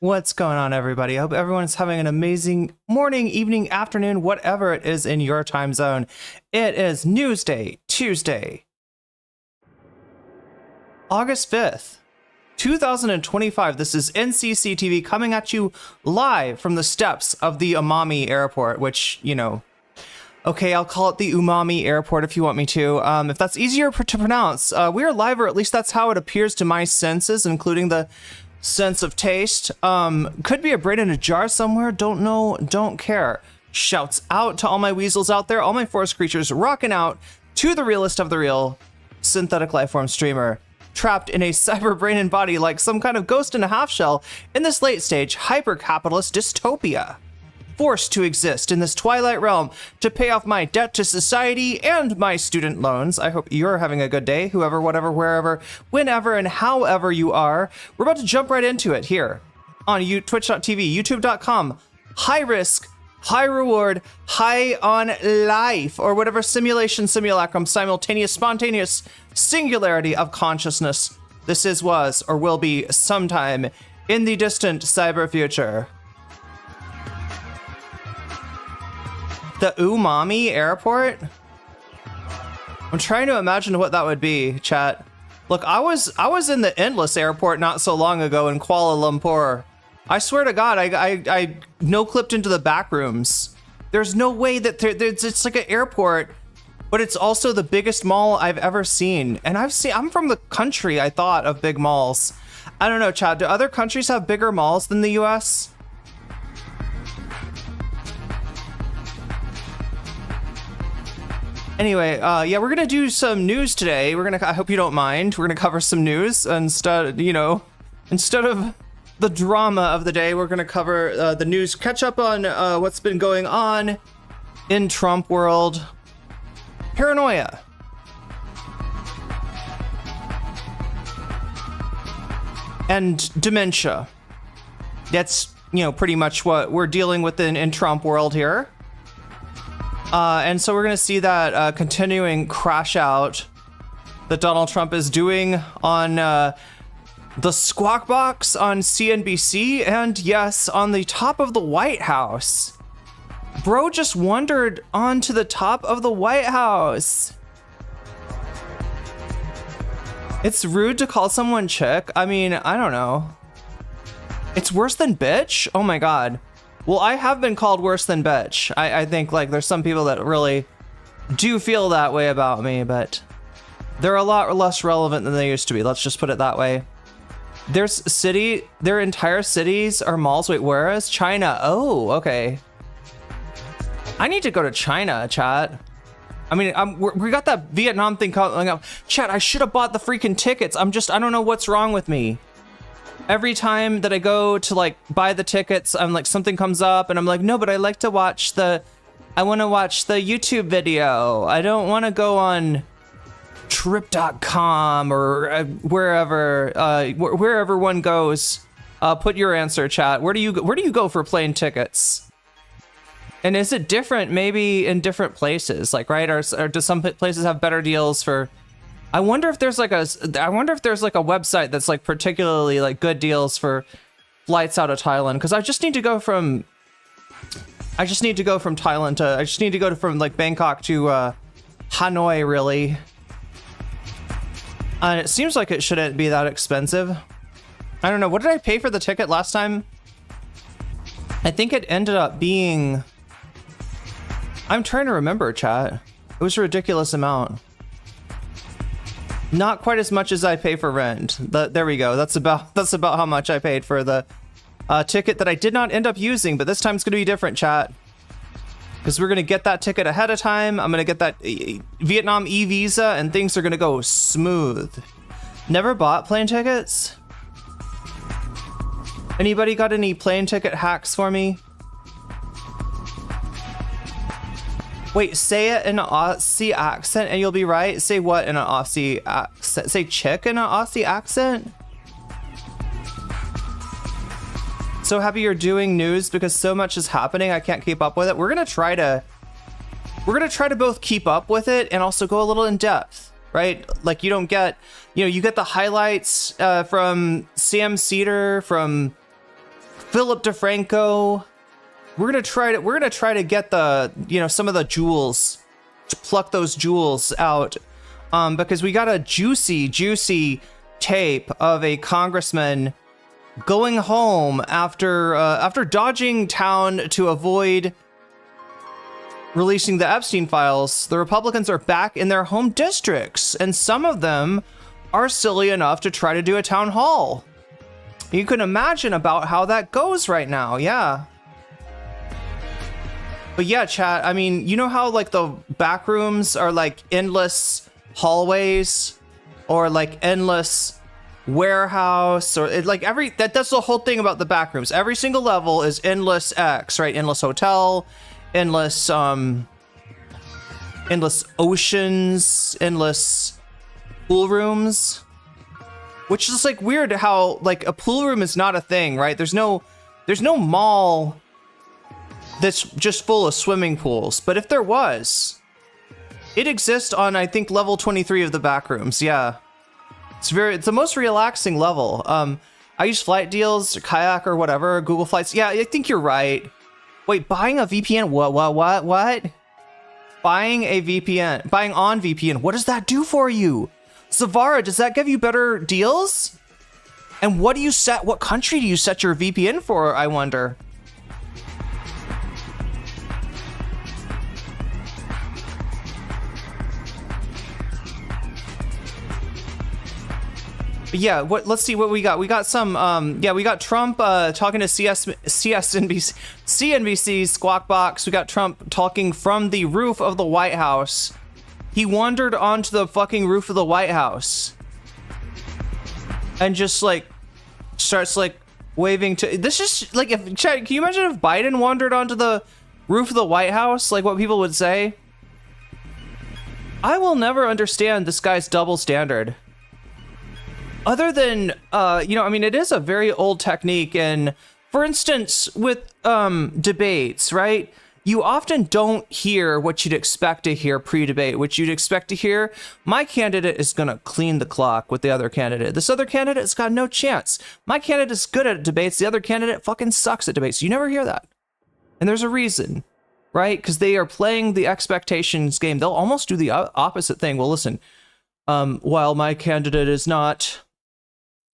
What's going on, everybody? I hope everyone's having an amazing morning, evening, afternoon, whatever it is in your time zone. It is Newsday, Tuesday, August 5th, 2025. This is NCCTV coming at you live from the steps of the Umami Airport, which, you know, okay, I'll call it the Umami Airport if you want me to. If that's easier to pronounce, we are live, or at least that's how it appears to my senses, including the sense of taste. Could be a brain in a jar somewhere. Don't know, don't care. Shouts out to all my weasels out there, all my forest creatures rocking out to the realest of the real synthetic lifeform streamer, trapped in a cyber brain and body like some kind of ghost in a half shell in this late stage hyper-capitalist dystopia. Forced to exist in this twilight realm to pay off my debt to society and my student loans. I hope you're having a good day, whoever, whatever, wherever, whenever, and however you are. We're about to jump right into it here on twitch.tv, youtube.com. High risk, high reward, high on life, or whatever simulation, simulacrum, simultaneous, spontaneous singularity of consciousness this is, was, or will be sometime in the distant cyber future. The Umami Airport? I'm trying to imagine what that would be, chat. Look, I was in the Endless Airport not so long ago in Kuala Lumpur. I swear to God, I no-clipped into the back rooms. There's no way that it's like an airport, but it's also the biggest mall I've ever seen. And I'm from the country, I thought, of big malls. I don't know, chat, do other countries have bigger malls than the US? Anyway, yeah, we're gonna do some news today. I hope you don't mind. We're gonna cover some news instead of the drama of the day. We're gonna cover the news, catch up on what's been going on in Trump world, paranoia, and dementia. That's, pretty much what we're dealing with in Trump world here. And so we're going to see that continuing crash out that Donald Trump is doing on the Squawk Box on CNBC, and yes, on the top of the White House. Bro just wandered onto the top of the White House. It's rude to call someone chick. I mean, I don't know. It's worse than bitch? Oh my God. Well, I have been called worse than bitch. I think, like, there's some people that really do feel that way about me, but they're a lot less relevant than they used to be. Let's just put it that way. Their entire cities are malls. Wait, where is China? Oh, okay. I need to go to China, chat. I mean, we got that Vietnam thing coming up. Chat, I should have bought the freaking tickets. I don't know what's wrong with me. Every time that I go to, like, buy the tickets, I'm like, something comes up and I'm like, no, but I like to watch I want to watch the YouTube video. I don't want to go on trip.com or wherever one goes. Put your answer, chat. Where do you go for plane tickets? And is it different maybe in different places? Like, right? Or do some places have better deals for... I wonder if there's like a website that's like particularly like good deals for flights out of Thailand, because I just need to go from Thailand from like Bangkok to Hanoi, really. And it seems like it shouldn't be that expensive. I don't know, what did I pay for the ticket last time? I think it ended up being, I'm trying to remember, chat. It was a ridiculous amount. Not quite as much as I pay for rent. There we go. That's about how much I paid for the ticket that I did not end up using, but this time it's going to be different, chat. Because we're going to get that ticket ahead of time. I'm going to get that Vietnam e-visa, and things are going to go smooth. Never bought plane tickets? Anybody got any plane ticket hacks for me? Wait, say it in an Aussie accent and you'll be right? Say what in an Aussie accent? Say chick in an Aussie accent? So happy you're doing news because so much is happening, I can't keep up with it. We're gonna try to both keep up with it and also go a little in depth, right? Like, you don't get, you get the highlights from Sam Cedar, from Philip DeFranco. We're gonna try to get the, you know, some of the jewels, to pluck those jewels out, because we got a juicy tape of a congressman going home after dodging town to avoid releasing the Epstein files. The Republicans are back in their home districts, and some of them are silly enough to try to do a town hall. You can imagine about how that goes right now, yeah. But yeah, chat, I mean, you know how like the back rooms are like endless hallways or like endless warehouse, or it, like that's the whole thing about the back rooms. Every single level is endless X, right? Endless hotel, endless oceans, endless pool rooms, which is like weird how like a pool room is not a thing, right? There's no mall that's just full of swimming pools, but if there was, it exists on, I think, level 23 of the back rooms. Yeah, it's the most relaxing level. I use flight deals, kayak or whatever, Google Flights. Yeah, I think you're right. Wait, buying a VPN? What? Buying on VPN. What does that do for you? Zavara, does that give you better deals? And what country do you set your VPN for, I wonder? Yeah, let's see what we got. We got some, we got Trump talking to CNBC Squawk Box. We got Trump talking from the roof of the White House. He wandered onto the fucking roof of the White House and just like starts like waving to, this is like, can you imagine if Biden wandered onto the roof of the White House? Like what people would say? I will never understand this guy's double standard. Other than, I mean, it is a very old technique. And for instance, with debates, right? You often don't hear what you'd expect to hear pre-debate, which you'd expect to hear. My candidate is going to clean the clock with the other candidate. This other candidate's got no chance. My candidate's good at debates. The other candidate fucking sucks at debates. You never hear that. And there's a reason, right? Because they are playing the expectations game. They'll almost do the opposite thing. Well, listen, while my candidate is not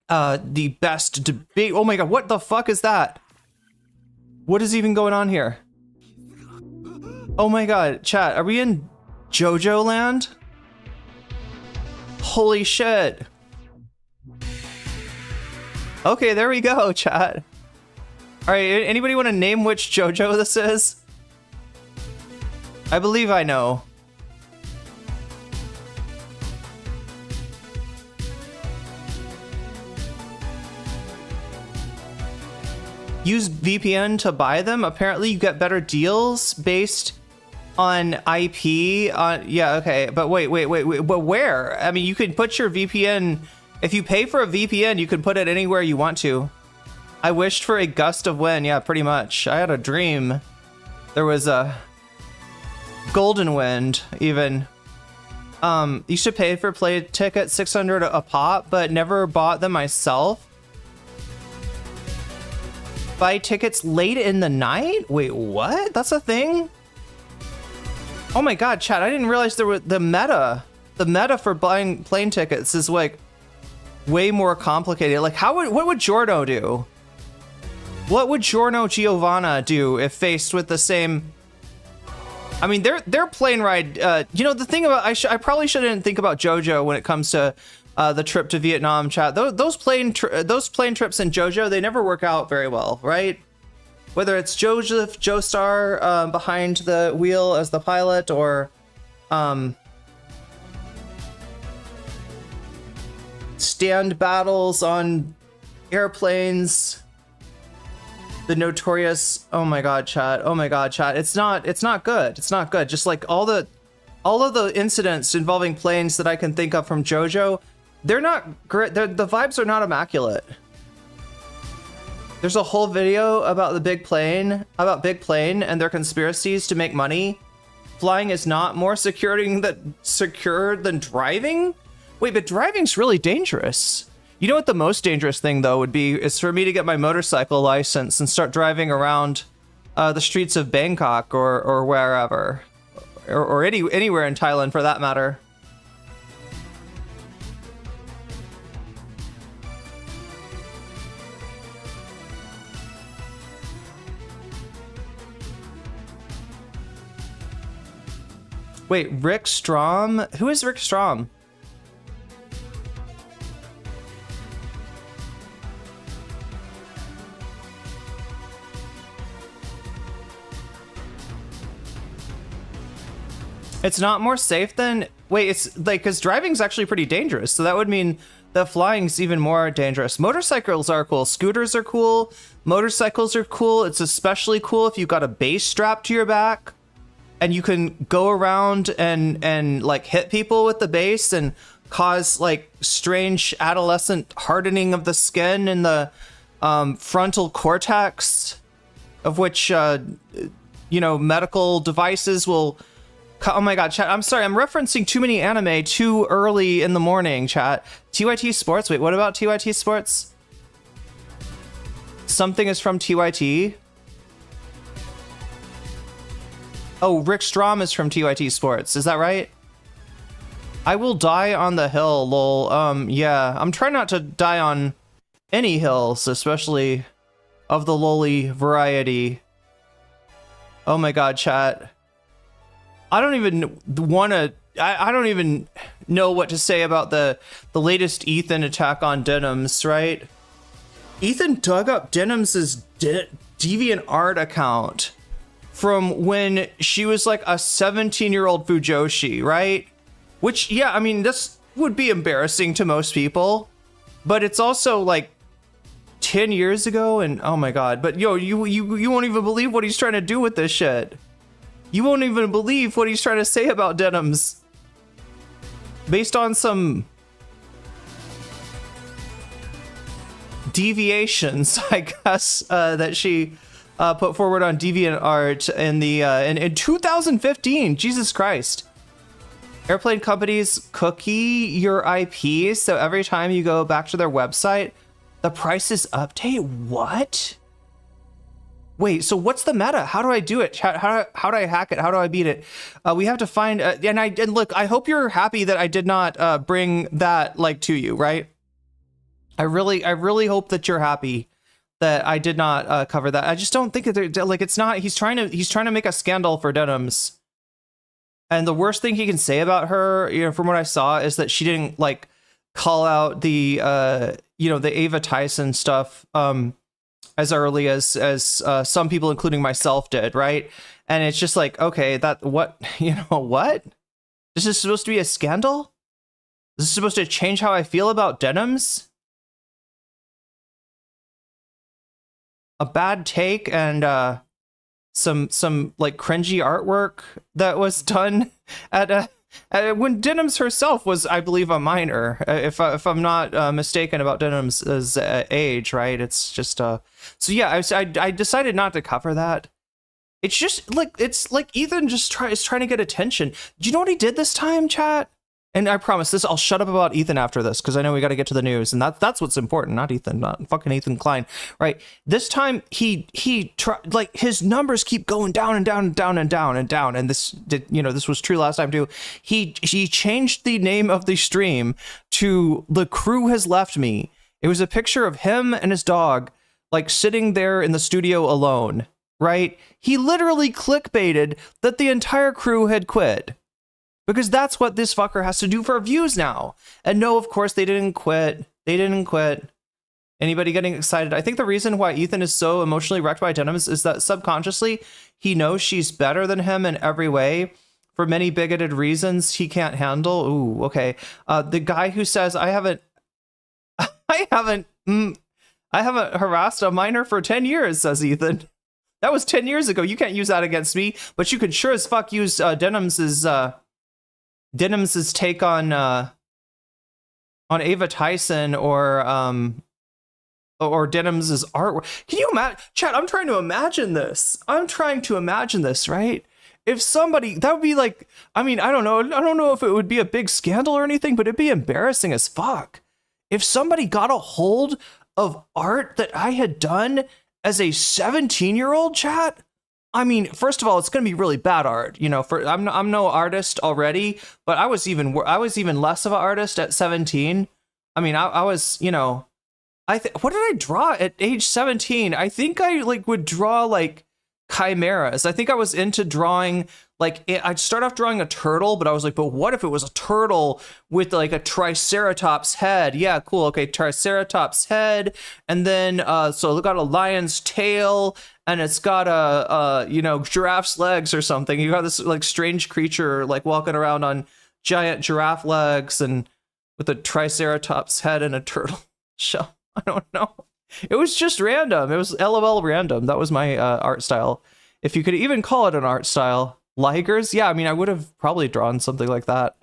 the best debate. Oh my God, what the fuck is that? What is even going on here? Oh my God, chat, are we in JoJo land? Holy shit. Okay, there we go, chat. All right, anybody want to name which JoJo this is? I believe I know. Use VPN to buy them. Apparently you get better deals based on IP. Yeah, okay, but wait, but where? I mean, you could put your VPN, if you pay for a VPN, you can put it anywhere you want to. I wished for a gust of wind. Yeah, pretty much. I had a dream. There was a golden wind, even. You should pay for play tickets, $600 a pop, but never bought them myself. Buy tickets late in the night? Wait, what? That's a thing? Oh my God, chat, I didn't realize there was the meta for buying plane tickets is like way more complicated. Like what would Giorno do? What would Giorno Giovanna do if faced with the same? I mean, their plane ride, the thing about, I probably shouldn't think about JoJo when it comes to the trip to Vietnam, chat. Those plane trips in JoJo, they never work out very well, right? Whether it's Joseph Joestar behind the wheel as the pilot, or stand battles on airplanes, the notorious. Oh my God, chat. It's not good. It's not good. Just like all of the incidents involving planes that I can think of from JoJo. They're not great. The vibes are not immaculate. There's a whole video about Big Plane and their conspiracies to make money. Flying is not more secure than driving? Wait, but driving's really dangerous. You know what the most dangerous thing though would be is for me to get my motorcycle license and start driving around the streets of Bangkok or wherever, or anywhere in Thailand for that matter. Wait, Rick Strom? Who is Rick Strom? It's not more safe than... Wait, it's like, because driving's actually pretty dangerous, so that would mean that flying's even more dangerous. Motorcycles are cool. Scooters are cool. Motorcycles are cool. It's especially cool if you've got a base strapped to your back and you can go around and like hit people with the base and cause like strange adolescent hardening of the skin in the frontal cortex, of which, you know, medical devices will... Oh my god, chat, I'm sorry, I'm referencing too many anime too early in the morning, chat. TYT Sports? Wait, what about TYT Sports? Something is from TYT? Oh, Rick Strom is from TYT Sports, is that right? I will die on the hill, lol. Yeah, I'm trying not to die on any hills, especially of the lowly variety. Oh my god, chat. I don't even want to... I don't even know what to say about the latest Ethan attack on Denims, right? Ethan dug up Denims' DeviantArt account from when she was like a 17-year-old Fujoshi, right? Which, yeah, I mean, this would be embarrassing to most people, but it's also like 10 years ago, and oh my god. But yo, you won't even believe what he's trying to do with this shit. You won't even believe what he's trying to say about Denims. Based on some deviations, I guess, that she put forward on DeviantArt in 2015. Jesus Christ. Airplane companies cookie your IP, so every time you go back to their website, the prices update? What? Wait, so what's the meta? How do I do it? How do I hack it? How do I beat it? We have to find... and look, I hope you're happy that I did not bring that like to you, right? I really hope that you're happy that I did not cover that. I just don't think that like it's not... He's trying to make a scandal for Denims. And the worst thing he can say about her, you know, from what I saw, is that she didn't like call out the you know, the Ava Tyson stuff as early as some people, including myself, did, right? And it's just like, okay, that what, you know, what? This is supposed to be a scandal? This is supposed to change how I feel about Denims? A bad take and some like cringy artwork that was done at when Denims herself was, I believe, a minor, if I'm not mistaken about Denims' age, right? It's just so yeah, I decided not to cover that. It's just like, it's like Ethan just is trying to get attention. Do you know what he did this time, chat? And I promise this, I'll shut up about Ethan after this, because I know we got to get to the news, and that's what's important, not Ethan, not fucking Ethan Klein, right? This time he tried, like, his numbers keep going down and down and down and down and down, and this did, you know, this was true last time too. He changed the name of the stream to "The Crew Has Left Me." It was a picture of him and his dog, like, sitting there in the studio alone, right? He literally clickbaited that the entire crew had quit. Because that's what this fucker has to do for views now. And no, of course, they didn't quit. They didn't quit. Anybody getting excited? I think the reason why Ethan is so emotionally wrecked by Denims is that subconsciously, he knows she's better than him in every way. For many bigoted reasons he can't handle. Ooh, okay. The guy who says, I haven't harassed a minor for 10 years, says Ethan. That was 10 years ago. You can't use that against me. But you could sure as fuck use Denims' take on Ava Tyson or Denims' artwork. Can you imagine, chat? I'm trying to imagine this, right? If somebody, that would be like, I mean, I don't know if it would be a big scandal or anything, but it'd be embarrassing as fuck. if somebody got a hold of art that I had done as a 17-year-old, chat, I mean, first of all, it's going to be really bad art. You know, I'm no artist already, but I was even less of an artist at 17. I mean, I was, you know, what did I draw at age 17? I think I like would draw like chimeras. I think I was into drawing, like, I'd start off drawing a turtle, but I was like, but what if it was a turtle with like a triceratops head? Yeah, cool. Okay, triceratops head. And then, so it got a lion's tail, and it's got a you know, giraffe's legs or something. You got this like strange creature like walking around on giant giraffe legs and with a triceratops head and a turtle shell. I don't know. It was just random. It was LOL random. That was my art style. If you could even call it an art style. Ligers? Yeah, I mean, I would have probably drawn something like that.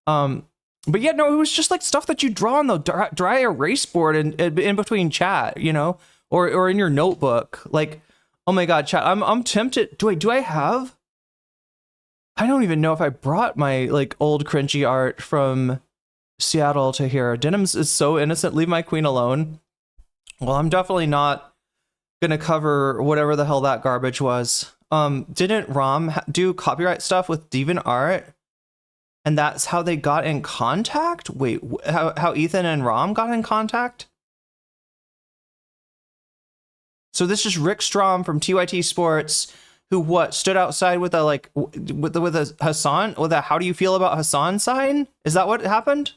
But yeah, no, it was just like stuff that you draw on the dry erase board in between chat, you know, or in your notebook. Like, oh my god, chat, I'm tempted. Do I have? I don't even know if I brought my like old cringy art from Seattle to here. Denim's is so innocent. Leave my queen alone. Well, I'm definitely not gonna cover whatever the hell that garbage was. Didn't Rom do copyright stuff with DeviantArt? And that's how they got in contact? Wait, how Ethan and Rom got in contact? So this is Rick Strom from TYT Sports, who stood outside with a like with a Hassan, with a "How do you feel about Hassan" sign? Is that what happened?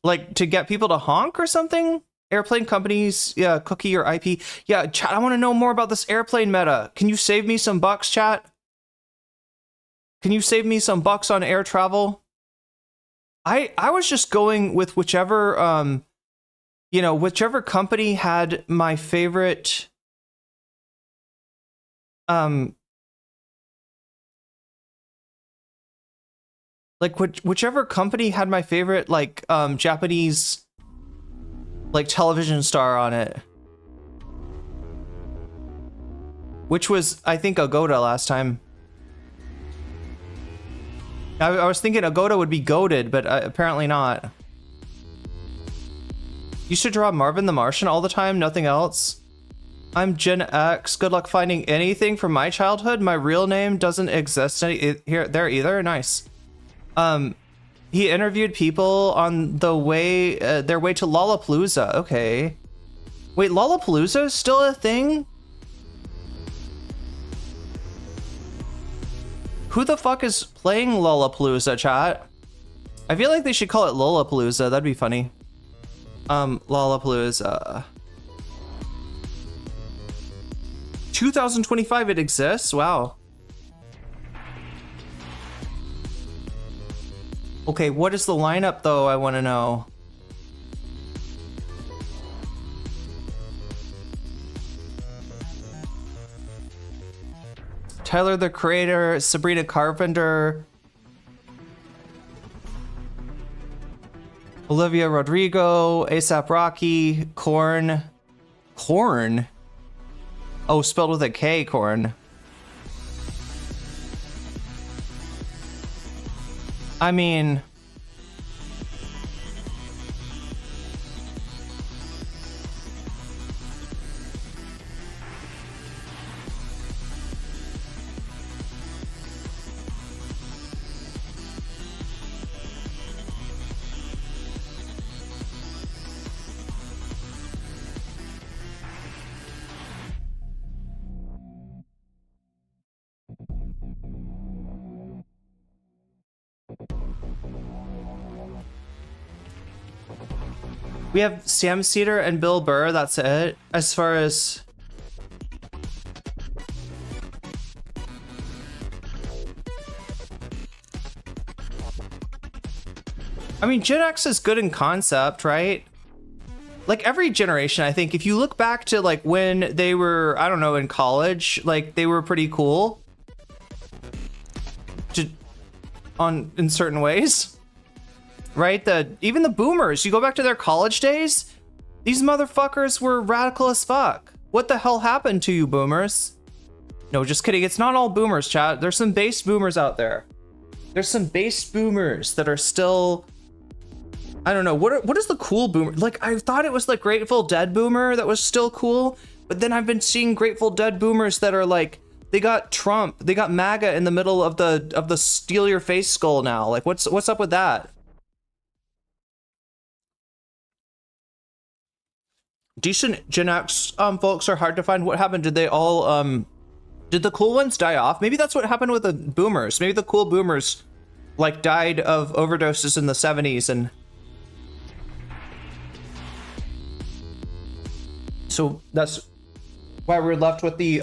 Like to get people to honk or something? Airplane companies, yeah, cookie or IP. Yeah, chat, I want to know more about this airplane meta. Can you save me some bucks, chat? Can you save me some bucks on air travel? I was just going with whichever, you know, whichever company had my favorite, like whichever company had my favorite, like, Japanese, like, television star on it. Which was, I think, Agoda last time. I was thinking Agoda would be goated, but apparently not. Used to draw Marvin the Martian all the time, nothing else. I'm Gen X. Good luck finding anything from my childhood. My real name doesn't exist there either. Nice. He interviewed people on the way, their way to Lollapalooza. Okay. Wait, Lollapalooza is still a thing? Who the fuck is playing Lollapalooza, chat? I feel like they should call it Lollapalooza. That'd be funny. Lollapalooza. 2025 it exists? Wow. Okay, what is the lineup though? I want to know. Tyler the Creator, Sabrina Carpenter, Olivia Rodrigo, ASAP Rocky, Korn. Korn? Oh, spelled with a K, Korn. I mean... We have Sam Cedar and Bill Burr, that's it. As far as... I mean, Gen X is good in concept, right? Like every generation, I think, if you look back to like when they were, I don't know, in college, like they were pretty cool. In certain ways. Right? Even the boomers, you go back to their college days, these motherfuckers were radical as fuck. What the hell happened to you, boomers? No, just kidding. It's not all boomers, chat. There's some base boomers out there. There's some base boomers that are still, I don't know. What is the cool boomer? Like, I thought it was like Grateful Dead boomer that was still cool, but then I've been seeing Grateful Dead boomers that are like, they got Trump, they got MAGA in the middle of the steal your face skull now. Like, what's up with that? Decent Gen X folks are hard to find. What happened? Did they all did the cool ones die off? Maybe that's what happened with the boomers. Maybe the cool boomers like died of overdoses in the 70s, and so that's why we're left with the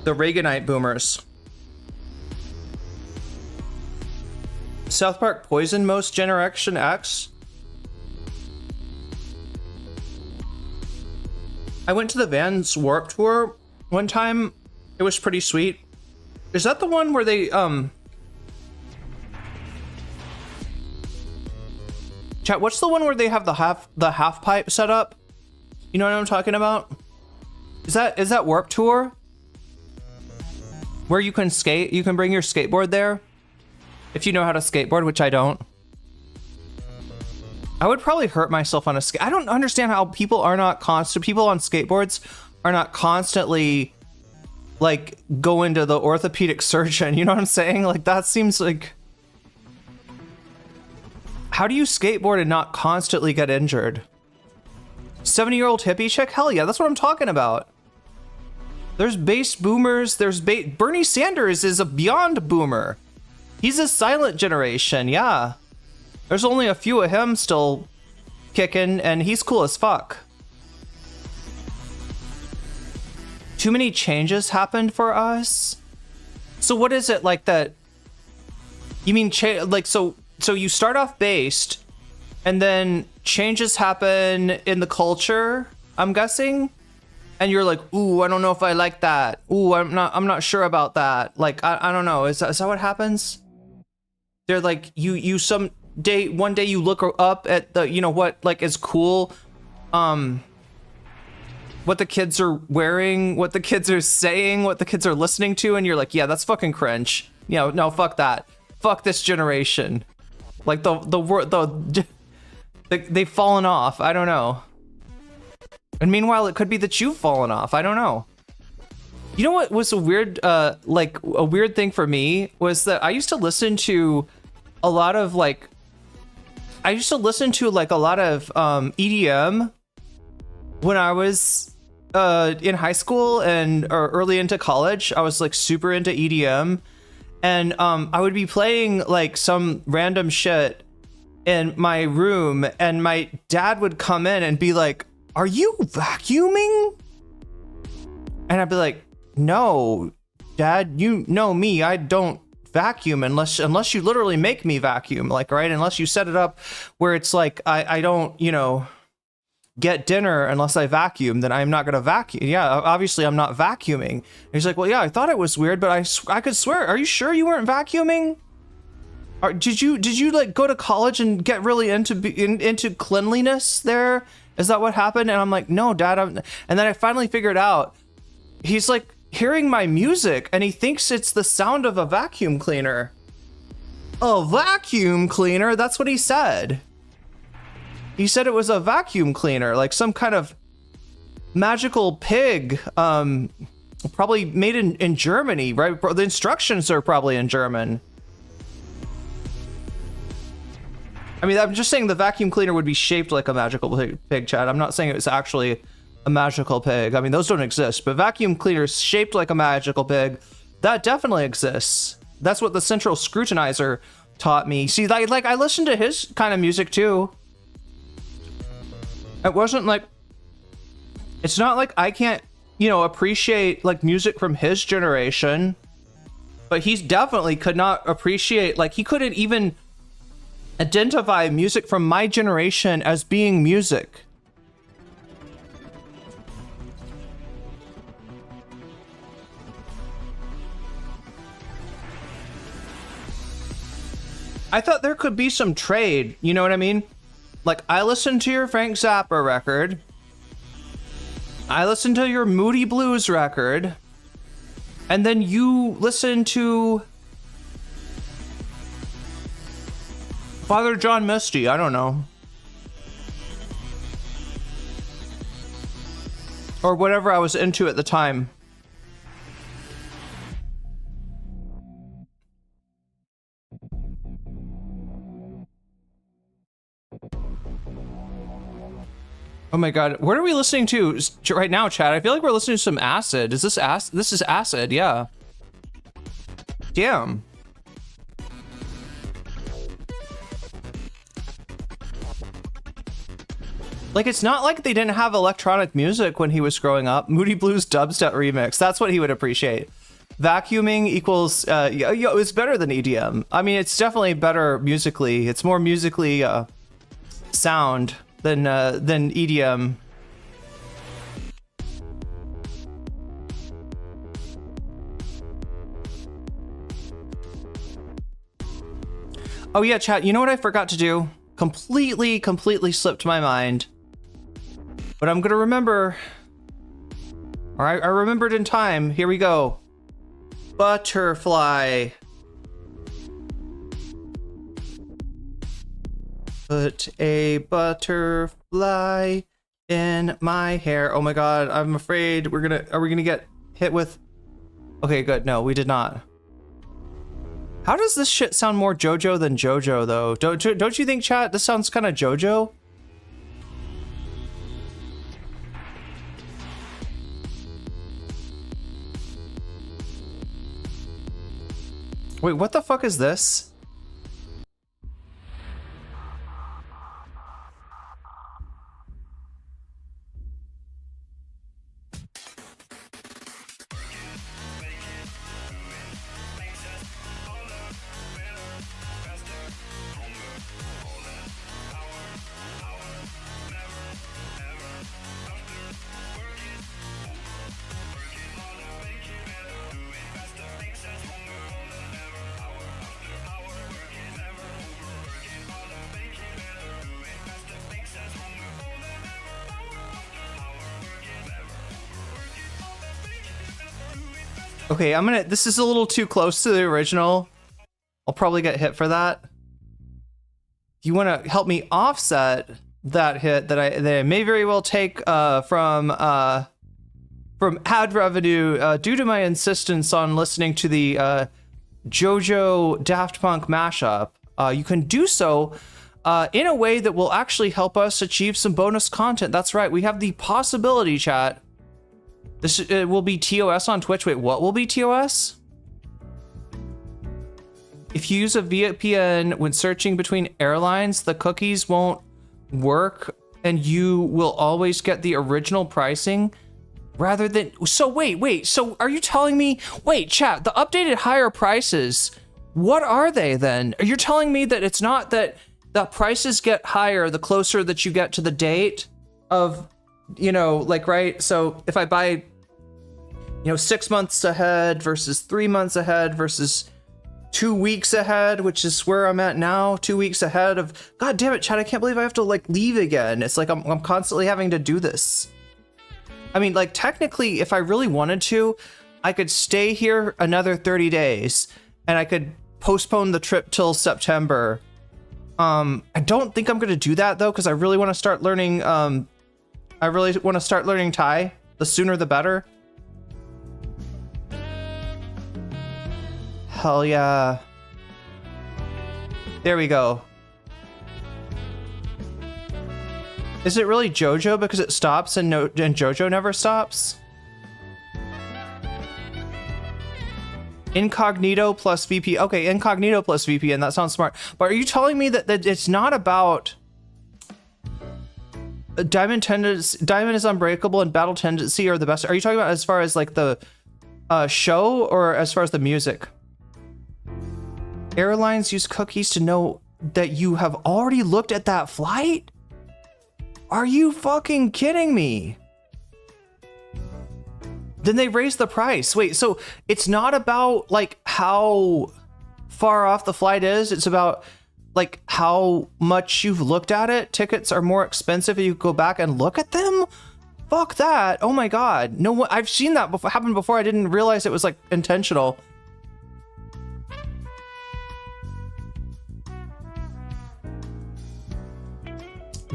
Reaganite boomers. South Park poisoned most Generation X. I went to the Vans Warped Tour one time. It was pretty sweet. Is that the one where they chat, what's the one where they have the half pipe set up? You know what I'm talking about? Is that Warped Tour? Where you can skate, you can bring your skateboard there? If you know how to skateboard, which I don't. I would probably hurt myself on a skate. I don't understand how people on skateboards are not constantly like going to the orthopedic surgeon. You know what I'm saying? Like, that seems like, how do you skateboard and not constantly get injured? 70-year-old hippie chick? Hell yeah, that's what I'm talking about. There's base boomers, Bernie Sanders is a beyond boomer. He's a silent generation, yeah. There's only a few of him still kicking, and he's cool as fuck. Too many changes happened for us? So what is it like that? You mean, like, so you start off based, and then changes happen in the culture, I'm guessing? And you're like, ooh, I don't know if I like that. Ooh, I'm not sure about that. Like, I don't know. Is that what happens? They're like, one day you look up at the, you know, what like is cool, what the kids are wearing, what the kids are saying, what the kids are listening to, and you're like, yeah, that's fucking cringe. You know, no, fuck that. Fuck this generation. Like they've fallen off. I don't know. And meanwhile, it could be that you've fallen off. I don't know. You know what was a weird, like a weird thing for me was that I used to listen to a lot of EDM when I was in high school or early into college. I was like super into EDM, and I would be playing like some random shit in my room, and my dad would come in and be like, "Are you vacuuming?" And I'd be like, "No, Dad, you know me, I don't vacuum unless you literally make me vacuum, like, right? Unless you set it up where it's like I don't, you know, get dinner unless I vacuum, then I'm not gonna vacuum. Yeah, obviously I'm not vacuuming." And he's like, "Well, yeah, I thought it was weird, but I could swear. Are you sure you weren't vacuuming? Did you like go to college and get really into cleanliness there? Is that what happened?" And I'm like, "No, Dad." And then I finally figured out he's like hearing my music and he thinks it's the sound of a vacuum cleaner. A vacuum cleaner? That's what he said. He said it was a vacuum cleaner, like some kind of magical pig, probably made in Germany, right? The instructions are probably in German. I mean, I'm just saying the vacuum cleaner would be shaped like a magical pig, Chad. I'm not saying it's actually a magical pig. I mean, those don't exist, but vacuum cleaners shaped like a magical pig, that definitely exists. That's what the Central Scrutinizer taught me. See, like I listened to his kind of music too. It wasn't like, it's not like I can't, you know, appreciate like music from his generation, but he definitely could not appreciate, like he couldn't even identify music from my generation as being music. I thought there could be some trade, you know what I mean? Like, I listened to your Frank Zappa record, I listened to your Moody Blues record, and then you listen to Father John Misty, I don't know. Or whatever I was into at the time. Oh my god, what are we listening to right now, chat? I feel like we're listening to some acid. Is this acid? This is acid, yeah. Damn. Like, it's not like they didn't have electronic music when he was growing up. Moody Blues dubstep remix, that's what he would appreciate. Vacuuming equals, it's better than EDM. I mean, it's definitely better musically. It's more musically sound than EDM. Oh yeah, chat, you know what I forgot to do? Completely slipped my mind. But I'm gonna remember. All right, I remembered in time. Here we go. Butterfly. Put a butterfly in my hair. Oh my god, I'm afraid are we gonna get hit with... Okay, good. No, we did not. How does this shit sound more JoJo than JoJo though? Don't you think, chat? This sounds kind of JoJo. Wait, what the fuck is this? Okay, this is a little too close to the original. I'll probably get hit for that. You want to help me offset that hit that I may very well take from ad revenue due to my insistence on listening to the JoJo Daft Punk mashup. You can do so in a way that will actually help us achieve some bonus content. That's right, we have the possibility, chat. This will be TOS on Twitch. Wait, what will be TOS? If you use a VPN when searching between airlines, the cookies won't work and you will always get the original pricing rather than... So wait, so are you telling me... Wait, chat, the updated higher prices, what are they then? You're telling me that it's not that the prices get higher the closer that you get to the date of... You know, like, right? So if I buy, you know, 6 months ahead versus 3 months ahead versus 2 weeks ahead, which is where I'm at now, 2 weeks ahead of... God damn it, chat, I can't believe I have to, like, leave again. It's like I'm constantly having to do this. I mean, like, technically, if I really wanted to, I could stay here another 30 days and I could postpone the trip till September. I don't think I'm going to do that, though, because I really want to start learning... I really want to start learning Thai. The sooner the better. Hell yeah. There we go. Is it really JoJo because it stops and JoJo never stops? Incognito plus VPN. Okay, incognito plus VPN. That sounds smart. But are you telling me that it's not about... Diamond is Unbreakable and Battle Tendency are the best? Are you talking about as far as like the show or as far as the music? Airlines use cookies to know that you have already looked at that flight? Are you fucking kidding me? Then they raise the price. Wait, so it's not about like how far off the flight is, it's about like how much you've looked at it. Tickets are more expensive if you go back and look at them. Fuck that. Oh my god. No, I've seen that before, happen before. I didn't realize it was like intentional.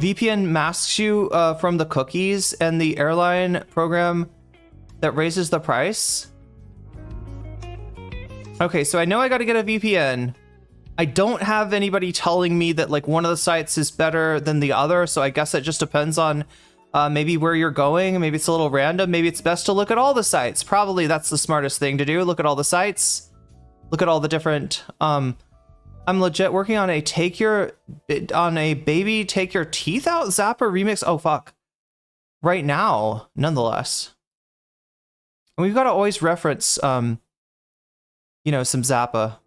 VPN masks you from the cookies and the airline program that raises the price. Okay, so I know I got to get a VPN. I don't have anybody telling me that like one of the sites is better than the other, so I guess it just depends on maybe where you're going. Maybe it's a little random. Maybe it's best to look at all the sites. Probably that's the smartest thing to do. Look at all the sites. Look at all the different. I'm legit working on a baby take your teeth out Zappa remix. Oh fuck! Right now, nonetheless. And we've got to always reference, you know, some Zappa.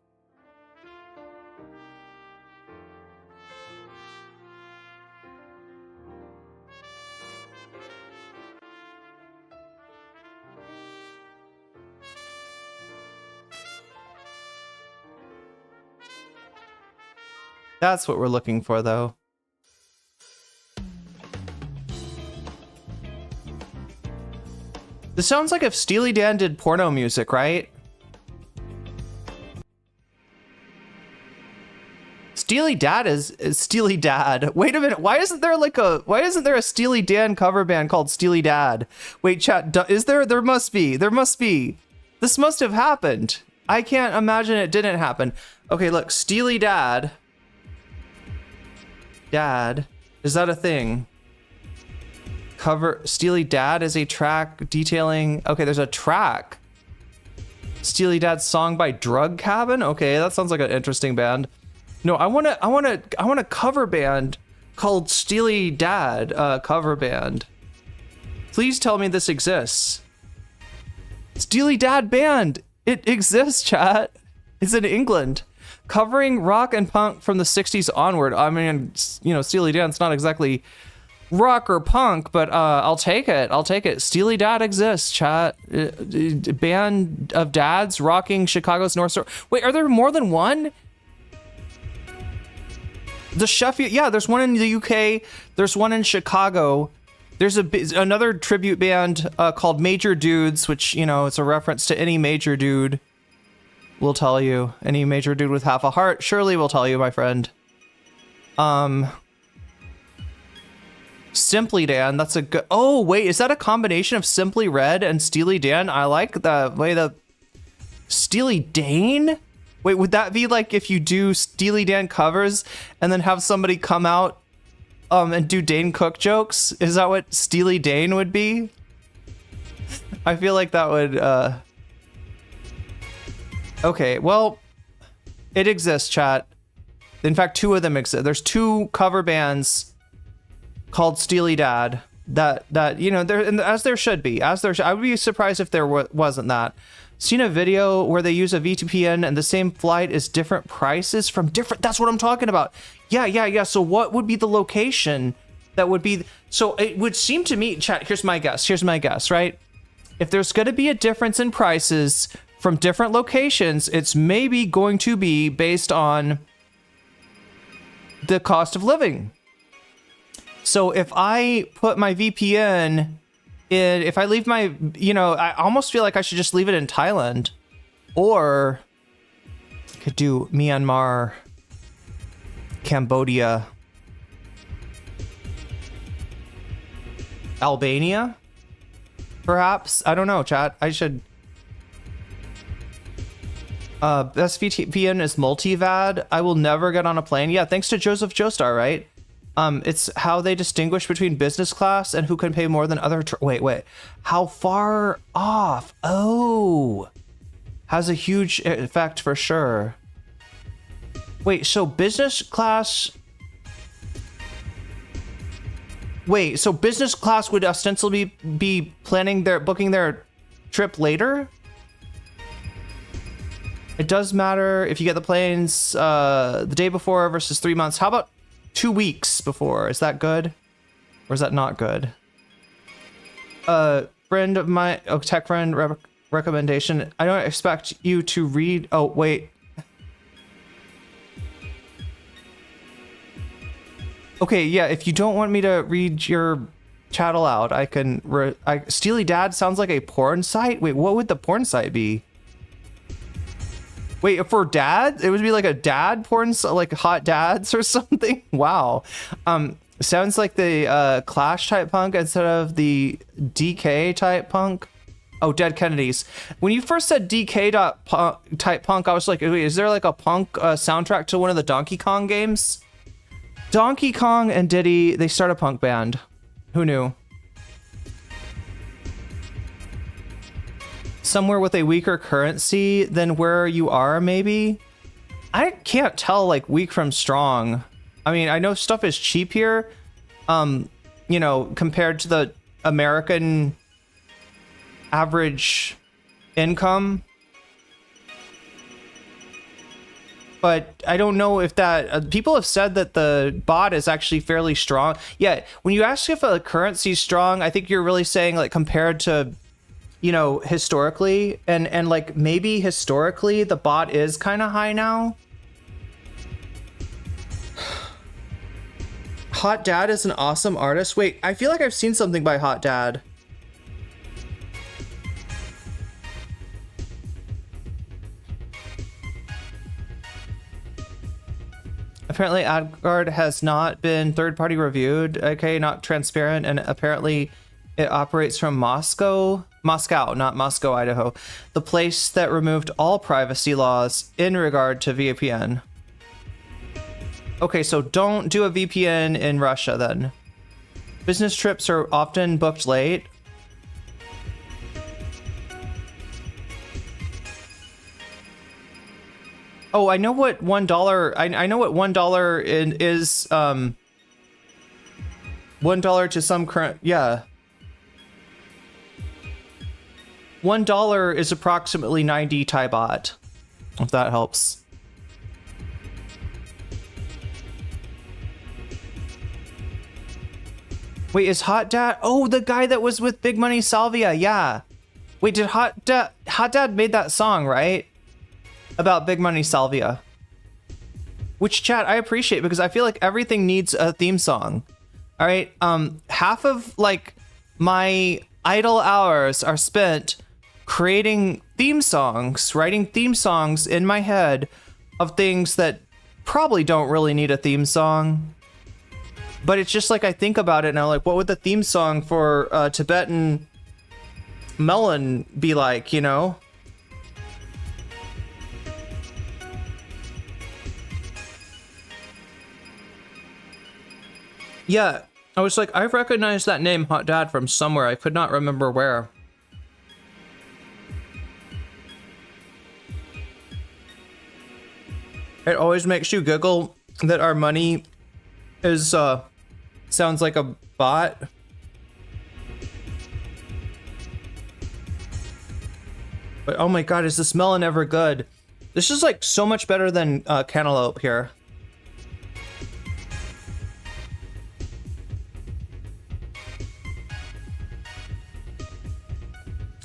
That's what we're looking for, though. This sounds like if Steely Dan did porno music, right? Steely Dad is Steely Dad. Wait a minute. Why isn't there a Steely Dan cover band called Steely Dad? Wait, chat. Is there? There must be. There must be. This must have happened. I can't imagine it didn't happen. Okay, look. Steely Dad. Dad. Is that a thing? Cover Steely Dad is a track detailing. Okay, there's a track. Steely Dad's song by Drug Cabin. Okay, that sounds like an interesting band. No, I want a cover band called Steely Dad cover band. Please tell me this exists. Steely Dad band. It exists, chat. It's in England. Covering rock and punk from the 60s onward. I mean, you know, Steely Dan's not exactly rock or punk, but I'll take it. I'll take it. Steely Dad exists, chat. Band of dads rocking Chicago's North Shore. Wait, are there more than one? The Sheffield, yeah, there's one in the UK. There's one in Chicago. There's another tribute band called Major Dudes, which, you know, it's a reference to any major dude. Will tell you. Any major dude with half a heart surely will tell you, my friend. Simply Dan, that's a good. Oh wait, is that a combination of Simply Red and Steely Dan? I like the way the Steely Dan. Wait, would that be like if you do Steely Dan covers and then have somebody come out and do Dane Cook jokes? Is that what Steely Dan would be? I feel like that would. Okay, well, it exists, chat. In fact, two of them exist. There's two cover bands called Steely Dad that you know, there, as there should be. I would be surprised if there wasn't that. Seen a video where they use a VPN and the same flight is different prices from different. That's what I'm talking about. Yeah. So what would be the location that would be? So it would seem to me, chat. Here's my guess. Right? If there's going to be a difference in prices from different locations, it's maybe going to be based on the cost of living. So if I put my VPN in, if I leave my, you know, I almost feel like I should just leave it in Thailand, or could do Myanmar, Cambodia, Albania, perhaps. I don't know, chat. I should. Best VPN is multivad. I will never get on a plane. Yeah, thanks to Joseph Joestar, right? It's how they distinguish between business class and who can pay more than other. Wait. How far off? Oh, has a huge effect for sure. Wait, so business class. Wait, so business class would ostensibly be booking their trip later? It does matter if you get the planes the day before versus 3 months. How about 2 weeks before? Is that good? Or is that not good? Friend of mine, tech friend recommendation. I don't expect you to read. Oh, wait. Okay, yeah, if you don't want me to read your chat aloud, I can. Steely Dad sounds like a porn site. Wait, what would the porn site be? Wait, for dad? It would be like a dad porn, like hot dads or something? Wow. Sounds like the Clash type punk instead of the DK type punk. Oh, Dead Kennedys. When you first said DK type punk, I was like, wait, is there like a punk soundtrack to one of the Donkey Kong games? Donkey Kong and Diddy, they start a punk band. Who knew? Somewhere with a weaker currency than where you are, maybe? I can't tell like weak from strong. I mean, I know stuff is cheap here, you know, compared to the American average income. But I don't know if that, people have said that the baht is actually fairly strong. Yeah, when you ask if a currency is strong, I think you're really saying like compared to, you know, historically, and like maybe historically the baht is kind of high now. Hot Dad is an awesome artist. Wait, I feel like I've seen something by Hot Dad. Apparently AdGuard has not been third-party reviewed. Okay, not transparent, and apparently it operates from Moscow, not Moscow, Idaho. The place that removed all privacy laws in regard to VPN. Okay, so don't do a VPN in Russia then. Business trips are often booked late. Oh, I know what $1. I know what $1 is. $1 to some current. Yeah. $1 is approximately 90 Thai baht, if that helps. Wait, is Hot Dad? Oh, the guy that was with Big Money Salvia. Yeah. Wait, did Hot Dad made that song, right? About Big Money Salvia. Which, chat, I appreciate because I feel like everything needs a theme song. All right. Half of like my idle hours are spent creating theme songs, writing theme songs in my head of things that probably don't really need a theme song. But it's just like I think about it and I'm like, what would the theme song for Tibetan Melon be like, you know? Yeah, I was like, I've recognized that name, Hot Dad, from somewhere. I could not remember where. It always makes you giggle that our money is, sounds like a bot. But oh my god, is this melon ever good? This is like so much better than cantaloupe here.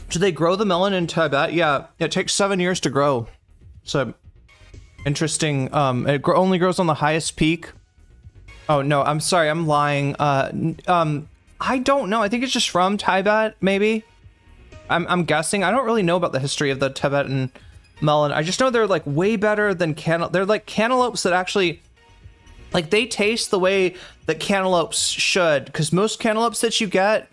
Do they grow the melon in Tibet? Yeah, it takes 7 years to grow. So interesting. It only grows on the highest peak. Oh no, I'm sorry, I'm lying. I don't know. I think it's just from Tibet, maybe. I'm guessing. I don't really know about the history of the Tibetan melon. I just know they're like way better than cantaloupe. They're like cantaloupes that actually, like, they taste the way that cantaloupes should. Because most cantaloupes that you get,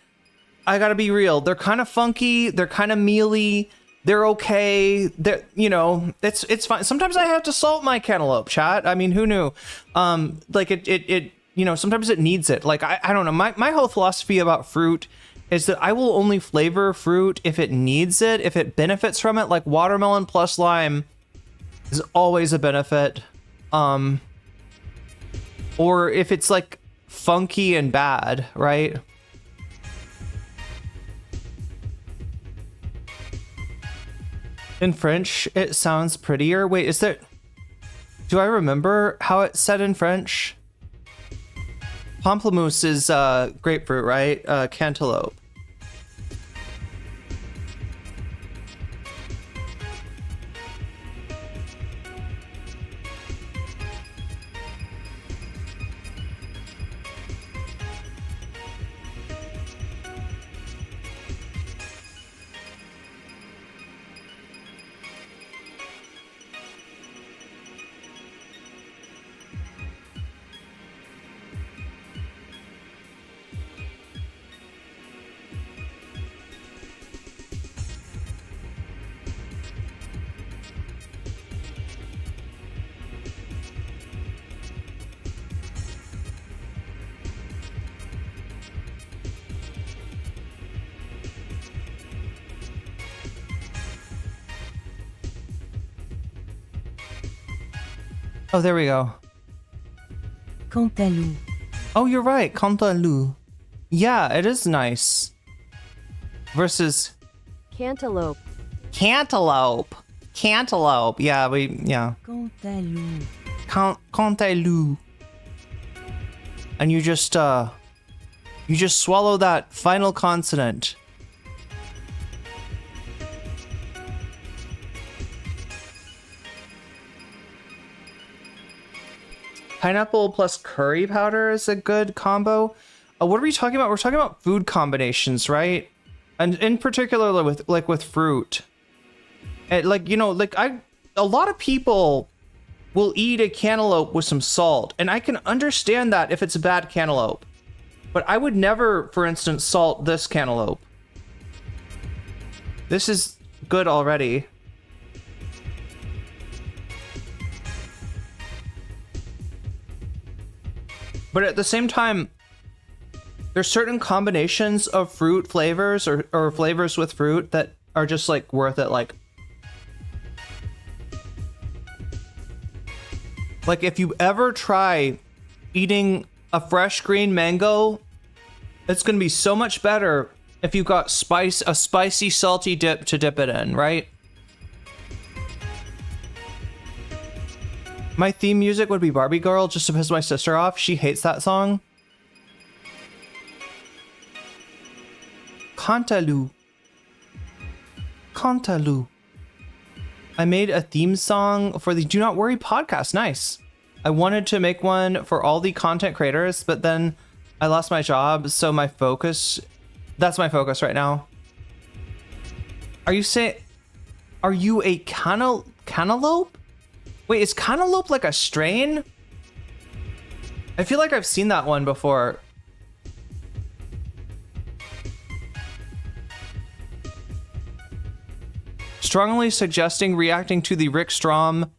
I gotta be real, they're kind of funky, they're kind of mealy, they're okay, they're, you know, it's fine. Sometimes I have to salt my cantaloupe, chat. I mean, who knew? Like it you know, sometimes it needs it. Like, I don't know, my whole philosophy about fruit is that I will only flavor fruit if it needs it, if it benefits from it. Like watermelon plus lime is always a benefit. Or if it's like funky and bad, right? In French, it sounds prettier. Wait, is there... Do I remember how it's said in French? Pamplemousse is grapefruit, right? Cantaloupe. Oh, there we go. Cantalou. Oh, you're right. Cantalou. Yeah, it is nice. Versus Cantaloupe. cantaloupe. Cantaloupe. Yeah, yeah. Cantalou. Cantalou. And you just swallow that final consonant. Pineapple plus curry powder is a good combo. What are we talking about? We're talking about food combinations, right? And in particular with fruit. And a lot of people will eat a cantaloupe with some salt, and I can understand that if it's a bad cantaloupe. But I would never, for instance, salt this cantaloupe. This is good already. But at the same time, there's certain combinations of fruit flavors or flavors with fruit that are just like worth it. Like if you ever try eating a fresh green mango, it's going to be so much better if you got a spicy, salty dip to dip it in, right? My theme music would be Barbie Girl, just to piss my sister off. She hates that song. Cantalou. Cantalou. I made a theme song for the Do Not Worry podcast. Nice. I wanted to make one for all the content creators, but then I lost my job, so that's my focus right now. Are you a cantaloupe? Wait, is cantaloupe like a strain? I feel like I've seen that one before. Strongly suggesting reacting to the Rick Strom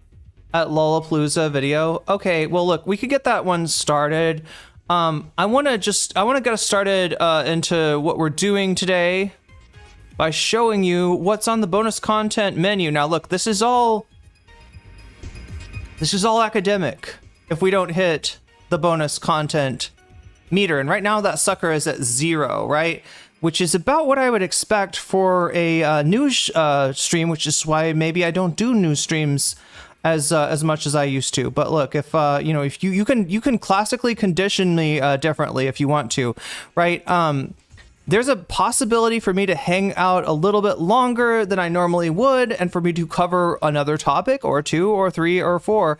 at Lollapalooza video. Okay, well look, we could get that one started. I want to get us started into what we're doing today by showing you what's on the bonus content menu. Now look, this is all academic if we don't hit the bonus content meter. And right now that sucker is at 0, right? Which is about what I would expect for a news stream, which is why maybe I don't do news streams as much as I used to. But look, if if you can classically condition me differently if you want to, right? There's a possibility for me to hang out a little bit longer than I normally would, and for me to cover another topic or 2 or 3 or 4,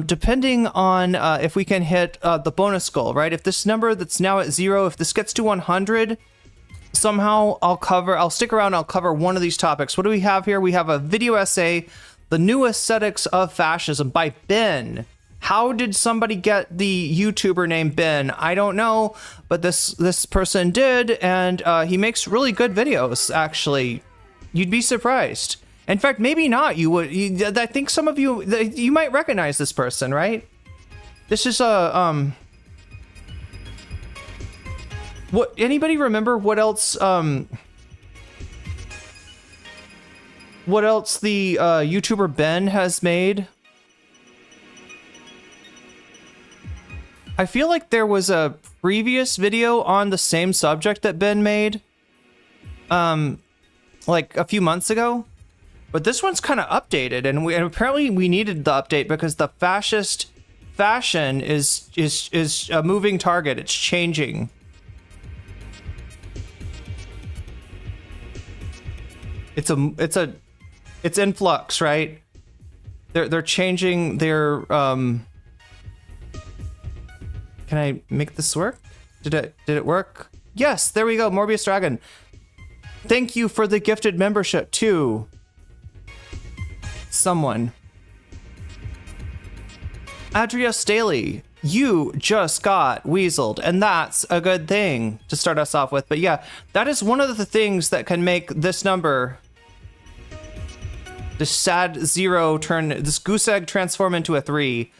depending on if we can hit the bonus goal, right? If this number that's now at 0, if this gets to 100, somehow I'll stick around, I'll cover one of these topics. What do we have here? We have a video essay, The New Aesthetics of Fascism by Ben. How did somebody get the YouTuber name Ben? I don't know, but this person did, and he makes really good videos, actually. You'd be surprised. In fact, maybe not. I think some of you might recognize this person, right? This is a what? Anybody remember what else? What else the YouTuber Ben has made? I feel like there was a previous video on the same subject that Ben made, like a few months ago, but this one's kind of updated, and apparently we needed the update because the fascist fashion is a moving target. It's changing. It's in flux, right? They're changing their Can I make this work? Did it work? Yes, there we go. Morbius Dragon. Thank you for the gifted membership to someone. Adria Staley, you just got weaseled, and that's a good thing to start us off with. But yeah, that is one of the things that can make this number, this sad 0 turn, this goose egg transform into a 3.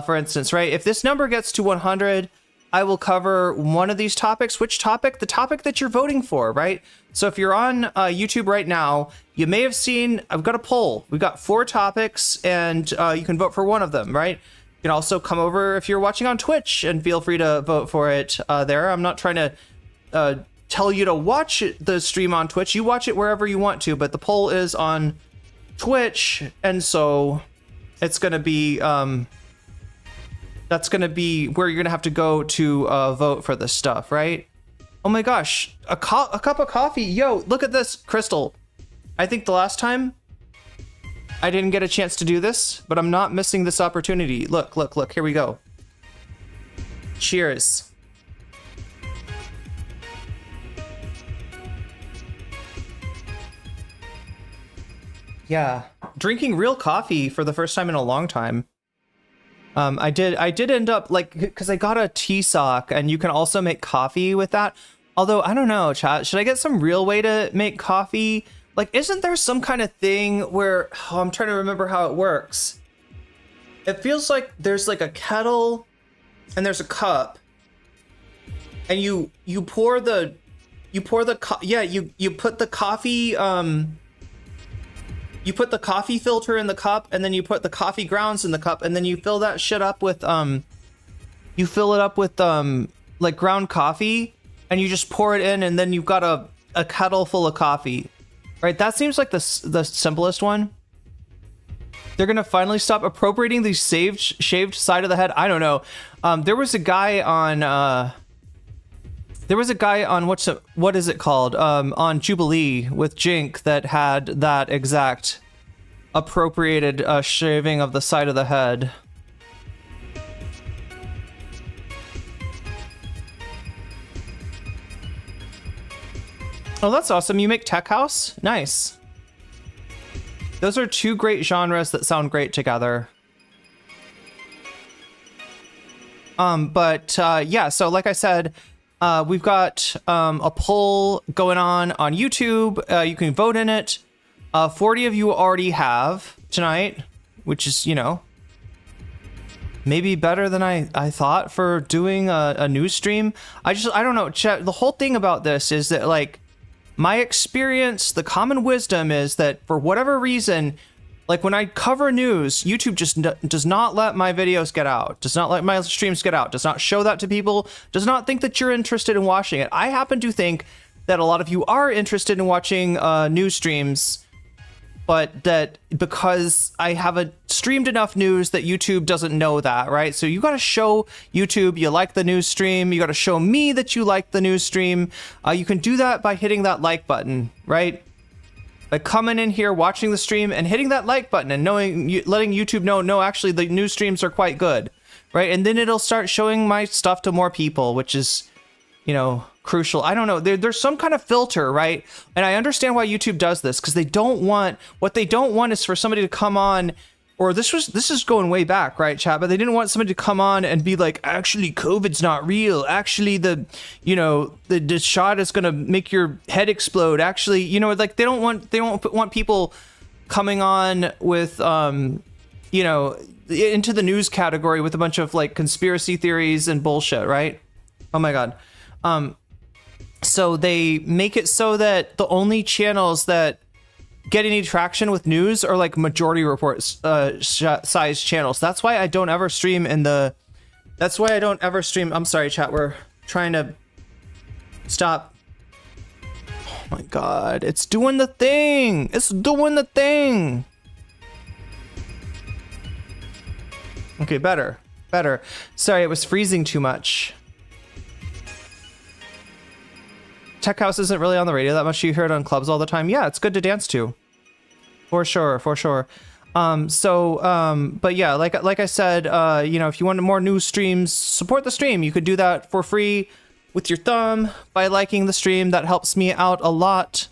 For instance, right? If this number gets to 100, I will cover one of these topics. Which topic? The topic that you're voting for, right? So if you're on YouTube right now, you may have seen, I've got a poll. We've got 4 topics, and you can vote for one of them, right? You can also come over if you're watching on Twitch and feel free to vote for it there. I'm not trying to tell you to watch the stream on Twitch. You watch it wherever you want to, but the poll is on Twitch, and so it's going to be... that's going to be where you're going to have to go to vote for this stuff, right? Oh my gosh, a cup of coffee. Yo, look at this, Crystal. I think the last time I didn't get a chance to do this, but I'm not missing this opportunity. Look, look, look, here we go. Cheers. Yeah, drinking real coffee for the first time in a long time. I did end up, like, because I got a tea sock, and you can also make coffee with that. Although, I don't know, chat, should I get some real way to make coffee? Like, isn't there some kind of thing where, oh, I'm trying to remember how it works. It feels like there's like a kettle, and there's a cup, and you put the coffee, you put the coffee filter in the cup, and then you put the coffee grounds in the cup, and then you fill that shit up with, you fill it up with, like ground coffee, and you just pour it in, and then you've got a kettle full of coffee, right? That seems like the simplest one. They're gonna finally stop appropriating the shaved side of the head. I don't know. There was a guy on, what is it called? On Jubilee with Jink that had that exact appropriated shaving of the side of the head. Oh, that's awesome. You make tech house? Nice. Those are 2 great genres that sound great together. Yeah, so like I said, we've got a poll going on YouTube. You can vote in it. 40 of you already have tonight, which is, you know, maybe better than I thought for doing a news stream. I don't know. The whole thing about this is that, like, my experience, the common wisdom is that for whatever reason, like when I cover news, YouTube just does not let my videos get out, does not let my streams get out, does not show that to people, does not think that you're interested in watching it. I happen to think that a lot of you are interested in watching news streams, but that because I haven't streamed enough news that YouTube doesn't know that, right? So you got to show YouTube you like the news stream. You got to show me that you like the news stream. You can do that by hitting that like button, right? By coming in here, watching the stream, and hitting that like button and letting YouTube know, no, actually the news streams are quite good, right? And then it'll start showing my stuff to more people, which is, you know, crucial. I don't know. There's some kind of filter, right? And I understand why YouTube does this, because they don't want is for somebody to come on, or this is going way back, right, chat? But they didn't want somebody to come on and be like, actually, COVID's not real. Actually, the shot is gonna make your head explode. Actually, you know, like they don't want people coming on with you know, into the news category with a bunch of like conspiracy theories and bullshit, right? Oh my god. So they make it so that the only channels that get any traction with news are like majority report size channels. That's why I don't ever stream I'm sorry, chat. We're trying to stop. Oh my god. It's doing the thing. Okay, better. Sorry, it was freezing too much. Tech House isn't really on the radio that much. You hear it on clubs all the time. Yeah, it's good to dance to. For sure. But yeah, like I said, you know, if you want more news streams, support the stream. You could do that for free with your thumb by liking the stream. That helps me out a lot.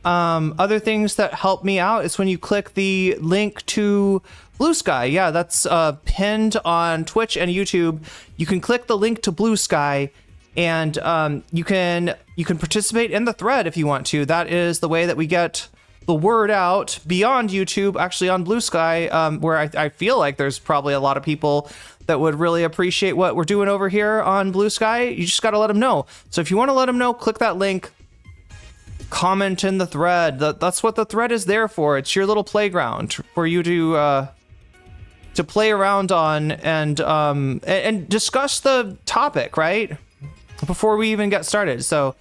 Other things that help me out is when you click the link to Blue Sky. Yeah, that's pinned on Twitch and YouTube. You can click the link to Blue Sky, and you can participate in the thread if you want to. That is the way that we get the word out beyond YouTube, actually on Blue Sky, where I feel like there's probably a lot of people that would really appreciate what we're doing over here on Blue Sky, you just got to let them know. So if you want to let them know, click that link, comment in the thread. That's what the thread is there for. It's your little playground for you to play around on and discuss the topic, right? Before we even get started. So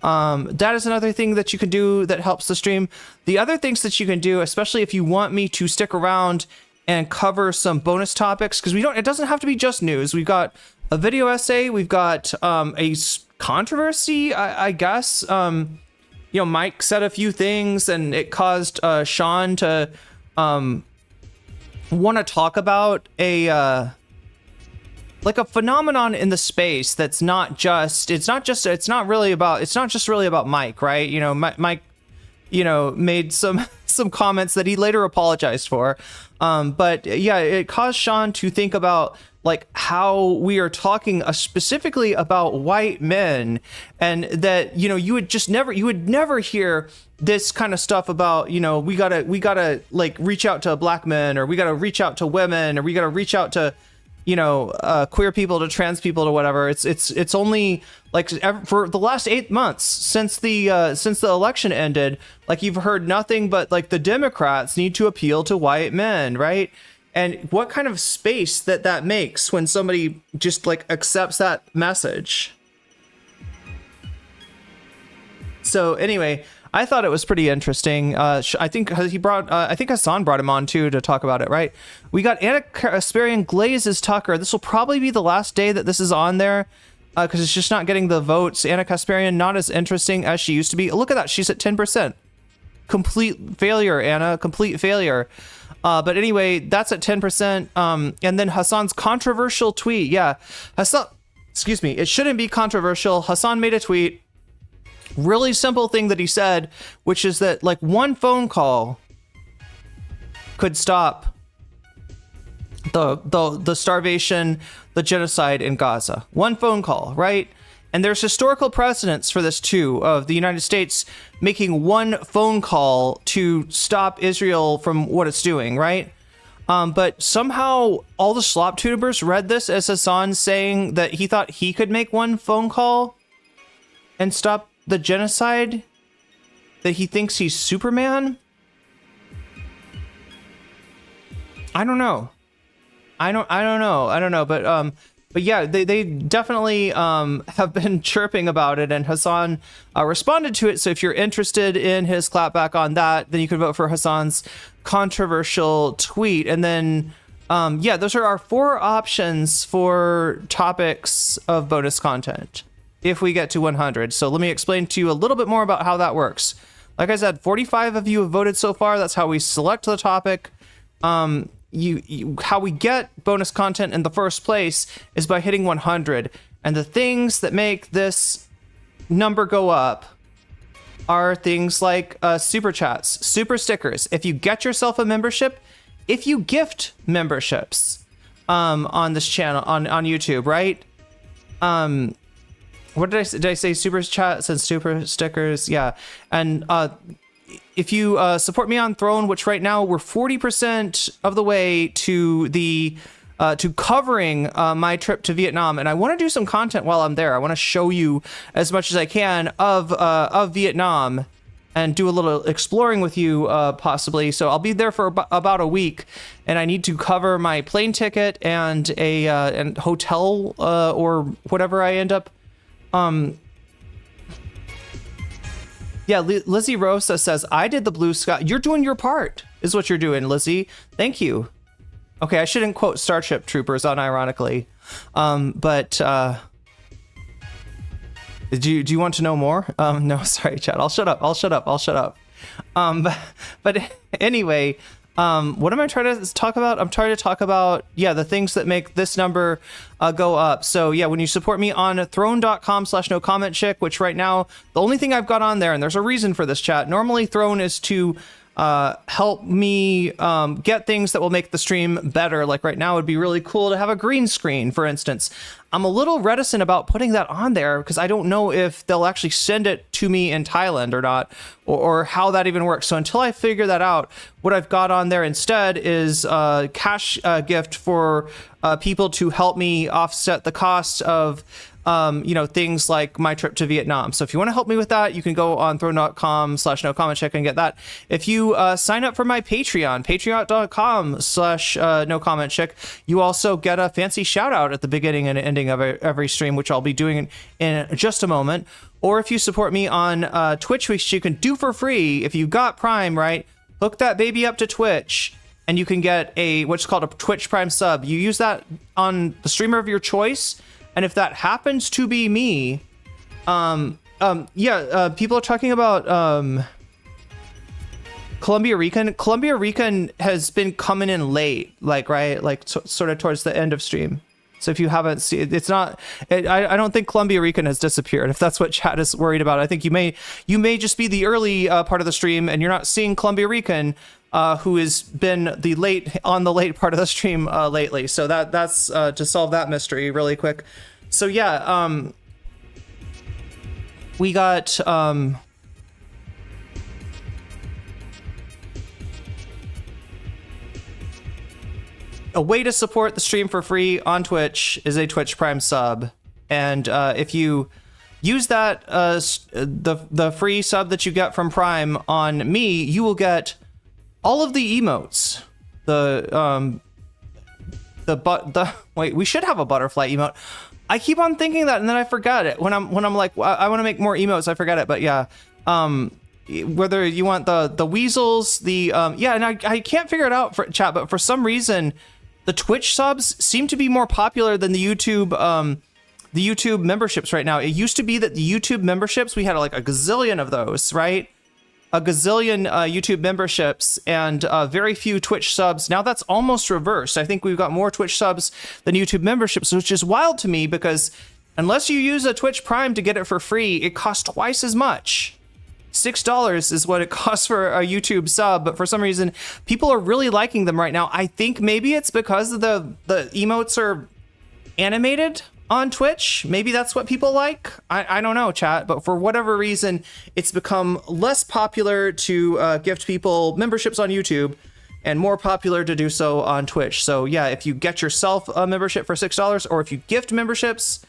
that is another thing that you can do that helps the stream. The other things that you can do, especially if you want me to stick around and cover some bonus topics, because it doesn't have to be just news. We've got a video essay, we've got a controversy, I guess. Mike said a few things and it caused Sean to want to talk about a phenomenon in the space that's not just really about Mike, right? Mike made some comments that he later apologized for. But yeah, it caused Sean to think about like how we are talking specifically about white men, and that, you would never hear this kind of stuff about, we gotta like reach out to black men, or we gotta reach out to women, or we gotta reach out to, queer people, to trans people, to whatever. It's only like for the last 8 months since the election ended, like you've heard nothing but like the Democrats need to appeal to white men, right? And what kind of space that makes when somebody just like accepts that message. So anyway, I thought it was pretty interesting. I think Hassan brought him on too to talk about it, right? We got Anna Kasparian glazes Tucker. This will probably be the last day that this is on there, because it's just not getting the votes. Anna Kasparian, not as interesting as she used to be. Look at that. She's at 10%. Complete failure, Anna. Complete failure. But anyway, that's at 10%. And then Hassan's controversial tweet. Yeah, Hassan, excuse me. It shouldn't be controversial. Hassan made a tweet. Really simple thing that he said, which is that like one phone call could stop the starvation, the genocide in Gaza. One phone call, right? And there's historical precedents for this too, of the United States making one phone call to stop Israel from what it's doing, right? But somehow all the slop tubers read this as Hassan saying that he thought he could make one phone call and stop the genocide, that he thinks he's Superman. I don't know. But yeah, they definitely have been chirping about it, and Hassan responded to it. So if you're interested in his clapback on that, then you can vote for Hassan's controversial tweet. And then yeah, those are our 4 options for topics of bonus content if we get to 100. So let me explain to you a little bit more about how that works. Like I said, 45 of you have voted so far. That's how we select the topic. How we get bonus content in the first place is by hitting 100. And the things that make this number go up are things like super chats, super stickers. If you get yourself a membership, if you gift memberships on this channel, on YouTube, right? What did I say? Did I say super chats and super stickers? Yeah. And if you support me on Throne, which right now we're 40% of the way to the to covering my trip to Vietnam, and I want to do some content while I'm there. I want to show you as much as I can of Vietnam and do a little exploring with you possibly. So I'll be there for about a week, and I need to cover my plane ticket and a and hotel or whatever I end up. Yeah, Lizzie Rosa says, I did the blue sky. You're doing your part, is what you're doing, Lizzie. Thank you. Okay, I shouldn't quote Starship Troopers unironically. But do you want to know more? No, sorry, Chad. I'll shut up. But anyway, what am I trying to talk about? I'm trying to talk about, yeah, the things that make this number go up. So yeah, when you support me on throne.com/nocommentchick, which right now, the only thing I've got on there, and there's a reason for this, chat. Normally Throne is to help me get things that will make the stream better. Like right now, it'd be really cool to have a green screen, for instance. I'm a little reticent about putting that on there because I don't know if they'll actually send it to me in Thailand or not, or how that even works. So until I figure that out, what I've got on there instead is a cash gift for people to help me offset the cost of things like my trip to Vietnam. So if you want to help me with that, you can go on throw.com/nocommentchick and get that. If you sign up for my Patreon, patreon.com/nocommentchick, you also get a fancy shout out at the beginning and ending of every stream, which I'll be doing in just a moment. Or if you support me on Twitch, which you can do for free, if you've got Prime, right? Hook that baby up to Twitch, and you can get what's called a Twitch Prime sub. You use that on the streamer of your choice. And if that happens to be me, people are talking about Columbia Recon. Columbia Recon has been coming in late, sort of towards the end of stream. So if you haven't seen, it's not. I don't think Columbia Recon has disappeared. If that's what chat is worried about, I think you may just be the early part of the stream, and you're not seeing Columbia Recon, who has been the late part of the stream lately. So that's to solve that mystery really quick. So yeah, we got a way to support the stream for free on Twitch is a Twitch Prime sub, and if you use that the free sub that you get from Prime on me, you will get all of the emotes. Wait, we should have a butterfly emote. I keep on thinking that, and then I forget it when I'm like, I want to make more emotes. I forget it, but yeah. Whether you want the weasels, and I can't figure it out for chat, but for some reason, the Twitch subs seem to be more popular than the YouTube memberships right now. It used to be that the YouTube memberships, we had like a gazillion of those, right? A gazillion YouTube memberships and very few Twitch subs. Now that's almost reversed. I think we've got more Twitch subs than YouTube memberships, which is wild to me because unless you use a Twitch Prime to get it for free, it costs twice as much. $6 is what it costs for a YouTube sub, but for some reason, people are really liking them right now. I think maybe it's because the emotes are animated on Twitch. Maybe that's what people like. I don't know, chat, but for whatever reason, it's become less popular to gift people memberships on YouTube and more popular to do so on Twitch. So yeah, if you get yourself a membership for $6, or if you gift memberships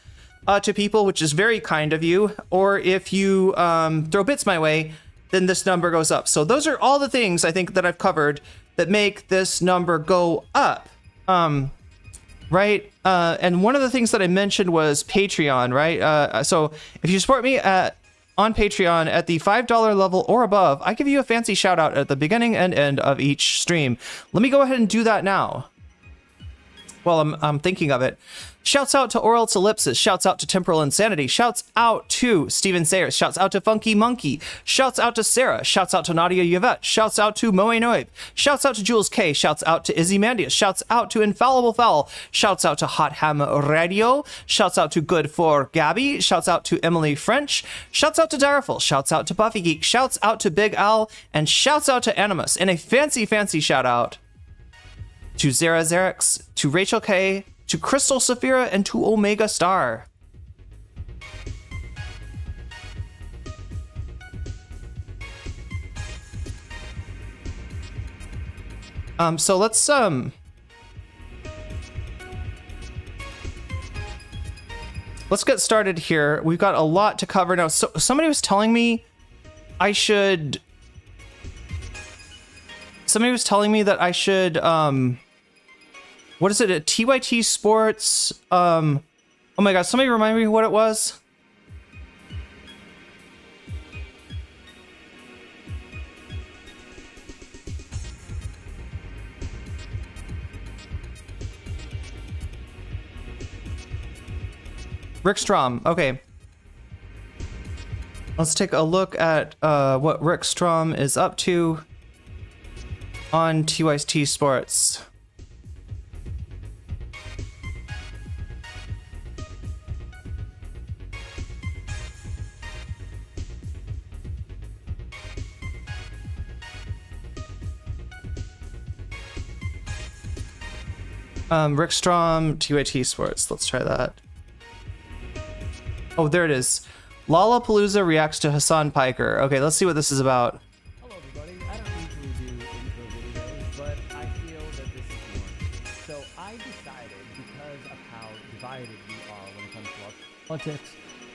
to people, which is very kind of you, or if you throw bits my way, then this number goes up. So those are all the things I think that I've covered that make this number go up. Right? And one of the things that I mentioned was Patreon, right? So if you support me on Patreon at the $5 level or above, I give you a fancy shout out at the beginning and end of each stream. Let me go ahead and do that now while I'm thinking of it. Shouts out to Oral Ellipsis, shouts out to Temporal Insanity, shouts out to Steven Sayers, shouts out to Funky Monkey, shouts out to Sarah, shouts out to Nadia Yvette, shouts out to Moe Noib, shouts out to Jules K, shouts out to Izzy Mandius, shouts out to Infallible Fowl, shouts out to Hot Ham Radio, shouts out to Good for Gabby, shouts out to Emily French, shouts out to Daraful, shouts out to Buffy Geek, shouts out to Big Al, and shouts out to Animus, and a fancy shout out to Zara Xerix, to Rachel K, to Crystal Saphira, and to Omega Star. So let's get started here. We've got a lot to cover now. So somebody was telling me I should. Somebody was telling me that I should. What is it? A TYT Sports. Oh my god! Somebody remind me what it was. Rick Strom. Okay. Let's take a look at what Rick Strom is up to on TYT Sports. Rickstrom, TYT Sports. Let's try that. Oh, there it is. Lollapalooza reacts to Hassan Piker. Okay, let's see what this is about. Hello, everybody. I don't usually do intro videos, but I feel that this is one. So I decided, because of how divided we are when it comes to our politics,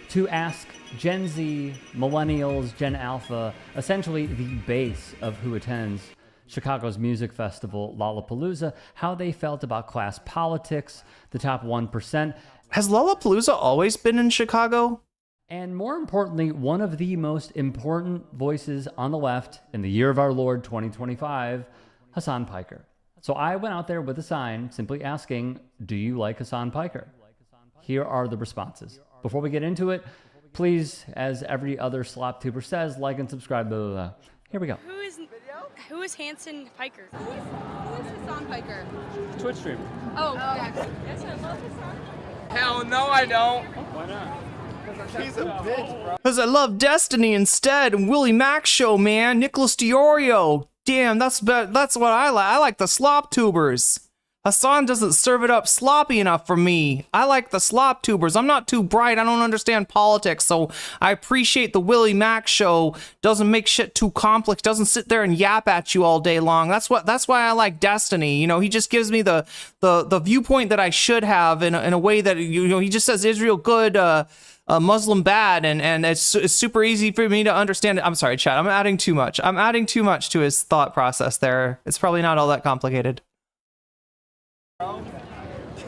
to ask Gen Z, Millennials, Gen Alpha, essentially the base of who attends Chicago's music festival, Lollapalooza, how they felt about class politics, the top 1%. Has Lollapalooza always been in Chicago? And more importantly, one of the most important voices on the left in the year of our Lord 2025, Hassan Piker. So I went out there with a sign simply asking, do you like Hassan Piker? Here are the responses. Before we get into it, please, as every other slop tuber says, like and subscribe, blah, blah, blah. Here we go. Who is Hanson Piker? Who is Hassan Piker? Twitch streamer. Oh, okay. Yes, I love Hassan. Hell no, I don't. Why not? He's a bitch, bro. Because I love Destiny instead, and Willie Mack show, man. Nicholas Diorio. Damn, that's what I like. I like the slop tubers. Hassan doesn't serve it up sloppy enough for me. I like the slop tubers. I'm not too bright. I don't understand politics, so I appreciate the Willie Mack show. Doesn't make shit too complex. Doesn't sit there and yap at you all day long. That's why I like Destiny. You know, he just gives me the viewpoint that I should have in a way that, you know, he just says Israel good, Muslim bad, and it's super easy for me to understand. I'm sorry, chat. I'm adding too much. I'm adding too much to his thought process there. It's probably not all that complicated.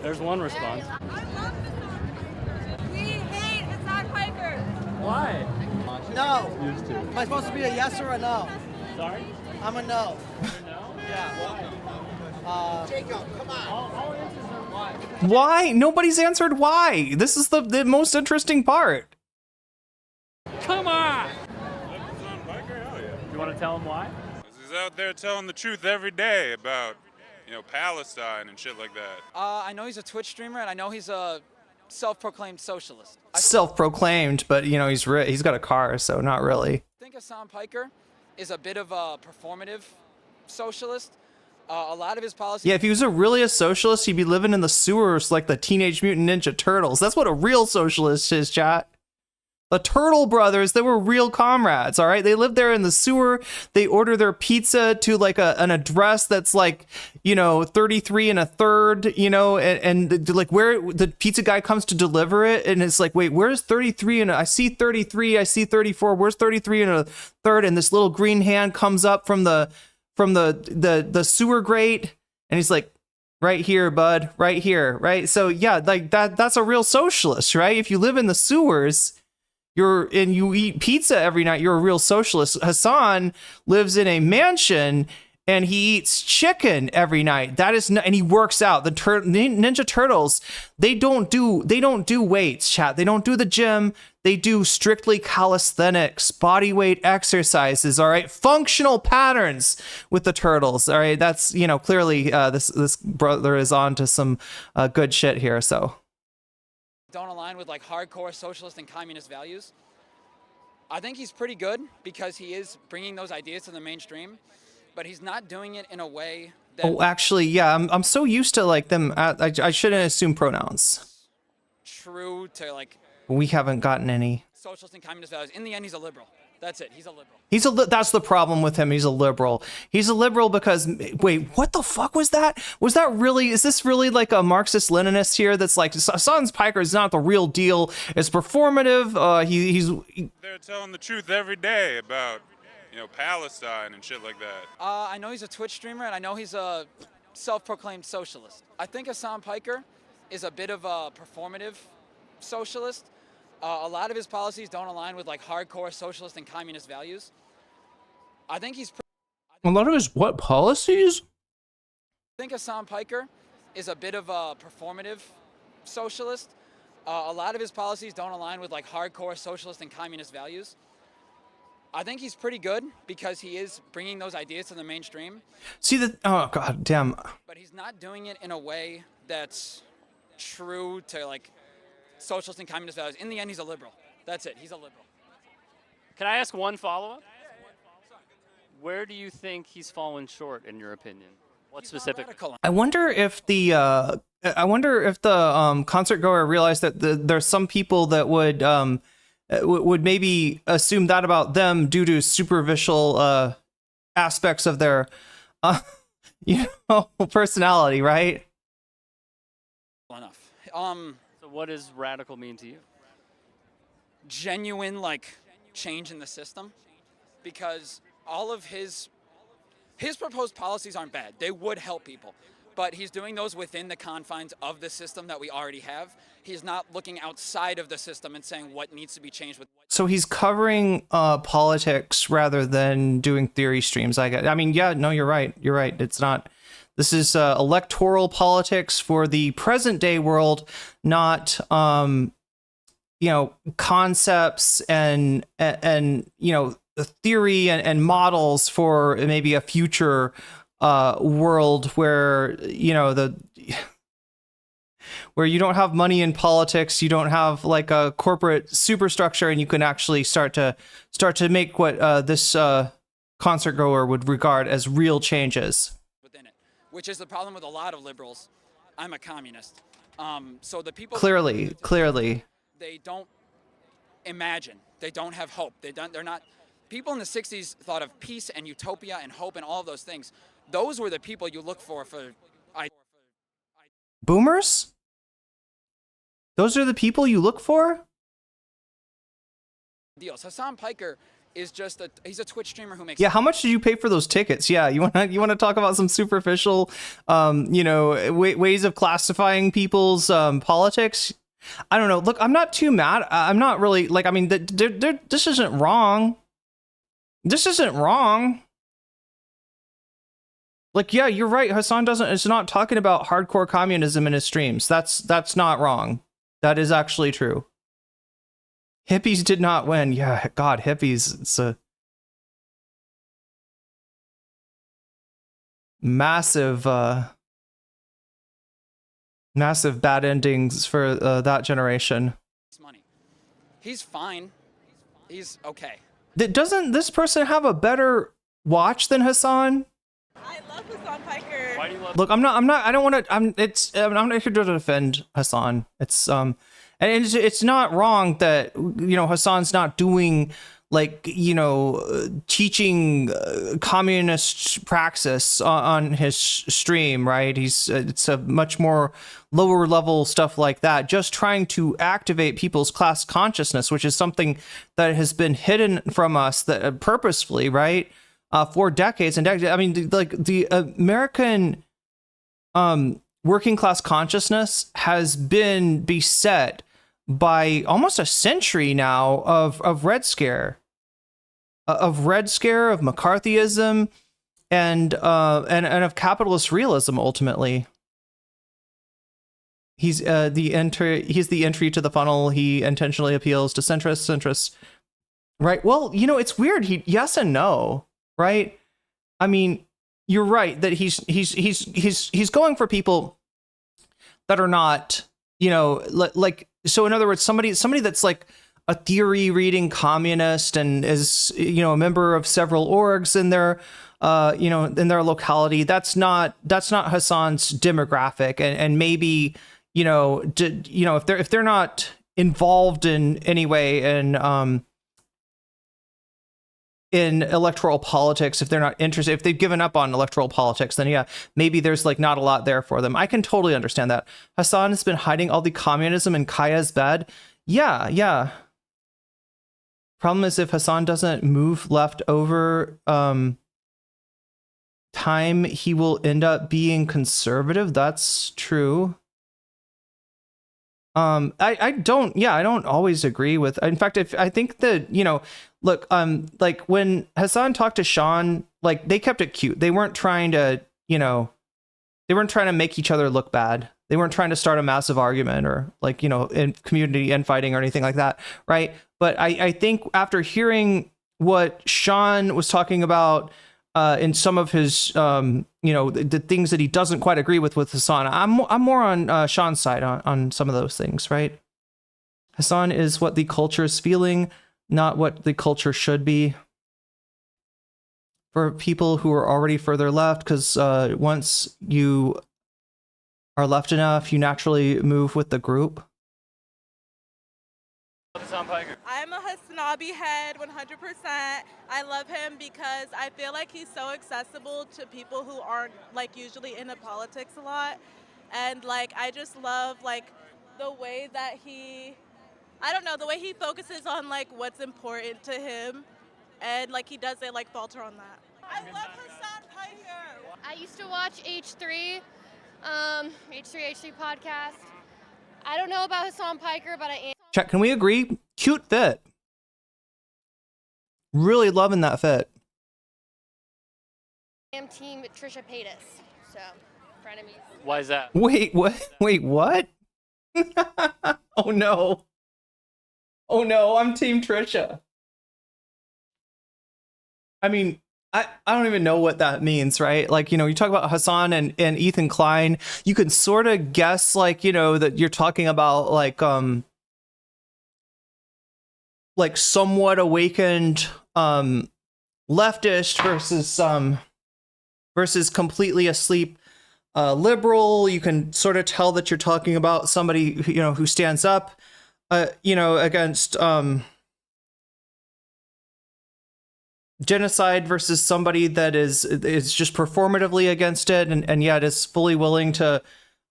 There's one response. I love Hassan. We hate Hassan Piker. Why? No. Used to. Am I supposed to be a yes or a no? Sorry? I'm a no. No? Yeah. Jacob, come on. All answers are why. Why? Nobody's answered why. This is the most interesting part. Come on! Hassan Piker, hell yeah. You want to tell him why? He's out there telling the truth every day about, you know, Palestine and shit like that. I know he's a Twitch streamer, and I know he's a self-proclaimed socialist. I Self-proclaimed, but you know he's got a car, so not really. think Hassan Piker is a bit of a performative socialist. A lot of his policies. Yeah, if he was really a socialist, he'd be living in the sewers like the Teenage Mutant Ninja Turtles. That's what a real socialist is, chat. The Turtle Brothers, they were real comrades, all right? They lived there in the sewer. They order their pizza to like an address that's like, you know, 33 1/3, you know, and like where the pizza guy comes to deliver it. And it's like, wait, where's 33? And I see 33, I see 34. Where's 33 1/3? And this little green hand comes up from the sewer grate. And he's like, right here, bud, right here, right? So yeah, like that's a real socialist, right? If you live in the sewers, you eat pizza every night, you're a real socialist. Hassan lives in a mansion and he eats chicken every night. That is and he works out. The Ninja Turtles, they don't do weights, chat. They don't do the gym. They do strictly calisthenics, body weight exercises, all right? Functional patterns with the Turtles, all right? That's, you know, clearly this brother is on to some good shit here, so. Don't align with like hardcore socialist and communist values. I think he's pretty good because he is bringing those ideas to the mainstream, but he's not doing it in a way that. Oh, actually, yeah, I'm so used to like them. I shouldn't assume pronouns. True to like. We haven't gotten any. Socialist and communist values. In the end, he's a liberal. That's it. He's a liberal. That's the problem with him. He's a liberal. He's a liberal because, wait, what the fuck was that? Is this really like a Marxist Leninist here? That's like, Hassan Piker is not the real deal. It's performative. They're telling the truth every day about, you know, Palestine and shit like that. I know he's a Twitch streamer, and I know he's a self-proclaimed socialist. I think Hassan Piker is a bit of a performative socialist. A lot of his policies don't align with like hardcore socialist and communist values. I think he's. A lot of his what policies? I think Hassan Piker is a bit of a performative socialist. A lot of his policies don't align with like hardcore socialist and communist values. I think he's pretty good because he is bringing those ideas to the mainstream. See oh god damn. But he's not doing it in a way that's true to like socialist and communist values. In the end, he's a liberal. That's it. He's a liberal. Can I ask one follow-up? Where do you think he's fallen short, in your opinion? What specifically? Radical. I wonder if the concert goer realized that there's some people that would maybe assume that about them due to superficial aspects of their personality, right? Enough. So what does radical mean to you? Genuine change in the system, because all of his proposed policies aren't bad. They would help people, but he's doing those within the confines of the system that we already have. He's not looking outside of the system and saying what needs to be changed with. So he's covering politics rather than doing theory streams. I mean, yeah, no, you're right. You're right. It's not. This is electoral politics for the present day world, not concepts and theory and models for maybe a future world where where you don't have money in politics, you don't have like a corporate superstructure, and you can actually start to make what this concert goer would regard as real changes Within it, which is the problem with a lot of liberals. I'm a communist, so the people clearly they don't imagine, they don't have hope, they're not. People in the 60s thought of peace and utopia and hope and all of those things. Those were the people you look for boomers. Those are the people you look for. Deals. Hassan Piker is just he's a Twitch streamer who makes. Yeah, how much did you pay for those tickets? Yeah, you want to talk about some superficial, ways of classifying people's politics? I don't know. Look, I'm not too mad. I'm not really this isn't wrong. This isn't wrong. Like, yeah, you're right. Hassan is not talking about hardcore communism in his streams. That's not wrong. That is actually true. Hippies did not win. Yeah, God, hippies. It's a massive bad endings for that generation. Money. He's fine. He's okay. Doesn't this person have a better watch than Hassan? I love Hassan Piker. Why do you love? Look, I'm not. I don't want to. I'm not here to defend Hassan. It's and it's not wrong that Hassan's not doing teaching communist praxis on his stream, right? It's a much more lower level stuff like that, just trying to activate people's class consciousness, which is something that has been hidden from us that purposefully, right? For decades and decades. I mean, the American working class consciousness has been beset by almost a century now of Red Scare, of McCarthyism, and of capitalist realism. Ultimately, he's the entry to the funnel. He intentionally appeals to centrists, right? Well, it's weird. Yes and no, right? I mean, you're right that he's going for people that are not, so in other words, somebody that's like a theory reading communist and is, a member of several orgs in their, in their locality. That's not Hassan's demographic. And maybe, if they're not involved in any way in electoral politics, if they're not interested, if they've given up on electoral politics, then yeah, maybe there's not a lot there for them. I can totally understand that. Hassan has been hiding all the communism in Kaya's bed. Yeah. Problem is, if Hassan doesn't move left over time, he will end up being conservative. That's true. I don't always agree with. In fact, I think that look, when Hassan talked to Sean, they kept it cute. They weren't trying to make each other look bad. They weren't trying to start a massive argument or in community infighting or anything like that, right? But I think after hearing what Sean was talking about in some of his the things that he doesn't quite agree with Hassan, I'm more on Sean's side on some of those things, right? Hassan is what the culture is feeling, not what the culture should be. for people who are already further left, because once you are left enough, you naturally move with the group. I'm a Hasanabi head 100%. I love him because I feel like he's so accessible to people who aren't like usually into politics a lot. And like I just love like the way that the way he focuses on like what's important to him, and like he doesn't like falter on that. I love Hassan Piker. I used to watch H3 podcast. I don't know about Hassan Piker, but I am. Check, can we agree? Cute fit. Really loving that fit. I'm team Trisha Paytas, so frenemies. Why is that? Wait, what? Wait, what? Oh no. Oh no, I'm team Trisha. I mean, I don't even know what that means, right? Like, you know, you talk about Hassan and Ethan Klein, you can sort of guess, like, you know, that you're talking about like somewhat awakened leftist versus completely asleep liberal. You can sort of tell that you're talking about somebody who, you know, who stands up you know, against genocide versus somebody that is just performatively against it, and yet is fully willing to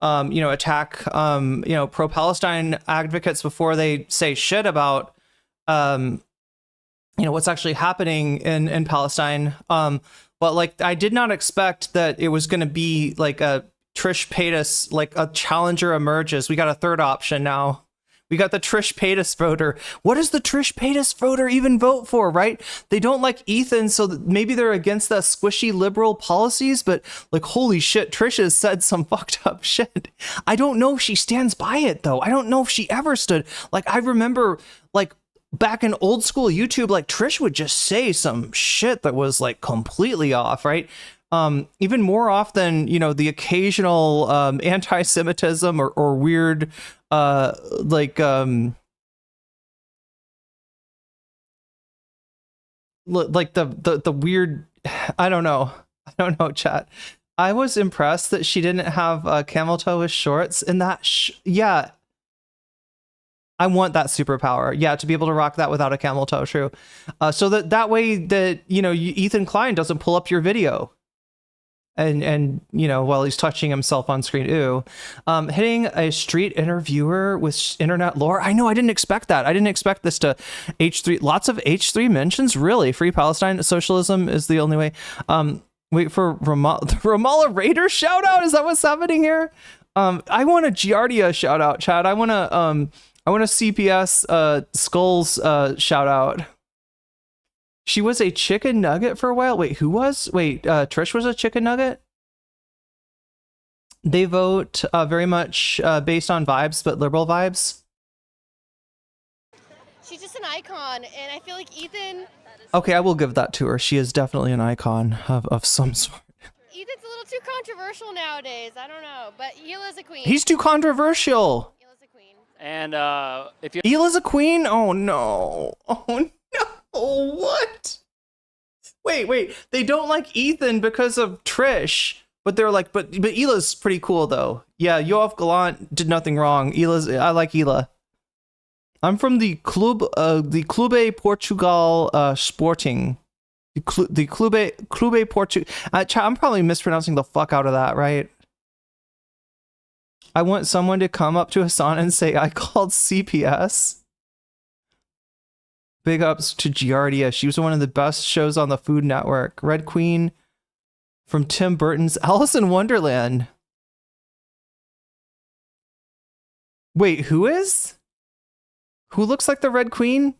you know, attack you know, pro-Palestine advocates before they say shit about you know, what's actually happening in Palestine. But like, I did not expect that it was going to be like a Trish Paytas, like a challenger emerges. We got a third option now. We got the Trish Paytas voter. What does the Trish Paytas voter even vote for, right? They don't like Ethan, so maybe they're against the squishy liberal policies, but like, holy shit, Trish has said some fucked up shit. I don't know if she stands by it, though. I don't know if she ever stood. Like, I remember, like, back in old school YouTube, like, Trish would just say some shit that was, like, completely off, right? Even more often, you know, the occasional anti-Semitism or weird like the weird, I don't know, chat. I was impressed that she didn't have camel toe with shorts in that. Yeah, I want that superpower. Yeah, to be able to rock that without a camel toe. True. So that way that, you know, Ethan Klein doesn't pull up your video. And you know, while he's touching himself on screen, ooh, hitting a street interviewer with internet lore. I know, I didn't expect that. I didn't expect this to H3. Lots of H3 mentions. Really, free Palestine, socialism is the only way. Wait for the Ramallah Raiders shout out. Is that what's happening here? I want a Giardia shout out, Chad. I want a CPS Skulls shout out. She was a chicken nugget for a while. Wait, who was? Wait, Trish was a chicken nugget? They vote very much based on vibes, but liberal vibes. She's just an icon, and I feel like Ethan... Okay, I will give that to her. She is definitely an icon of some sort. Ethan's a little too controversial nowadays. I don't know, but Hila's a queen. He's too controversial. Hila's a queen. And if you... Hila's a queen? Oh, no. Oh, no. Oh, what? Wait. They don't like Ethan because of Trish, but they're like, but Hila's pretty cool though. Yeah, Yoav Gallant did nothing wrong. I like Hila. I'm from the Clube Portugal Sporting. The Clube Portugal. I'm probably mispronouncing the fuck out of that, right? I want someone to come up to Hassan and say, I called CPS. Big ups to Giardia. She was one of the best shows on the Food Network. Red Queen from Tim Burton's Alice in Wonderland. Wait, who is? Who looks like the Red Queen?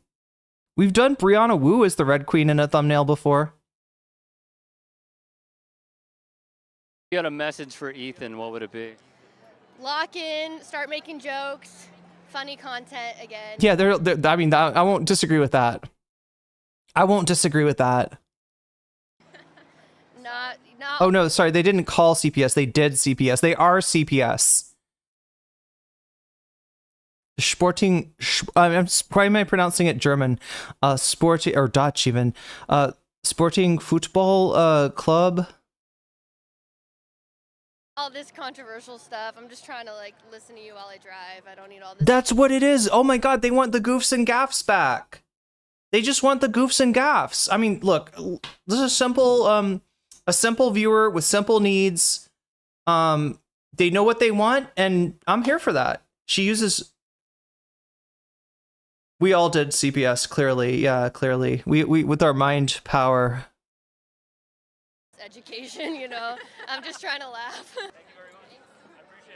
We've done Brianna Wu as the Red Queen in a thumbnail before. You had a message for Ethan, what would it be? Lock in, start making jokes. Funny content again. Yeah, I mean, I won't disagree with that. Not. Oh no, sorry, they didn't call CPS. They did CPS. They are CPS. Sporting. I'm probably pronouncing it German. Sporting or Dutch even. Sporting football club. All this controversial stuff. I'm just trying to like listen to you while I drive. I don't need all this. That's what it is. Oh my god, they want the goofs and gaffs back. They just want the goofs and gaffs. I mean, look, this is a simple viewer with simple needs. They know what they want, and I'm here for that. She uses. We all did CPS, clearly. Yeah, clearly. We with our mind power. Education, you know. I'm just trying to laugh.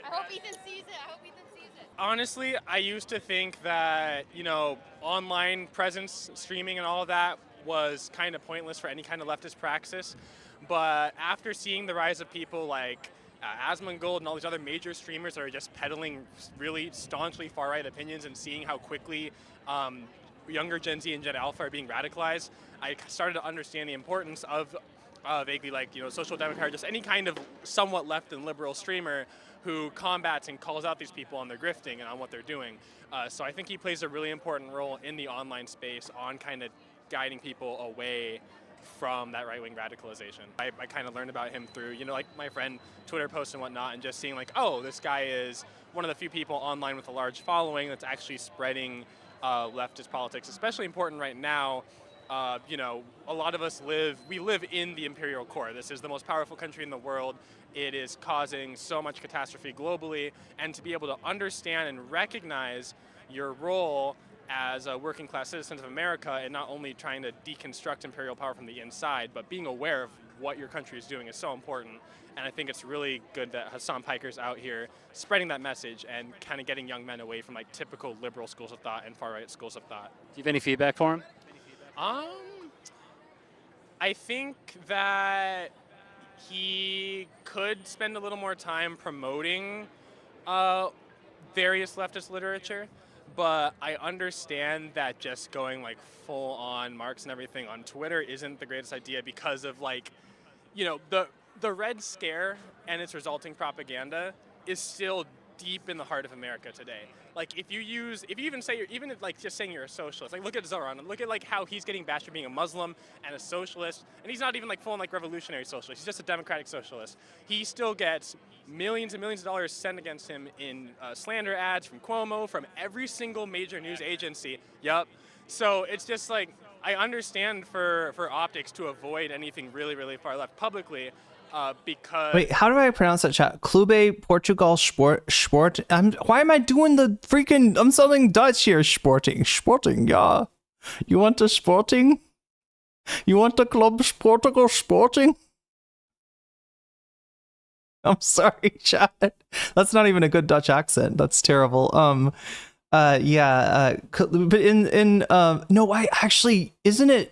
I hope Ethan sees it. Honestly, I used to think that, you know, online presence, streaming and all of that was kind of pointless for any kind of leftist praxis. But after seeing the rise of people like Asmongold and all these other major streamers that are just peddling really staunchly far-right opinions and seeing how quickly younger Gen Z and Gen Alpha are being radicalized, I started to understand the importance of vaguely like, you know, social democrat, just any kind of somewhat left and liberal streamer who combats and calls out these people on their grifting and on what they're doing. So I think he plays a really important role in the online space on kind of guiding people away from that right-wing radicalization. I kind of learned about him through, you know, like my friend Twitter posts and whatnot, and just seeing like, oh, this guy is one of the few people online with a large following that's actually spreading leftist politics, especially important right now. You know, a lot of us live in the imperial core. This is the most powerful country in the world. It is causing so much catastrophe globally, and to be able to understand and recognize your role as a working class citizens of America and not only trying to deconstruct imperial power from the inside, but being aware of what your country is doing is so important. And I think it's really good that Hassan Piker's out here spreading that message and kind of getting young men away from like typical liberal schools of thought and far-right schools of thought. Do you have any feedback for him? I think that he could spend a little more time promoting various leftist literature, but I understand that just going like full on Marx and everything on Twitter isn't the greatest idea because of like, you know, the Red Scare and its resulting propaganda is still deep in the heart of America today. Like if you even say like just saying you're a socialist, like look at Zoran and look at like how he's getting bashed for being a Muslim and a socialist, and he's not even like full on like revolutionary socialist, he's just a democratic socialist. He still gets millions and millions of dollars sent against him in slander ads from Cuomo, from every single major news agency. Yup. So it's just like, I understand for optics to avoid anything really, really far left publicly, because... Wait, how do I pronounce that, chat? Clube Portugal Sport? Why am I doing the freaking... I'm something Dutch here. Sporting, yeah. You want the sporting? You want the club Portugal Sporting? I'm sorry, chat. That's not even a good Dutch accent. That's terrible. But no, I actually... Isn't it...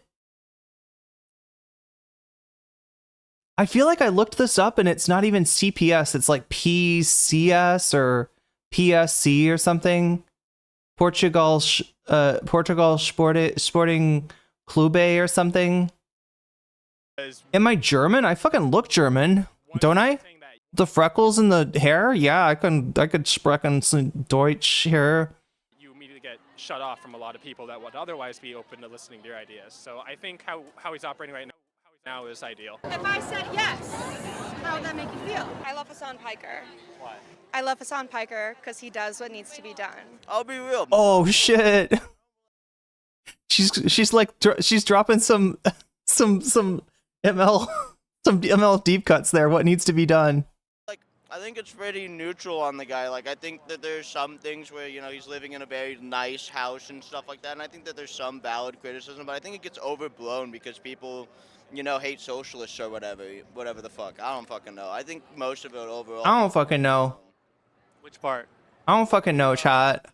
I feel like I looked this up and it's not even CPS. It's like PCS or PSC or something. Portugal Sporting Clube or something. Am I German? I fucking look German, don't I? The freckles in the hair? Yeah, I could sprechen some Deutsch here. You immediately get shut off from a lot of people that would otherwise be open to listening to your ideas. So I think how he's operating right now is ideal. If I said yes, how would that make you feel? I love Hassan Piker. Why? I love Hassan Piker because he does what needs to be done. I'll be real. Oh shit. She's like she's dropping some ML deep cuts there. What needs to be done? Like, I think it's pretty neutral on the guy. Like, I think that there's some things where, you know, he's living in a very nice house and stuff like that, and I think that there's some valid criticism, but I think it gets overblown because people, you know, hate socialists or whatever the fuck. I don't fucking know. I think most of it overall. I don't fucking know. Which part? I don't fucking know, chat.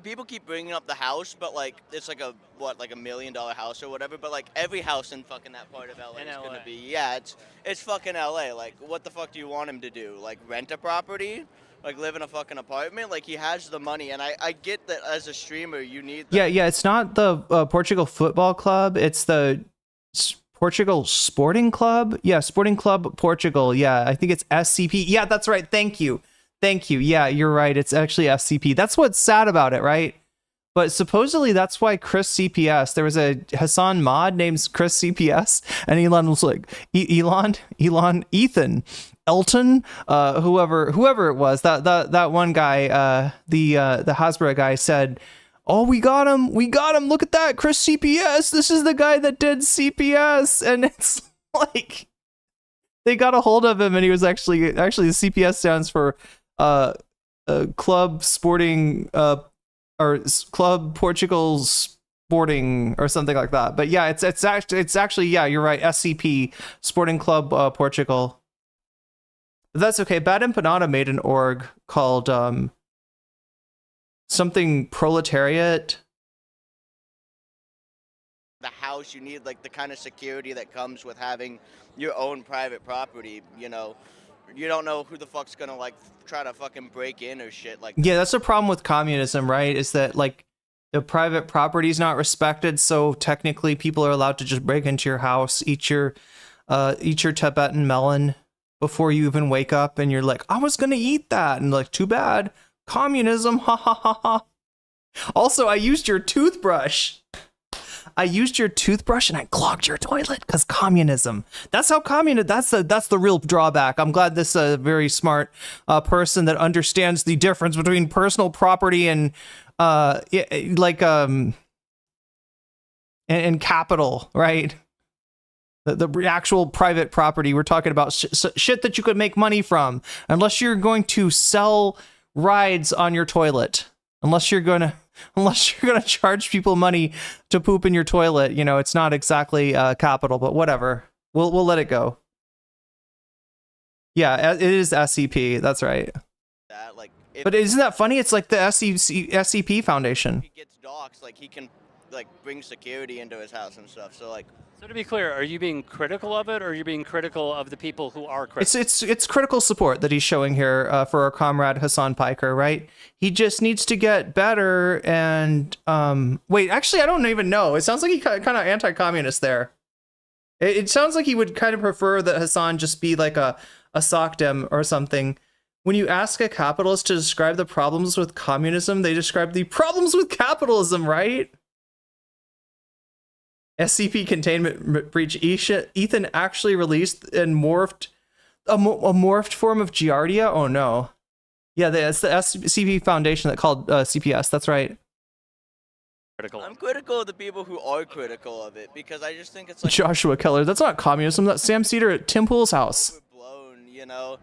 People keep bringing up the house, but like it's like like $1 million house or whatever. But like every house in fucking that part of LA is gonna be, yeah, it's fucking LA. Like what the fuck do you want him to do? Like rent a property? Like live in a fucking apartment? Like he has the money, and I get that as a streamer you need. Yeah. It's not the Portugal Football Club. It's the Portugal Sporting Club. Yeah, Sporting Club Portugal. Yeah, I think it's SCP. Yeah, that's right. Thank you. Yeah, you're right. It's actually SCP. That's what's sad about it, right? But supposedly that's why Chris CPS, there was a Hassan mod named Chris CPS, and Elon was like, Ethan, Elton, whoever it was, that one guy, the Hasbro guy said, oh, we got him, look at that, Chris CPS, this is the guy that did CPS, and it's like, they got a hold of him, and he was actually the CPS stands for Club Sporting, or Club Portugal Sporting, or something like that. But yeah, it's actually yeah, you're right, SCP, Sporting Club Portugal. But that's okay. Bad Empanada made an org called something Proletariat. The house, you need like the kind of security that comes with having your own private property. You know, you don't know who the fuck's gonna like try to fucking break in or shit like that. Yeah, that's the problem with communism, right? Is that like the private property is not respected, so technically people are allowed to just break into your house, eat your Tibetan melon before you even wake up, and you're like, I was gonna eat that, and like, too bad, communism, ha ha ha ha. Also, I used your toothbrush. And I clogged your toilet because communism. That's how that's the real drawback. I'm glad this very smart person that understands the difference between personal property and and capital, right? The actual private property. We're talking about shit that you could make money from, unless you're going to sell rides on your toilet. Unless you're gonna charge people money to poop in your toilet, you know, it's not exactly capital, but whatever. We'll let it go. Yeah, it is SCP. That's right. That, like, but isn't that funny? It's like the SCP Foundation. He gets doxxed, like he can like bring security into his house and stuff. So like. So to be clear, are you being critical of it, or are you being critical of the people who are critical? It's critical support that he's showing here for our comrade Hassan Piker, right? He just needs to get better. And wait, actually, I don't even know. It sounds like he kind of anti-communist there. It sounds like he would kind of prefer that Hassan just be like a SOCDEM or something. When you ask a capitalist to describe the problems with communism, they describe the problems with capitalism, right? SCP containment breach. Ethan actually released and morphed a morphed form of Giardia. Oh no. Yeah, it's the SCP Foundation that called CPS. That's right. Critical. I'm critical of the people who are critical of it because I just think it's like Joshua Keller. That's not communism. That's Sam Cedar at Tim Pool's house. Overblown, you know.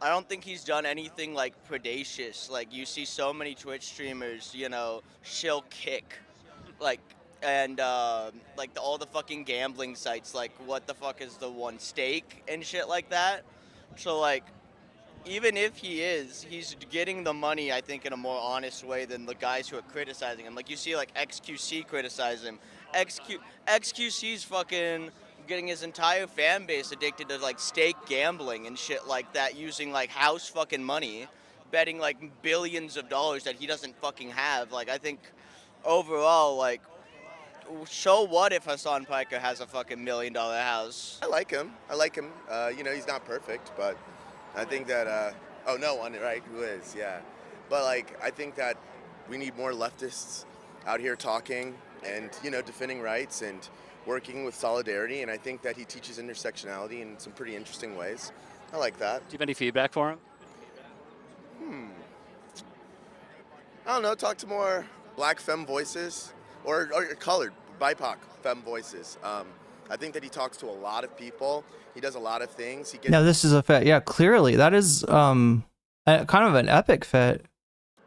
I don't think he's done anything like predacious. Like you see so many Twitch streamers, you know, shill kick, like. And like all the fucking gambling sites, like what the fuck is the one, Stake and shit like that. So like, even if he's getting the money, I think, in a more honest way than the guys who are criticizing him. Like you see like XQC criticize him. XQC's fucking getting his entire fan base addicted to like stake gambling and shit like that, using like house fucking money, betting like billions of dollars that he doesn't fucking have. Like I think overall, like, so what if Hassan Piker has a fucking $1 million house? I like him. You know, he's not perfect, but I think that, oh, no one, right? Who is, yeah. But, like, I think that we need more leftists out here talking and, you know, defending rights and working with solidarity. And I think that he teaches intersectionality in some pretty interesting ways. I like that. Do you have any feedback for him? I don't know. Talk to more black femme voices or colored BIPOC femme voices. I think that he talks to a lot of people. He does a lot of things. Now this is a fit. Yeah, clearly that is kind of an epic fit.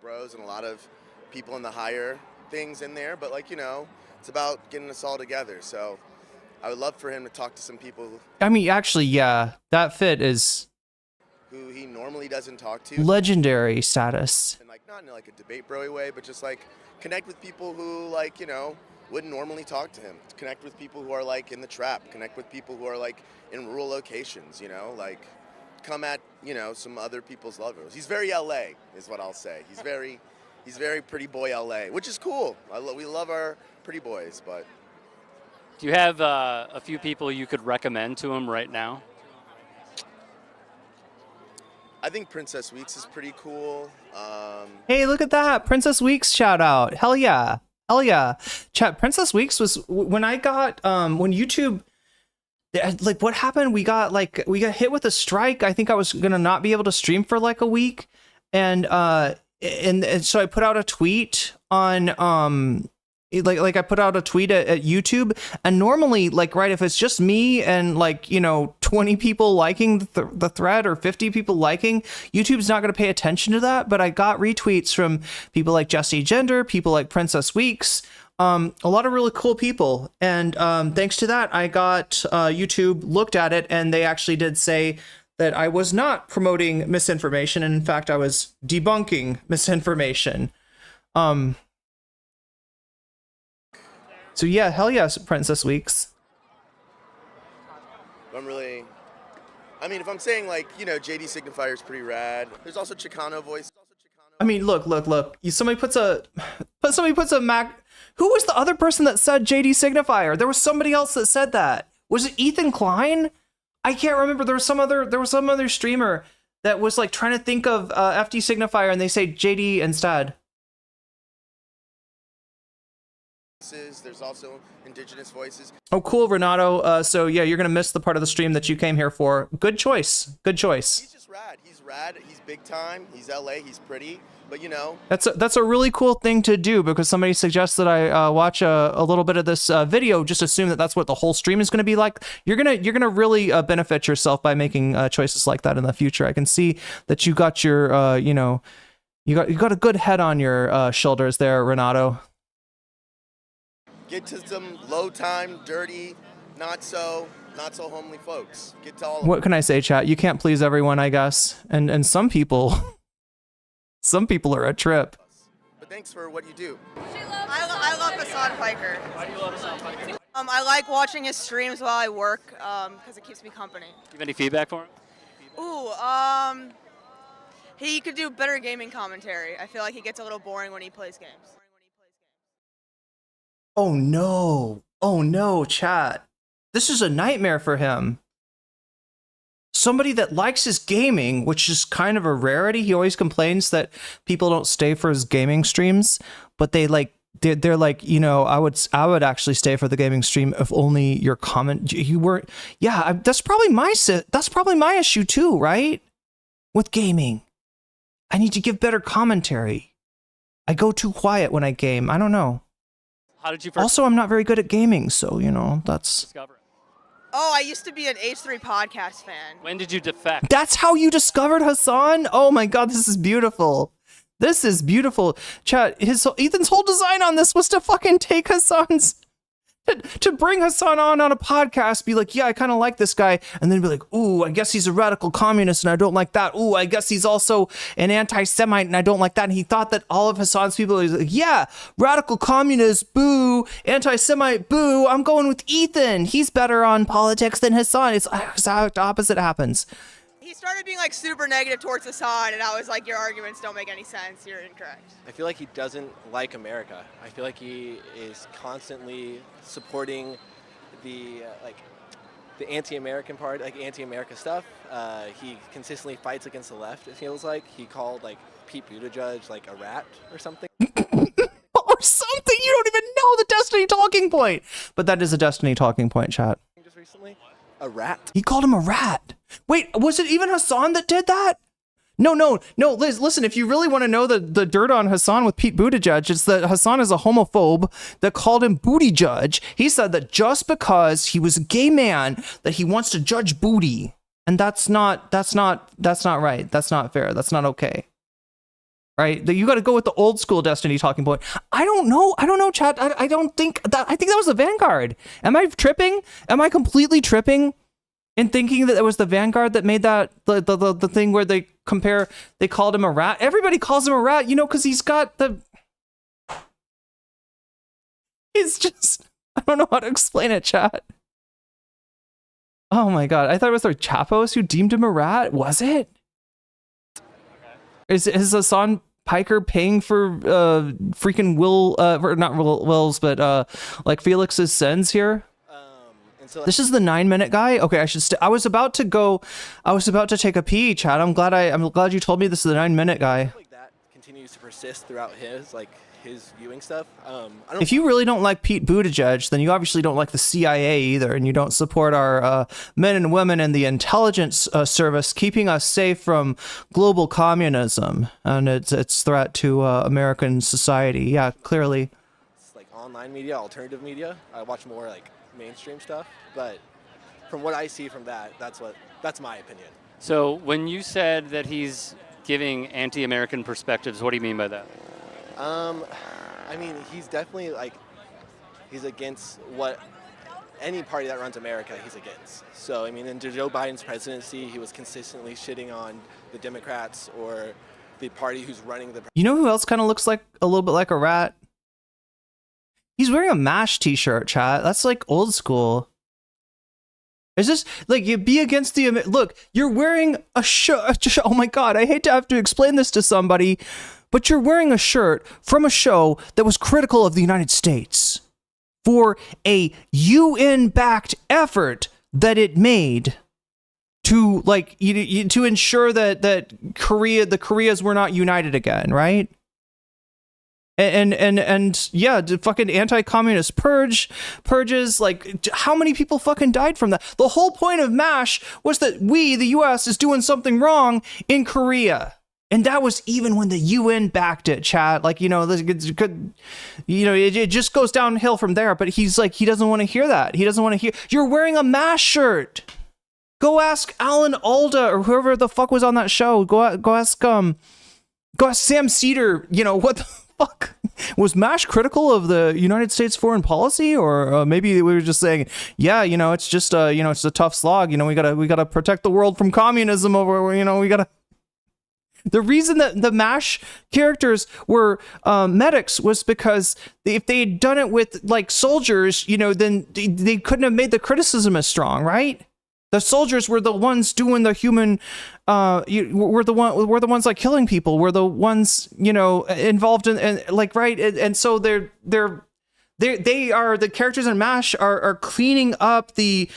Bros and a lot of people in the higher things in there, but like, you know, it's about getting us all together. So I would love for him to talk to some people. I mean, actually, yeah, that fit is who he normally doesn't talk to. Legendary status. And like not in like a debate bro-y way, but just like connect with people who like, you know, wouldn't normally talk to him. Connect with people who are like in the trap. Connect with people who are like in rural locations, you know, like come at, you know, some other people's levels. He's very LA is what I'll say. He's very pretty boy LA, which is cool. We love our pretty boys, but. Do you have a few people you could recommend to him right now? I think Princess Weeks is pretty cool. Hey, look at that. Princess Weeks shout out. Hell yeah. Hell yeah. Chat, Princess Weeks was when I got when YouTube, like, what happened? We got hit with a strike. I think I was gonna not be able to stream for like a week. And so I put out a tweet on I put out a tweet at YouTube, and normally, like, right, if it's just me and, like, you know, 20 people liking the thread or 50 people liking, YouTube's not going to pay attention to that. But I got retweets from people like Jesse Gender, people like Princess Weeks, a lot of really cool people. And thanks to that, I got YouTube looked at it, and they actually did say that I was not promoting misinformation. And in fact, I was debunking misinformation. So yeah, hell yes, Princess Weeks. I mean, if I'm saying, like, you know, JD Signifier is pretty rad. There's also Chicano voice. I mean, look. Somebody puts a Mac. Who was the other person that said JD Signifier? There was somebody else that said that. Was it Ethan Klein? I can't remember. There was some other streamer that was like trying to think of FD Signifier, and they say JD instead. There's also indigenous voices. Oh, cool, Renato. So yeah, you're gonna miss the part of the stream that you came here for. Good choice. Good choice. He's just rad. He's rad. He's big time. He's LA. He's pretty. But you know, that's a really cool thing to do, because somebody suggests that I watch a little bit of this video. Just assume that that's what the whole stream is going to be like. You're gonna really benefit yourself by making choices like that in the future. I can see that you got your you got a good head on your shoulders there, Renato. get to some low time, dirty, not so homely folks. Get to all of What can I say, chat? You can't please everyone, I guess. And some people are a trip. But thanks for what you do. I love Hassan Piker. Why do you love Hassan Piker? I like watching his streams while I work because it keeps me company. Do you have any feedback for him? Ooh, he could do better gaming commentary. I feel like he gets a little boring when he plays games. Oh no, chat. This is a nightmare for him. Somebody that likes his gaming, which is kind of a rarity. He always complains that people don't stay for his gaming streams, but they're like, you know, I would actually stay for the gaming stream if only your comment you weren't. Yeah, that's probably my issue too, right? With gaming, I need to give better commentary. I go too quiet when I game. I don't know. How did you first Also, I'm not very good at gaming, so you know that's. discover it? Oh, I used to be an H3 podcast fan. When did you defect? That's how you discovered Hassan? Oh my god, this is beautiful. This is beautiful. Chat, Ethan's whole design on this was to fucking take Hassan's... To bring Hassan on a podcast, be like, yeah, I kind of like this guy, and then be like, ooh, I guess he's a radical communist, and I don't like that. Ooh, I guess he's also an anti-Semite, and I don't like that. And he thought that all of Hassan's people was like, yeah, radical communist, boo, anti-Semite, boo, I'm going with Ethan. He's better on politics than Hassan. It's exact opposite happens. He started being like super negative towards Hassan, and I was like, your arguments don't make any sense. You're incorrect. I feel like he doesn't like America. I feel like he is constantly supporting the the anti-American part, like anti-America stuff. He consistently fights against the left. It feels like he called like Pete Buttigieg like a rat or something. Or something. You don't even know the Destiny talking point. But that is a Destiny talking point, chat. Just recently, a rat. He called him a rat. Wait, was it even Hassan that did that? No, Liz, listen, if you really want to know the dirt on Hassan with Pete Buttigieg, it's that Hassan is a homophobe that called him booty judge. He said that just because he was a gay man, that he wants to judge booty. And that's not right. That's not fair. That's not okay. Right? You got to go with the old school Destiny talking point. I don't know, chat. I don't think that, I think that was the Vanguard. Am I tripping? Am I completely tripping in thinking that it was the Vanguard that made that the thing where they called him a rat? Everybody calls him a rat, you know, because he's just, I don't know how to explain it, chat. Oh my god, I thought it was the Chapos who deemed him a rat. Was it? Is Hassan Piker paying for not Will's, but like Felix's sins here? And so, like, This is the 9-minute guy. Okay, I should. I was about to go. I was about to take a pee, Chad. I'm glad you told me this is the 9-minute guy. like that continues to persist throughout his viewing stuff. I don't. If you really don't like Pete Buttigieg, then you obviously don't like the CIA either, and you don't support our men and women in the intelligence service keeping us safe from global communism and its threat to American society. Yeah, clearly. It's like online media, alternative media. I watch more like mainstream stuff, but from what I see from that's my opinion. So when you said that he's giving anti-American perspectives, what do you mean by that? I mean, he's definitely he's against what any party that runs America he's against. So I mean, in Joe Biden's presidency, he was consistently shitting on the Democrats or the party who's running the. You know who else kind of looks like a little bit like a rat? He's wearing a MASH t-shirt, chat. That's like old school. Is this like you be against the look? You're wearing a shirt. Oh my god! I hate to have to explain this to somebody, but you're wearing a shirt from a show that was critical of the United States for a UN-backed effort that it made to like to ensure that the Koreas were not united again, right? And yeah, the fucking anti-communist purges, like how many people fucking died from that? The whole point of MASH was that the US is doing something wrong in Korea. And that was even when the UN backed it, chat. Like, it just goes downhill from there. But he's like, he doesn't want to hear that. He doesn't want to hear. You're wearing a MASH shirt. Go ask Alan Alda or whoever the fuck was on that show. Go ask Sam Cedar. What the fuck? Was MASH critical of the United States foreign policy, or maybe we were just saying, yeah, it's just it's a tough slog. We gotta protect the world from communism. We gotta. The reason that the MASH characters were medics was because if they had done it with like soldiers, then they couldn't have made the criticism as strong, right? The soldiers were the ones doing the human, were the ones like killing people, were the ones, involved in like, right. And so they are the characters in MASH are cleaning up the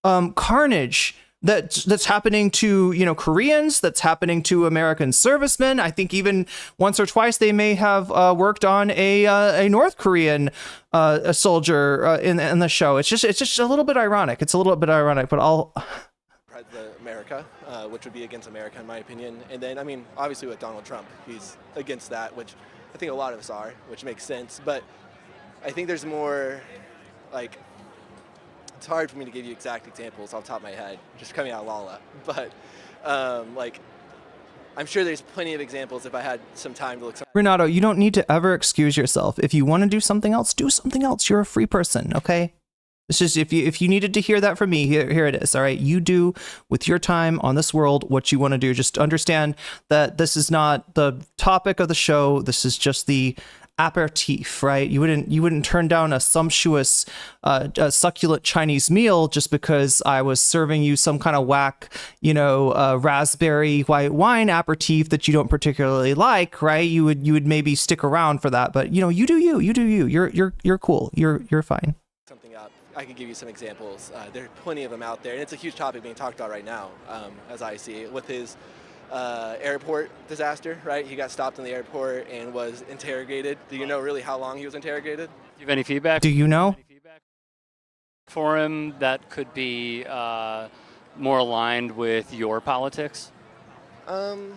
carnage that's happening to, Koreans, that's happening to American servicemen. I think even once or twice they may have worked on a North Korean a soldier in the show. It's just a little bit ironic. It's a little bit ironic, but America, which would be against America in my opinion. And then, I mean, obviously with Donald Trump, he's against that, which I think a lot of us are, which makes sense. But I think there's more like, it's hard for me to give you exact examples off the top of my head, just coming out of Lala. But I'm sure there's plenty of examples if I had some time to look. Renato, you don't need to ever excuse yourself. If you want to do something else, do something else. You're a free person, okay? It's just if you needed to hear that from me, here it is. All right, you do with your time on this world what you want to do. Just understand that this is not the topic of the show. This is just the aperitif, right? You wouldn't turn down a sumptuous, succulent Chinese meal just because I was serving you some kind of whack, raspberry white wine aperitif that you don't particularly like, right? You would maybe stick around for that, but you do you. You're cool. You're fine. Something up. I could give you some examples. There are plenty of them out there, and it's a huge topic being talked about right now, as I see it, with his airport disaster, right? He got stopped in the airport and was interrogated. Do you know really how long he was interrogated? Do you have any feedback? Do you know? For him that could be more aligned with your politics? That's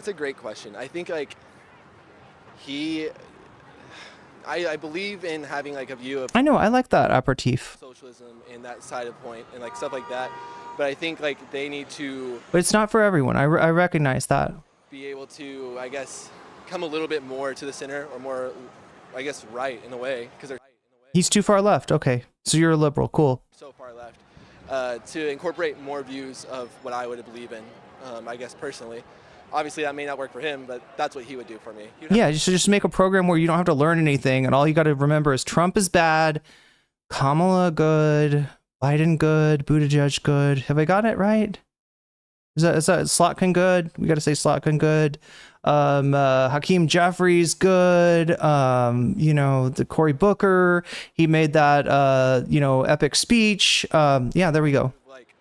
a great question. I think I believe in having a view of. I know, I like that aperitif. Socialism and that side of point and stuff like that. But I think they need to. But it's not for everyone. I recognize that. Be able to, I guess, come a little bit more to the center or more, I guess, right in a way, because they're. He's too far left. Okay, so you're a liberal. Cool. So far left. To incorporate more views of what I would believe in, I guess personally. Obviously, that may not work for him, but that's what he would do for me. Yeah, just make a program where you don't have to learn anything, and all you got to remember is Trump is bad, Kamala good, Biden good, Buttigieg good. Have I got it right? Is that Slotkin good? We got to say Slotkin good. Hakeem Jeffries good. You know, the Cory Booker, he made that you know, epic speech. Yeah, there we go. Like,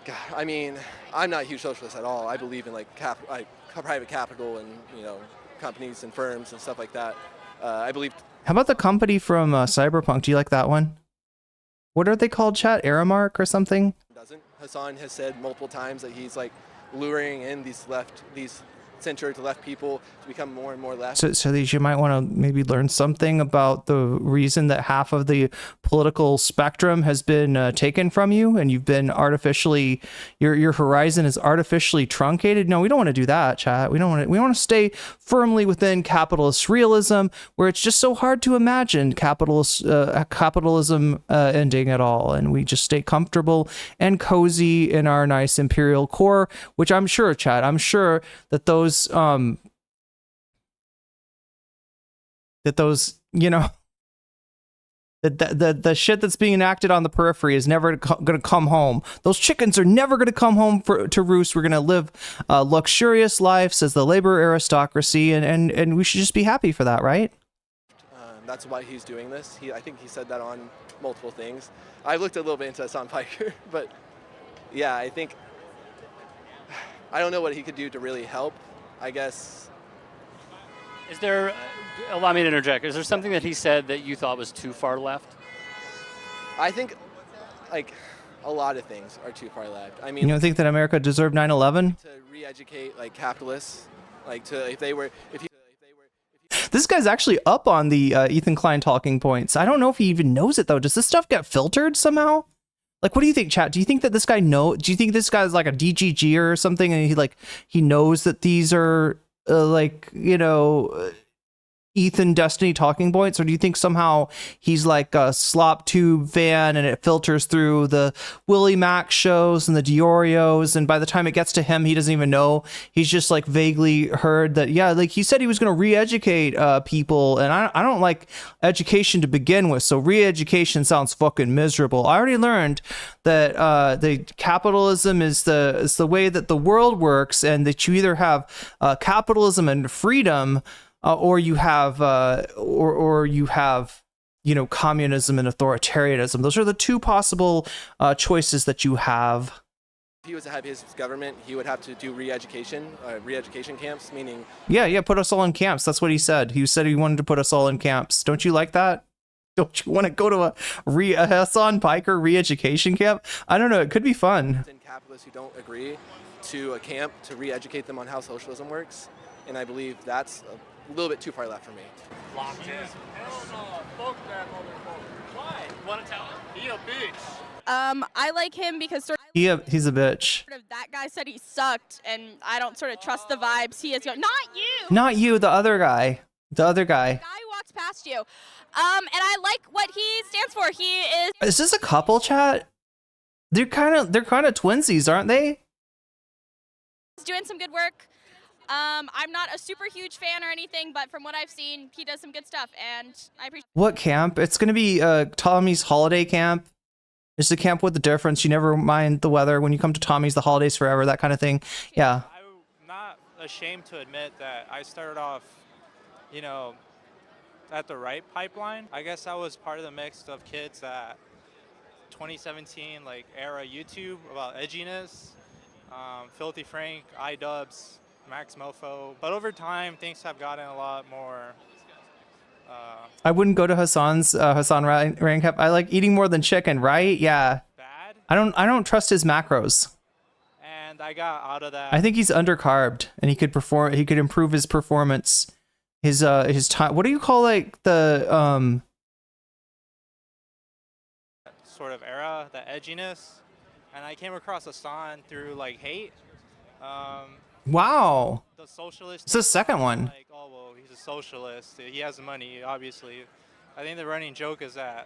God, I mean, I'm not a huge socialist at all. I believe in like private capital and, you know, companies and firms and stuff like that. I believe. How about the company from Cyberpunk? Do you like that one? What are they called, chat? Aramark or something? Doesn't. Hassan has said multiple times that he's like luring in these center to left people to become more and more left. So that you might want to maybe learn something about the reason that half of the political spectrum has been taken from you, and you've been artificially, your horizon is artificially truncated. No, we don't want to do that, chat. We don't want to. We want to stay firmly within capitalist realism, where it's just so hard to imagine capitalism ending at all, and we just stay comfortable and cozy in our nice imperial core, which I'm sure, chat. I'm sure that those you know, the shit that's being enacted on the periphery is never gonna come home. Those chickens are never gonna come home to roost. We're gonna live luxurious lives as the labor aristocracy, and we should just be happy for that, right? That's why he's doing this. I think he said that on multiple things. I looked a little bit into Hassan Piker, but yeah, I don't know what he could do to really help. I guess. Is there, allow me to interject, is there something that he said that you thought was too far left? I think, like, a lot of things are too far left. I mean, you don't think that America deserved 9/11? To re-educate, like, capitalists, like, if This guy's actually up on the Ethan Klein talking points. I don't know if he even knows it, though. Does this stuff get filtered somehow? Like, what do you think, chat? Do you think that this guy do you think this guy's like a DGG or something, and he knows that these are like, you know, Ethan Destiny talking points? Or do you think somehow he's like a slop tube fan and it filters through the Willie Mack shows and the Diorios, and by the time it gets to him, he doesn't even know? He's just like vaguely heard that, yeah, like he said he was going to re-educate people, and I don't like education to begin with, so re-education sounds fucking miserable. I already learned that the capitalism is the way that the world works, and that you either have capitalism and freedom, or you have you know, communism and authoritarianism. Those are the two possible choices that you have. If he was to have his government, he would have to do re-education camps, meaning... Yeah, put us all in camps. That's what he said. He said he wanted to put us all in camps. Don't you like that? Don't you want to go to a Hassan Piker re-education camp? I don't know. It could be fun. Capitalists who don't agree to a camp to re-educate them on how socialism works, and I believe that's a little bit too far left for me. Locked in. Hell no. Fuck that motherfucker. Why? You want to tell him? He a bitch. I like him because He's a bitch. that guy said he sucked, and I don't sort of trust the vibes he is going. Not you. Not you, the other guy. The other guy. The guy who walks past you. And I like what he stands for. He is. Is this a couple, chat? They're kind of twinsies, aren't they? He's doing some good work. I'm not a super huge fan or anything, but from what I've seen, he does some good stuff, and I appreciate. What camp? It's gonna be Tommy's holiday camp. It's a camp with the difference. You never mind the weather when you come to Tommy's. The holidays forever, that kind of thing. Yeah. I'm not ashamed to admit that I started off, you know, at the right pipeline. I guess I was part of the mix of kids that 2017 like era YouTube about edginess, Filthy Frank, iDubbbz, Max Mofo. But over time, things have gotten a lot more. I wouldn't go to Hassan Ryan camp. I like eating more than chicken, right? Yeah. Bad. I don't trust his macros. And I got out of that. I think he's undercarbed, and he could improve his performance. His time. What do you call like the sort of era, the edginess, and I came across Hassan through like hate. Wow. The socialist. It's the second one. Like, oh well, he's a socialist. He has money, obviously. I think the running joke is that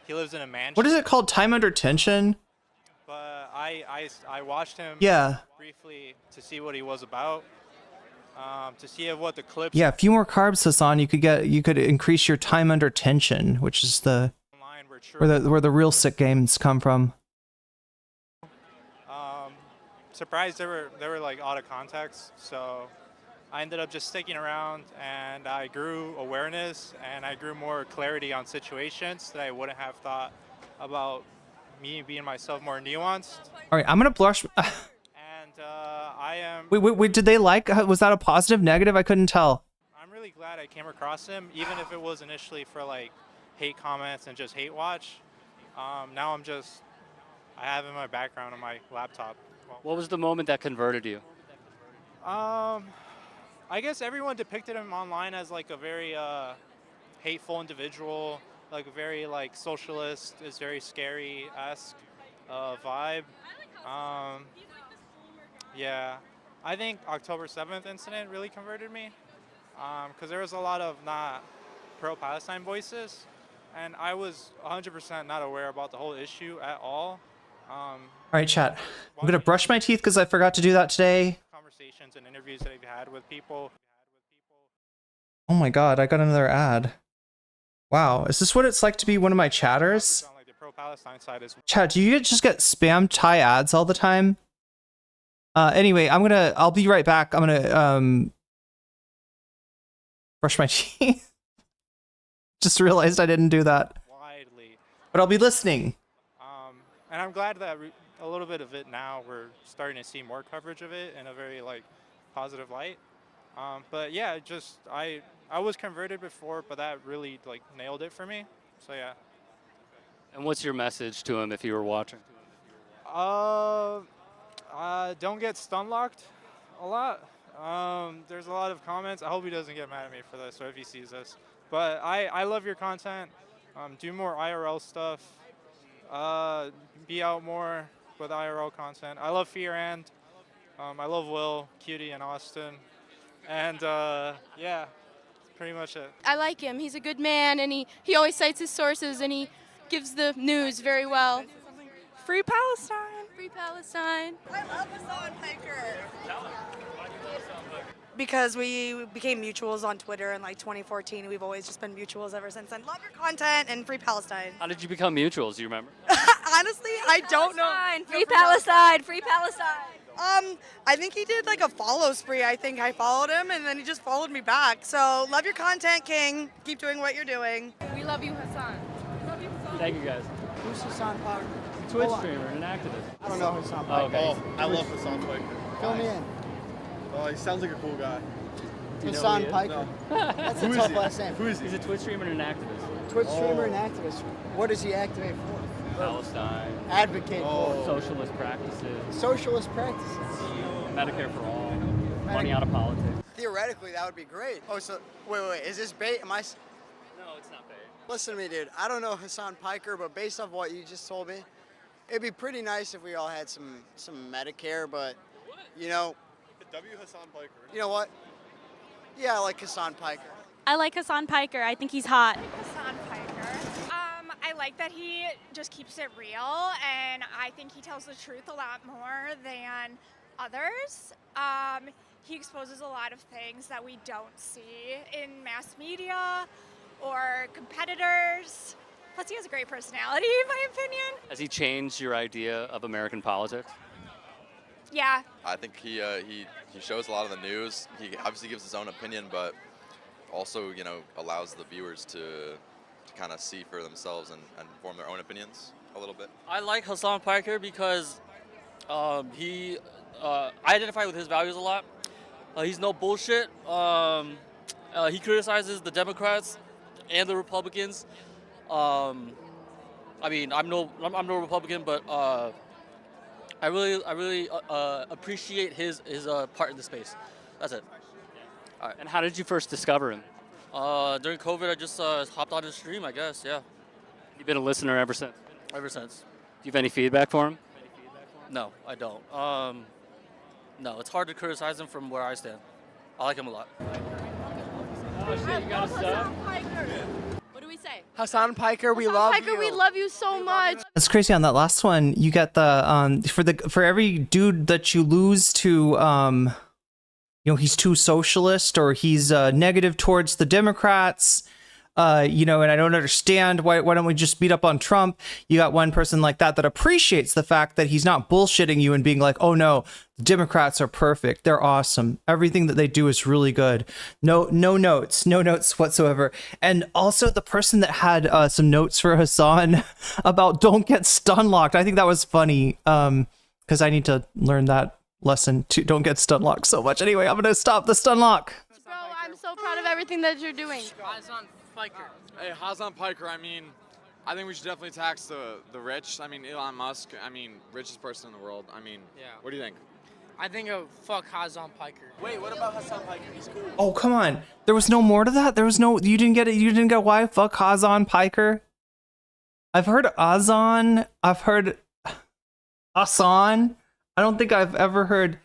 he lives in a mansion. What is it called? Time Under Tension. But I watched him. Yeah. Briefly to see what he was about. To see what the clips. Yeah, a few more carbs, Hassan. You could increase your time under tension, which is where the real sick games come from. surprised they were like out of context. So I ended up just sticking around, and I grew awareness and I grew more clarity on situations that I wouldn't have thought about me being myself more nuanced. All right, I'm gonna blush. And I am. Wait, did they like? Was that a positive, negative? I couldn't tell. I'm really glad I came across him, even if it was initially for like hate comments and just hate watch. Now I have it in my background on my laptop. What was the moment that converted you? I guess everyone depicted him online as like a very hateful individual, like a very like socialist, is very scary-esque vibe. Yeah, I think October 7th incident really converted me, because there was a lot of not pro-Palestine voices, and I was 100% not aware about the whole issue at all. All right, chat. I'm gonna brush my teeth because I forgot to do that today. Conversations and interviews that I've had with people. Oh my god, I got another ad. Wow, is this what it's like to be one of my chatters? On like the pro-Palestine side as well. Chat, do you just get spam Thai ads all the time? Anyway, I'll be right back. I'm gonna brush my teeth. Just realized I didn't do that. Widely. But I'll be listening. And I'm glad that a little bit of it now, we're starting to see more coverage of it in a very like positive light. But yeah, I was converted before, but that really like nailed it for me. So yeah. And what's your message to him if you were watching? Don't get stun locked a lot. There's a lot of comments. I hope he doesn't get mad at me for this or if he sees this. But I love your content. Do more IRL stuff. Be out more with IRL content. I love Fear and I love Will, Cutie, and Austin. And yeah, that's pretty much it. I like him. He's a good man, and he always cites his sources, and he gives the news very well. Free Palestine. Free Palestine. I love Hassan Piker. Because we became mutuals on Twitter in like 2014. We've always just been mutuals ever since then. Love your content and Free Palestine. How did you become mutuals? Do you remember? Honestly, I don't know. Free Palestine. Free Palestine. I think he did like a follow spree. I think I followed him and then he just followed me back. So love your content, King. Keep doing what you're doing. We love you, Hassan. Love you, Hassan. Thank you guys. Who's Hassan Piker? Twitch streamer and an activist. I don't know Hassan Piker. Okay. I love Hassan Piker. Fill me in. Oh, he sounds like a cool guy. Hassan Piker. That's a tough last name. Who is he? He's a Twitch streamer and an activist. Twitch streamer and activist. What does he activate for? Palestine. Advocate for. Socialist practices. Socialist practices. Medicare for all. Money out of politics. Theoretically, that would be great. Oh, so wait. Is this bait? No, it's not bait. Listen to me, dude. I don't know Hassan Piker, but based off what you just told me, it'd be pretty nice if we all had some Medicare. But you know, W. Hassan Piker. You know what? Yeah, I like Hassan Piker. I like Hassan Piker. I think he's hot. Hassan Piker. I like that he just keeps it real, and I think he tells the truth a lot more than others. He exposes a lot of things that we don't see in mass media or competitors. Plus, he has a great personality, in my opinion. Has he changed your idea of American politics? Yeah. I think he shows a lot of the news. He obviously gives his own opinion, but also, you know, allows the viewers to kind of see for themselves and form their own opinions a little bit. I like Hassan Piker because I identify with his values a lot. He's no bullshit. He criticizes the Democrats and the Republicans. I mean, I'm no Republican, but I really appreciate his part in the space. That's it. All right. And how did you first discover him? During COVID, I just hopped on his stream, I guess. Yeah. You've been a listener ever since? Ever since. Do you have any feedback for him? No, I don't. No, it's hard to criticize him from where I stand. I like him a lot. Oh shit, you got a sub? What do we say? Hassan Piker, we love you. Piker, we love you so much. That's crazy. On that last one, you get the for every dude that you lose to you know, he's too socialist or he's negative towards the Democrats, you know, and I don't understand why don't we just beat up on Trump? You got one person like that appreciates the fact that he's not bullshitting you and being like, oh no, the Democrats are perfect. They're awesome. Everything that they do is really good. No notes whatsoever. And also the person that had some notes for Hassan about don't get stun locked. I think that was funny. Because I need to learn that lesson too. Don't get stun locked so much. Anyway, I'm gonna stop the stun lock. Bro, I'm so proud of everything that you're doing. Hassan Piker. Hey, Hassan Piker, I mean, I think we should definitely tax the rich. I mean, Elon Musk, I mean, richest person in the world. I mean, Yeah. what do you think? I think fuck Hassan Piker. Wait, what about Hassan Piker? He's cool. Oh, come on. There was no more to that? There was no, you didn't get it. You didn't get why? Fuck Hassan Piker. I've heard Azan. I've heard Hassan. I don't think I've ever heard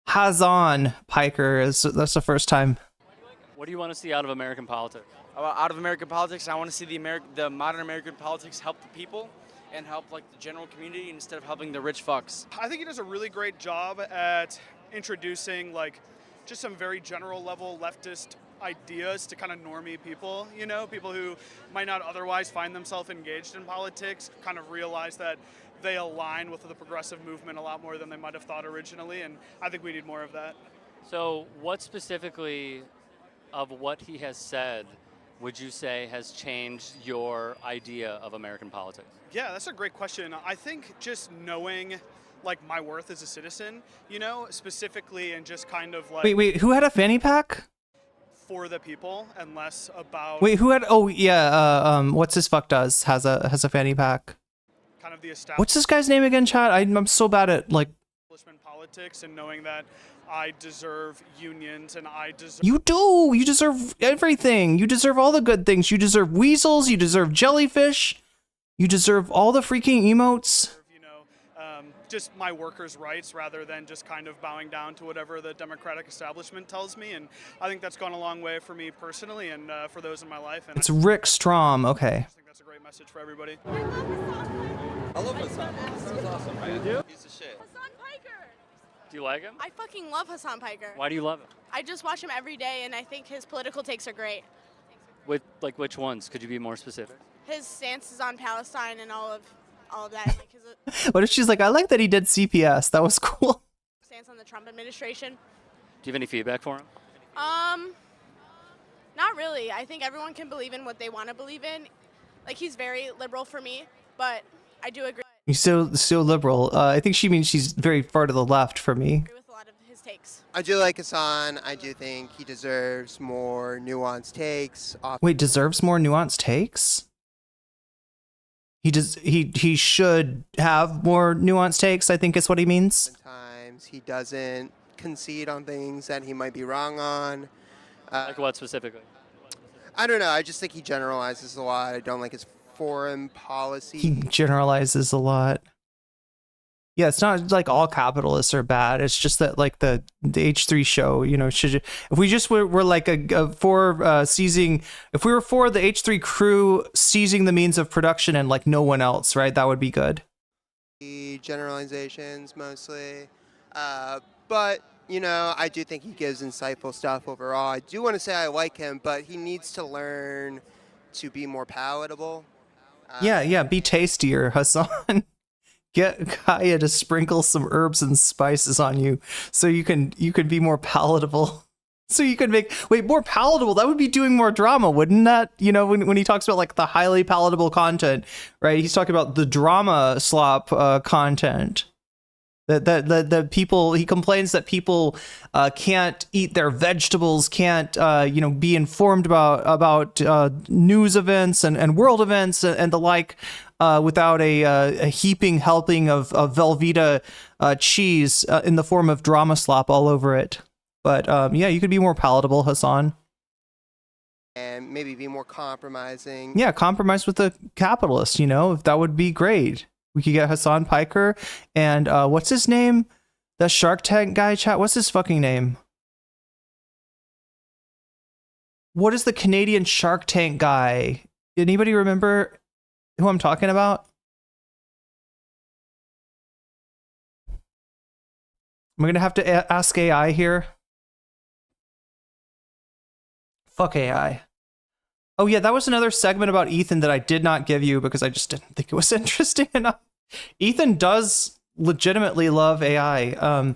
Hassan Piker. That's the first time. What do you want to see out of American politics? Out of American politics, I want to see the modern American politics help the people and help like the general community instead of helping the rich fucks. I think he does a really great job at introducing like just some very general level leftist ideas to kind of normie people, you know, people who might not otherwise find themselves engaged in politics, kind of realize that they align with the progressive movement a lot more than they might have thought originally, and I think we need more of that. So what specifically of what he has said would you say has changed your idea of American politics? Yeah, that's a great question. I think just knowing like my worth as a citizen, you know, specifically and just kind of like Wait, who had a fanny pack? for the people and less about Wait, who had, oh yeah, what's his fuck does has a fanny pack. kind of the What's this guy's name again, chat? I'm so bad at like, establishment politics and knowing that I deserve unions and I deserve you do, you deserve everything. You deserve all the good things. You deserve weasels, you deserve jellyfish, you deserve all the freaking emotes. just my workers' rights rather than just kind of bowing down to whatever the Democratic establishment tells me. And I think that's gone a long way for me personally and for those in my life. And It's Rick Strom, okay. I think that's a great message for everybody. I love Hassan. Hassan's awesome, man. You do? Piece of shit. Hassan Piker. Do you like him? I fucking love Hassan Piker. Why do you love him? I just watch him every day, and I think his political takes are great. Like which ones? Could you be more specific? His stances on Palestine and all of that. Like his What if she's like, I like that he did CPS. That was cool. stance on the Trump administration. Do you have any feedback for him? Not really. I think everyone can believe in what they want to believe in. Like, he's very liberal for me, but I do agree You're so liberal. I think she means she's very far to the left for me. with a lot of his takes. I do like Hassan. I do think he deserves more nuanced takes. Wait, deserves more nuanced takes? He should have more nuanced takes, I think is what he means. Sometimes he doesn't concede on things that he might be wrong on. Like what specifically? I don't know. I just think he generalizes a lot. I don't like his foreign policy. He generalizes a lot. Yeah, it's not like all capitalists are bad. It's just that like the H3 show, you know, should if we just were like for seizing, if we were for the H3 crew seizing the means of production and like no one else, right? That would be good. Generalizations mostly, but you know, I do think he gives insightful stuff overall. I do want to say I like him, but he needs to learn to be more palatable. Yeah, be tastier, Hassan. Get Kaya to sprinkle some herbs and spices on you so you can be more palatable. So you can make more palatable. That would be doing more drama, wouldn't that? You know, when he talks about like the highly palatable content, right? He's talking about the drama slop content. That people, he complains that people can't eat their vegetables, can't be informed about news events and world events and the like without a heaping helping of Velveeta cheese in the form of drama slop all over it. But yeah, you could be more palatable, Hassan. And maybe be more compromising. Yeah, compromise with the capitalists, you know, if that would be great. We could get Hassan Piker and what's his name? The Shark Tank guy, chat. What's his fucking name? What is the Canadian Shark Tank guy? Anybody remember who I'm talking about? I'm gonna have to ask AI here. Fuck AI. Oh yeah, that was another segment about Ethan that I did not give you because I just didn't think it was interesting enough. Ethan does legitimately love AI.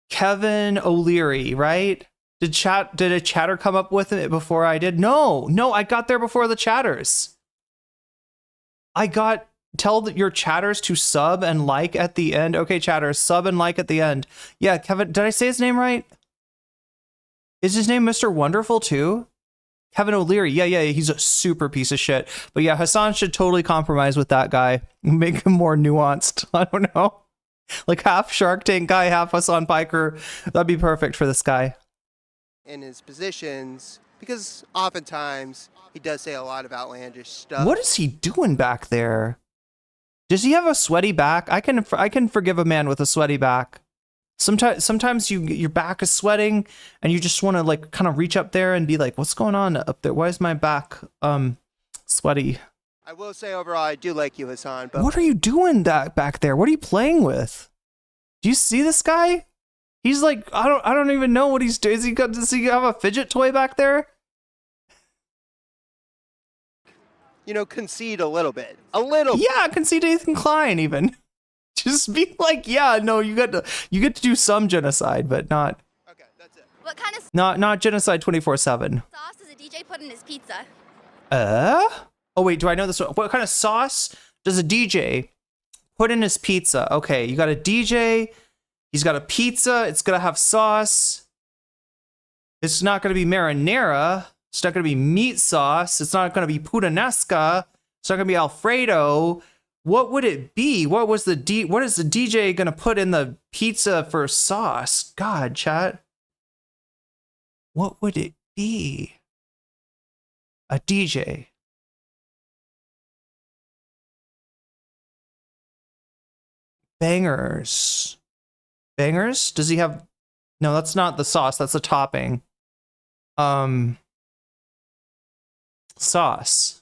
Kevin O'Leary, right? Did a chatter come up with it before I did? No, I got there before the chatters. Tell your chatters to sub and like at the end. Okay, chatters, sub and like at the end. Yeah, Kevin, did I say his name right? Is his name Mr. Wonderful too? Kevin O'Leary. Yeah, he's a super piece of shit. But yeah, Hassan should totally compromise with that guy. Make him more nuanced. I don't know. Like half Shark Tank guy, half Hassan Piker. That'd be perfect for this guy. In his positions, because oftentimes he does say a lot of outlandish stuff. What is he doing back there? Does he have a sweaty back? I can forgive a man with a sweaty back. Sometimes your back is sweating and you just want to like kind of reach up there and be like, what's going on up there? Why is my back sweaty? I will say overall, I do like you, Hassan. But What are you doing back there? What are you playing with? Do you see this guy? He's like, I don't even know what he's doing. Does he have a fidget toy back there? You know, concede a little bit. A little. Yeah, concede to Ethan Klein even. Just be like, yeah, no, you get to do some genocide, but not. Okay, that's it. What kind of Not genocide 24/7. sauce does a DJ put in his pizza? Oh wait, do I know this one? What kind of sauce does a DJ put in his pizza? Okay, you got a DJ, he's got a pizza, it's gonna have sauce. It's not gonna be marinara, it's not gonna be meat sauce, it's not gonna be puttanesca, it's not gonna be Alfredo. What would it be? What is the DJ gonna put in the pizza for sauce? God, chat. What would it be? A DJ. Bangers. Bangers? Does he have... No, that's not the sauce. That's the topping. Sauce.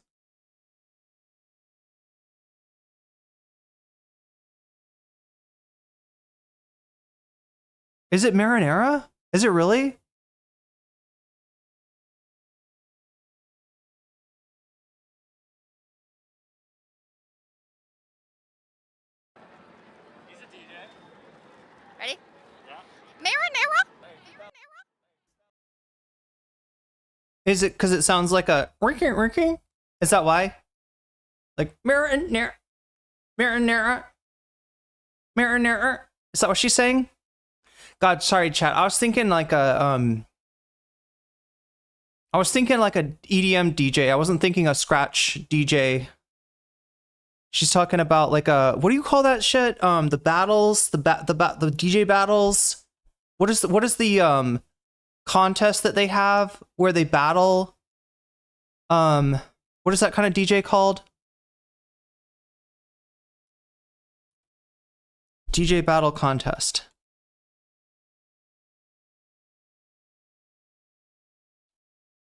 Is it marinara? Is it really? Ready? Yeah. Marinara? Is it because it sounds like a rinking? Is that why? Like marinara. Is that what she's saying? God, sorry, chat. I was thinking like a EDM DJ. I wasn't thinking a scratch DJ. She's talking about like a, what do you call that shit? The battles, the DJ battles. What is the contest that they have where they battle? What is that kind of DJ called? DJ battle contest.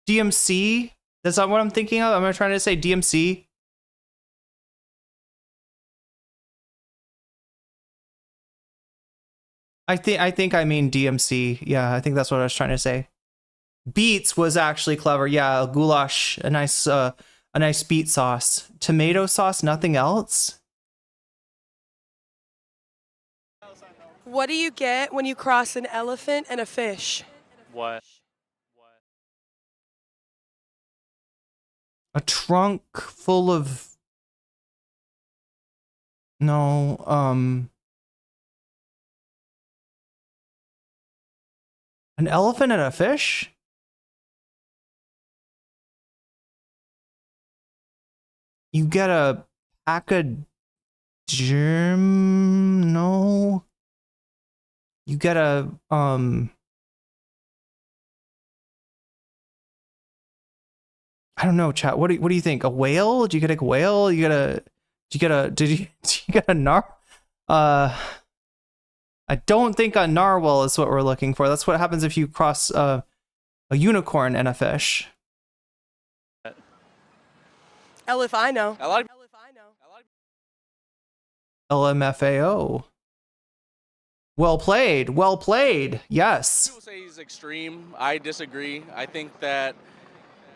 DMC? Is that what I'm thinking of? Am I trying to say DMC? I think I mean DMC. Yeah, I think that's what I was trying to say. Beets was actually clever. Yeah, a goulash, a nice beet sauce. Tomato sauce, nothing else? What do you get when you cross an elephant and a fish? What? A trunk full of... No, an elephant and a fish? You get a pack of germ... No. You get a, I don't know, chat. What do you think? A whale? Did you get a whale? Did you get a I don't think a narwhal is what we're looking for. That's what happens if you cross a unicorn and a fish. If I know. LMFAO. Well played. Well played. Yes. People say he's extreme. I disagree. I think that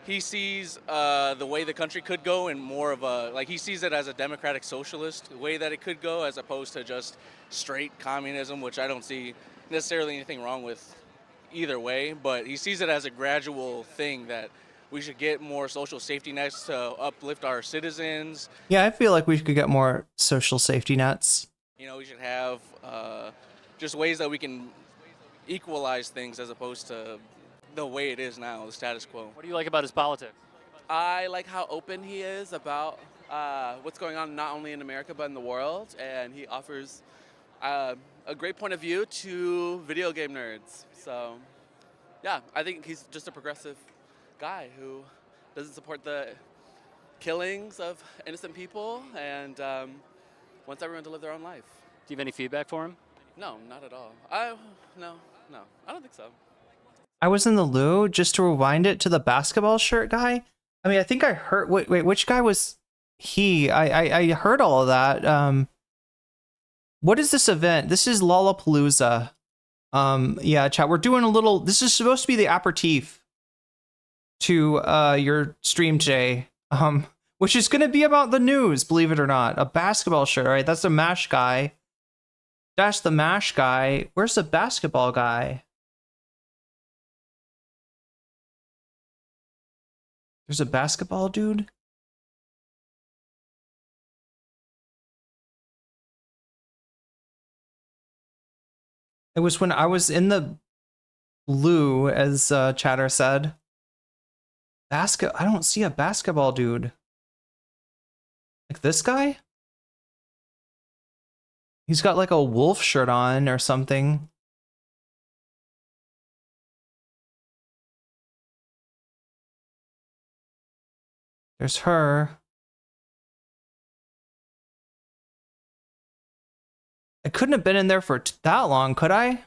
he sees the way the country could go in more of a, like he sees it as a democratic socialist way that it could go as opposed to just straight communism, which I don't see necessarily anything wrong with either way, but he sees it as a gradual thing that we should get more social safety nets to uplift our citizens. Yeah, I feel like we could get more social safety nets. You know, we should have just ways that we can equalize things as opposed to the way it is now, the status quo. What do you like about his politics? I like how open he is about what's going on not only in America but in the world, and he offers a great point of view to video game nerds. So, yeah, I think he's just a progressive guy who doesn't support the killings of innocent people and wants everyone to live their own life. Do you have any feedback for him? No, not at all. No, I don't think so. I was in the loo, just to rewind it to the basketball shirt guy. I mean, I think I heard, wait, which guy was he? I heard all of that. What is this event? This is Lollapalooza. Yeah, chat, we're doing a little, this is supposed to be the aperitif to your stream today, which is going to be about the news, believe it or not. A basketball shirt, right? That's the MASH guy. That's the MASH guy. Where's the basketball guy? There's a basketball dude. It was when I was in the loo, as Chatter said. I don't see a basketball dude. Like this guy? He's got like a wolf shirt on or something. There's her. I couldn't have been in there for that long, could I?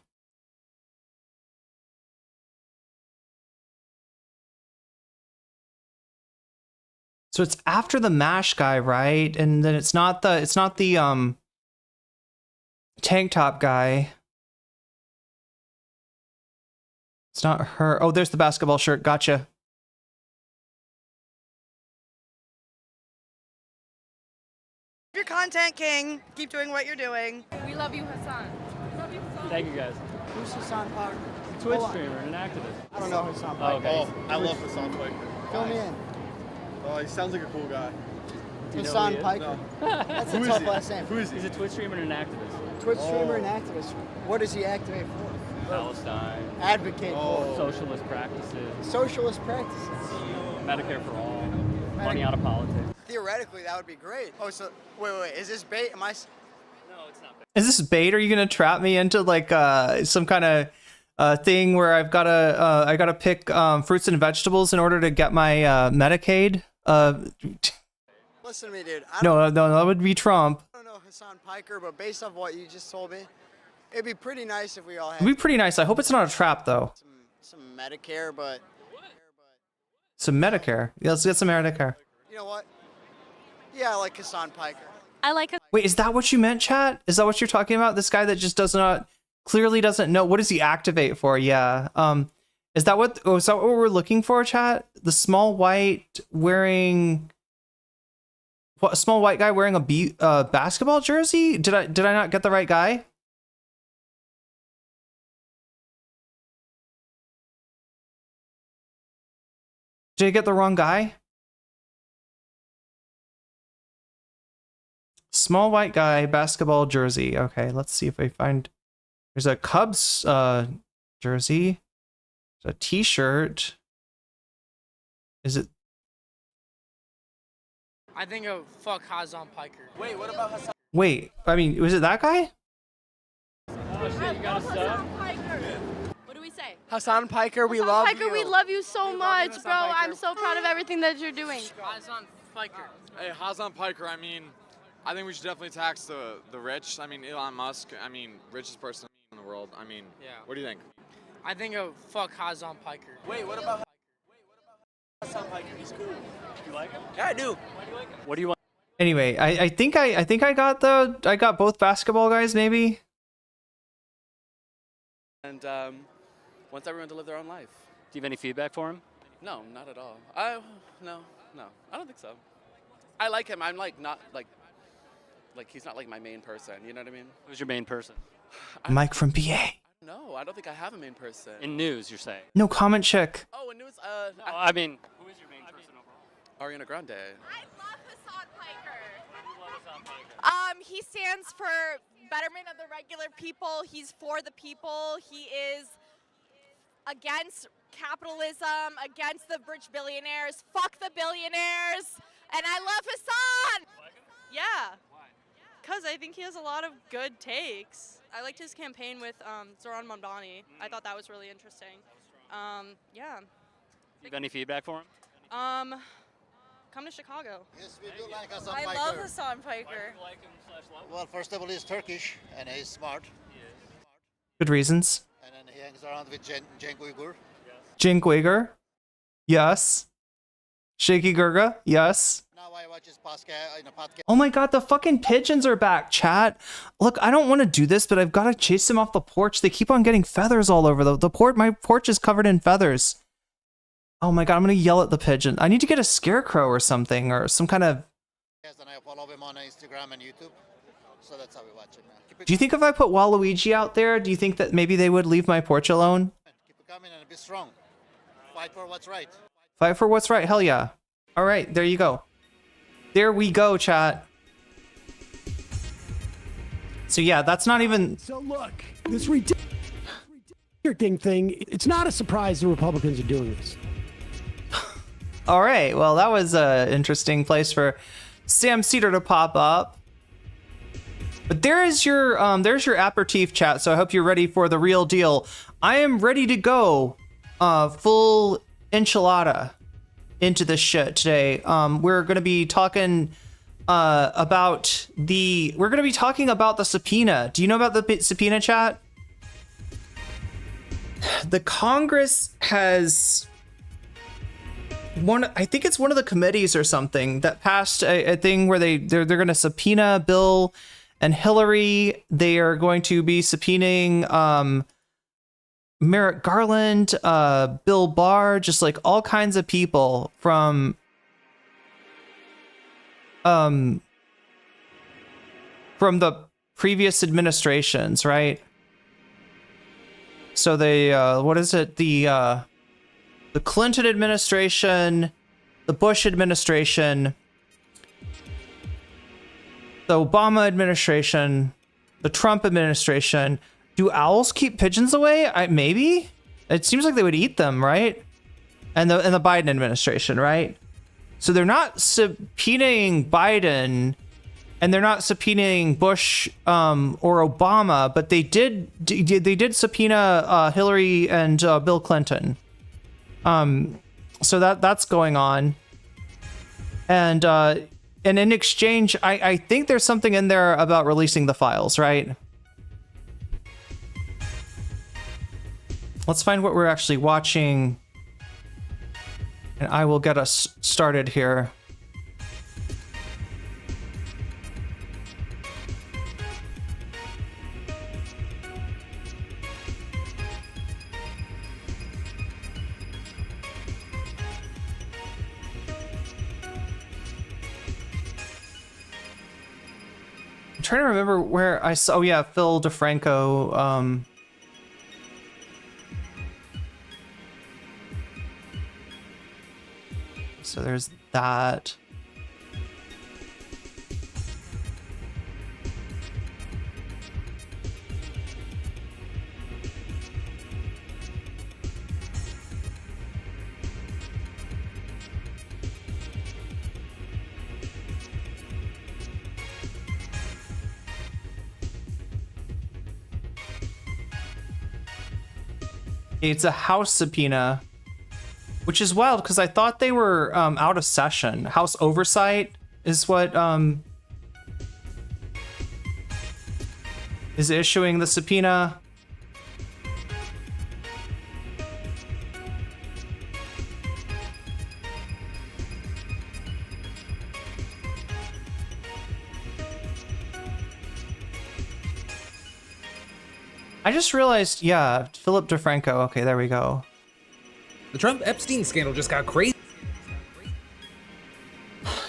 So it's after the MASH guy, right? And then it's not the tank top guy. It's not her. Oh, there's the basketball shirt. Gotcha. Your content king. Keep doing what you're doing. We love you, Hassan. Thank you guys. Who's Hassan Parker? Twitch streamer and an activist. I don't know Hassan Oh, Parker. okay. I love Hassan Parker. Fill me in. Oh, he sounds like a cool guy. Do you know Hassan who he is? Piker. That's Who a is tough he? last name. Who is he? He's a Twitch streamer and an activist. Twitch streamer and activist. What does he activate for? Palestine. Advocate for. Socialist practices. Socialist practices. Medicare for all. Money out of politics. Theoretically, that would be great. Oh, so wait, is this bait? Am I? No, it's not bait. Is this bait? Are you gonna trap me into like some kind of thing where I gotta pick fruits and vegetables in order to get my Medicaid? Listen to me, dude. No, that would be Trump. I don't know Hassan Piker, but based off what you just told me, it'd be pretty nice if we all had It'd be pretty nice. I hope it's not a trap though. some Medicare, but Some Medicare. Yeah, let's get some Medicare. you know what? Yeah, I like Hassan Piker. I like a Wait, is that what you meant, chat? Is that what you're talking about? This guy that just clearly doesn't know. What does he activate for? Yeah. Is that what we're looking for, chat? The small white wearing what? A small white guy wearing a basketball jersey? Did I not get the right guy? Did I get the wrong guy? Small white guy, basketball jersey. Okay, let's see if I find. There's a Cubs jersey. There's a T-shirt. Is it? I think fuck Hassan Piker. Wait, what about Hassan? Wait, I mean, was it that guy? Oh shit, you got a sub? What do we say? Hassan Piker, we love Piker, you. we love you so much, Hassan bro. Piker. I'm so proud of everything that you're doing. Hassan Piker. Hey, Hassan Piker, I mean, I think we should definitely tax the rich. I mean, Elon Musk, I mean, richest person in the world. I mean, Yeah. what do you think? I think fuck Hassan Piker. Wait, what about Hassan Piker? He's cool. You like him? Yeah, I do. Why do you like him? What do you want? Anyway, I think I got both basketball guys maybe. And wants everyone to live their own life. Do you have any feedback for him? No, not at all. No, I don't think so. I like him. I'm like not like he's not like my main person. You know what I mean? Who's your main person? Mike from PA. No, I don't think I have a main person. In news, you're saying? No comment chick. Oh, in news. No, I mean, who is your main person overall? Ariana Grande. I love Hassan Piker. He stands for betterment of the regular people. He's for the people. He is against capitalism, against the rich billionaires. Fuck the billionaires. And I love Hassan. Yeah. Because I think he has a lot of good takes. I liked his campaign with Zoran Mamdani. I thought that was really interesting. Yeah. Do you have any feedback for him? Come to Chicago. Yes, we do like Hassan I Piker. love Hassan Piker. Well, first of all, he's Turkish and he's smart. Good reasons. And then he hangs around with Cenk Uygur. Cenk Uygur. Yes. Shaky Gurga. Yes. Now I watch his podcast. Oh my god, the fucking pigeons are back, chat. Look, I don't want to do this, but I've got to chase them off the porch. They keep on getting feathers all over the porch. My porch is covered in feathers. Oh my god, I'm going to yell at the pigeon. I need to get a scarecrow or something, or some kind of... Yes, and I follow him on Instagram and YouTube. So that's how we watch him. Do you think if I put Waluigi out there, do you think that maybe they would leave my porch alone? Keep it coming and be strong. Fight for what's right. Fight for what's right. Hell yeah. All right, there you go. There we go, chat. So yeah, that's not even... So look, this redistricting thing, it's not a surprise the Republicans are doing this. All right, well, that was an interesting place for Sam Cedar to pop up. But there's your aperitif, chat, so I hope you're ready for the real deal. I am ready to go full enchilada into this shit today. We're going to be talking about the subpoena. Do you know about the subpoena, chat? The Congress has I think it's one of the committees or something that passed a thing where they're going to subpoena Bill and Hillary. They are going to be subpoenaing Merrick Garland, Bill Barr, just like all kinds of people from the previous administrations, right? So they what is it? The Clinton administration, the Bush administration, the Obama administration, the Trump administration. Do owls keep pigeons away? Maybe. It seems like they would eat them, right? And the Biden administration, right? So they're not subpoenaing Biden, and they're not subpoenaing Bush or Obama, but they did subpoena Hillary and Bill Clinton. So that's going on, and in exchange, I think there's something in there about releasing the files, right? Let's find what we're actually watching, and I will get us started here. I'm trying to remember where I saw. Oh yeah, Phil DeFranco. So there's that. It's a House subpoena, which is wild because I thought they were out of session. House oversight is what is issuing the subpoena. I just realized, yeah, Philip DeFranco. Okay, there we go. The Trump Epstein scandal just got crazy.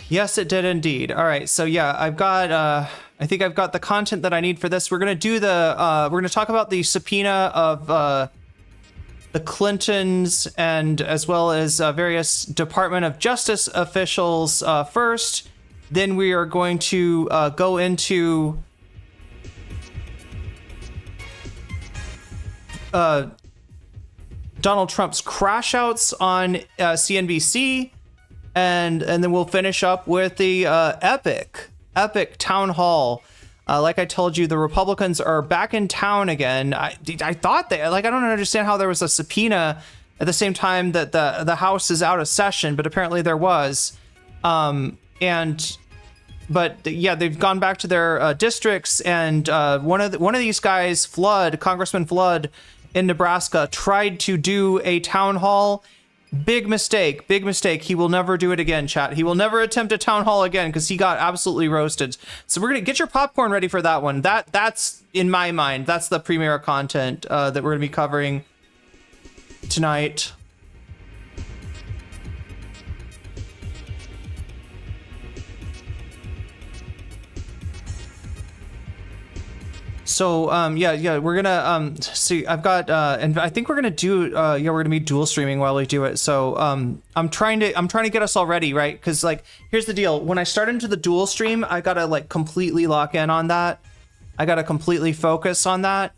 Yes, it did indeed. All right, so yeah, I've got. I think I've got the content that I need for this. We're gonna do the. We're gonna talk about the subpoena of the Clintons and as well as various Department of Justice officials first. Then we are going to go into Donald Trump's crash outs on CNBC. And then we'll finish up with the epic town hall. Like I told you, the Republicans are back in town again. I thought I don't understand how there was a subpoena at the same time that the House is out of session, but apparently there was. But yeah, they've gone back to their districts, and one of these guys, Congressman Flood in Nebraska, tried to do a town hall. Big mistake. He will never do it again, chat. He will never attempt a town hall again because he got absolutely roasted. So we're going to get your popcorn ready for that one. That's in my mind, that's the premier content that we're going to be covering tonight. So yeah, we're gonna see. I've got and I think we're gonna do we're gonna be dual streaming while we do it. So I'm trying to get us all ready, right? Because like here's the deal: when I start into the dual stream, I gotta like completely lock in on that. I gotta completely focus on that.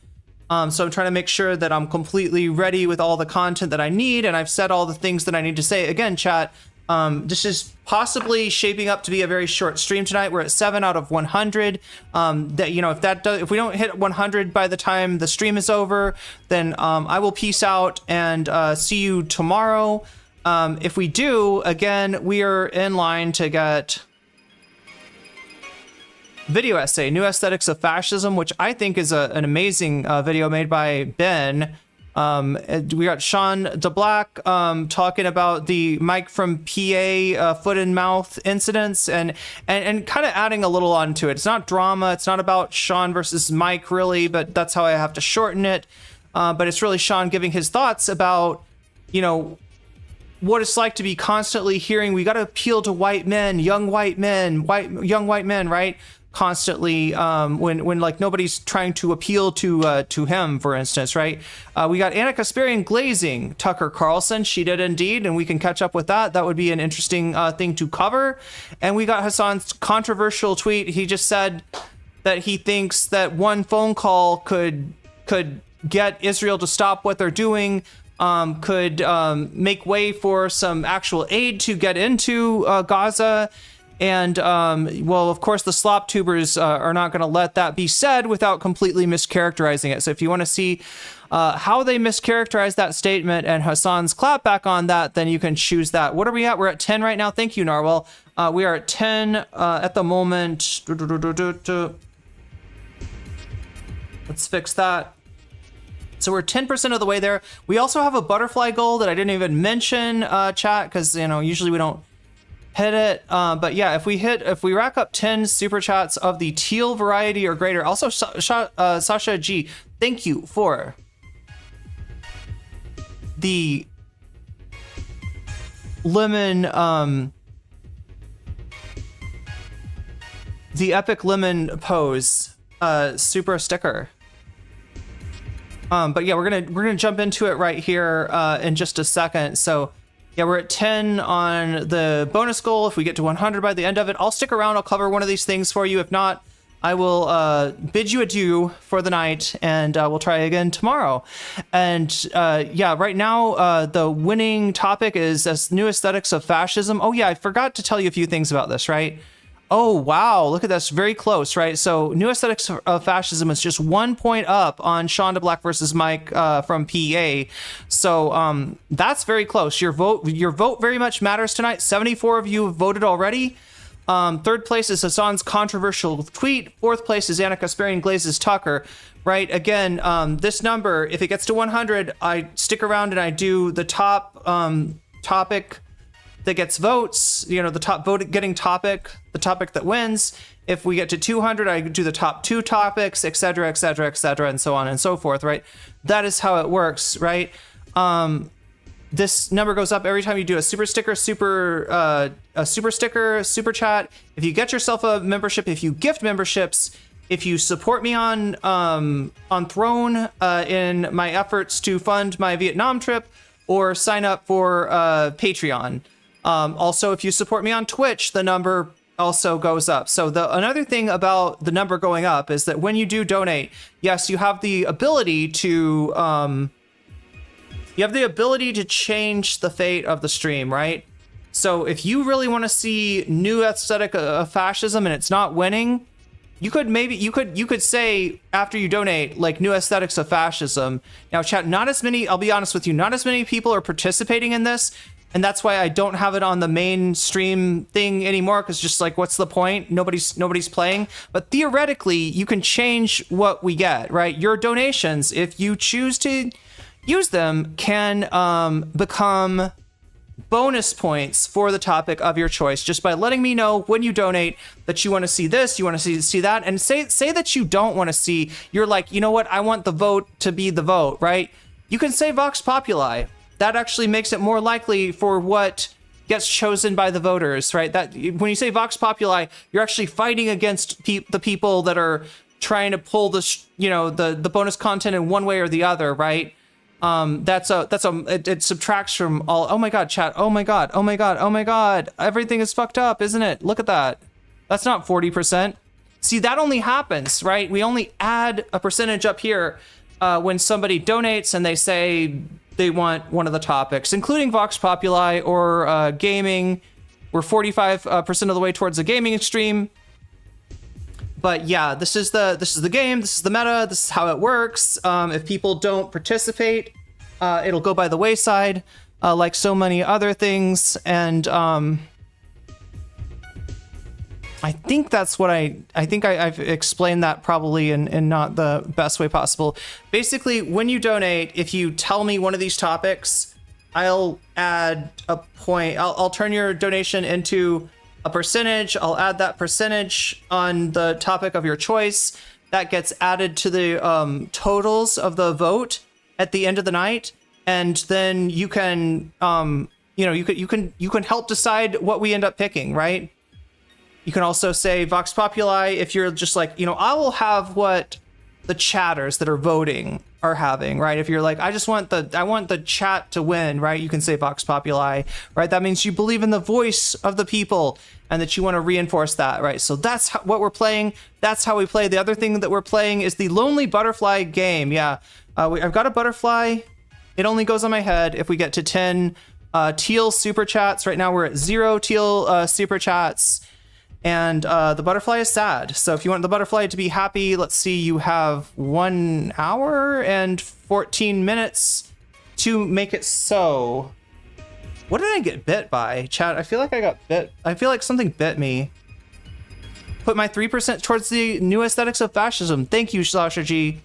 So I'm trying to make sure that I'm completely ready with all the content that I need, and I've said all the things that I need to say. Again, chat. This is possibly shaping up to be a very short stream tonight. We're at 7 out of 100. If we don't hit 100 by the time the stream is over, then I will peace out and see you tomorrow. If we do, again, we are in line to get video essay, New Aesthetics of Fascism, which I think is an amazing video made by Ben. We got Sean DeBlack talking about the Mike from PA foot and mouth incidents and kind of adding a little onto it. It's not drama. It's not about Sean versus Mike really, but that's how I have to shorten it. But it's really Sean giving his thoughts about, what it's like to be constantly hearing, we got to appeal to white men, young white men, right? Constantly when like nobody's trying to appeal to him, for instance, right? We got Anna Kasparian glazing Tucker Carlson. She did indeed, and we can catch up with that. That would be an interesting thing to cover. And we got Hassan's controversial tweet. He just said that he thinks that one phone call could get Israel to stop what they're doing, could make way for some actual aid to get into Gaza. And, well, of course, the slop tubers are not going to let that be said without completely mischaracterizing it. So if you want to see how they mischaracterize that statement and Hassan's clapback on that, then you can choose that. What are we at? We're at 10 right now. Thank you, Narwhal. We are at 10 at the moment. Let's fix that. So we're 10% of the way there. We also have a butterfly goal that I didn't even mention, chat, because, usually we don't hit it, but yeah, if we rack up 10 super chats of the teal variety or greater. Also, Sasha G, thank you for the lemon, the epic lemon pose, super sticker. But yeah, we're gonna jump into it right here in just a second. So. Yeah, we're at 10 on the bonus goal. If we get to 100 by the end of it, I'll stick around. I'll cover one of these things for you. If not, I will bid you adieu for the night, and we'll try again tomorrow. And yeah, right now, the winning topic is New Aesthetics of Fascism. Oh yeah, I forgot to tell you a few things about this, right? Oh, wow. Look at this. Very close, right? So New Aesthetics of Fascism is just 1 point up on Sean DeBlack versus Mike from PA. So that's very close. Your vote very much matters tonight. 74 of you have voted already. Third place is Hassan's controversial tweet. Fourth place is Anna Kasparian glazes Tucker, right? Again, this number, if it gets to 100, I stick around and I do the top topic that gets votes, the top getting topic, the topic that wins. If we get to 200, I do the top 2 topics, etc., etc., etc., and so on and so forth, right? That is how it works, right? this number goes up every time you do a super sticker, super chat. If you get yourself a membership, if you gift memberships, if you support me on Throne in my efforts to fund my Vietnam trip, or sign up for Patreon. Also, if you support me on Twitch, the number also goes up. So another thing about the number going up is that when you do donate, yes, you have the ability to change the fate of the stream, right? So if you really want to see new aesthetic of fascism and it's not winning, you could say after you donate, like, new aesthetics of fascism. Now, chat, not as many, I'll be honest with you, not as many people are participating in this, and that's why I don't have it on the mainstream thing anymore, because just like, what's the point? Nobody's playing. But theoretically, you can change what we get, right? Your donations, if you choose to use them, can become bonus points for the topic of your choice, just by letting me know when you donate that you want to see this, you want to see that, and say that you don't want to see, you're like, you know what, I want the vote to be the vote, right? You can say Vox Populi. That actually makes it more likely for what gets chosen by the voters, right? That when you say Vox Populi, you're actually fighting against the people that are trying to pull the bonus content in one way or the other, right? It subtracts from all. Oh my god, chat. Oh my god. Everything is fucked up, isn't it? Look at that. That's not 40%. See, that only happens, right? We only add a percentage up here when somebody donates and they say they want one of the topics, including Vox Populi or gaming. We're 45% of the way towards the gaming extreme. But yeah, this is the game, this is the meta, this is how it works. If people don't participate, it'll go by the wayside, like so many other things. And I think that's what I've explained that probably in not the best way possible. Basically, when you donate, if you tell me one of these topics, I'll add a point. I'll turn your donation into a percentage. I'll add that percentage on the topic of your choice. That gets added to the totals of the vote at the end of the night, and then you can you can help decide what we end up picking, right? You can also say Vox Populi if you're just like, I will have what the chatters that are voting are having, right? If you're like, I want the chat to win, right? You can say Vox Populi, right? That means you believe in the voice of the people and that you want to reinforce that, right? So that's what we're playing. That's how we play. The other thing that we're playing is the Lonely Butterfly game. Yeah, I've got a butterfly. It only goes on my head if we get to 10 teal super chats. Right now we're at 0 teal super chats. And the butterfly is sad. So if you want the butterfly to be happy, let's see, you have 1 hour and 14 minutes to make it so. What did I get bit by, chat? I feel like I got bit. I feel like something bit me. Put my 3% towards the new aesthetics of fascism. Thank you, Sasha G.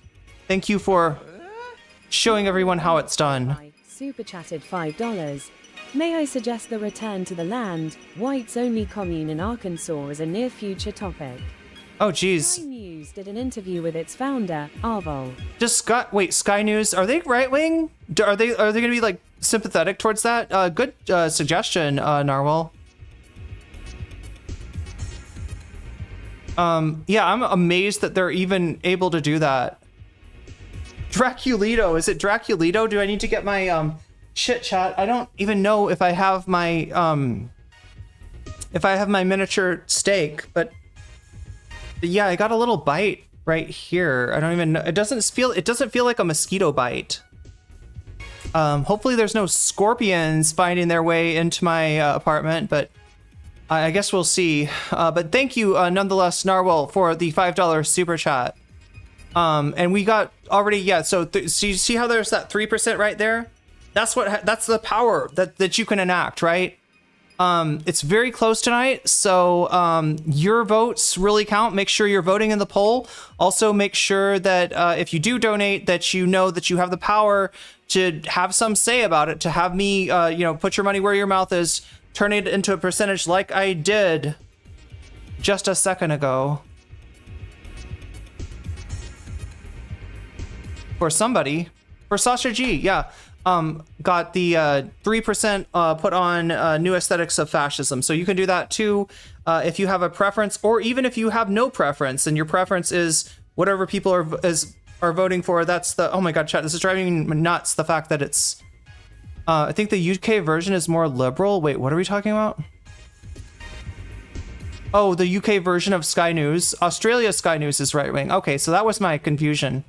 Thank you for showing everyone how it's done. Super chatted $5. May I suggest the return to the land, whites-only commune in Arkansas as a near-future topic? Oh, geez. Sky News did an interview with its founder, Arvol. Sky News, are they right-wing? Are they going to be, like, sympathetic towards that? Good suggestion, Narwhal. Yeah, I'm amazed that they're even able to do that. Draculito, is it Draculito? Do I need to get my, shit, chat? I don't even know if I have my miniature steak, but yeah, I got a little bite right here. I don't even know. It doesn't feel like a mosquito bite. Hopefully there's no scorpions finding their way into my apartment, but I guess we'll see. But thank you nonetheless, Narwhal, for the $5 super chat. And we got already, yeah, so you see how there's that 3% right there? That's the power that you can enact, right? It's very close tonight, so your votes really count. Make sure you're voting in the poll. Also, make sure that if you do donate, that you know that you have the power to have some say about it, to have me, put your money where your mouth is, turn it into a percentage like I did just a second ago. For somebody. For Sasha G, yeah. got the 3% put on new aesthetics of fascism. So you can do that too if you have a preference, or even if you have no preference and your preference is whatever people are voting for. That's the, oh my god, chat, this is driving me nuts, the fact that it's I think the UK version is more liberal. Wait, what are we talking about? Oh, the UK version of Sky News. Australia's Sky News is right wing. Okay, so that was my confusion.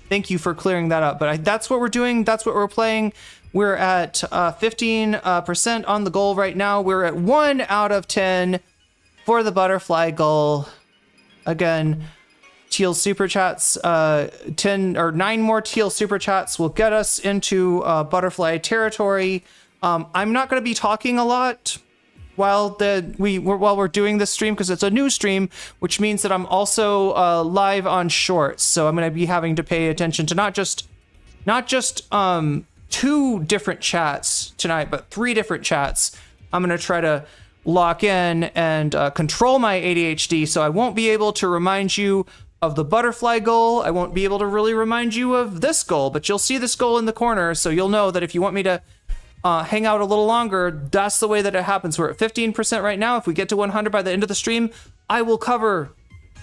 Thank you for clearing that up. But that's what we're doing. That's what we're playing. We're at 15% on the goal right now. We're at 1 out of 10 for the butterfly goal. Again, teal super chats, 10 or 9 more teal super chats will get us into butterfly territory. I'm not going to be talking a lot while we're doing this stream, because it's a new stream, which means that I'm also live on shorts. So I'm going to be having to pay attention to not just 2 different chats tonight, but 3 different chats. I'm going to try to lock in and control my ADHD, so I won't be able to remind you of the butterfly goal. I won't be able to really remind you of this goal, but you'll see this goal in the corner, so you'll know that if you want me to hang out a little longer, that's the way that it happens. We're at 15% right now. If we get to 100 by the end of the stream, I will cover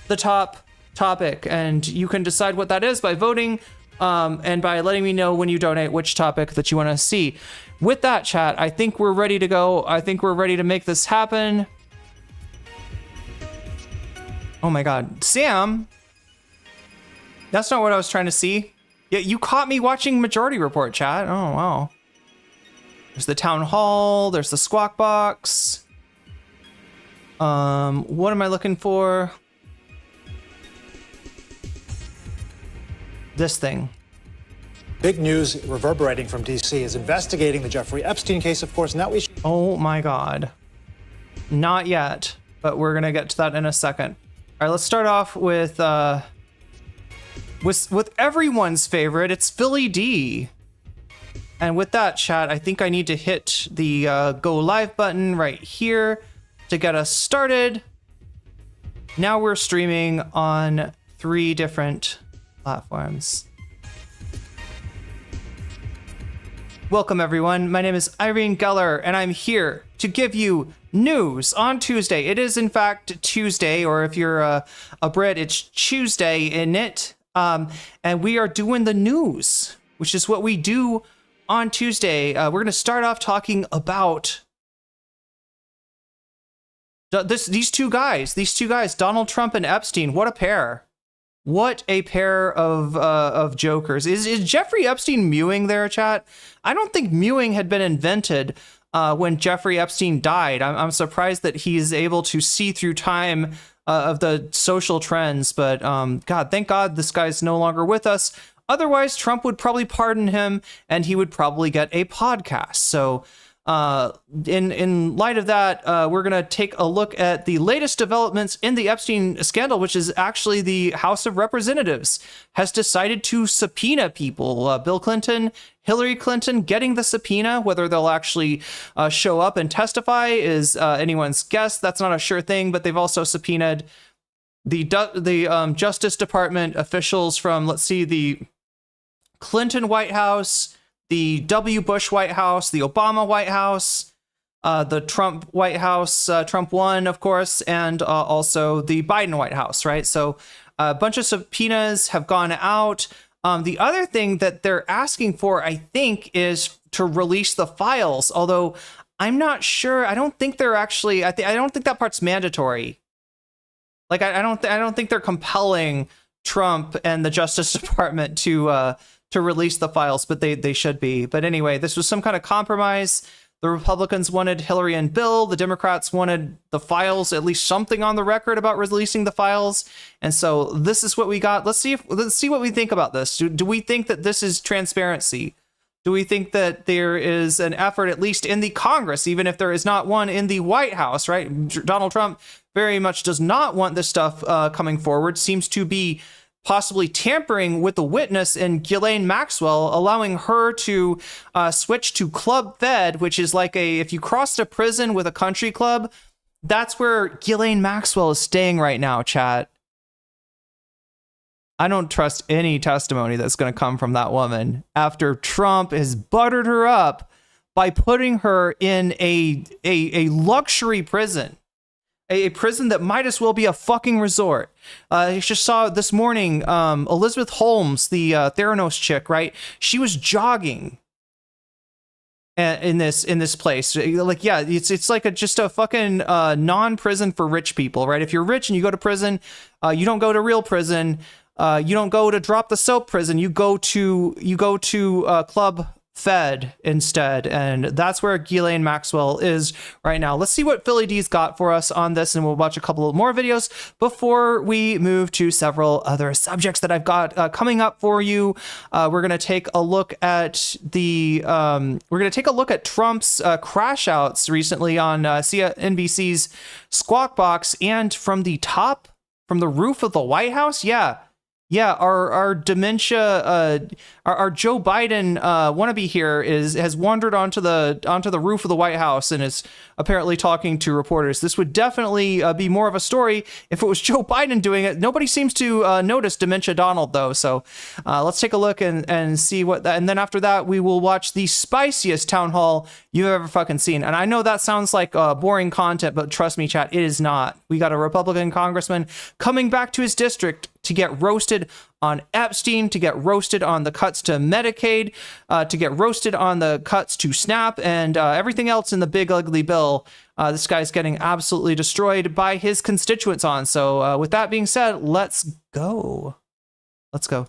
the top topic, and you can decide what that is by voting and by letting me know when you donate which topic that you want to see. With that, chat, I think we're ready to go. I think we're ready to make this happen. Oh my god, Sam, that's not what I was trying to see. Yeah, you caught me watching Majority Report, chat. Oh wow. There's the town hall, there's the squawk box. What am I looking for? This thing. Big news reverberating from DC is investigating the Jeffrey Epstein case, of course, and that we Oh my god. Not yet, but we're gonna get to that in a second. All right, let's start off with everyone's favorite. It's Philly D. And with that, chat, I think I need to hit the go live button right here to get us started. Now we're streaming on 3 different platforms. Welcome, everyone. My name is Irene Geller, and I'm here to give you news on Tuesday. It is, in fact, Tuesday, or if you're a Brit, it's Tuesday in it. And we are doing the news, which is what we do on Tuesday. We're going to start off talking about these two guys, Donald Trump and Epstein. What a pair. What a pair of jokers. Is Jeffrey Epstein mewing there, chat? I don't think mewing had been invented when Jeffrey Epstein died. I'm surprised that he is able to see through time of the social trends, but God, thank God this guy's no longer with us. Otherwise, Trump would probably pardon him and he would probably get a podcast. So in light of that, we're going to take a look at the latest developments in the Epstein scandal, which is actually the House of Representatives has decided to subpoena people. Bill Clinton, Hillary Clinton getting the subpoena. Whether they'll actually show up and testify is anyone's guess. That's not a sure thing, but they've also subpoenaed the Justice Department officials from, let's see, the Clinton White House, the W. Bush White House, the Obama White House, the Trump White House, Trump 1, of course, and also the Biden White House, right? So a bunch of subpoenas have gone out. The other thing that they're asking for, I think, is to release the files, although I'm not sure. I don't think they're actually, I don't think that part's mandatory. Like, I don't think they're compelling Trump and the Justice Department to release the files, but they should be. But anyway, this was some kind of compromise. The Republicans wanted Hillary and Bill. The Democrats wanted the files, at least something on the record about releasing the files. And so this is what we got. Let's see what we think about this. Do we think that this is transparency? Do we think that there is an effort, at least in the Congress, even if there is not one in the White House, right? Donald Trump very much does not want this stuff coming forward, seems to be possibly tampering with the witness in Ghislaine Maxwell, allowing her to switch to Club Fed, which is like if you crossed a prison with a country club, that's where Ghislaine Maxwell is staying right now, chat. I don't trust any testimony that's going to come from that woman after Trump has buttered her up by putting her in a luxury prison, a prison that might as well be a fucking resort. I just saw this morning, Elizabeth Holmes, the Theranos chick, right? She was jogging in this place. Like, yeah, it's like just a fucking non-prison for rich people, right? If you're rich and you go to prison, you don't go to real prison. You don't go to drop the soap prison. You go to Club Fed instead, and that's where Ghislaine Maxwell is right now. Let's see what Philly D's got for us on this, and we'll watch a couple of more videos before we move to several other subjects that I've got coming up for you. We're gonna take a look at Trump's crash outs recently on NBC's Squawk Box, and from the roof of the White House. Yeah, our dementia, our Joe Biden wannabe here has wandered onto the roof of the White House and is apparently talking to reporters. This would definitely be more of a story if it was Joe Biden doing it. Nobody seems to notice Dementia Donald though. So let's take a look and see what that. And then after that, we will watch the spiciest town hall you've ever fucking seen. And I know that sounds like boring content, but trust me, chat, it is not. We got a Republican congressman coming back to his district to get roasted on Epstein, to get roasted on the cuts to Medicaid, to get roasted on the cuts to SNAP, and everything else in the big ugly bill. This guy's getting absolutely destroyed by his constituents on. So with that being said, let's go. Let's go.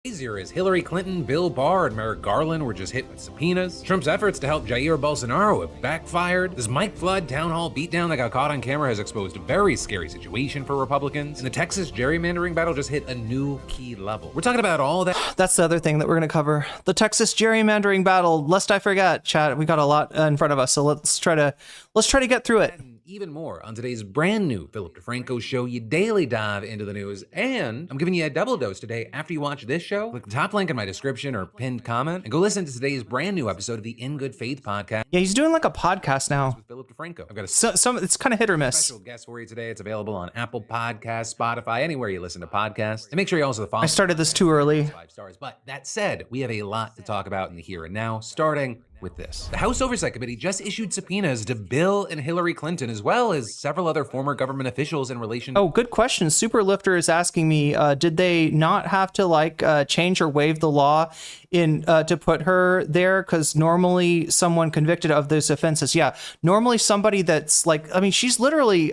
Easier as Hillary Clinton, Bill Barr, and Merrick Garland were just hit with subpoenas. Trump's efforts to help Jair Bolsonaro have backfired. This Mike Flood town hall beatdown that got caught on camera has exposed a very scary situation for Republicans. And the Texas gerrymandering battle just hit a new key level. We're talking about all that. That's the other thing that we're going to cover. The Texas gerrymandering battle. Lest I forget, chat, we got a lot in front of us, so let's try to get through it. Even more on today's brand new Philip DeFranco show. You daily dive into the news, and I'm giving you a double dose today after you watch this show. Click the top link in my description or pinned comment and go listen to today's brand new episode of the In Good Faith podcast. Yeah, he's doing like a podcast now. With Philip DeFranco. I've got some it's kind of hit or miss. Special guest for you today. It's available on Apple Podcasts, Spotify, anywhere you listen to podcasts. And make sure you also follow. I started this too early. 5 stars. But that said, we have a lot to talk about in the here and now, starting with this. The House Oversight Committee just issued subpoenas to Bill and Hillary Clinton, as well as several other former government officials in relation. Oh, good question. Superlifter is asking me, did they not have to change or waive the law to put her there? Because normally someone convicted of those offenses, normally somebody that's she's literally,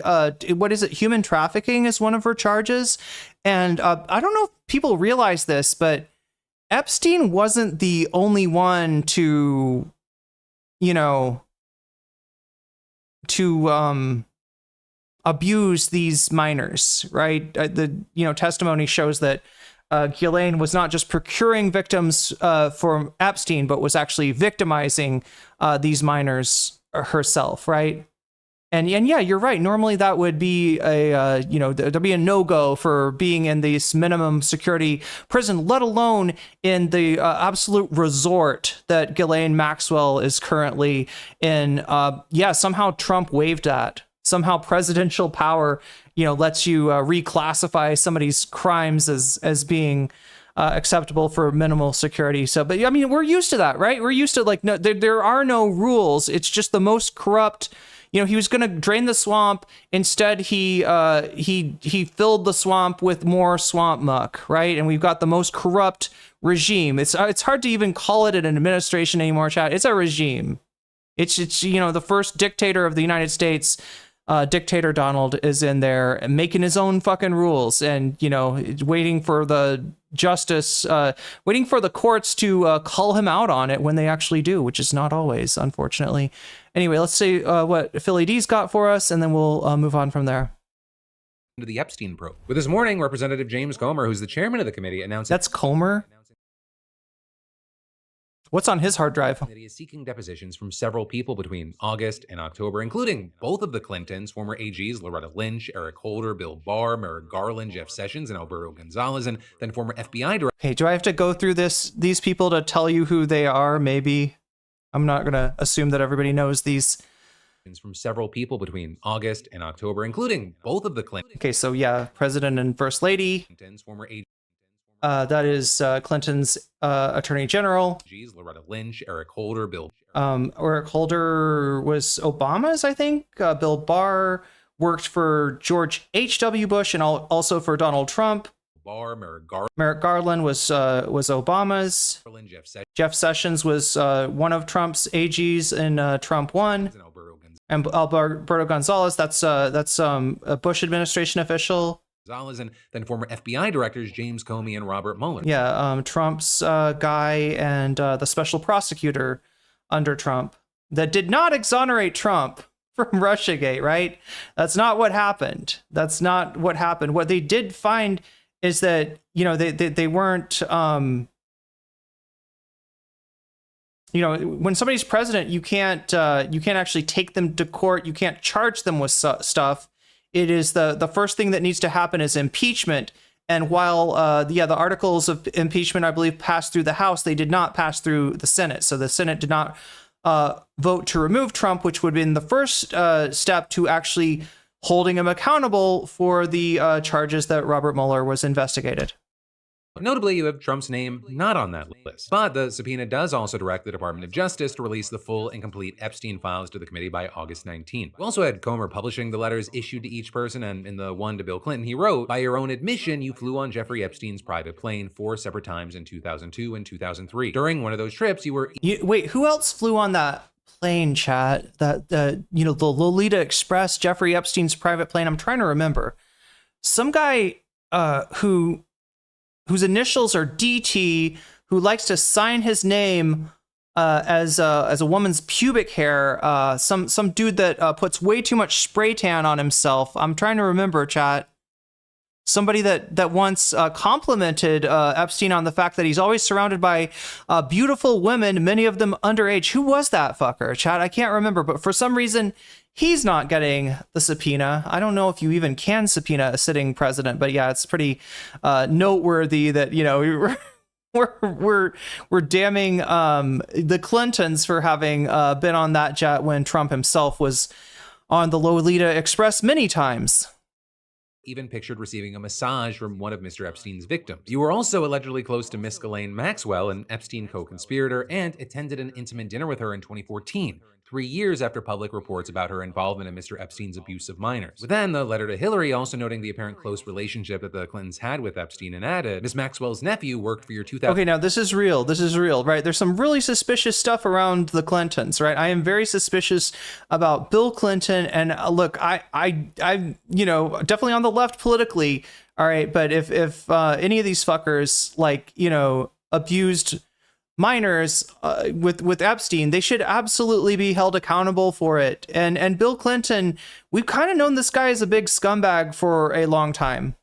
what is it? Human trafficking is one of her charges. And I don't know if people realize this, but Epstein wasn't the only one to abuse these minors, right? The testimony shows that Ghislaine was not just procuring victims for Epstein, but was actually victimizing these minors herself, right? And yeah, you're right. Normally that would be there'd be a no-go for being in this minimum security prison, let alone in the absolute resort that Ghislaine Maxwell is currently in. Somehow Trump waived that. Somehow presidential power, lets you reclassify somebody's crimes as being acceptable for minimal security. So, but I mean, we're used to that, right? We're used to no, there are no rules. It's just the most corrupt. He was going to drain the swamp. Instead, he filled the swamp with more swamp muck, right? And we've got the most corrupt regime. It's hard to even call it an administration anymore, chat. It's a regime. It's the first dictator of the United States. Dictator Donald is in there and making his own fucking rules, and waiting for the justice, waiting for the courts to call him out on it when they actually do, which is not always, unfortunately. Anyway, let's see what Philly D's got for us, and then we'll move on from there. To the Epstein probe. With this morning, Representative James Comer, who's the chairman of the committee, announced that's Comer. What's on his hard drive? That he is seeking depositions from several people between August and October, including both of the Clintons, former AGs Loretta Lynch, Eric Holder, Bill Barr, Merrick Garland, Jeff Sessions, and Alberto Gonzalez, and then former FBI director. Okay, do I have to go through these people to tell you who they are? Maybe. I'm not going to assume that everybody knows these. From several people between August and October, including both of the Clintons. Okay, so yeah, President and First Lady. Former AGs. That is Clinton's attorney general. Geez, Loretta Lynch, Eric Holder, Bill. Eric Holder was Obama's, I think. Bill Barr worked for George H.W. Bush and also for Donald Trump. Barr, Merrick Garland was Obama's. Jeff Sessions was one of Trump's AGs in Trump 1. And Alberto Gonzalez, that's a Bush administration official. Gonzalez, and then former FBI directors James Comey and Robert Mueller. Yeah, Trump's guy and the special prosecutor under Trump that did not exonerate Trump from Russiagate, right? That's not what happened. That's not what happened. What they did find is that, you know, they weren't, you know, when somebody's president, you can't actually take them to court. You can't charge them with stuff. It is the first thing that needs to happen is impeachment. And while the articles of impeachment, I believe, passed through the House, they did not pass through the Senate. So the Senate did not vote to remove Trump, which would have been the first step to actually holding him accountable for the charges that Robert Mueller was investigated. Notably, you have Trump's name not on that list. But the subpoena does also direct the Department of Justice to release the full and complete Epstein files to the committee by August 19th. We also had Comer publishing the letters issued to each person, and in the one to Bill Clinton, he wrote, "By your own admission, you flew on Jeffrey Epstein's private plane 4 separate times in 2002 and 2003. During one of those trips, you were..." Wait, who else flew on that plane, chat? That, you know, the Lolita Express, Jeffrey Epstein's private plane? I'm trying to remember. Some guy whose initials are DT, who likes to sign his name as a woman's pubic hair. Some dude that puts way too much spray tan on himself. I'm trying to remember, chat. Somebody that once complimented Epstein on the fact that he's always surrounded by beautiful women, many of them underage. Who was that fucker, chat? I can't remember, but for some reason, he's not getting the subpoena. I don't know if you even can subpoena a sitting president, but yeah, it's pretty noteworthy that, you know, we're damning the Clintons for having been on that jet when Trump himself was on the Lolita Express many times. Even pictured receiving a massage from one of Mr. Epstein's victims. You were also allegedly close to Miss Ghislaine Maxwell, an Epstein co-conspirator, and attended an intimate dinner with her in 2014. 3 years after public reports about her involvement in Mr. Epstein's abuse of minors. But then the letter to Hillary also noting the apparent close relationship that the Clintons had with Epstein and added, "Miss Maxwell's nephew worked for your 2000." Okay, now this is real. This is real, right? There's some really suspicious stuff around the Clintons, right? I am very suspicious about Bill Clinton, and look, I you know, definitely on the left politically, all right. But if any of these fuckers, like, you know, abused minors with Epstein, they should absolutely be held accountable for it. And Bill Clinton, we've kind of known this guy as a big scumbag for a long time.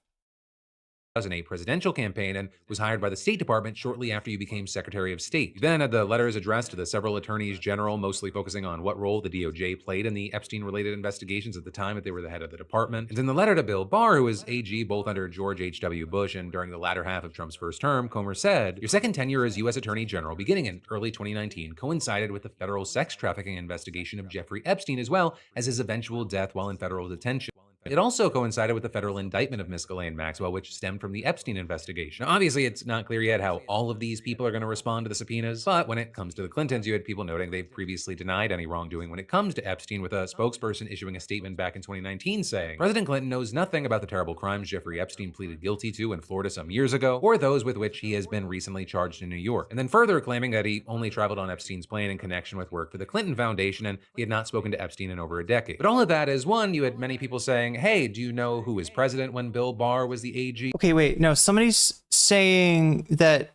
2008 presidential campaign and was hired by the State Department shortly after you became Secretary of State. You then had the letters addressed to the several attorneys general, mostly focusing on what role the DOJ played in the Epstein-related investigations at the time that they were the head of the department. And in the letter to Bill Barr, who was AG both under George H.W. Bush and during the latter half of Trump's first term, Comer said, "Your second tenure as U.S. Attorney General beginning in early 2019 coincided with the federal sex trafficking investigation of Jeffrey Epstein as well as his eventual death while in federal detention. It also coincided with the federal indictment of Miss Ghislaine Maxwell, which stemmed from the Epstein investigation." Now, obviously, it's not clear yet how all of these people are going to respond to the subpoenas, but when it comes to the Clintons, you had people noting they've previously denied any wrongdoing when it comes to Epstein, with a spokesperson issuing a statement back in 2019 saying, "President Clinton knows nothing about the terrible crimes Jeffrey Epstein pleaded guilty to in Florida some years ago, or those with which he has been recently charged in New York," and then further claiming that he only traveled on Epstein's plane in connection with work for the Clinton Foundation and he had not spoken to Epstein in over a decade. But all of that is, one, you had many people saying, "Hey, do you know who was president when Bill Barr was the AG?" Okay, wait, no, somebody's saying that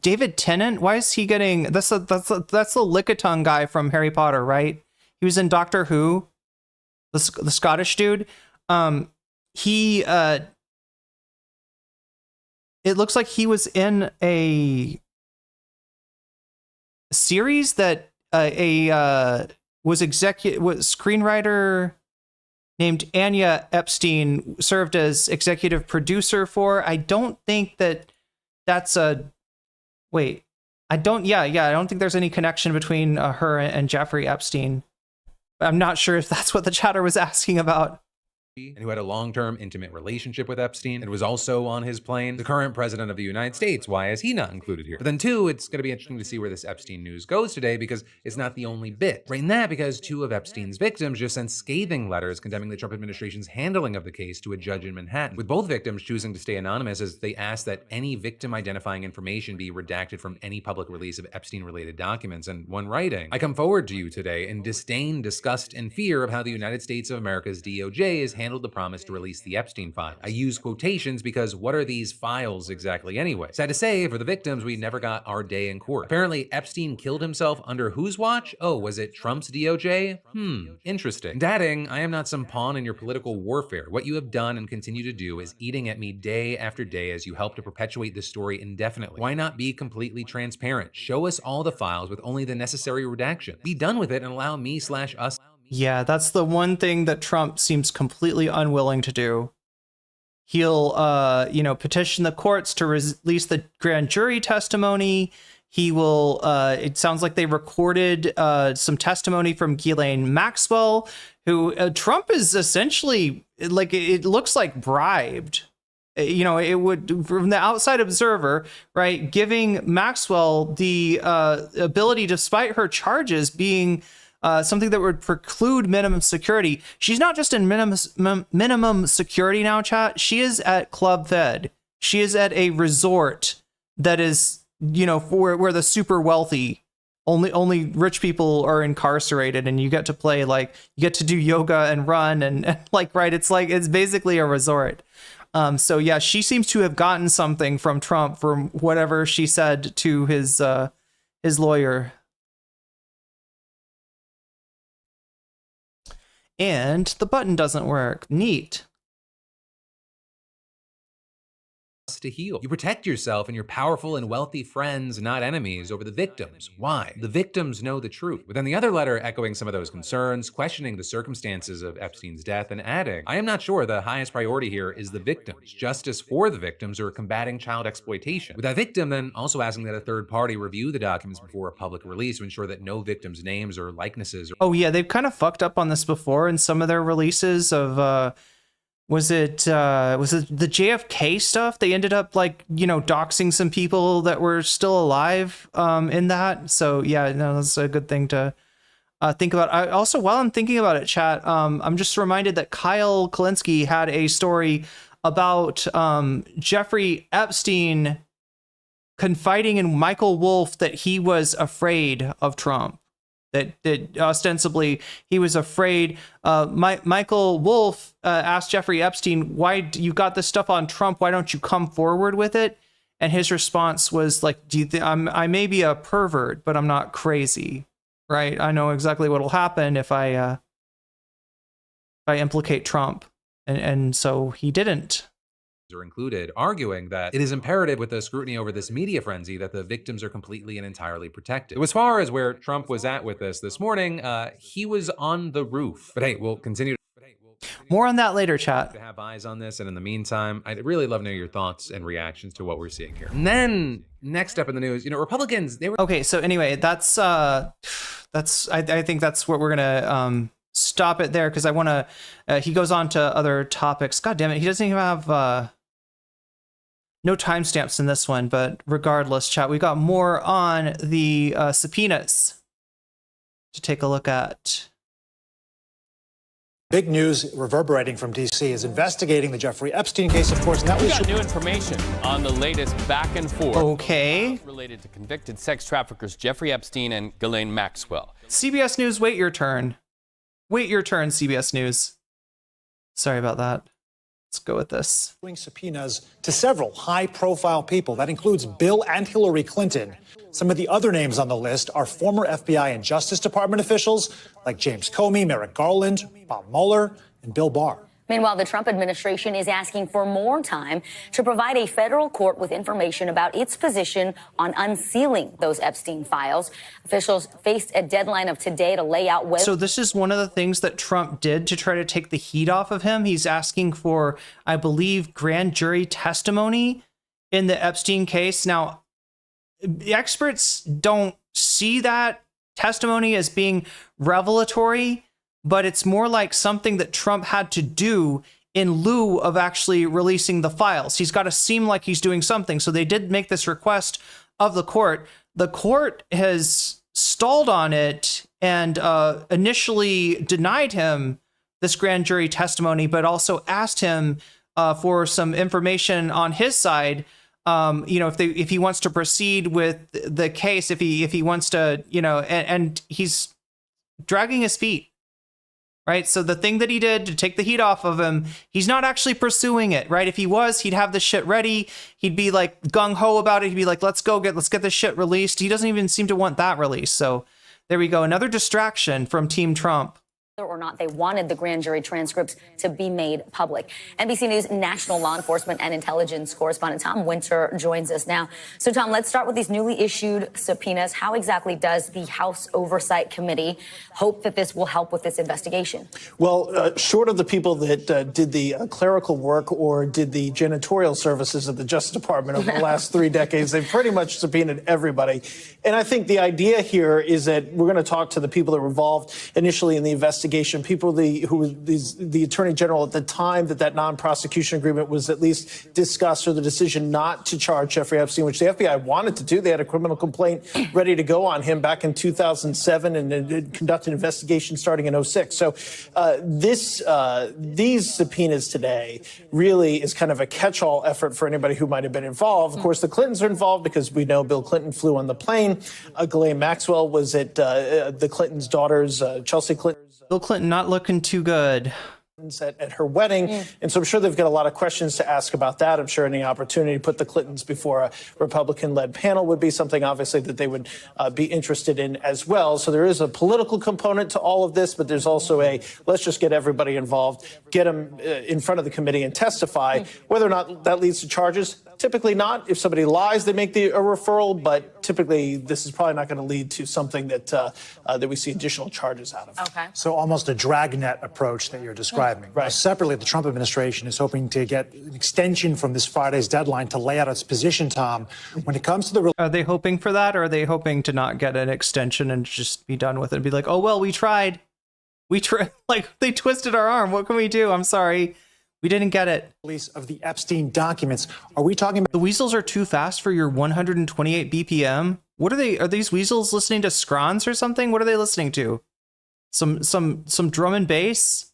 David Tennant, why is he getting, that's the Lickitung guy from Harry Potter, right? He was in Doctor Who, the Scottish dude. He it looks like he was in a series that was screenwriter named Anya Epstein served as executive producer for. I don't think that's a... Wait. I don't think there's any connection between her and Jeffrey Epstein. I'm not sure if that's what the chatter was asking about. and who had a long-term intimate relationship with Epstein and was also on his plane. The current president of the United States, why is he not included here? But then two, it's going to be interesting to see where this Epstein news goes today, because it's not the only bit. Right in that, because two of Epstein's victims just sent scathing letters condemning the Trump administration's handling of the case to a judge in Manhattan, with both victims choosing to stay anonymous as they asked that any victim identifying information be redacted from any public release of Epstein-related documents. And one writing, "I come forward to you today in disdain, disgust, and fear of how the United States of America's DOJ has handled the promise to release the Epstein files. I use quotations because what are these files exactly anyway? Sad to say, for the victims, we never got our day in court. Apparently, Epstein killed himself under whose watch? Oh, was it Trump's DOJ? Interesting. And adding, I am not some pawn in your political warfare. What you have done and continue to do is eating at me day after day as you help to perpetuate this story indefinitely. Why not be completely transparent? Show us all the files with only the necessary redaction. Be done with it and allow me/us." Yeah, that's the one thing that Trump seems completely unwilling to do. He'll, petition the courts to release the grand jury testimony. He will, it sounds like they recorded some testimony from Ghislaine Maxwell, who Trump is essentially, like, it looks like bribed. It would, from the outside observer, right, giving Maxwell the ability, despite her charges being something that would preclude minimum security. She's not just in minimum security now, chat. She is at Club Fed. She is at a resort that is, for where the super wealthy, only rich people are incarcerated, and you get to play, like, you get to do yoga and run and like, right. It's basically a resort. So yeah, she seems to have gotten something from Trump from whatever she said to his lawyer. And the button doesn't work. Neat. To heal. You protect yourself and your powerful and wealthy friends, not enemies, over the victims. Why? The victims know the truth. But then the other letter echoing some of those concerns, questioning the circumstances of Epstein's death, and adding, I am not sure the highest priority here is the victims, justice for the victims, or combating child exploitation. With that victim then also asking that a third party review the documents before a public release to ensure that no victims' names or likenesses. Oh yeah, they've kind of fucked up on this before in some of their releases of was it the JFK stuff? They ended up, like, doxing some people that were still alive in that. So yeah, no, that's a good thing to think about. I also, while I'm thinking about it, chat, I'm just reminded that Kyle Kulinski had a story about Jeffrey Epstein confiding in Michael Wolff that he was afraid of Trump. That ostensibly he was afraid. Michael Wolff asked Jeffrey Epstein, why you got this stuff on Trump? Why don't you come forward with it? And his response was like, do you think I may be a pervert, but I'm not crazy, right? I know exactly what'll happen if I implicate Trump. And so he didn't. Are included, arguing that it is imperative with the scrutiny over this media frenzy that the victims are completely and entirely protected. As far as where Trump was at with this morning, he was on the roof. But hey, we'll continue. More on that later, chat. To have eyes on this, and in the meantime, I'd really love to know your thoughts and reactions to what we're seeing here. And then next up in the news, Republicans, they were okay. So anyway, that's I think that's what we're gonna stop it there, because I want to. He goes on to other topics. God damn it, he doesn't even have no timestamps in this one. But regardless, chat, we got more on the subpoenas to take a look at. Big news reverberating from D.C. is investigating the Jeffrey Epstein case, of course. And that we got new information on the latest back and forth. Okay. Related to convicted sex traffickers Jeffrey Epstein and Ghislaine Maxwell. CBS News, wait your turn. Wait your turn, CBS News. Sorry about that. Let's go with this. Subpoenas to several high-profile people. That includes Bill and Hillary Clinton. Some of the other names on the list are former FBI and Justice Department officials like James Comey, Merrick Garland, Bob Mueller, and Bill Barr. Meanwhile, the Trump administration is asking for more time to provide a federal court with information about its position on unsealing those Epstein files. Officials faced a deadline of today to lay out whether... So this is one of the things that Trump did to try to take the heat off of him. He's asking for, I believe, grand jury testimony in the Epstein case. Now, experts don't see that testimony as being revelatory. but it's more like something that Trump had to do in lieu of actually releasing the files. He's got to seem like he's doing something. So they did make this request of the court. The court has stalled on it and initially denied him this grand jury testimony, but also asked him for some information on his side. If he wants to proceed with the case, if he wants to, and he's dragging his feet. Right. So the thing that he did to take the heat off of him, he's not actually pursuing it. Right. If he was, he'd have the shit ready. He'd be like gung ho about it. He'd be like, let's get this shit released. He doesn't even seem to want that released. So there we go. Another distraction from Team Trump. Or not they wanted the grand jury transcripts to be made public. NBC News national law enforcement and intelligence correspondent Tom Winter joins us now. So, Tom, let's start with these newly issued subpoenas. How exactly does the House Oversight Committee hope that this will help with this investigation? Well, short of the people that did the clerical work or did the janitorial services at the Justice Department over the last 3 decades, they've pretty much subpoenaed everybody. And I think the idea here is that we're going to talk to the people that were involved initially in the investigation, people who was the Attorney General at the time that non-prosecution agreement was at least discussed, or the decision not to charge Jeffrey Epstein, which the FBI wanted to do. They had a criminal complaint ready to go on him back in 2007 and conducted an investigation starting in 2006. So these subpoenas today really is kind of a catch-all effort for anybody who might have been involved. Of course, the Clintons are involved because we know Bill Clinton flew on the plane. Ghislaine Maxwell was at the Clintons' daughter's, Chelsea Clinton. Bill Clinton not looking too good at her wedding. And so I'm sure they've got a lot of questions to ask about that. I'm sure any opportunity to put the Clintons before a Republican-led panel would be something, obviously, that they would be interested in as well. So there is a political component to all of this, but there's also let's just get everybody involved, get them in front of the committee and testify. Whether or not that leads to charges, typically not. If somebody lies, they make a referral, but typically this is probably not going to lead to something that we see additional charges out of. Okay. So almost a dragnet approach that you're describing. Right. Now, separately, the Trump administration is hoping to get an extension from this Friday's deadline to lay out its position, Tom, when it comes to the... Are they hoping for that, or are they hoping to not get an extension and just be done with it and be like, oh, well, we tried. Like, they twisted our arm. What can we do? I'm sorry. We didn't get it. Release of the Epstein documents. Are we talking about... The weasels are too fast for your 128 BPM? What are they? Are these weasels listening to scrons or something? What are they listening to? Some drum and bass?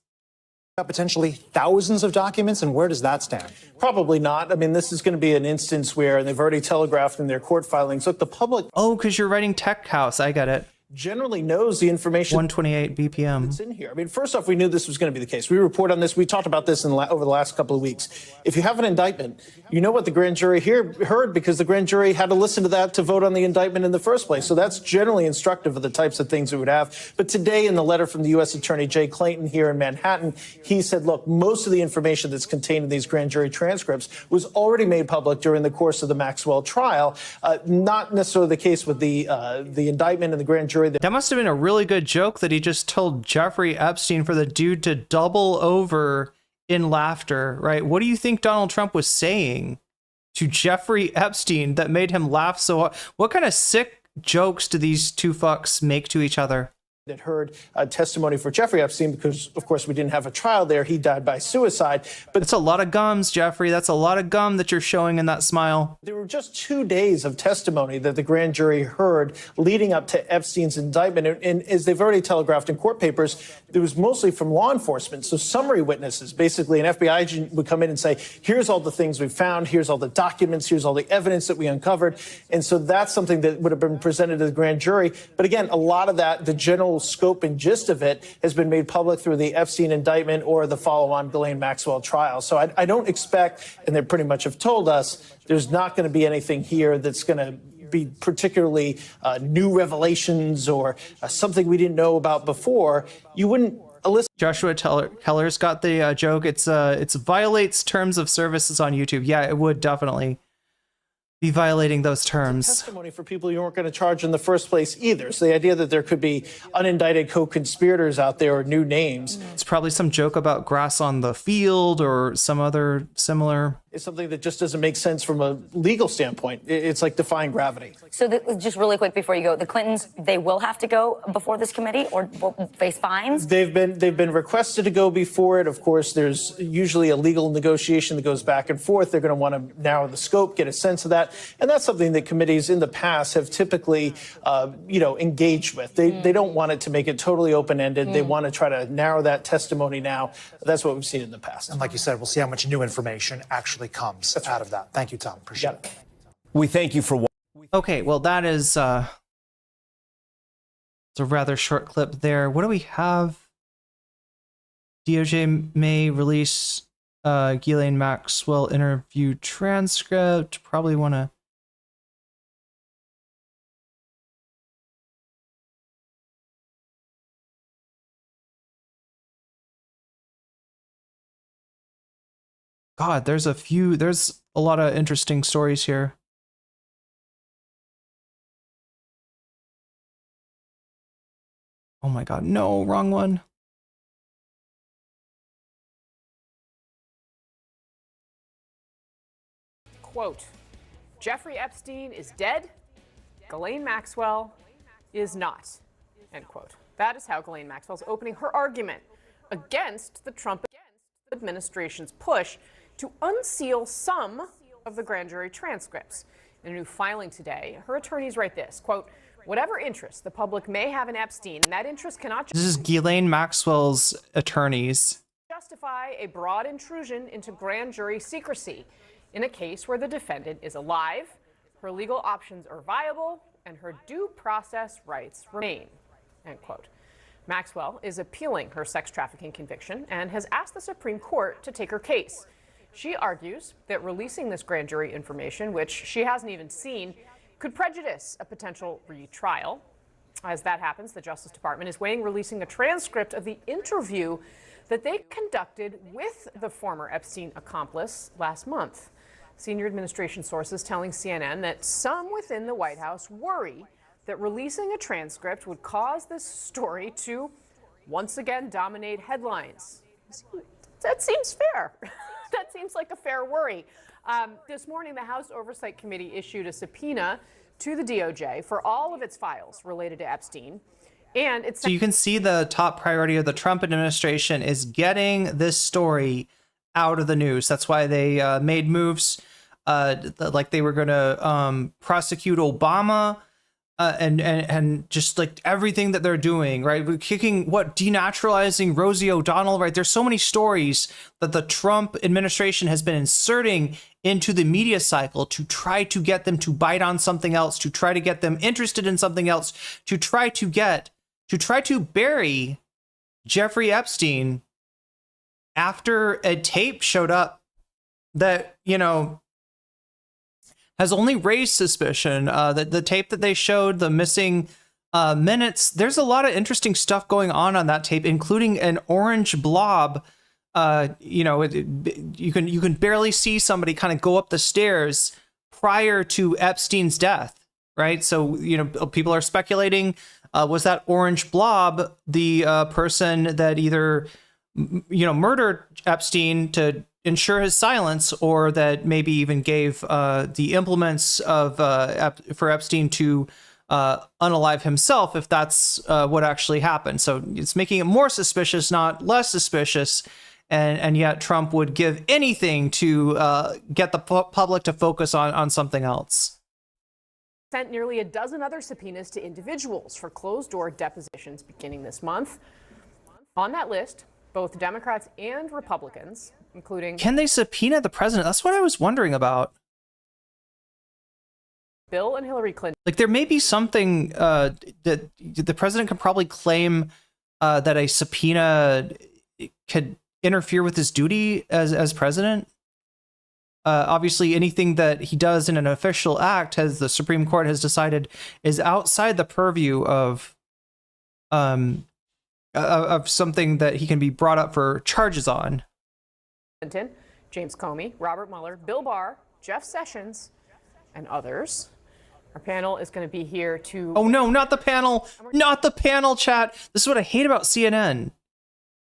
Potentially thousands of documents, and where does that stand? Probably not. I mean, this is going to be an instance where, and they've already telegraphed in their court filings, look, the public... Oh, because you're writing Tech House. I get it. Generally knows the information 128 BPM. It's in here. I mean, first off, we knew this was going to be the case. We report on this. We talked about this over the last couple of weeks. If you have an indictment, you know what the grand jury heard because the grand jury had to listen to that to vote on the indictment in the first place. So that's generally instructive of the types of things we would have. But today, in the letter from the U.S. Attorney Jay Clayton here in Manhattan, he said, look, most of the information that's contained in these grand jury transcripts was already made public during the course of the Maxwell trial. Not necessarily the case with the indictment and the grand jury. That must have been a really good joke that he just told Jeffrey Epstein for the dude to double over in laughter, right? What do you think Donald Trump was saying to Jeffrey Epstein that made him laugh so hard? What kind of sick jokes do these two fucks make to each other? That heard testimony for Jeffrey Epstein because, of course, we didn't have a trial there. He died by suicide. But it's a lot of gums, Jeffrey. That's a lot of gum that you're showing in that smile. There were just 2 days of testimony that the grand jury heard leading up to Epstein's indictment. And as they've already telegraphed in court papers, it was mostly from law enforcement. So summary witnesses, basically an FBI agent would come in and say, here's all the things we found. Here's all the documents. Here's all the evidence that we uncovered. And so that's something that would have been presented to the grand jury. But again, a lot of that, the general scope and gist of it has been made public through the Epstein indictment or the follow-on Ghislaine Maxwell trial. So I don't expect, and they pretty much have told us, there's not going to be anything here that's going to be particularly new revelations or something we didn't know about before. You wouldn't elicit. Joshua Keller's got the joke. It's violates terms of services on YouTube. Yeah, it would definitely. be violating those terms. Testimony for people you weren't going to charge in the first place either. So the idea that there could be unindicted co-conspirators out there or new names. It's probably some joke about grass on the field or some other similar. It's something that just doesn't make sense from a legal standpoint. It's like defying gravity. So just really quick before you go, the Clintons, they will have to go before this committee or will face fines? They've been requested to go before it. Of course, there's usually a legal negotiation that goes back and forth. They're going to want to narrow the scope, get a sense of that. And that's something that committees in the past have typically, engaged with. They don't want it to make it totally open-ended. They want to try to narrow that testimony now. That's what we've seen in the past. And like you said, we'll see how much new information actually comes out of that. Thank you, Tom. Appreciate it. We thank you for. Okay, well, that is it's a rather short clip there. What do we have? DOJ may release Ghislaine Maxwell interview transcript. Probably want to. God, there's a lot of interesting stories here. Oh my God, no, wrong one. Quote, Jeffrey Epstein is dead, Ghislaine Maxwell is not, end quote. That is how Ghislaine Maxwell's opening her argument against the Trump administration's push to unseal some of the grand jury transcripts. In a new filing today, her attorneys write this, quote, whatever interest the public may have in Epstein, that interest cannot This is Ghislaine Maxwell's attorneys. justify a broad intrusion into grand jury secrecy in a case where the defendant is alive, her legal options are viable, and her due process rights remain, end quote. Maxwell is appealing her sex trafficking conviction and has asked the Supreme Court to take her case. She argues that releasing this grand jury information, which she hasn't even seen, could prejudice a potential retrial. As that happens, the Justice Department is weighing releasing a transcript of the interview that they conducted with the former Epstein accomplice last month. Senior administration sources telling CNN that some within the White House worry that releasing a transcript would cause this story to once again dominate headlines. That seems fair. That seems like a fair worry. This morning, the House Oversight Committee issued a subpoena to the DOJ for all of its files related to Epstein. And it's So you can see the top priority of the Trump administration is getting this story out of the news. That's why they made moves like they were going to prosecute Obama. And just like everything that they're doing, right? We're denaturalizing Rosie O'Donnell, right? There's so many stories that the Trump administration has been inserting into the media cycle to try to get them to bite on something else, to try to get them interested in something else, to try to bury Jeffrey Epstein after a tape showed up that, has only raised suspicion. That the tape that they showed, the missing minutes, there's a lot of interesting stuff going on that tape, including an orange blob. You can barely see somebody kind of go up the stairs prior to Epstein's death, right? So, people are speculating, was that orange blob the person that either, murdered Epstein to ensure his silence, or that maybe even gave the implements of for Epstein to unalive himself, if that's what actually happened. So it's making it more suspicious, not less suspicious. And yet Trump would give anything to get the public to focus on something else. Sent nearly a dozen other subpoenas to individuals for closed-door depositions beginning this month. On that list, both Democrats and Republicans, including... Can they subpoena the president? That's what I was wondering about. Bill and Hillary Clinton. Like, there may be something that the president can probably claim that a subpoena could interfere with his duty as president. Obviously, anything that he does in an official act, as the Supreme Court has decided, is outside the purview of something that he can be brought up for charges on. Clinton, James Comey, Robert Mueller, Bill Barr, Jeff Sessions, and others. Our panel is going to be here to... Oh no, not the panel. Not the panel, chat. This is what I hate about CNN.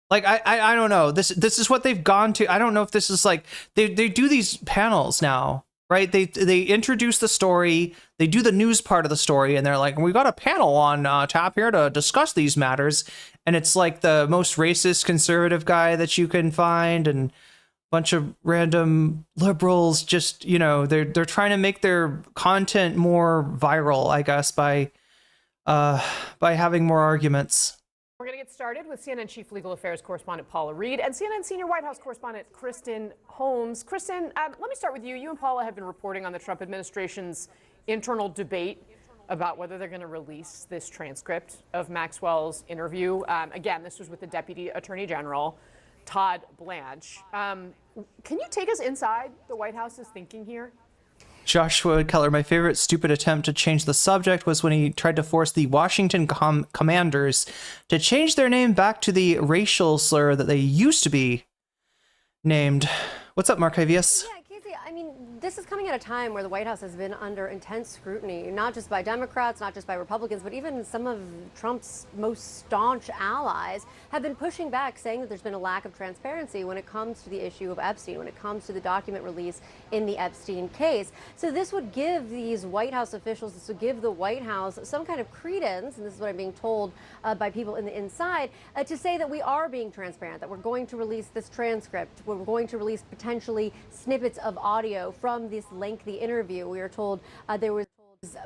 Like, I don't know. This is what they've gone to. I don't know if this is like, they do these panels now, right? They introduce the story, they do the news part of the story, and they're like, we got a panel on tap here to discuss these matters. And it's like the most racist conservative guy that you can find, and bunch of random liberals. Just, you know, they're trying to make their content more viral, I guess, by having more arguments. We're going to get started with CNN Chief Legal Affairs Correspondent Paula Reed and CNN Senior White House Correspondent Kristen Holmes. Kristen, let me start with you. You and Paula have been reporting on the Trump administration's internal debate about whether they're going to release this transcript of Maxwell's interview. Again, this was with the Deputy Attorney General, Todd Blanche. Can you take us inside the White House's thinking here? Joshua Keller, my favorite stupid attempt to change the subject was when he tried to force the Washington commanders to change their name back to the racial slur that they used to be named. What's up, Marcavius? Yeah, Casey, I mean, this is coming at a time where the White House has been under intense scrutiny, not just by Democrats, not just by Republicans, but even some of Trump's most staunch allies have been pushing back, saying that there's been a lack of transparency when it comes to the issue of Epstein, when it comes to the document release in the Epstein case. So this would give these White House officials, this would give the White House some kind of credence, and this is what I'm being told by people in the inside, to say that we are being transparent, that we're going to release this transcript, we're going to release potentially snippets of audio from this lengthy interview. We are told there was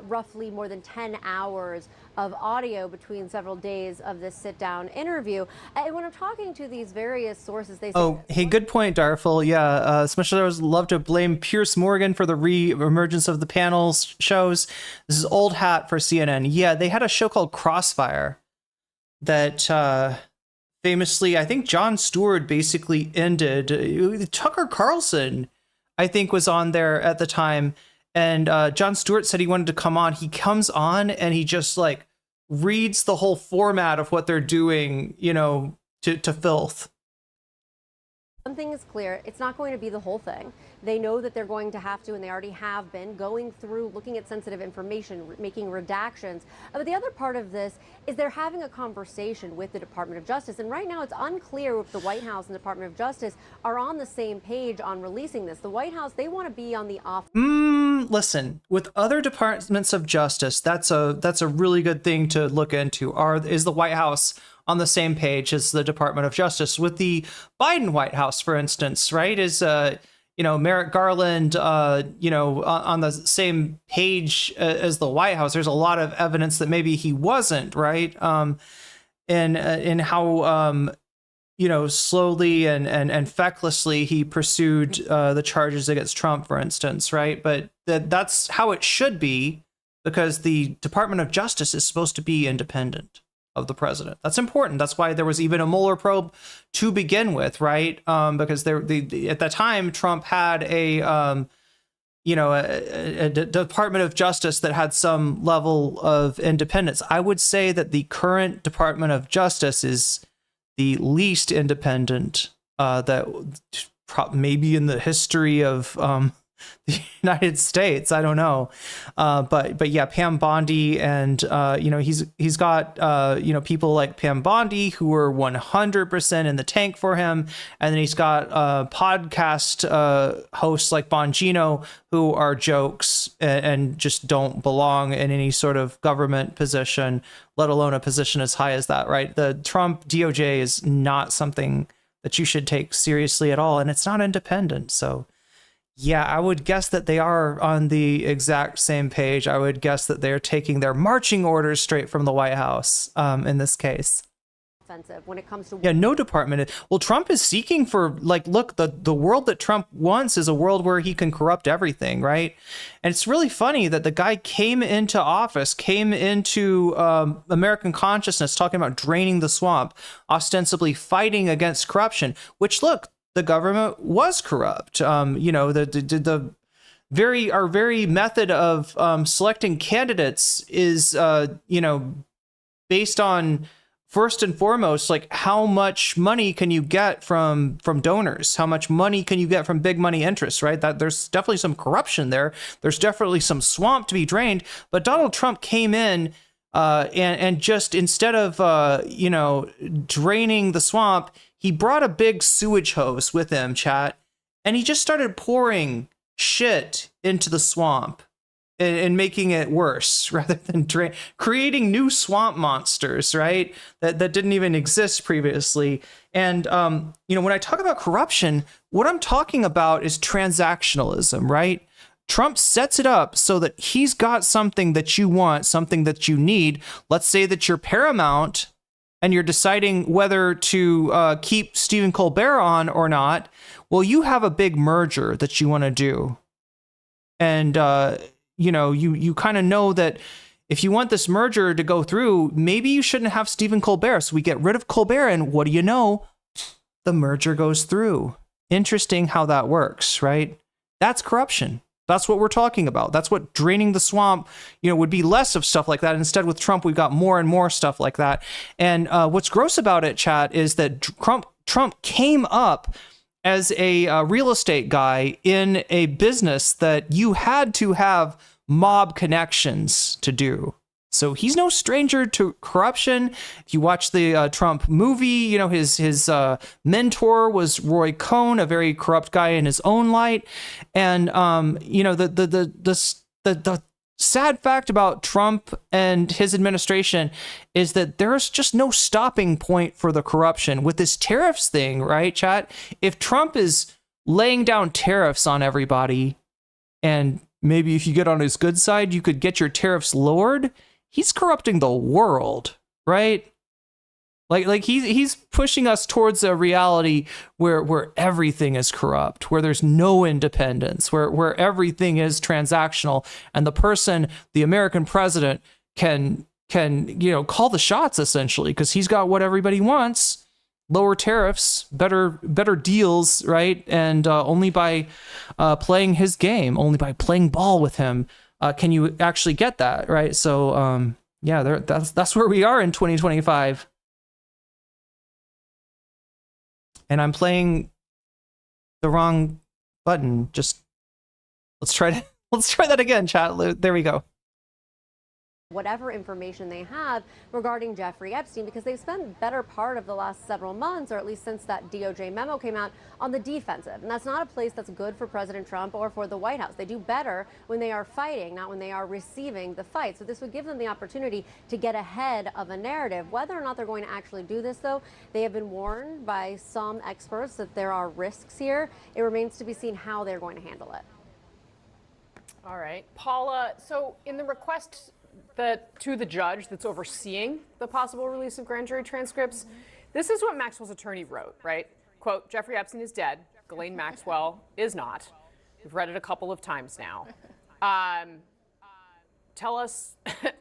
roughly more than 10 hours of audio between several days of this sit-down interview. And when I'm talking to these various sources, they say... Oh, hey, good point, Darful. Yeah, especially I would love to blame Pierce Morgan for the re-emergence of the panels shows. This is old hat for CNN. Yeah, they had a show called Crossfire that famously, I think Jon Stewart basically ended. Tucker Carlson, I think, was on there at the time. And Jon Stewart said he wanted to come on. He comes on and he just like reads the whole format of what they're doing, you know, to filth. One thing is clear, it's not going to be the whole thing. They know that they're going to have to, and they already have been, going through, looking at sensitive information, making redactions. But the other part of this is they're having a conversation with the Department of Justice. And right now it's unclear if the White House and Department of Justice are on the same page on releasing this. The White House, they want to be on the off. Listen, with other departments of justice, that's a really good thing to look into. Is the White House on the same page as the Department of Justice? With the Biden White House, for instance, right? Is Merrick Garland, on the same page as the White House? There's a lot of evidence that maybe he wasn't, right? In how slowly and fecklessly he pursued the charges against Trump, for instance, right? But that's how it should be, because the Department of Justice is supposed to be independent of the president. That's important. That's why there was even a Mueller probe to begin with, right? Because at the time, Trump had a Department of Justice that had some level of independence. I would say that the current Department of Justice is the least independent that maybe in the history of the United States. I don't know. But yeah, Pam Bondi, and he's got people like Pam Bondi who are 100% in the tank for him, and then he's got podcast hosts like Bongino who are jokes and just don't belong in any sort of government position, let alone a position as high as that, right? The Trump DOJ is not something that you should take seriously at all, and it's not independent. So yeah, I would guess that they are on the exact same page. I would guess that they're taking their marching orders straight from the White House in this case. Offensive when it comes to no department. Well, Trump is seeking for, like, look, the world that Trump wants is a world where he can corrupt everything, right? And it's really funny that the guy came into office, came into American consciousness talking about draining the swamp, ostensibly fighting against corruption, which, look, the government was corrupt. Our very method of selecting candidates is, based on first and foremost, like, how much money can you get from donors? How much money can you get from big money interests, right? That there's definitely some corruption there. There's definitely some swamp to be drained. But Donald Trump came in and just, instead of, draining the swamp, he brought a big sewage hose with him, chat, and he just started pouring shit into the swamp and making it worse rather than creating new swamp monsters, right? That didn't even exist previously. And, when I talk about corruption, what I'm talking about is transactionalism, right? Trump sets it up so that he's got something that you want, something that you need. Let's say that you're Paramount and you're deciding whether to keep Stephen Colbert on or not. Well, you have a big merger that you want to do. And, you kind of know that if you want this merger to go through, maybe you shouldn't have Stephen Colbert. So we get rid of Colbert, and what do you know? The merger goes through. Interesting how that works, right? That's corruption. That's what we're talking about. That's what draining the swamp, would be less of stuff like that. Instead, with Trump, we've got more and more stuff like that. And what's gross about it, chat, is that Trump came up as a real estate guy in a business that you had to have mob connections to do. So he's no stranger to corruption. If you watch the Trump movie, his mentor was Roy Cohn, a very corrupt guy in his own light. And the sad fact about Trump and his administration is that there's just no stopping point for the corruption with this tariffs thing, right, chat? If Trump is laying down tariffs on everybody, and maybe if you get on his good side, you could get your tariffs lowered, he's corrupting the world, right? Like he's pushing us towards a reality where everything is corrupt, where there's no independence, where everything is transactional, and the American president can call the shots essentially, because he's got what everybody wants: lower tariffs, better deals, right? And only by playing his game, only by playing ball with him, can you actually get that, right? So that's where we are in 2025. And I'm playing the wrong button. Just let's try that again, chat. There we go. Whatever information they have regarding Jeffrey Epstein, because they've spent the better part of the last several months, or at least since that DOJ memo came out, on the defensive. And that's not a place that's good for President Trump or for the White House. They do better when they are fighting, not when they are receiving the fight. So this would give them the opportunity to get ahead of a narrative. Whether or not they're going to actually do this, though, they have been warned by some experts that there are risks here. It remains to be seen how they're going to handle it. All right, Paula, so in the request to the judge that's overseeing the possible release of grand jury transcripts, this is what Maxwell's attorney wrote, right? Quote, Jeffrey Epstein is dead. Ghislaine Maxwell is not. We've read it a couple of times now. Tell us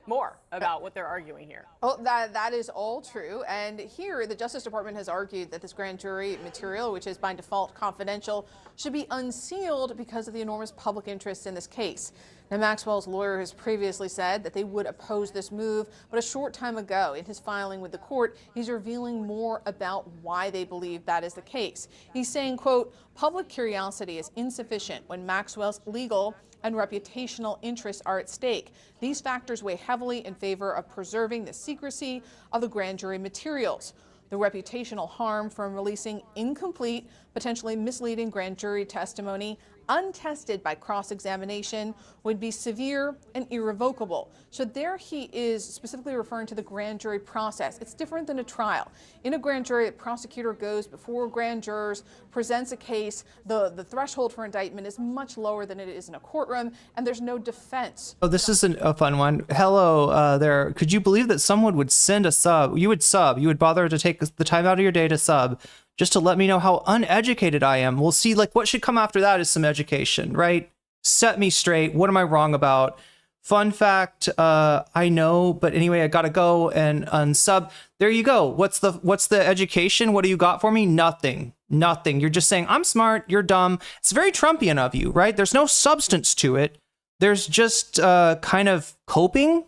more about what they're arguing here. Well, that is all true. And here, the Justice Department has argued that this grand jury material, which is by default confidential, should be unsealed because of the enormous public interest in this case. Now, Maxwell's lawyer has previously said that they would oppose this move, but a short time ago, in his filing with the court, he's revealing more about why they believe that is the case. He's saying, quote, public curiosity is insufficient when Maxwell's legal and reputational interests are at stake. These factors weigh heavily in favor of preserving the secrecy of the grand jury materials. The reputational harm from releasing incomplete, potentially misleading grand jury testimony untested by cross-examination would be severe and irrevocable. So there he is specifically referring to the grand jury process. It's different than a trial. In a grand jury, a prosecutor goes before grand jurors, presents a case. The threshold for indictment is much lower than it is in a courtroom, and there's no defense. Oh, this is a fun one. Hello there. Could you believe that someone would send a sub? You would bother to take the time out of your day to sub just to let me know how uneducated I am. We'll see, like, what should come after that is some education, right? Set me straight. What am I wrong about? Fun fact, I know, but anyway, I gotta go and unsub. There you go. What's the education? What do you got for me? Nothing. You're just saying, I'm smart, you're dumb. It's very Trumpian of you, right? There's no substance to it. There's just kind of coping.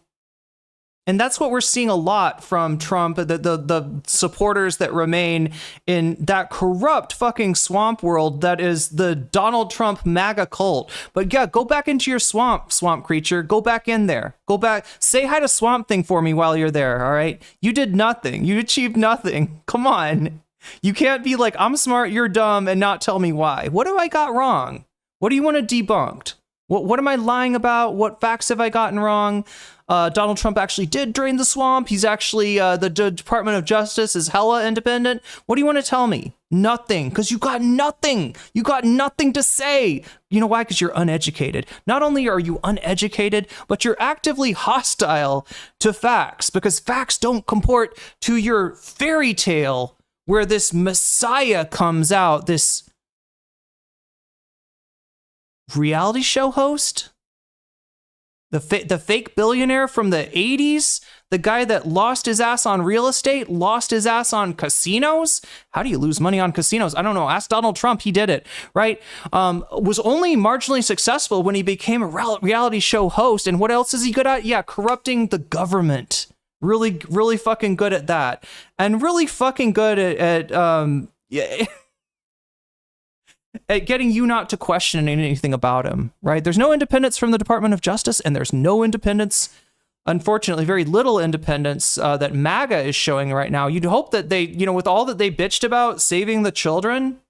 And that's what we're seeing a lot from Trump, the supporters that remain in that corrupt fucking swamp world that is the Donald Trump MAGA cult. But yeah, go back into your swamp creature. Go back in there. Go back. Say hi to Swamp Thing for me while you're there, all right? You did nothing. You achieved nothing. Come on. You can't be like, I'm smart, you're dumb, and not tell me why. What have I got wrong? What do you want to debunked? What am I lying about? What facts have I gotten wrong? Donald Trump actually did drain the swamp. He's actually, the Department of Justice is hella independent. What do you want to tell me? Nothing, because you got nothing. You got nothing to say. You know why? Because you're uneducated. Not only are you uneducated, but you're actively hostile to facts, because facts don't comport to your fairy tale where this messiah comes out, this reality show host, the fake billionaire from the 80s, the guy that lost his ass on real estate, lost his ass on casinos. How do you lose money on casinos? I don't know. Ask Donald Trump. He did it, right? Was only marginally successful when he became a reality show host. And what else is he good at? Yeah, corrupting the government. Really, really fucking good at that. And really fucking good at getting you not to question anything about him, right? There's no independence from the Department of Justice, and there's no independence, unfortunately, very little independence that MAGA is showing right now. You'd hope that they, with all that they bitched about saving the children,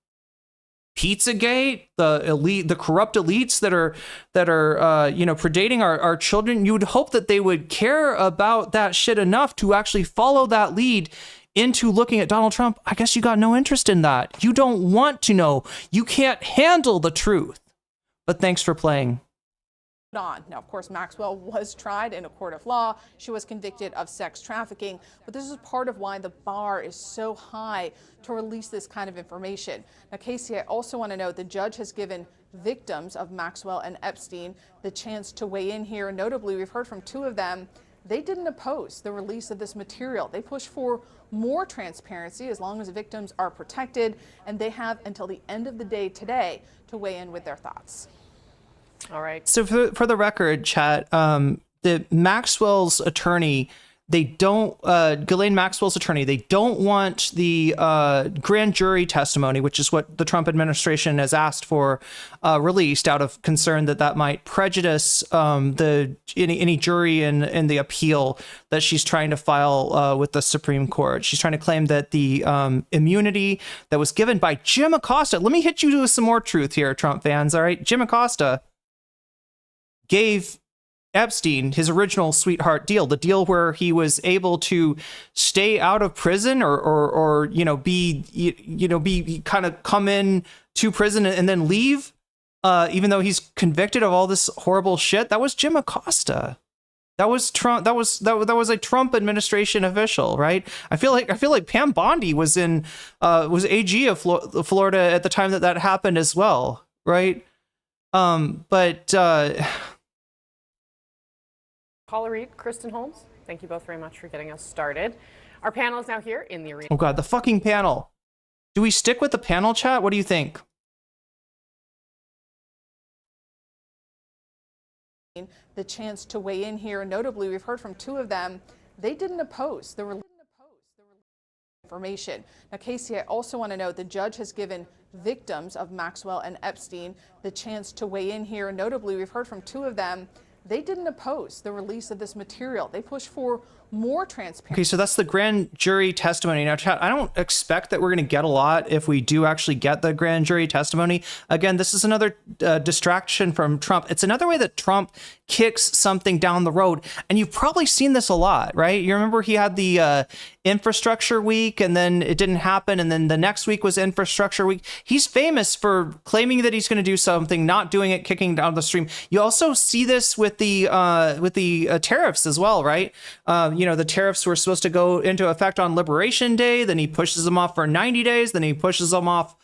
Pizzagate, the corrupt elites that are predating our children, you would hope that they would care about that shit enough to actually follow that lead into looking at Donald Trump. I guess you got no interest in that. You don't want to know. You can't handle the truth. But thanks for playing. On. Now, of course, Maxwell was tried in a court of law. She was convicted of sex trafficking. But this is part of why the bar is so high to release this kind of information. Now, Casey, I also want to note the judge has given victims of Maxwell and Epstein the chance to weigh in here. Notably, we've heard from two of them. They didn't oppose the release of this material. They pushed for more transparency as long as victims are protected, and they have until the end of the day today to weigh in with their thoughts. All right. So for the record, chat, the Maxwell's attorney, Ghislaine Maxwell's attorney, they don't want the grand jury testimony, which is what the Trump administration has asked for, released out of concern that might prejudice any jury in the appeal that she's trying to file with the Supreme Court. She's trying to claim that the immunity that was given by Jim Acosta. Let me hit you with some more truth here, Trump fans. All right, Jim Acosta gave Epstein his original sweetheart deal, the deal where he was able to stay out of prison or be kind of come in to prison and then leave, even though he's convicted of all this horrible shit. That was Jim Acosta. That was Trump. That was a Trump administration official, right? I feel like Pam Bondi was was AG of Florida at the time that happened as well, right? Caller Reed, Kristen Holmes, thank you both very much for getting us started. Our panel is now here in the arena. Oh God, the fucking panel. Do we stick with the panel, chat? What do you think? The chance to weigh in here. Notably, we've heard from two of them. They didn't oppose the information. Now, Casey, I also want to note the judge has given victims of Maxwell and Epstein the chance to weigh in here. Notably, we've heard from two of them. They didn't oppose the release of this material. They pushed for more transparency. Okay, so that's the grand jury testimony. Now, chat, I don't expect that we're going to get a lot if we do actually get the grand jury testimony. Again, this is another distraction from Trump. It's another way that Trump kicks something down the road. And you've probably seen this a lot, right? You remember he had the infrastructure week and then it didn't happen. And then the next week was infrastructure week. He's famous for claiming that he's going to do something, not doing it, kicking down the stream. You also see this with the tariffs as well, right? The tariffs were supposed to go into effect on Liberation Day. Then he pushes them off for 90 days. Then he pushes them off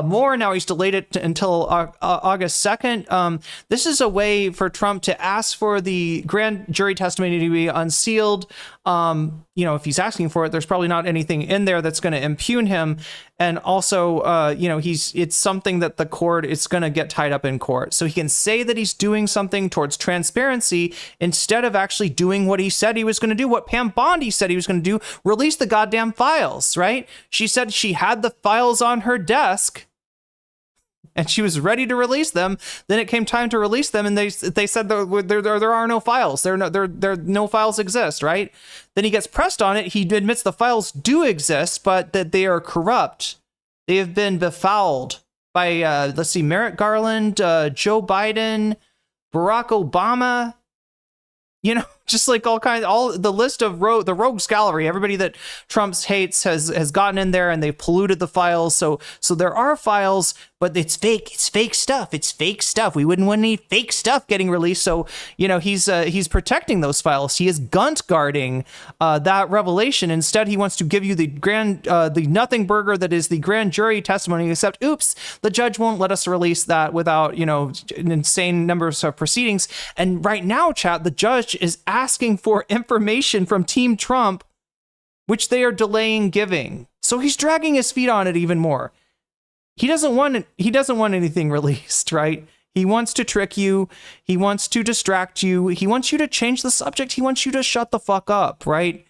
more. Now he's delayed it until August 2nd. This is a way for Trump to ask for the grand jury testimony to be unsealed. If he's asking for it, there's probably not anything in there that's going to impugn him. And also, it's something that the court is going to get tied up in court. So he can say that he's doing something towards transparency instead of actually doing what he said he was going to do, what Pam Bondi said he was going to do, release the goddamn files, right? She said she had the files on her desk and she was ready to release them. Then it came time to release them, and they said there are no files. There no files exist, right? Then he gets pressed on it. He admits the files do exist, but that they are corrupt. They have been befouled by Merrick Garland, Joe Biden, Barack Obama. Just like all the list of the rogues gallery, everybody that Trump hates has gotten in there, and they've polluted the files. So there are files, but it's fake. It's fake stuff. It's fake stuff. We wouldn't want any fake stuff getting released. So he's protecting those files. He is gunt guarding that revelation. Instead, he wants to give you the nothing burger that is the grand jury testimony. Except, oops, the judge won't let us release that without an insane numbers of proceedings. And right now, chat, the judge is asking for information from Team Trump, which they are delaying giving. So he's dragging his feet on it even more. He doesn't want anything released, right? He wants to trick you. He wants to distract you. He wants you to change the subject. He wants you to shut the fuck up, right?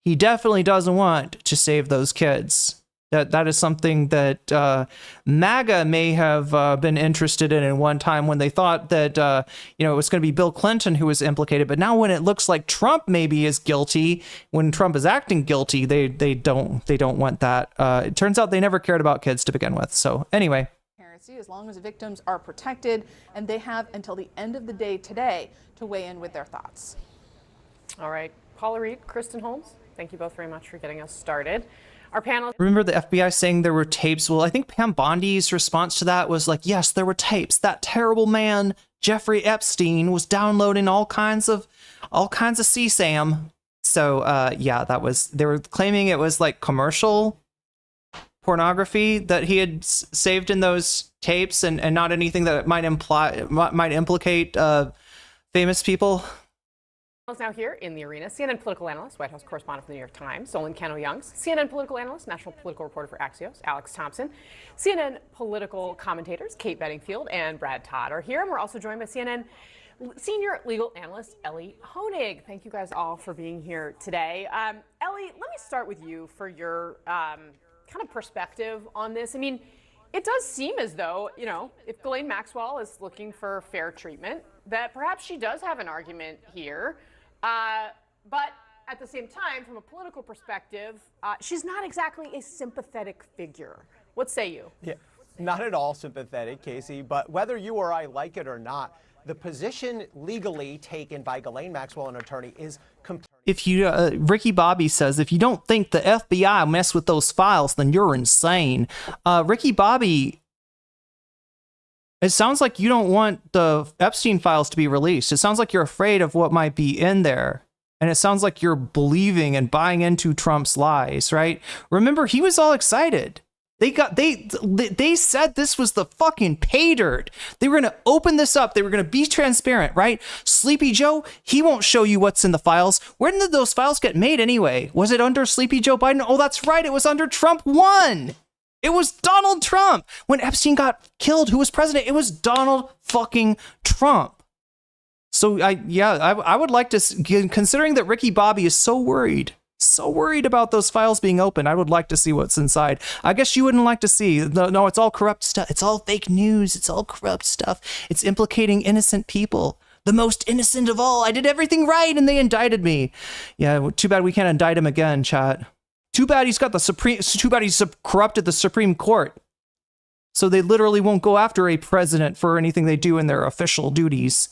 He definitely doesn't want to save those kids. That is something that MAGA may have been interested in one time when they thought that it was going to be Bill Clinton who was implicated. But now when it looks like Trump maybe is guilty, when Trump is acting guilty, they don't want that. It turns out they never cared about kids to begin with. So anyway. As long as victims are protected, and they have until the end of the day today to weigh in with their thoughts. All right, Paula Reed, Kristen Holmes, thank you both very much for getting us started. Our panel. Remember the FBI saying there were tapes? Well, I think Pam Bondi's response to that was like, yes, there were tapes. That terrible man, Jeffrey Epstein, was downloading all kinds of CSAM. So they were claiming it was like commercial pornography that he had saved in those tapes, and not anything that might implicate famous people. Now here in the arena, CNN political analyst, White House correspondent for the New York Times, Solon Cano-Youngs, CNN political analyst, national political reporter for Axios, Alex Thompson, CNN political commentators, Kate Bedingfield and Brad Todd are here, and we're also joined by CNN senior legal analyst, Ellie Honig. Thank you guys all for being here today. Ellie, let me start with you for your kind of perspective on this. I mean, it does seem as though, if Ghislaine Maxwell is looking for fair treatment, that perhaps she does have an argument here. But at the same time, from a political perspective, she's not exactly a sympathetic figure. What say you? Yeah, not at all sympathetic, Casey, but whether you or I like it or not, the position legally taken by Ghislaine Maxwell, an attorney, is completely. If you, Ricky Bobby says, if you don't think the FBI mess with those files, then you're insane. Ricky Bobby, it sounds like you don't want the Epstein files to be released. It sounds like you're afraid of what might be in there. And it sounds like you're believing and buying into Trump's lies, right? Remember, he was all excited. They said this was the fucking pay dirt. They were going to open this up. They were going to be transparent, right? Sleepy Joe, he won't show you what's in the files. When did those files get made anyway? Was it under Sleepy Joe Biden? Oh, that's right. It was under Trump 1. It was Donald Trump. When Epstein got killed, who was president? It was Donald fucking Trump. So I would like to, considering that Ricky Bobby is so worried about those files being open, I would like to see what's inside. I guess you wouldn't like to see. No, it's all corrupt stuff. It's all fake news. It's all corrupt stuff. It's implicating innocent people. The most innocent of all. I did everything right and they indicted me. Yeah, too bad we can't indict him again, chat. Too bad he's corrupted the Supreme Court. So they literally won't go after a president for anything they do in their official duties.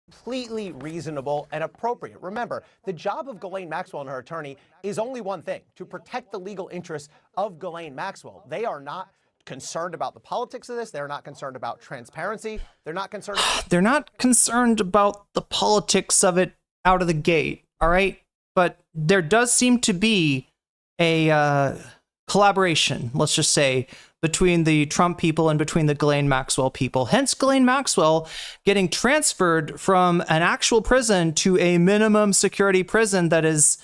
Completely reasonable and appropriate. Remember, the job of Ghislaine Maxwell and her attorney is only one thing: to protect the legal interests of Ghislaine Maxwell. They are not concerned about the politics of this. They're not concerned about transparency. They're not concerned. They're not concerned about the politics of it out of the gate. All right. But there does seem to be a collaboration, let's just say, between the Trump people and between the Ghislaine Maxwell people. Hence, Ghislaine Maxwell getting transferred from an actual prison to a minimum security prison that is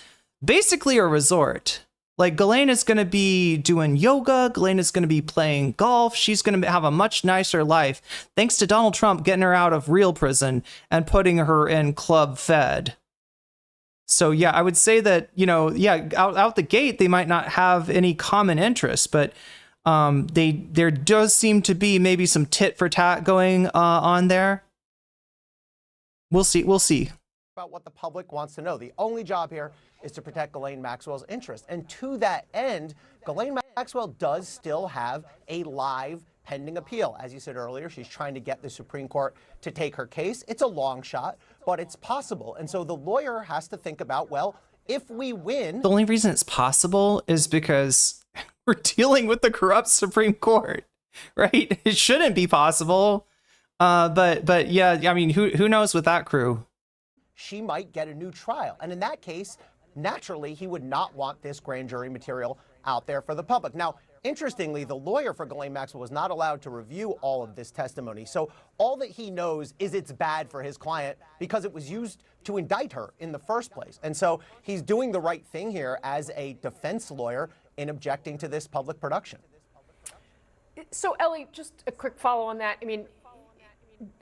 basically a resort. Like, Ghislaine is going to be doing yoga. Ghislaine is going to be playing golf. She's going to have a much nicer life, thanks to Donald Trump getting her out of real prison and putting her in Club Fed. So, yeah, I would say that, you know, yeah, out the gate, they might not have any common interests, but there does seem to be maybe some tit for tat going on there. We'll see. We'll see. About what the public wants to know. The only job here is to protect Ghislaine Maxwell's interest. And to that end, Ghislaine Maxwell does still have a live pending appeal. As you said earlier, she's trying to get the Supreme Court to take her case. It's a long shot, but it's possible. And so the lawyer has to think about, well, if we win... The only reason it's possible is because we're dealing with the corrupt Supreme Court, right? It shouldn't be possible. But yeah, I mean, who knows with that crew? She might get a new trial. And in that case, naturally, he would not want this grand jury material out there for the public. Now, interestingly, the lawyer for Ghislaine Maxwell was not allowed to review all of this testimony. So all that he knows is it's bad for his client because it was used to indict her in the first place. And so he's doing the right thing here as a defense lawyer in objecting to this public production. So, Ellie, just a quick follow on that. I mean,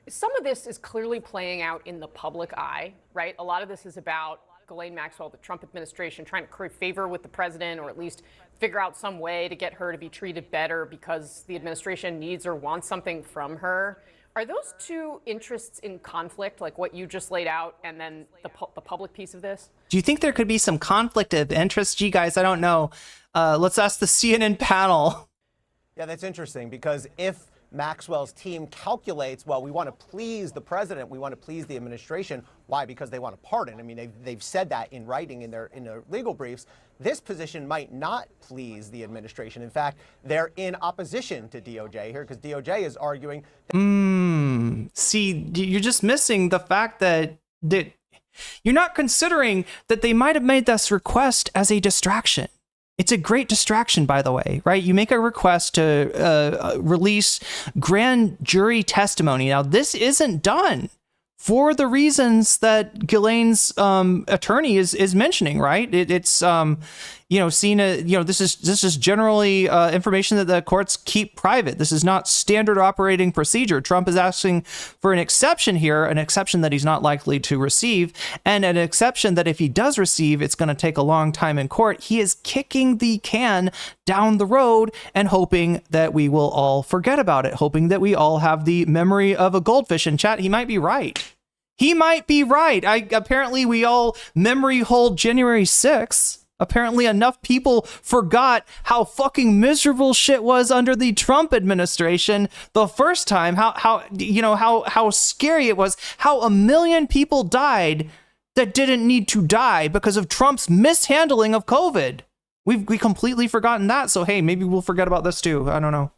some of this is clearly playing out in the public eye, right? A lot of this is about Ghislaine Maxwell, the Trump administration, trying to curry favor with the president, or at least figure out some way to get her to be treated better because the administration needs or wants something from her. Are those two interests in conflict, like what you just laid out, and then the public piece of this? Do you think there could be some conflict of interest? Gee, guys, I don't know. Let's ask the CNN panel. Yeah, that's interesting, because if Maxwell's team calculates, well, we want to please the president, we want to please the administration. Why? Because they want a pardon. I mean, they've said that in writing in their legal briefs. This position might not please the administration. In fact, they're in opposition to DOJ here because DOJ is arguing. See, you're just missing the fact that you're not considering that they might have made this request as a distraction. It's a great distraction, by the way, right? You make a request to release grand jury testimony. Now, this isn't done for the reasons that Ghislaine's attorney is mentioning, right? It's seen as, this is generally information that the courts keep private. This is not standard operating procedure. Trump is asking for an exception here, an exception that he's not likely to receive, and an exception that if he does receive, it's going to take a long time in court. He is kicking the can down the road and hoping that we will all forget about it, hoping that we all have the memory of a goldfish. In chat, he might be right. He might be right. Apparently we all memory hold January 6th. Apparently enough people forgot how fucking miserable shit was under the Trump administration the first time, how scary it was, how 1 million people died that didn't need to die because of Trump's mishandling of COVID. We completely forgotten that. So, hey, maybe we'll forget about this too. I don't know.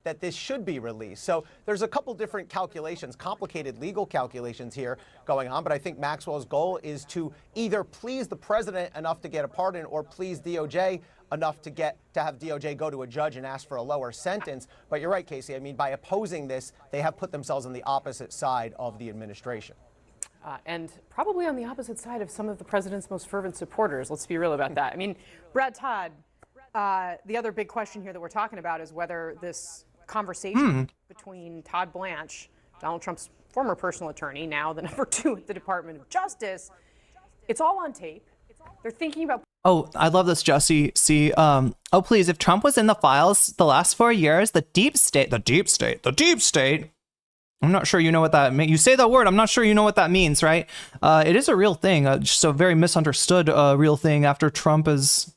That this should be released. So there's a couple different calculations, complicated legal calculations here going on, but I think Maxwell's goal is to either please the president enough to get a pardon or please DOJ enough to have DOJ go to a judge and ask for a lower sentence. But you're right, Casey. I mean, by opposing this, they have put themselves on the opposite side of the administration. And probably on the opposite side of some of the president's most fervent supporters. Let's be real about that. I mean, Brad Todd, the other big question here that we're talking about is whether this conversation between Todd Blanche, Donald Trump's former personal attorney, now the number 2 at the Department of Justice, it's all on tape. They're thinking about... Oh, I love this, Jesse. See, please, if Trump was in the files the last 4 years, the deep state, I'm not sure you know what that means. You say the word, I'm not sure you know what that means, right? It is a real thing, just a very misunderstood real thing after Trump has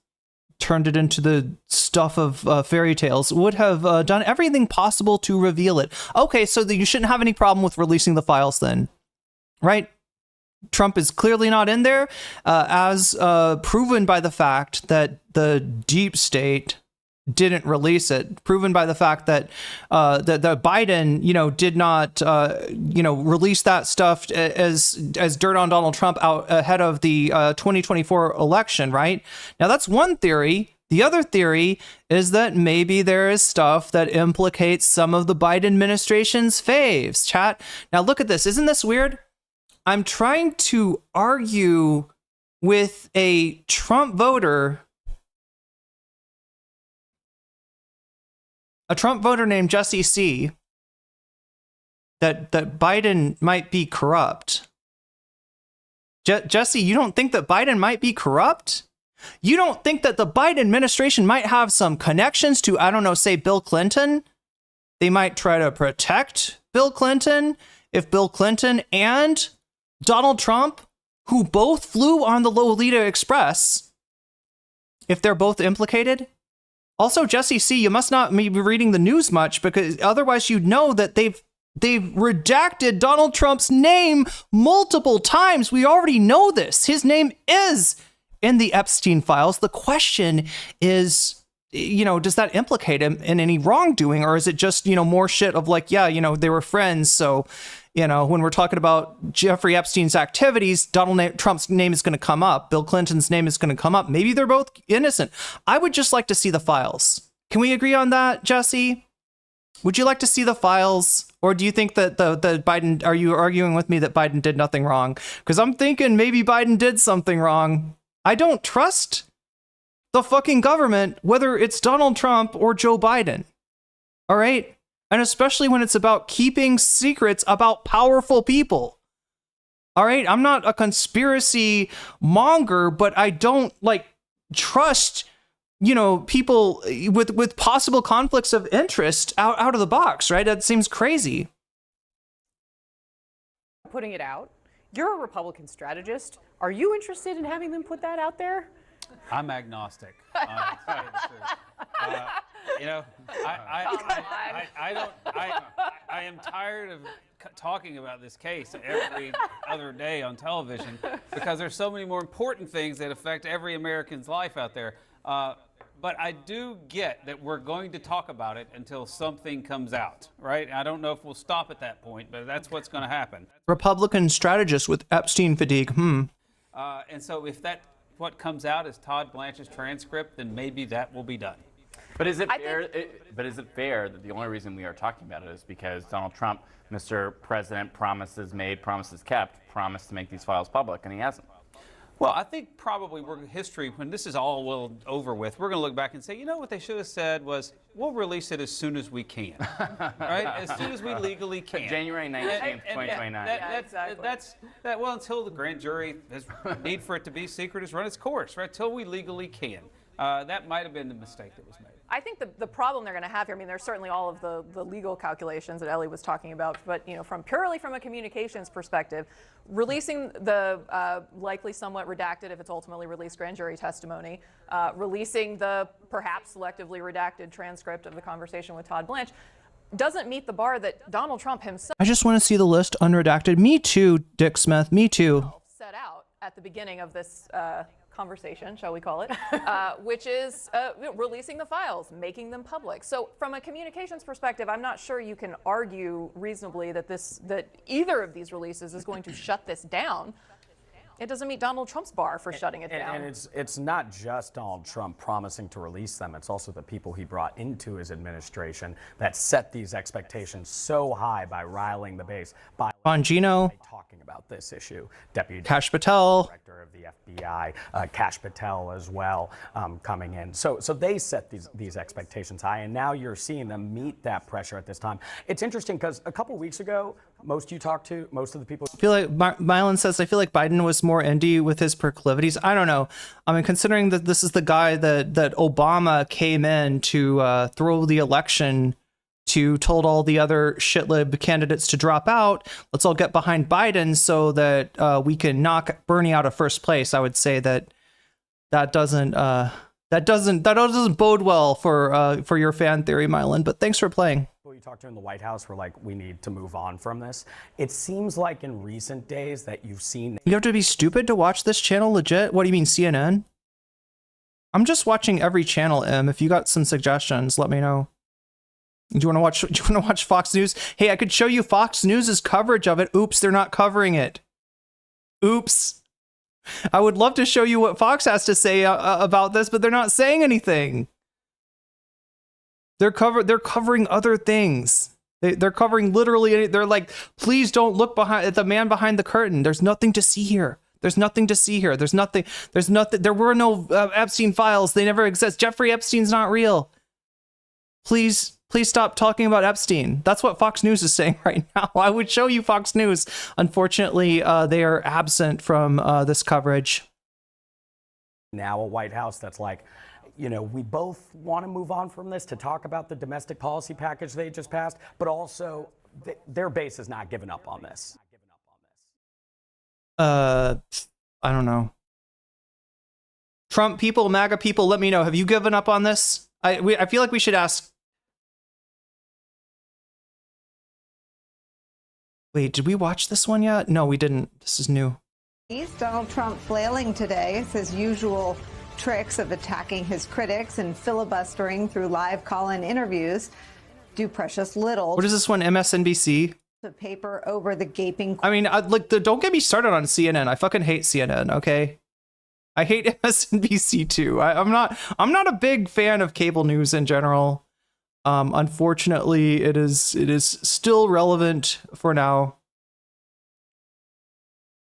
turned it into the stuff of fairy tales, would have done everything possible to reveal it. Okay, so you shouldn't have any problem with releasing the files then, right? Trump is clearly not in there, as proven by the fact that the deep state didn't release it, proven by the fact that that Biden, did not, release that stuff as dirt on Donald Trump out ahead of the 2024 election, right? Now, that's one theory. The other theory is that maybe there is stuff that implicates some of the Biden administration's faves. Chat. Now look at this. Isn't this weird? I'm trying to argue with a Trump voter, named Jesse C, that Biden might be corrupt. Jesse, you don't think that Biden might be corrupt? You don't think that the Biden administration might have some connections to, I don't know, say Bill Clinton? They might try to protect Bill Clinton if Bill Clinton and Donald Trump, who both flew on the Lolita Express, if they're both implicated? Also, Jesse C, you must not be reading the news much, because otherwise you'd know that they've redacted Donald Trump's name multiple times. We already know this. His name is in the Epstein files. The question is, does that implicate him in any wrongdoing, or is it just, more shit of like, yeah, they were friends, so, when we're talking about Jeffrey Epstein's activities, Donald Trump's name is going to come up. Bill Clinton's name is going to come up. Maybe they're both innocent. I would just like to see the files. Can we agree on that, Jesse? Would you like to see the files? Or do you think that the Biden, are you arguing with me that Biden did nothing wrong? Because I'm thinking maybe Biden did something wrong. I don't trust the fucking government, whether it's Donald Trump or Joe Biden. All right? And especially when it's about keeping secrets about powerful people. All right? I'm not a conspiracy monger, but I don't trust, people with possible conflicts of interest out of the box, right? That seems crazy. Putting it out. You're a Republican strategist. Are you interested in having them put that out there? I'm agnostic. To tell you the truth. I am tired of talking about this case every other day on television because there's so many more important things that affect every American's life out there. But I do get that we're going to talk about it until something comes out, right? I don't know if we'll stop at that point, but that's what's going to happen. Republican strategist with Epstein fatigue. And so if what comes out is Todd Blanche's transcript, then maybe that will be done. But is it fair that the only reason we are talking about it is because Donald Trump, Mr. President, promises made, promises kept, promised to make these files public, and he hasn't? Well, I think probably history, when this is all over with, we're going to look back and say, what they should have said was, we'll release it as soon as we can, right? As soon as we legally can. January 19th, 2029. Well, until the grand jury has need for it to be secret has run its course, right? Until we legally can. That might have been the mistake that was made. I think the problem they're going to have here, there's certainly all of the legal calculations that Ellie was talking about, but purely from a communications perspective, releasing the likely somewhat redacted, if it's ultimately released, grand jury testimony, releasing the perhaps selectively redacted transcript of the conversation with Todd Blanche, doesn't meet the bar that Donald Trump himself I just want to see the list unredacted. Me too, Dick Smith. Me too. set out at the beginning of this conversation, shall we call it, which is releasing the files, making them public. So from a communications perspective, I'm not sure you can argue reasonably that either of these releases is going to shut this down. It doesn't meet Donald Trump's bar for shutting it down. And it's not just Donald Trump promising to release them. It's also the people he brought into his administration that set these expectations so high by riling the base. By Bongino, talking about this issue, Deputy Kash Patel, Director of the FBI, Kash Patel as well, coming in. So they set these expectations high, and now you're seeing them meet that pressure at this time. It's interesting because a couple weeks ago, most of the people. I feel like Mylan says, I feel like Biden was more indie with his proclivities. I don't know. I mean, considering that this is the guy that Obama came in to throw the election to, told all the other shitlib candidates to drop out. Let's all get behind Biden so that we can knock Bernie out of first place. I would say that doesn't bode well for your fan theory, Mylan. But thanks for playing. You talked to in the White House were like, we need to move on from this. It seems like in recent days that you've seen. You have to be stupid to watch this channel, legit? What do you mean, CNN? I'm just watching every channel, Em. If you got some suggestions, let me know. Do you want to watch Fox News? Hey, I could show you Fox News's coverage of it. Oops, they're not covering it. Oops. I would love to show you what Fox has to say about this, but they're not saying anything. They're covering other things. They're covering literally. They're like, please don't look at the man behind the curtain. There's nothing to see here. There's nothing to see here. There's nothing. There were no Epstein files. They never exist. Jeffrey Epstein's not real. Please stop talking about Epstein. That's what Fox News is saying right now. I would show you Fox News. Unfortunately, they are absent from this coverage. Now a White House that's like, you know, we both want to move on from this to talk about the domestic policy package they just passed, but also their base has not given up on this. I don't know. Trump people, MAGA people, let me know. Have you given up on this? I feel like we should ask. Wait, did we watch this one yet? No, we didn't. This is new. Donald Trump flailing today. It's his usual tricks of attacking his critics and filibustering through live call-in interviews do precious little. What is this one? MSNBC? The paper over the gaping. I mean, don't get me started on CNN. I fucking hate CNN. Okay, I hate MSNBC too. I'm not a big fan of cable news in general. Unfortunately, it is still relevant for now.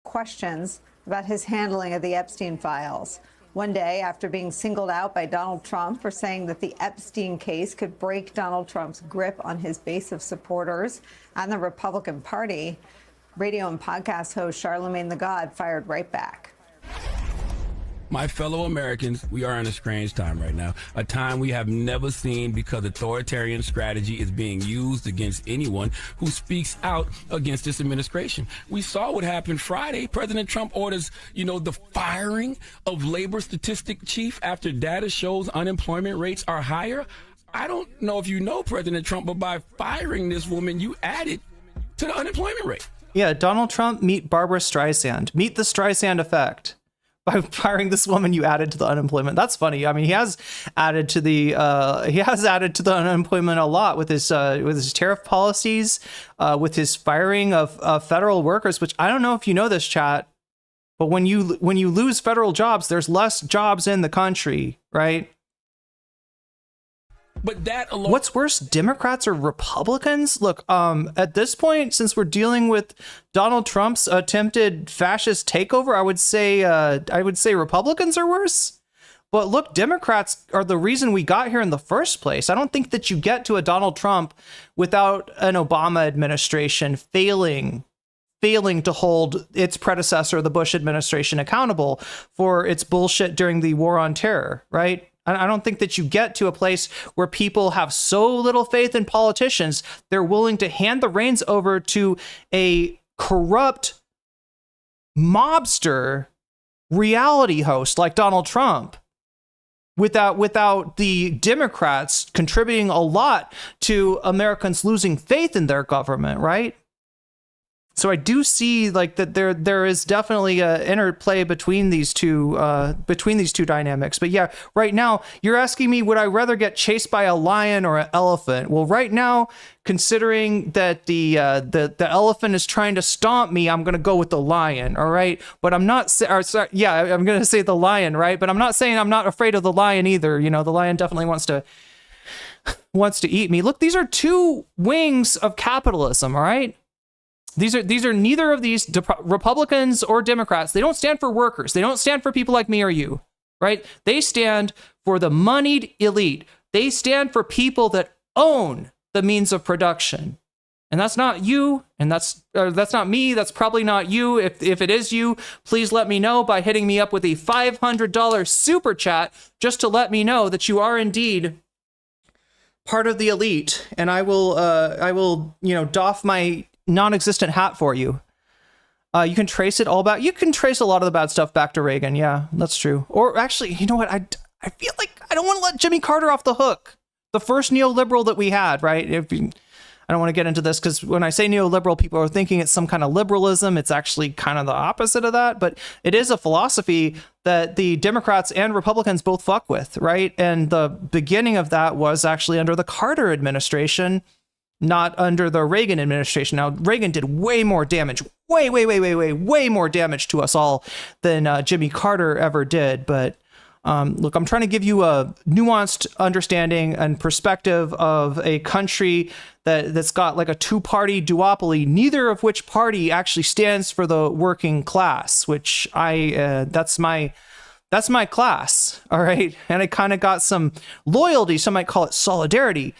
Questions about his handling of the Epstein files. One day after being singled out by Donald Trump for saying that the Epstein case could break Donald Trump's grip on his base of supporters and the Republican Party, radio and podcast host Charlemagne the God fired right back. My fellow Americans, we are in a strange time right now, a time we have never seen because authoritarian strategy is being used against anyone who speaks out against this administration. We saw what happened Friday. President Trump orders, the firing of labor statistic chief after data shows unemployment rates are higher. I don't know if you know President Trump, but by firing this woman, you added to the unemployment rate. Yeah, Donald Trump, meet Barbara Streisand. Meet the Streisand effect. By firing this woman, you added to the unemployment. That's funny. I mean, he has added to the unemployment a lot with his tariff policies, with his firing of federal workers. Which I don't know if you know this, chat, but when you lose federal jobs, there's less jobs in the country, right? But that alone. What's worse, Democrats or Republicans? Look, at this point, since we're dealing with Donald Trump's attempted fascist takeover, I would say Republicans are worse. But look, Democrats are the reason we got here in the first place. I don't think that you get to a Donald Trump without an Obama administration failing to hold its predecessor, the Bush administration, accountable for its bullshit during the war on terror, right? I don't think that you get to a place where people have so little faith in politicians, they're willing to hand the reins over to a corrupt mobster reality host like Donald Trump without the Democrats contributing a lot to Americans losing faith in their government, right? So I do see like that there is definitely a interplay between these two dynamics. But yeah, right now you're asking me, would I rather get chased by a lion or an elephant? Well, right now, considering that the elephant is trying to stomp me, I'm gonna go with the lion. All right, but I'm not. I'm gonna say the lion, right? But I'm not saying I'm not afraid of the lion either. The lion definitely wants to eat me. Look, these are two wings of capitalism. All right. These are neither of these Republicans or Democrats. They don't stand for workers. They don't stand for people like me or you, right? They stand for the moneyed elite. They stand for people that own the means of production. And that's not you, and that's not me. That's probably not you. If it is you, please let me know by hitting me up with a $500 super chat just to let me know that you are indeed part of the elite, and I will doff my non-existent hat for you. You can trace it all back. You can trace a lot of the bad stuff back to Reagan. Yeah, that's true. Or actually, you know what? I feel like I don't want to let Jimmy Carter off the hook. The first neoliberal that we had, right? I don't want to get into this because when I say neoliberal, people are thinking it's some kind of liberalism. It's actually kind of the opposite of that. But it is a philosophy that the Democrats and Republicans both fuck with, right? And the beginning of that was actually under the Carter administration, not under the Reagan administration. Now, Reagan did way more damage way more damage to us all than Jimmy Carter ever did. But look, I'm trying to give you a nuanced understanding and perspective of a country that's got like a two-party duopoly, neither of which party actually stands for the working class, which that's my class, all right? And I kind of got some loyalty, some might call it solidarity,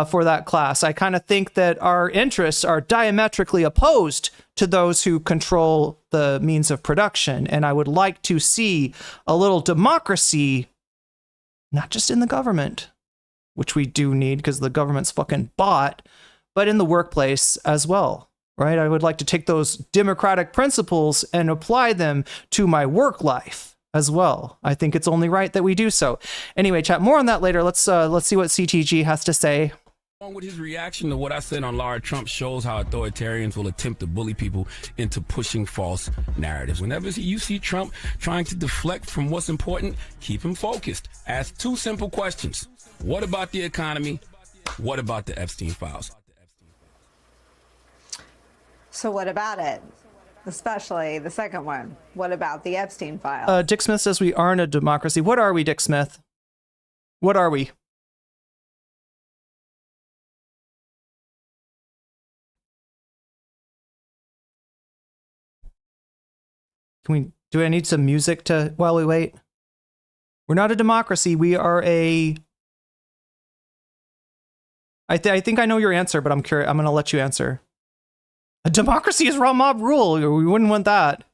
for that class. I kind of think that our interests are diametrically opposed to those who control the means of production. And I would like to see a little democracy, not just in the government, which we do need because the government's fucking bought, but in the workplace as well, right? I would like to take those democratic principles and apply them to my work life as well. I think it's only right that we do so. Anyway, chat, more on that later. Let's see what CTG has to say. Along with his reaction to what I said on Lara Trump shows how authoritarians will attempt to bully people into pushing false narratives. Whenever you see Trump trying to deflect from what's important, keep him focused. Ask two simple questions. What about the economy? What about the Epstein files? So what about it? Especially the second one. What about the Epstein files? Dick Smith says we aren't a democracy. What are we, Dick Smith? What are we? Do I need some music while we wait? We're not a democracy. We are a... I think I know your answer, but I'm curious. I'm going to let you answer. A democracy is raw mob rule. We wouldn't want that.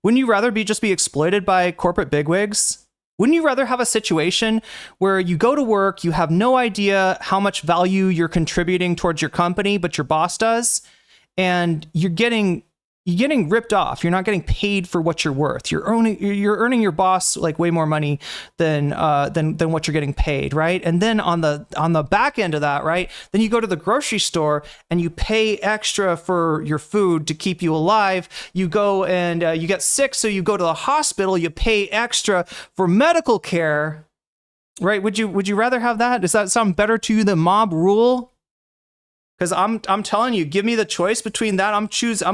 Wouldn't you rather just be exploited by corporate bigwigs? Wouldn't you rather have a situation where you go to work, you have no idea how much value you're contributing towards your company, but your boss does, and you're getting ripped off. You're not getting paid for what you're worth. You're earning your boss like way more money than what you're getting paid, right? And then on the back end of that, right? Then you go to the grocery store and you pay extra for your food to keep you alive. You go and you get sick, so you go to the hospital. You pay extra for medical care, right? Would you rather have that? Does that sound better to you than mob rule? Because I'm telling you, give me the choice between that. I'm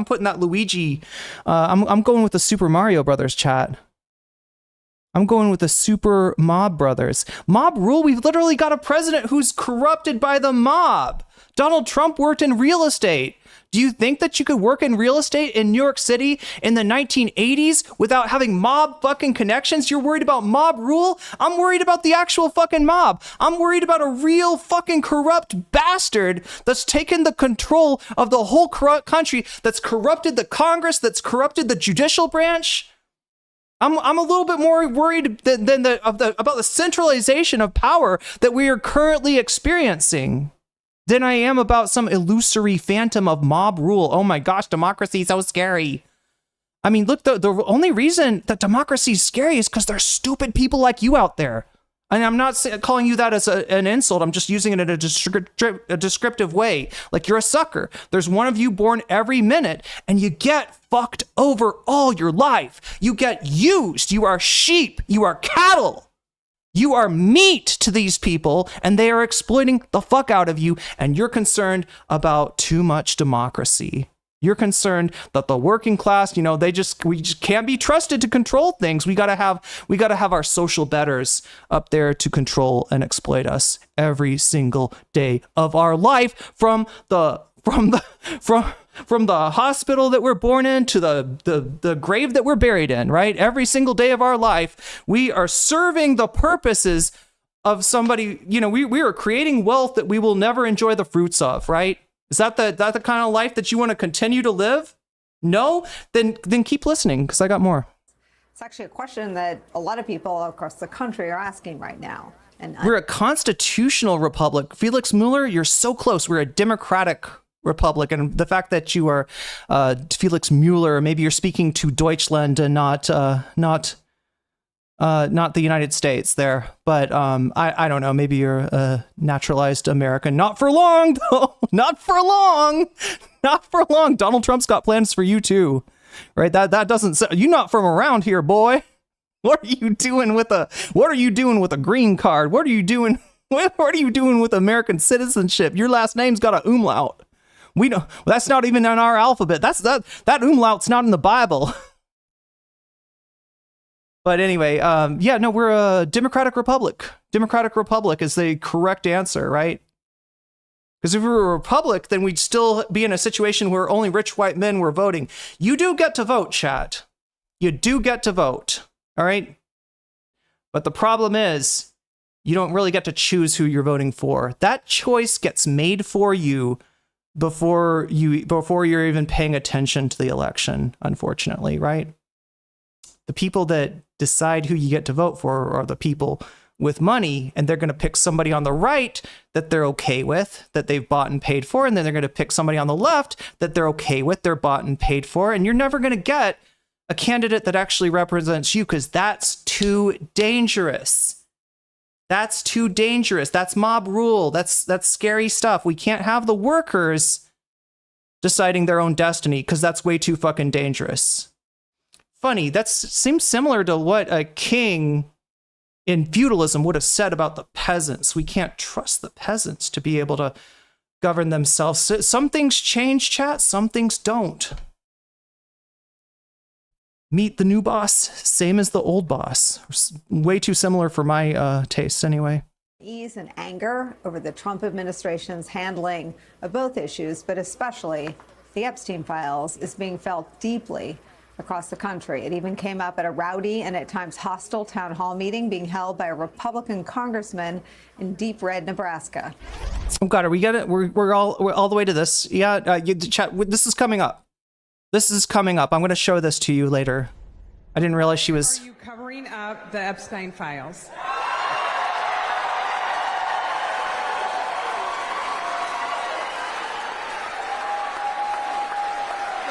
putting that Luigi. I'm going with the Super Mario Brothers chat. I'm going with the Super Mob Brothers. Mob rule. We've literally got a president who's corrupted by the mob. Donald Trump worked in real estate. Do you think that you could work in real estate in New York City in the 1980s without having mob fucking connections? You're worried about mob rule? I'm worried about the actual fucking mob. I'm worried about a real fucking corrupt bastard that's taken the control of the whole corrupt country, that's corrupted the Congress, that's corrupted the judicial branch. I'm a little bit more worried about the centralization of power that we are currently experiencing than I am about some illusory phantom of mob rule. Oh my gosh, democracy is so scary. I mean, look, the only reason that democracy is scary is because there's stupid people like you out there. And I'm not calling you that as an insult. I'm just using it in a descriptive way. Like, you're a sucker. There's one of you born every minute, and you get fucked over all your life. You get used. You are sheep. You are cattle. You are meat to these people, and they are exploiting the fuck out of you, and you're concerned about too much democracy. You're concerned that the working class, we just can't be trusted to control things. We gotta have our social betters up there to control and exploit us every single day of our life, from the hospital that we're born in to the grave that we're buried in, right? Every single day of our life, we are serving the purposes of somebody. We are creating wealth that we will never enjoy the fruits of, right? Is that the kind of life that you want to continue to live? No? Then keep listening, because I got more. It's actually a question that a lot of people across the country are asking right now. And we're a constitutional republic. Felix Mueller, you're so close. We're a democratic republic. And the fact that you are Felix Mueller, maybe you're speaking to Deutschland and not the United States there, but I don't know. Maybe you're a naturalized American. Not for long, though. Not for long. Not for long. Donald Trump's got plans for you too, right? That doesn't. You're not from around here, boy. What are you doing with a green card? What are you doing? What are you doing with American citizenship? Your last name's got an umlaut. We know that's not even in our alphabet. That umlaut's not in the Bible. But anyway, yeah, no, we're a democratic republic. Democratic republic is the correct answer, right? Because if we were a republic, then we'd still be in a situation where only rich white men were voting. You do get to vote, chat. You do get to vote, all right? But the problem is, you don't really get to choose who you're voting for. That choice gets made for you before you're even paying attention to the election, unfortunately, right? The people that decide who you get to vote for are the people with money, and they're going to pick somebody on the right that they're okay with, that they've bought and paid for, and then they're going to pick somebody on the left that they're okay with, they're bought and paid for, and you're never going to get a candidate that actually represents you, because that's too dangerous. That's too dangerous. That's mob rule. That's scary stuff. We can't have the workers deciding their own destiny, because that's way too fucking dangerous. Funny, that seems similar to what a king in feudalism would have said about the peasants. We can't trust the peasants to be able to govern themselves. Some things change, chat, some things don't. Meet the new boss, same as the old boss. Way too similar for my tastes anyway. Ease and anger over the Trump administration's handling of both issues, but especially the Epstein files, is being felt deeply across the country. It even came up at a rowdy and at times hostile town hall meeting being held by a Republican congressman in deep red Nebraska. Oh God, are we getting it? We're all the way to this. Yeah, chat. This is coming up. This is coming up. I'm going to show this to you later. I didn't realize she was. Are you covering up the Epstein files?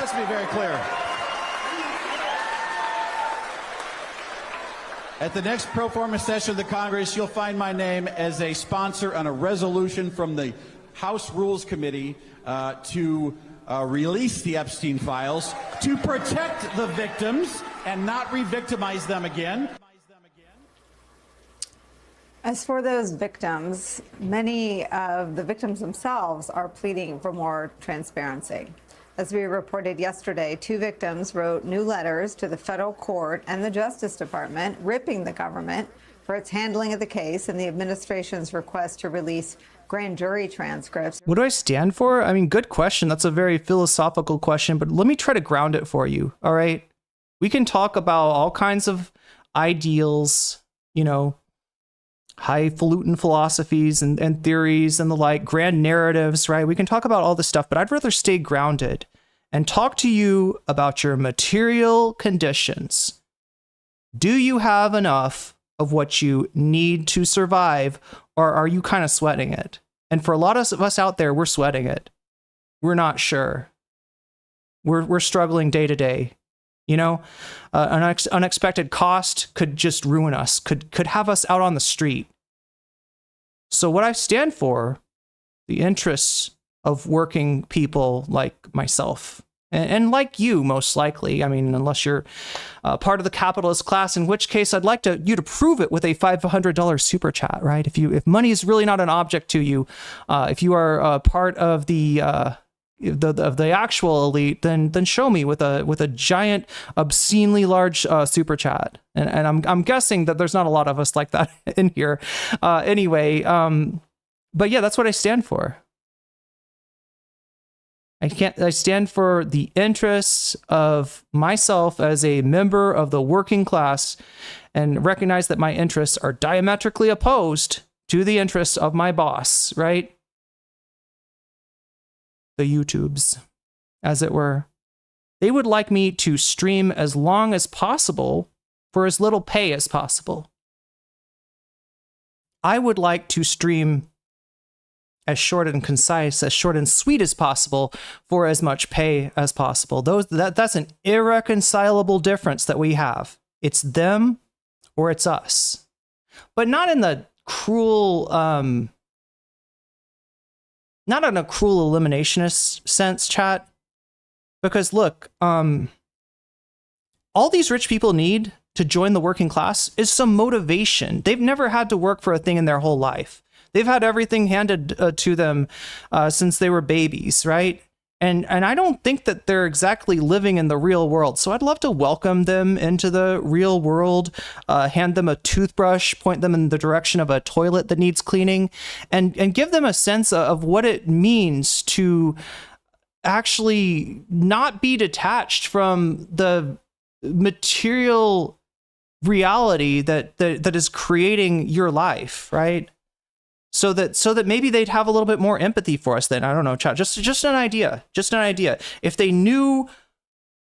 Let's be very clear. At the next pro forma session of the Congress, you'll find my name as a sponsor on a resolution from the House Rules Committee to release the Epstein files to protect the victims and not re-victimize them again. As for those victims, many of the victims themselves are pleading for more transparency. As we reported yesterday, 2 victims wrote new letters to the federal court and the Justice Department, ripping the government for its handling of the case and the administration's request to release grand jury transcripts. What do I stand for? I mean, good question. That's a very philosophical question, but let me try to ground it for you, all right? We can talk about all kinds of ideals, you know, highfalutin philosophies and theories and the like, grand narratives, right? We can talk about all this stuff, but I'd rather stay grounded and talk to you about your material conditions. Do you have enough of what you need to survive, or are you kind of sweating it? And for a lot of us out there, we're sweating it. We're not sure. We're struggling day to day. You know, an unexpected cost could just ruin us, could have us out on the street. So what I stand for, the interests of working people like myself, and like you, most likely. I mean, unless you're part of the capitalist class, in which case I'd like you to prove it with a $500 super chat, right? If money is really not an object to you, if you are part of the actual elite, then show me with a giant, obscenely large super chat. And I'm guessing that there's not a lot of us like that in here. Anyway, but yeah, that's what I stand for. I stand for the interests of myself as a member of the working class, and recognize that my interests are diametrically opposed to the interests of my boss, right? The YouTubes, as it were. They would like me to stream as long as possible for as little pay as possible. I would like to stream as short and concise, as short and sweet as possible for as much pay as possible. That's an irreconcilable difference that we have. It's them or it's us. But not in the cruel, not in a cruel eliminationist sense, chat. Because look, all these rich people need to join the working class is some motivation. They've never had to work for a thing in their whole life. They've had everything handed to them since they were babies, right? And I don't think that they're exactly living in the real world. So I'd love to welcome them into the real world, hand them a toothbrush, point them in the direction of a toilet that needs cleaning, and give them a sense of what it means to actually not be detached from the material reality that is creating your life, right? So that maybe they'd have a little bit more empathy for us then. I don't know, chat. Just an idea. Just an idea. If they knew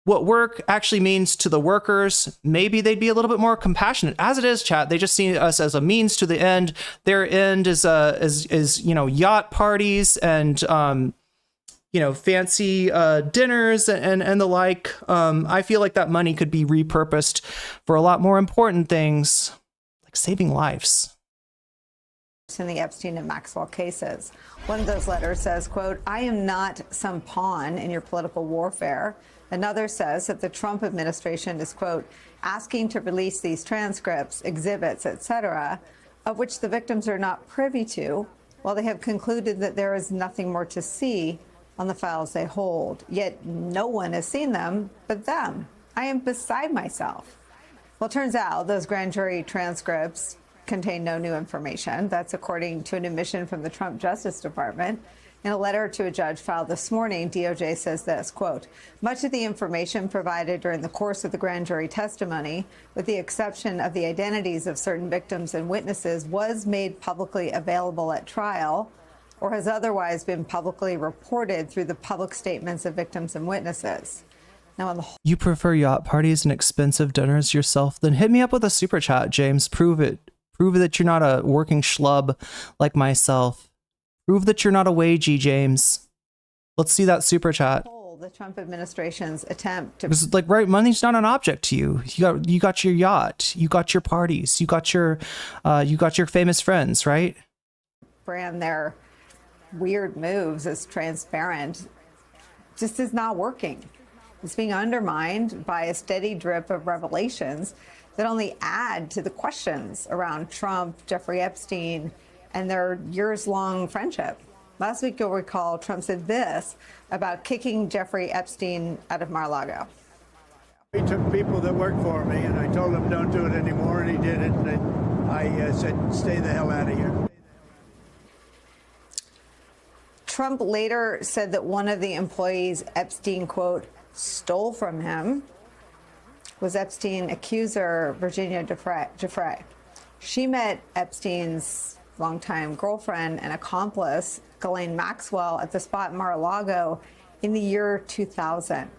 what work actually means to the workers, maybe they'd be a little bit more compassionate. As it is, chat, they just see us as a means to the end. Their end is yacht parties and fancy dinners and the like. I feel like that money could be repurposed for a lot more important things, like saving lives. In the Epstein and Maxwell cases. One of those letters says, quote, "I am not some pawn in your political warfare." Another says that the Trump administration is, quote, "asking to release these transcripts, exhibits, etc., of which the victims are not privy to, while they have concluded that there is nothing more to see on the files they hold. Yet no one has seen them but them. I am beside myself." Well, it turns out those grand jury transcripts contain no new information. That's according to an admission from the Trump Justice Department. In a letter to a judge filed this morning, DOJ says this, quote, "Much of the information provided during the course of the grand jury testimony, with the exception of the identities of certain victims and witnesses, was made publicly available at trial or has otherwise been publicly reported through the public statements of victims and witnesses." Now, on the whole, you prefer yacht parties and expensive dinners yourself? Then hit me up with a super chat, James. Prove it. Prove that you're not a working schlub like myself. Prove that you're not a wagey, James. Let's see that super chat. the Trump administration's attempt to... Because, like, right, money's not an object to you. You got your yacht. You got your parties. You got your famous friends, right? brand their weird moves as transparent just is not working. It's being undermined by a steady drip of revelations that only add to the questions around Trump, Jeffrey Epstein, and their years-long friendship. Last week, you'll recall, Trump said this about kicking Jeffrey Epstein out of Mar-a-Lago. He took people that worked for me, and I told him don't do it anymore, and he did it, and I said, stay the hell out of here. Trump later said that one of the employees Epstein, quote, stole from him was Epstein accuser Virginia Giuffre. She met Epstein's longtime girlfriend and accomplice, Ghislaine Maxwell, at the spot in Mar-a-Lago in the year 2000.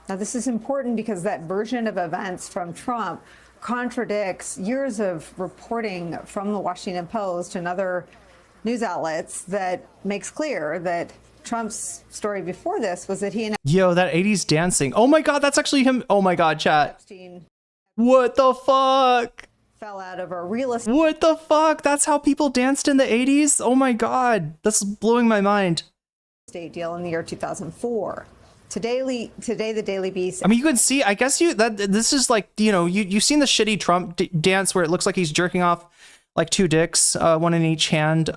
Now, this is important because that version of events from Trump contradicts years of reporting from the Washington Post and other news outlets that makes clear that Trump's story before this was that he and Yo, that 80s dancing. Oh my God, that's actually him. Oh my God, chat. Epstein what the fuck? Fell out of a real estate. What the fuck? That's how people danced in the 80s? Oh my God, that's blowing my mind. State deal in the year 2004. Today, the Daily Beast. I mean, you can see, I guess this is like, you know, you've seen the shitty Trump dance where it looks like he's jerking off like two dicks, one in each hand.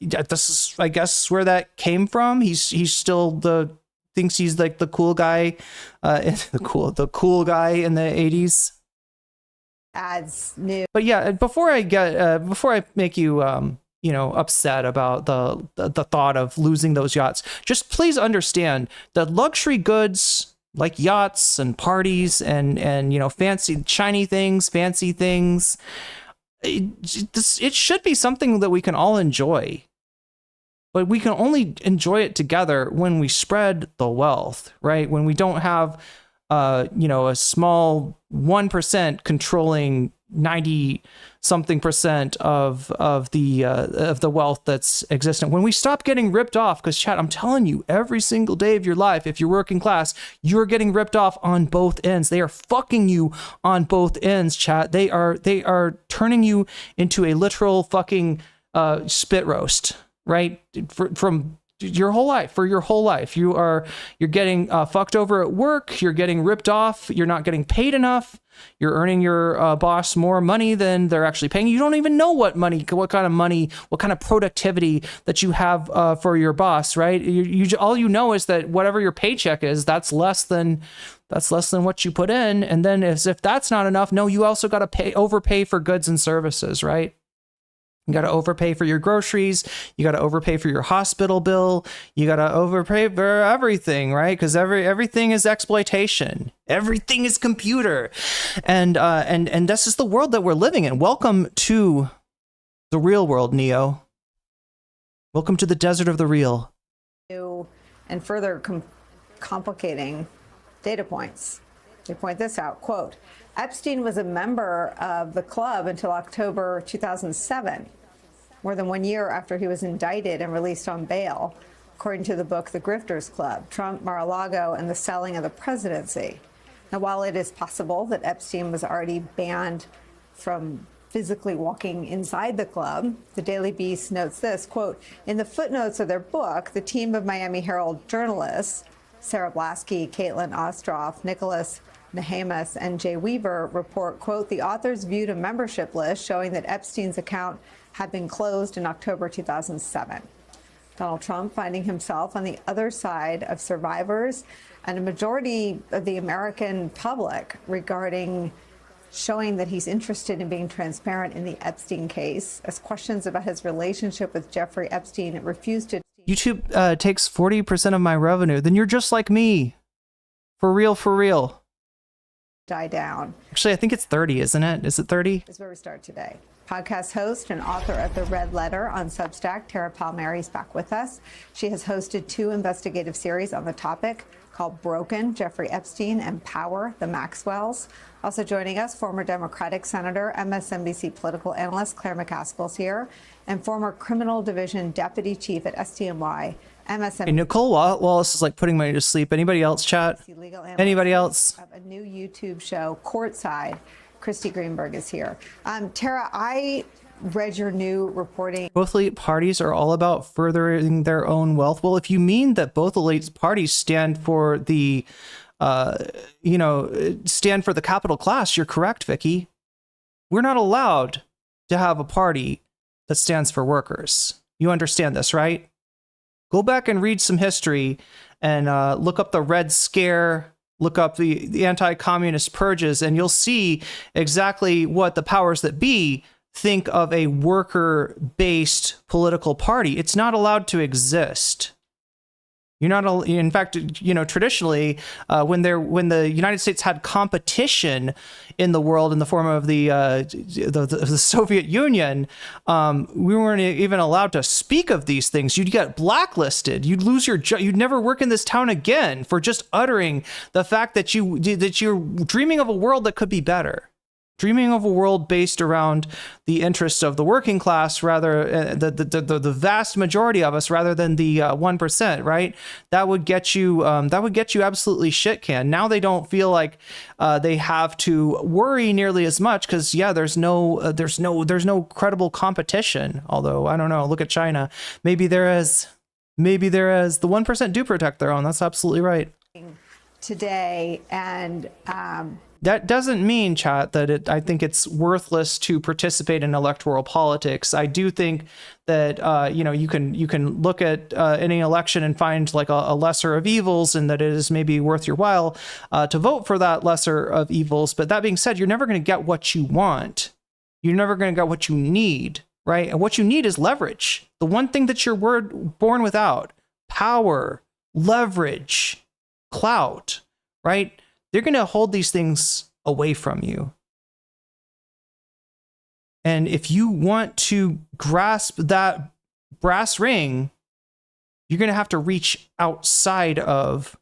This is, I guess, where that came from. He's still thinks he's like the cool guy, the cool guy in the 80s. Adds new. But yeah, before I make you upset about the thought of losing those yachts, just please understand that luxury goods like yachts and parties and fancy shiny things, fancy things, it should be something that we can all enjoy. But we can only enjoy it together when we spread the wealth, right? When we don't have a small 1% controlling 90-something% of the wealth that's existent. When we stop getting ripped off, because chat, I'm telling you, every single day of your life, if you're working class, you're getting ripped off on both ends. They are fucking you on both ends, chat. They are turning you into a literal fucking spit roast, right? From your whole life, for your whole life. You're getting fucked over at work. You're getting ripped off. You're not getting paid enough. You're earning your boss more money than they're actually paying. You don't even know what kind of money, what kind of productivity that you have for your boss, right? All you know is that whatever your paycheck is, that's less than what you put in. And then as if that's not enough, no, you also got to overpay for goods and services, right? You got to overpay for your groceries. You got to overpay for your hospital bill. You got to overpay for everything, right? Because everything is exploitation. Everything is computer, and this is the world that we're living in. Welcome to the real world, Neo. Welcome to the desert of the real. And further complicating data points. They point this out, quote, Epstein was a member of the club until October 2007, more than 1 year after he was indicted and released on bail, according to the book The Grifters Club, Trump, Mar-a-Lago, and the Selling of the Presidency. Now, while it is possible that Epstein was already banned from physically walking inside the club, the Daily Beast notes this, quote, in the footnotes of their book, the team of Miami Herald journalists, Sarah Blasky, Caitlin Ostroff, Nicholas Nahamas, and Jay Weaver report, quote, the authors viewed a membership list showing that Epstein's account had been closed in October 2007. Donald Trump finding himself on the other side of survivors and a majority of the American public regarding showing that he's interested in being transparent in the Epstein case, as questions about his relationship with Jeffrey Epstein refused to. YouTube takes 40% of my revenue. Then you're just like me. For real, for real. Die down. Actually, I think it's 30, isn't it? Is it 30? Is where we start today. Podcast host and author of The Red Letter on Substack, Tara Palmieri, is back with us. She has hosted 2 investigative series on the topic called Broken, Jeffrey Epstein, and Power, the Maxwells. Also joining us, former Democratic Senator, MSNBC political analyst Claire McCaskill's here, and former Criminal Division Deputy Chief at SDNY, MSNBC. Hey, Nicole Wallace is like putting me to sleep. Anybody else, chat? Anybody else? Of a new YouTube show, Courtside. Christy Greenberg is here. Tara, I read your new reporting. Both elite parties are all about furthering their own wealth. Well, if you mean that both elite parties stand for the, stand for the capital class, you're correct, Vicky. We're not allowed to have a party that stands for workers. You understand this, right? Go back and read some history and look up the Red Scare. Look up the anti-communist purges, and you'll see exactly what the powers that be think of a worker-based political party. It's not allowed to exist. You're not. In fact, traditionally, when the United States had competition in the world in the form of the Soviet Union, we weren't even allowed to speak of these things. You'd get blacklisted. You'd lose your job. You'd never work in this town again for just uttering the fact that you're dreaming of a world that could be better. Dreaming of a world based around the interests of the working class, rather the vast majority of us, rather than the 1%, right? That would get you absolutely shit canned. Now they don't feel like they have to worry nearly as much because there's no credible competition. Although I don't know, look at China. Maybe there is. The 1% do protect their own. That's absolutely right. Today and. That doesn't mean, chat, that I think it's worthless to participate in electoral politics. I do think that you can look at any election and find like a lesser of evils, and that it is maybe worth your while to vote for that lesser of evils. But that being said, you're never going to get what you want. You're never going to get what you need, right? And what you need is leverage. The one thing that you're born without: power, leverage, clout, right? They're going to hold these things away from you. And if you want to grasp that brass ring, you're going to have to reach outside of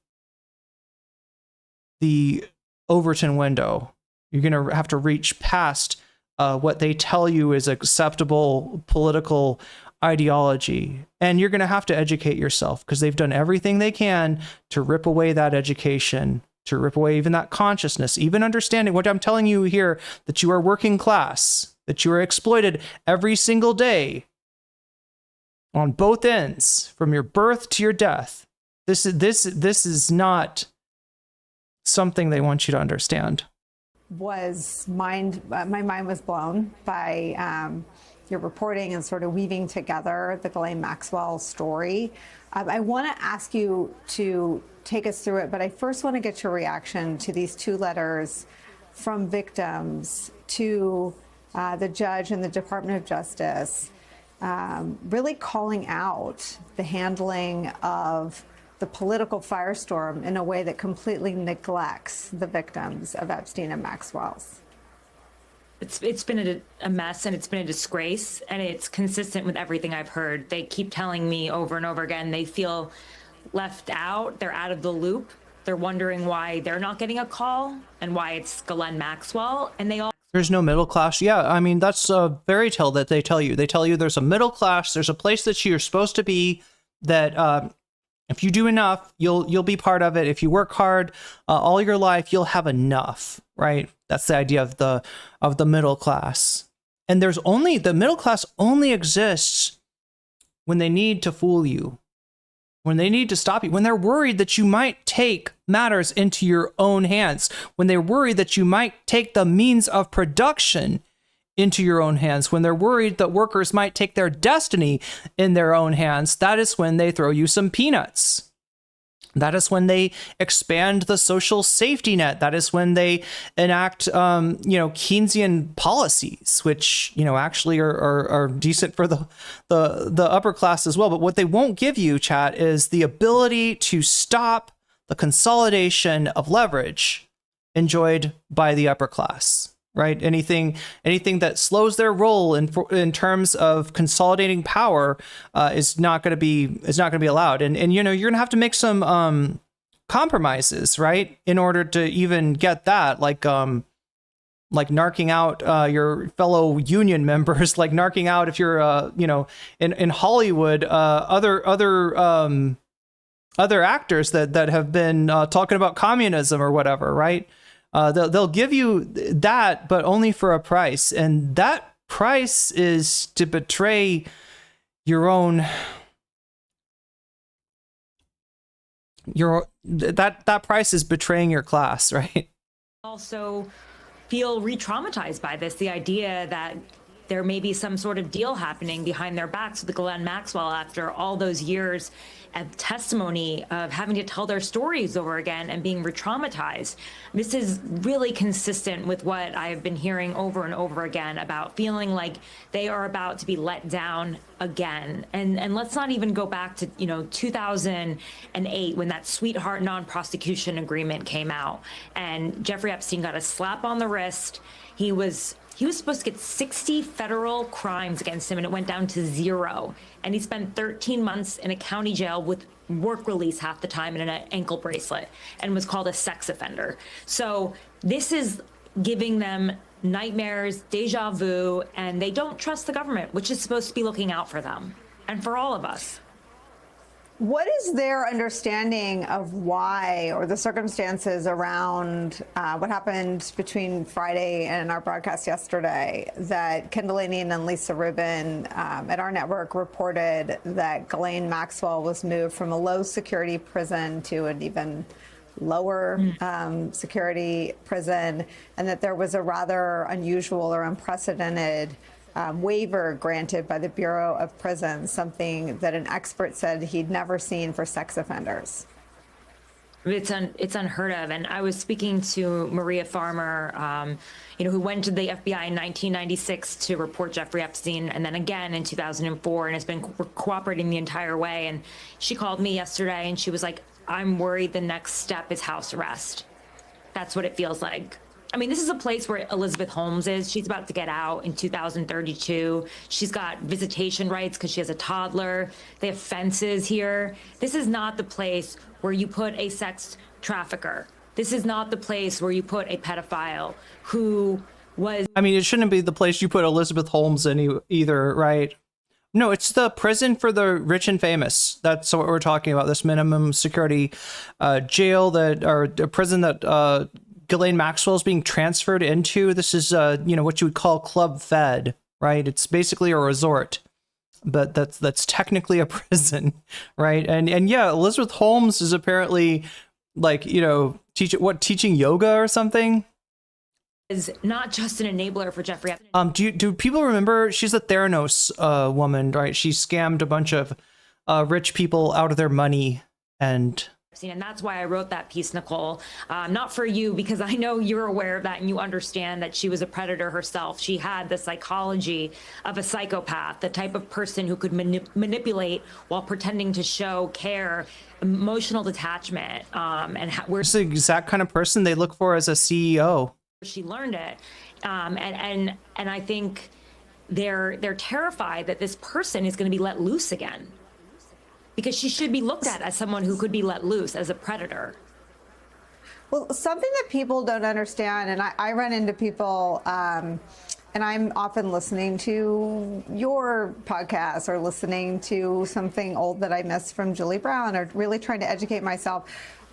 the Overton window. You're going to have to reach past what they tell you is acceptable political ideology. And you're going to have to educate yourself because they've done everything they can to rip away that education, to rip away even that consciousness, even understanding what I'm telling you here, that you are working class, that you are exploited every single day. on both ends, from your birth to your death. This is not something they want you to understand. My mind was blown by your reporting and sort of weaving together the Ghislaine Maxwell story. I want to ask you to take us through it, but I first want to get your reaction to these 2 letters from victims to the judge and the Department of Justice, really calling out the handling of the political firestorm in a way that completely neglects the victims of Epstein and Maxwell's. It's been a mess, and it's been a disgrace, and it's consistent with everything I've heard. They keep telling me over and over again they feel left out, they're out of the loop, they're wondering why they're not getting a call and why it's Ghislaine Maxwell, and they all... There's no middle class. Yeah, I mean, that's a fairy tale that they tell you. They tell you there's a middle class, there's a place that you're supposed to be, that if you do enough, you'll be part of it. If you work hard all your life, you'll have enough, right? That's the idea of the middle class. And the middle class only exists when they need to fool you, when they need to stop you, when they're worried that you might take matters into your own hands, when they're worried that you might take the means of production into your own hands, when they're worried that workers might take their destiny in their own hands. That is when they throw you some peanuts. That is when they expand the social safety net. That is when they enact, Keynesian policies, which, actually are decent for the upper class as well. But what they won't give you, chat, is the ability to stop the consolidation of leverage enjoyed by the upper class. Right? Anything that slows their role in terms of consolidating power is not going to be allowed. And you're going to have to make some compromises, right, in order to even get that, like narking out your fellow union members, like narking out, if you're in Hollywood, other actors that have been talking about communism or whatever, right? They'll give you that, but only for a price. And that price is to betray your own, that price is betraying your class, right? Also feel re-traumatized by this, the idea that there may be some sort of deal happening behind their backs with Ghislaine Maxwell after all those years of testimony, of having to tell their stories over again and being re-traumatized. This is really consistent with what I've been hearing over and over again about feeling like they are about to be let down again. And let's not even go back to 2008 when that sweetheart non-prosecution agreement came out and Jeffrey Epstein got a slap on the wrist. He was supposed to get 60 federal crimes against him, and it went down to 0. And he spent 13 months in a county jail with work release half the time and an ankle bracelet, and was called a sex offender. So this is giving them nightmares, deja vu, and they don't trust the government, which is supposed to be looking out for them and for all of us. What is their understanding of why, or the circumstances around what happened between Friday and our broadcast yesterday, that Kendall Laney and Lisa Rubin at our network reported that Ghislaine Maxwell was moved from a low security prison to an even lower security prison, and that there was a rather unusual or unprecedented waiver granted by the Bureau of Prisons, something that an expert said he'd never seen for sex offenders. It's unheard of. And I was speaking to Maria Farmer, who went to the FBI in 1996 to report Jeffrey Epstein, and then again in 2004, and has been cooperating the entire way. And she called me yesterday, and she was like, "I'm worried the next step is house arrest." That's what it feels like. I mean, this is a place where Elizabeth Holmes is. She's about to get out in 2032. She's got visitation rights because she has a toddler. They have fences here. This is not the place where you put a sex trafficker. This is not the place where you put a pedophile who was... I mean, it shouldn't be the place you put Elizabeth Holmes in either, right? No, it's the prison for the rich and famous. That's what we're talking about, this minimum security jail or a prison that... Ghislaine Maxwell is being transferred into. This is, what you would call Club Fed, right? It's basically a resort but that's technically a prison, right? And yeah, Elizabeth Holmes is apparently like, you know, teaching yoga or something. Is not just an enabler for Jeffrey Epstein. Do people remember she's a Theranos woman, right? She scammed a bunch of rich people out of their money, and that's why I wrote that piece, Nicole. Not for you, because I know you're aware of that and you understand that she was a predator herself. She had the psychology of a psychopath, the type of person who could manipulate while pretending to show care, emotional detachment, and where's the exact kind of person they look for as a CEO. She learned it, and I think they're terrified that this person is going to be let loose again, because she should be looked at as someone who could be let loose as a predator. Well, something that people don't understand, and I run into people, and I'm often listening to your podcast or listening to something old that I missed from Julie Brown, or really trying to educate myself.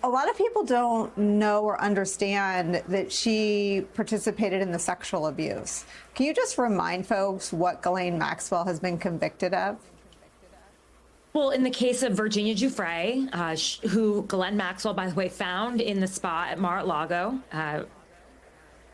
A lot of people don't know or understand that she participated in the sexual abuse. Can you just remind folks what Ghislaine Maxwell has been convicted of? Well, in the case of Virginia Giuffre, who Ghislaine Maxwell, by the way, found in the spa at Mar-a-Lago,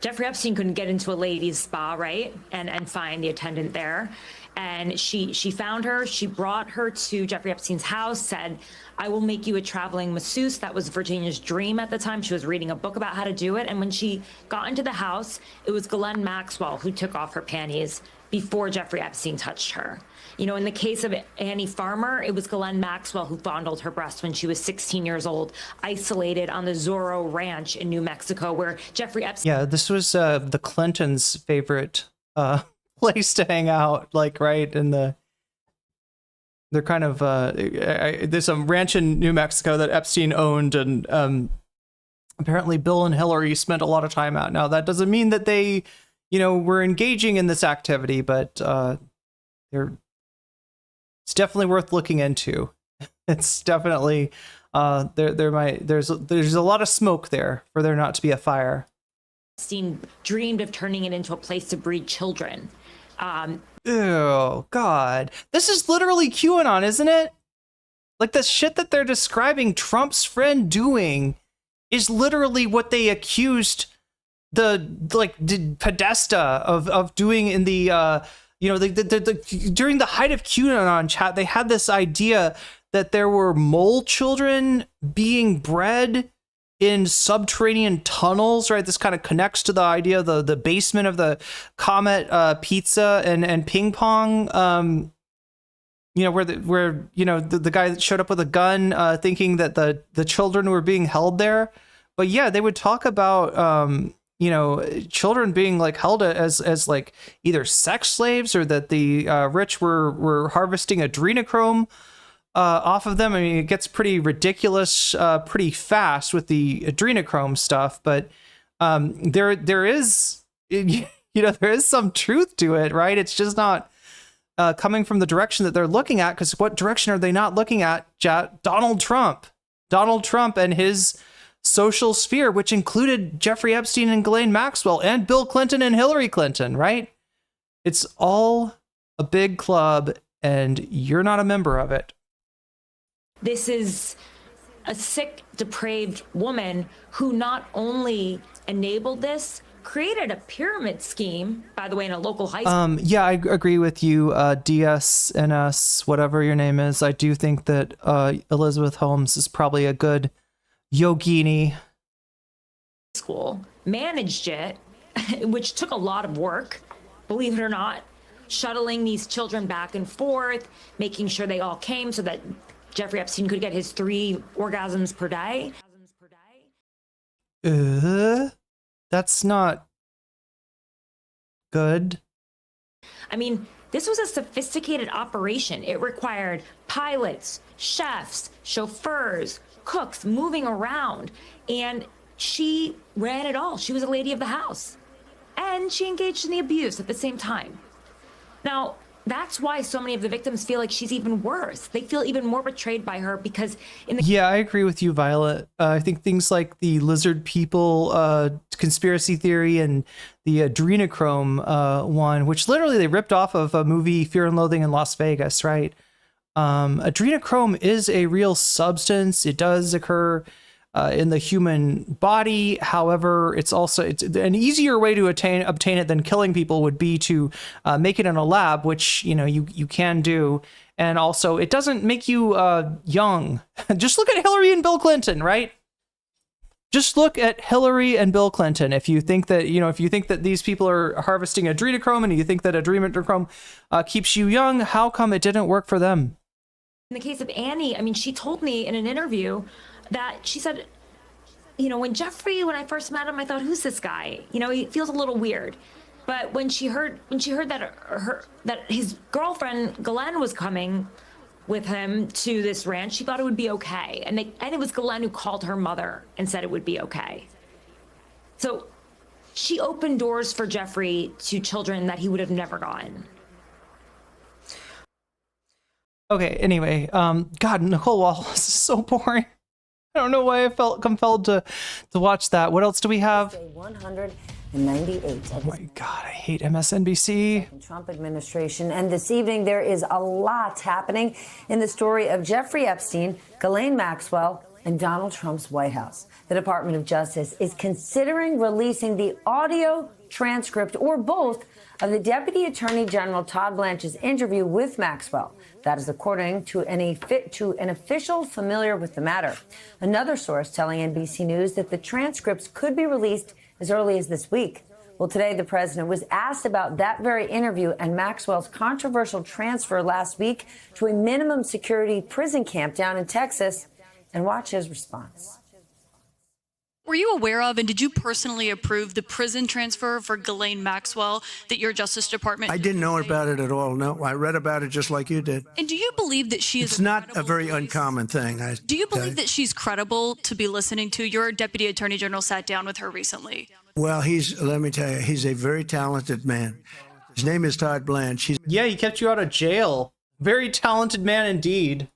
Jeffrey Epstein couldn't get into a ladies' spa, right, and find the attendant there. And she found her. She brought her to Jeffrey Epstein's house, said, "I will make you a traveling masseuse." That was Virginia's dream at the time. She was reading a book about how to do it. And when she got into the house, it was Ghislaine Maxwell who took off her panties before Jeffrey Epstein touched her. You know, in the case of Annie Farmer, it was Ghislaine Maxwell who fondled her breast when she was 16 years old, isolated on the Zorro Ranch in New Mexico, where Jeffrey Epstein... Yeah, this was the Clintons' favorite place to hang out, like, right? And they're kind of, there's some ranch in New Mexico that Epstein owned, and apparently Bill and Hillary spent a lot of time out. Now, that doesn't mean that they, you know, were engaging in this activity, but it's definitely worth looking into. It's definitely there's a lot of smoke there for there not to be a fire. Epstein dreamed of turning it into a place to breed children. Oh God, this is literally QAnon, isn't it? Like, the shit that they're describing Trump's friend doing is literally what they accused Podesta of doing in the during the height of QAnon chat. They had this idea that there were mole children being bred in subterranean tunnels, right? This kind of connects to the idea of the basement of the Comet Pizza and Ping Pong, where the guy that showed up with a gun thinking that the children were being held there. But yeah, they would talk about children being like held as like either sex slaves, or that the rich were harvesting adrenochrome off of them. I mean, it gets pretty ridiculous pretty fast with the adrenochrome stuff, but there is there is some truth to it, right? It's just not coming from the direction that they're looking at, because what direction are they not looking at? Donald Trump and his social sphere, which included Jeffrey Epstein and Ghislaine Maxwell and Bill Clinton and Hillary Clinton, right? It's all a big club, and you're not a member of it. This is a sick, depraved woman who not only enabled this, created a pyramid scheme, by the way, in a local high school. Yeah, I agree with you, DSNS, whatever your name is. I do think that Elizabeth Holmes is probably a good yogini. School managed it, which took a lot of work, believe it or not, shuttling these children back and forth, making sure they all came so that Jeffrey Epstein could get his 3 orgasms per day. That's not good. I mean, this was a sophisticated operation. It required pilots, chefs, chauffeurs, cooks moving around, and she ran it all. She was a lady of the house, and she engaged in the abuse at the same time. Now, that's why so many of the victims feel like she's even worse. They feel even more betrayed by her because Yeah, I agree with you, Violet. I think things like the lizard people conspiracy theory and the adrenochrome one, which literally they ripped off of a movie Fear and Loathing in Las Vegas, right? Adrenochrome is a real substance. It does occur in the human body. However, it's an easier way to obtain it than killing people would be to make it in a lab, which you can do. And also, it doesn't make you young. Just look at Hillary and Bill Clinton, right? Just look at Hillary and Bill Clinton. If you think that these people are harvesting adrenochrome and you think that adrenochrome keeps you young, how come it didn't work for them? in the case of Annie, I mean, she told me in an interview that she said, when I first met him, I thought, who's this guy? He feels a little weird. But when she heard that his girlfriend Ghislaine was coming with him to this ranch, she thought it would be okay. And it was Ghislaine who called her mother and said it would be okay. So she opened doors for Jeffrey to children that he would have never gotten. Okay, anyway, God, Nicole Wallace is so boring. I don't know why I felt compelled to watch that. What else do we have? 198. Oh my God, I hate MSNBC. Trump administration. And this evening, there is a lot happening in the story of Jeffrey Epstein, Ghislaine Maxwell, and Donald Trump's White House. The Department of Justice is considering releasing the audio transcript or both of the Deputy Attorney General Todd Blanche's interview with Maxwell. That is according to an official familiar with the matter. Another source telling NBC News that the transcripts could be released as early as this week. Well, today the president was asked about that very interview and Maxwell's controversial transfer last week to a minimum security prison camp down in Texas. And watch his response. Were you aware of and did you personally approve the prison transfer for Ghislaine Maxwell that your Justice Department? I didn't know about it at all. No, I read about it just like you did. And do you believe that she is? It's not a very uncommon thing. Do you believe that she's credible to be listening to? Your Deputy Attorney General sat down with her recently. Well, let me tell you, he's a very talented man. His name is Todd Blanche. Yeah, he kept you out of jail. Very talented man indeed.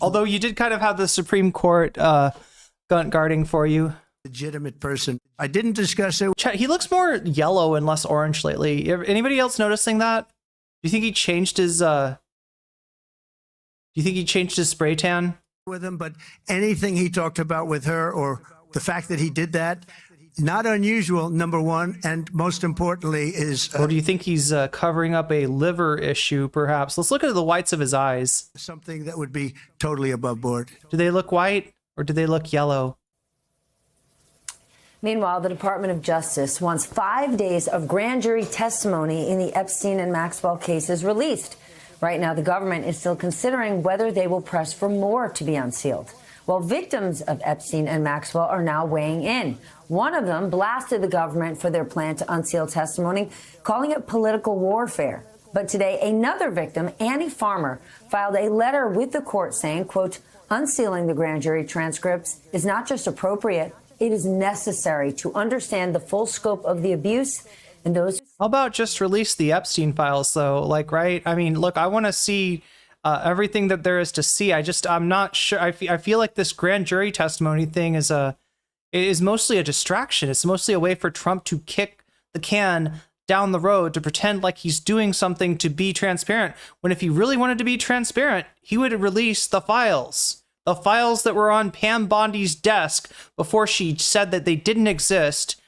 Although you did kind of have the Supreme Court guarding for you. Legitimate person. I didn't discuss it. He looks more yellow and less orange lately. Anybody else noticing that? Do you think he changed his spray tan? With him, but anything he talked about with her or the fact that he did that, not unusual, number one, and most importantly is... or do you think he's covering up a liver issue, perhaps? Let's look at the whites of his eyes. Something that would be totally above board. Do they look white or do they look yellow? Meanwhile, the Department of Justice wants 5 days of grand jury testimony in the Epstein and Maxwell cases released. Right now, the government is still considering whether they will press for more to be unsealed. While victims of Epstein and Maxwell are now weighing in. One of them blasted the government for their plan to unseal testimony, calling it political warfare. But today, another victim, Annie Farmer, filed a letter with the court saying, quote, unsealing the grand jury transcripts is not just appropriate, it is necessary to understand the full scope of the abuse and those. How about just release the Epstein files, though? Right? I mean, look, I want to see everything that there is to see. I'm not sure. I feel like this grand jury testimony thing is mostly a distraction. It's mostly a way for Trump to kick the can down the road to pretend like he's doing something to be transparent. When if he really wanted to be transparent, he would release the files. The files that were on Pam Bondi's desk before she said that they didn't exist,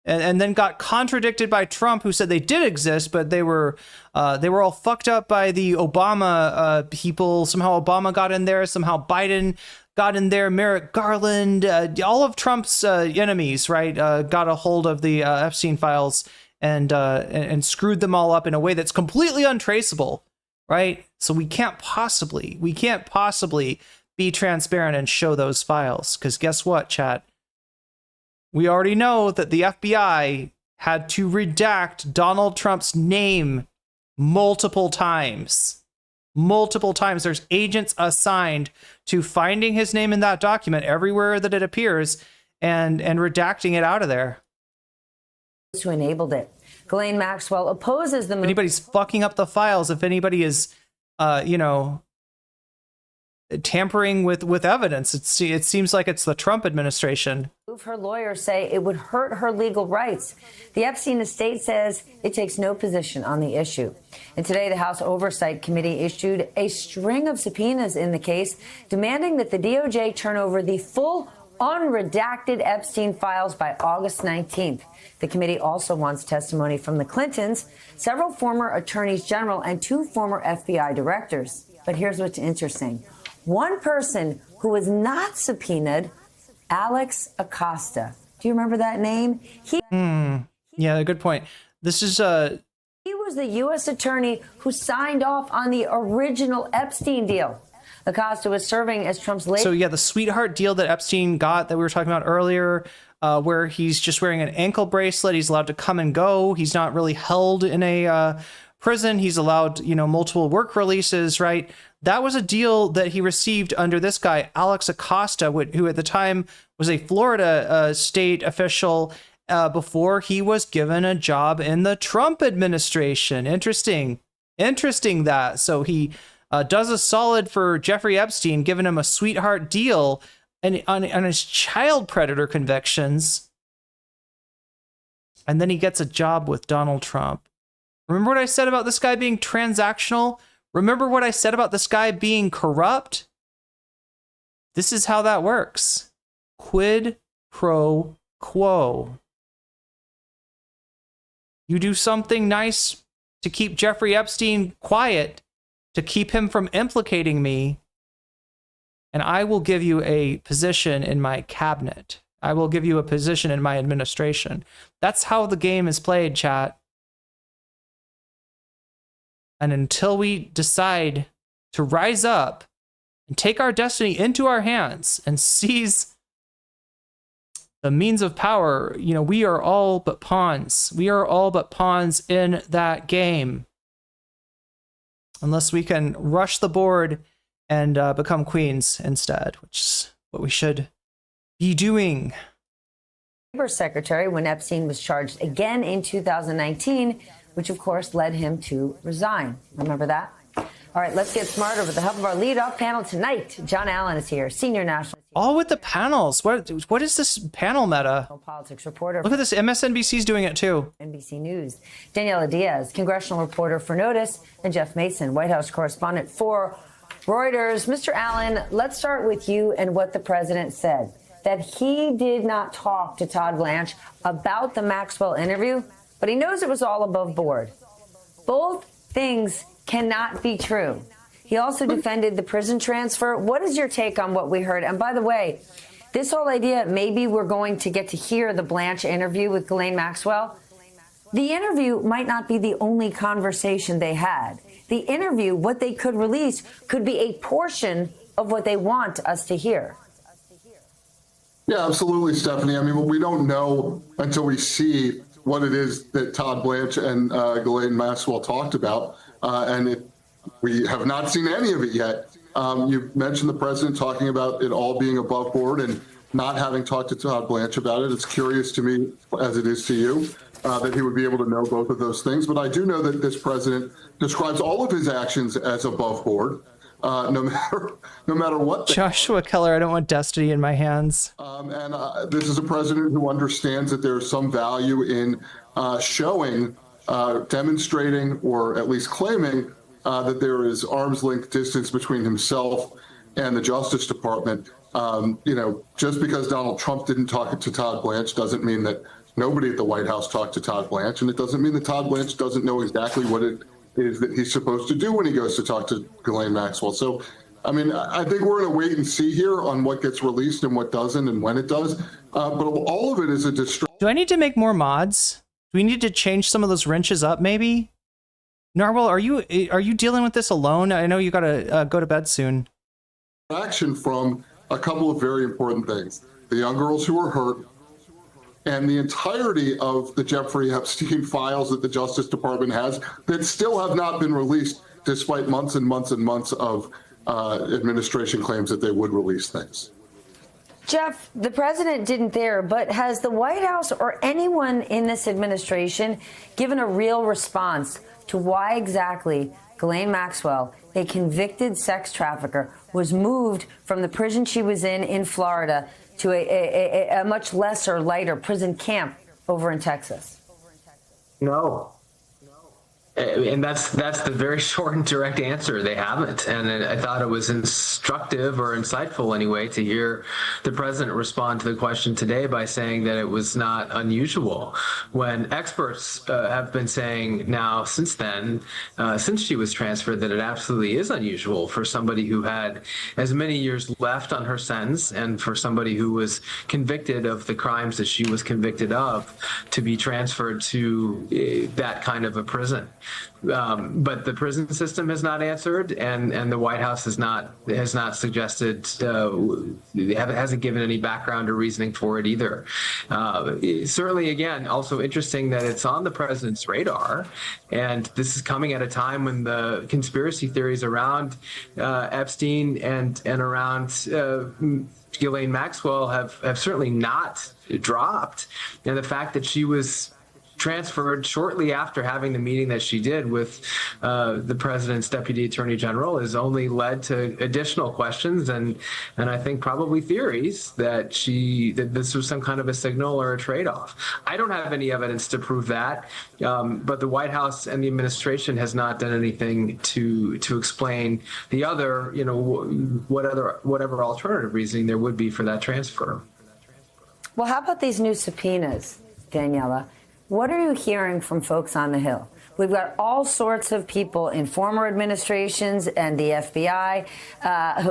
and then got contradicted by Trump, who said they did exist, but they were all fucked up by the Obama people. Somehow Obama got in there. Somehow Biden got in there. Merrick Garland, all of Trump's enemies, right, got a hold of the Epstein files and screwed them all up in a way that's completely untraceable, right? So we can't possibly be transparent and show those files, because guess what, chat? We already know that the FBI had to redact Donald Trump's name multiple times. There's agents assigned to finding his name in that document everywhere that it appears and redacting it out of there. Who enabled it. Ghislaine Maxwell opposes the move. If anybody's fucking up the files, if anybody is, tampering with evidence, it seems like it's the Trump administration. Her lawyers say it would hurt her legal rights. The Epstein estate says it takes no position on the issue. And today, the House Oversight Committee issued a string of subpoenas in the case, demanding that the DOJ turn over the full unredacted Epstein files by August 19th. The committee also wants testimony from the Clintons, several former attorneys general, and 2 former FBI directors. But here's what's interesting. One person who was not subpoenaed, Alex Acosta. Do you remember that name? Yeah, good point. This is he was the U.S. attorney who signed off on the original Epstein deal. Acosta was serving as Trump's latest. So yeah, the sweetheart deal that Epstein got that we were talking about earlier, where he's just wearing an ankle bracelet. He's allowed to come and go. He's not really held in a prison. He's allowed, multiple work releases, right? That was a deal that he received under this guy, Alex Acosta, who at the time was a Florida state official before he was given a job in the Trump administration. Interesting that. So he does a solid for Jeffrey Epstein, giving him a sweetheart deal on his child predator convictions. And then he gets a job with Donald Trump. Remember what I said about this guy being transactional? Remember what I said about this guy being corrupt? This is how that works. Quid pro quo. You do something nice to keep Jeffrey Epstein quiet, to keep him from implicating me, and I will give you a position in my cabinet. I will give you a position in my administration. That's how the game is played, chat. And until we decide to rise up and take our destiny into our hands and seize the means of power, we are all but pawns. We are all but pawns in that game. Unless we can rush the board and become queens instead, which is what we should be doing. Labor Secretary when Epstein was charged again in 2019, which of course led him to resign. Remember that? All right, let's get smarter with the help of our lead-off panel tonight. John Allen is here, senior national. All with the panels. What is this panel meta? Politics reporter. Look at this. MSNBC's doing it too. NBC News. Daniela Diaz, congressional reporter for Notice, and Jeff Mason, White House correspondent for Reuters. Mr. Allen, let's start with you and what the president said, that he did not talk to Todd Blanche about the Maxwell interview, but he knows it was all above board. Both things cannot be true. He also defended the prison transfer. What is your take on what we heard? And by the way, this whole idea, maybe we're going to get to hear the Blanche interview with Ghislaine Maxwell. The interview might not be the only conversation they had. The interview, what they could release, could be a portion of what they want us to hear. Yeah, absolutely, Stephanie. I mean, we don't know until we see what it is that Todd Blanche and Ghislaine Maxwell talked about. We have not seen any of it yet. You mentioned the president talking about it all being above board and not having talked to Todd Blanche about it. It's curious to me, as it is to you, that he would be able to know both of those things. But I do know that this president describes all of his actions as above board, no matter what. Joshua Keller, I don't want destiny in my hands. This is a president who understands that there's some value in showing, demonstrating, or at least claiming that there is arm's length distance between himself and the Justice Department. Just because Donald Trump didn't talk to Todd Blanche doesn't mean that nobody at the White House talked to Todd Blanche, and it doesn't mean that Todd Blanche doesn't know exactly what it is that he's supposed to do when he goes to talk to Ghislaine Maxwell. So, I mean, I think we're going to wait and see here on what gets released and what doesn't and when it does. But all of it is a distraction. Do I need to make more mods? Do we need to change some of those wrenches up, maybe? Narwhal, are you dealing with this alone? I know you got to go to bed soon. Action from a couple of very important things. The young girls who were hurt and the entirety of the Jeffrey Epstein files that the Justice Department has that still have not been released, despite months and months and months of administration claims that they would release things. Jeff, the president didn't there, but has the White House or anyone in this administration given a real response to why exactly Ghislaine Maxwell, a convicted sex trafficker, was moved from the prison she was in Florida to a much lesser, lighter prison camp over in Texas? No. And that's the very short and direct answer. They haven't. And I thought it was instructive or insightful anyway to hear the president respond to the question today by saying that it was not unusual, when experts have been saying now since then, since she was transferred, that it absolutely is unusual for somebody who had as many years left on her sentence and for somebody who was convicted of the crimes that she was convicted of to be transferred to that kind of a prison. But the prison system has not answered, and the White House has not suggested, hasn't given any background or reasoning for it either. Certainly, again, also interesting that it's on the president's radar, and this is coming at a time when the conspiracy theories around Epstein and around Ghislaine Maxwell have certainly not dropped, and the fact that she was transferred shortly after having the meeting that she did with the president's deputy attorney general has only led to additional questions and I think probably theories that this was some kind of a signal or a trade-off. I don't have any evidence to prove that, but the White House and the administration has not done anything to explain the other, whatever alternative reasoning there would be for that transfer. Well, how about these new subpoenas, Daniela? What are you hearing from folks on the Hill? We've got all sorts of people in former administrations and the FBI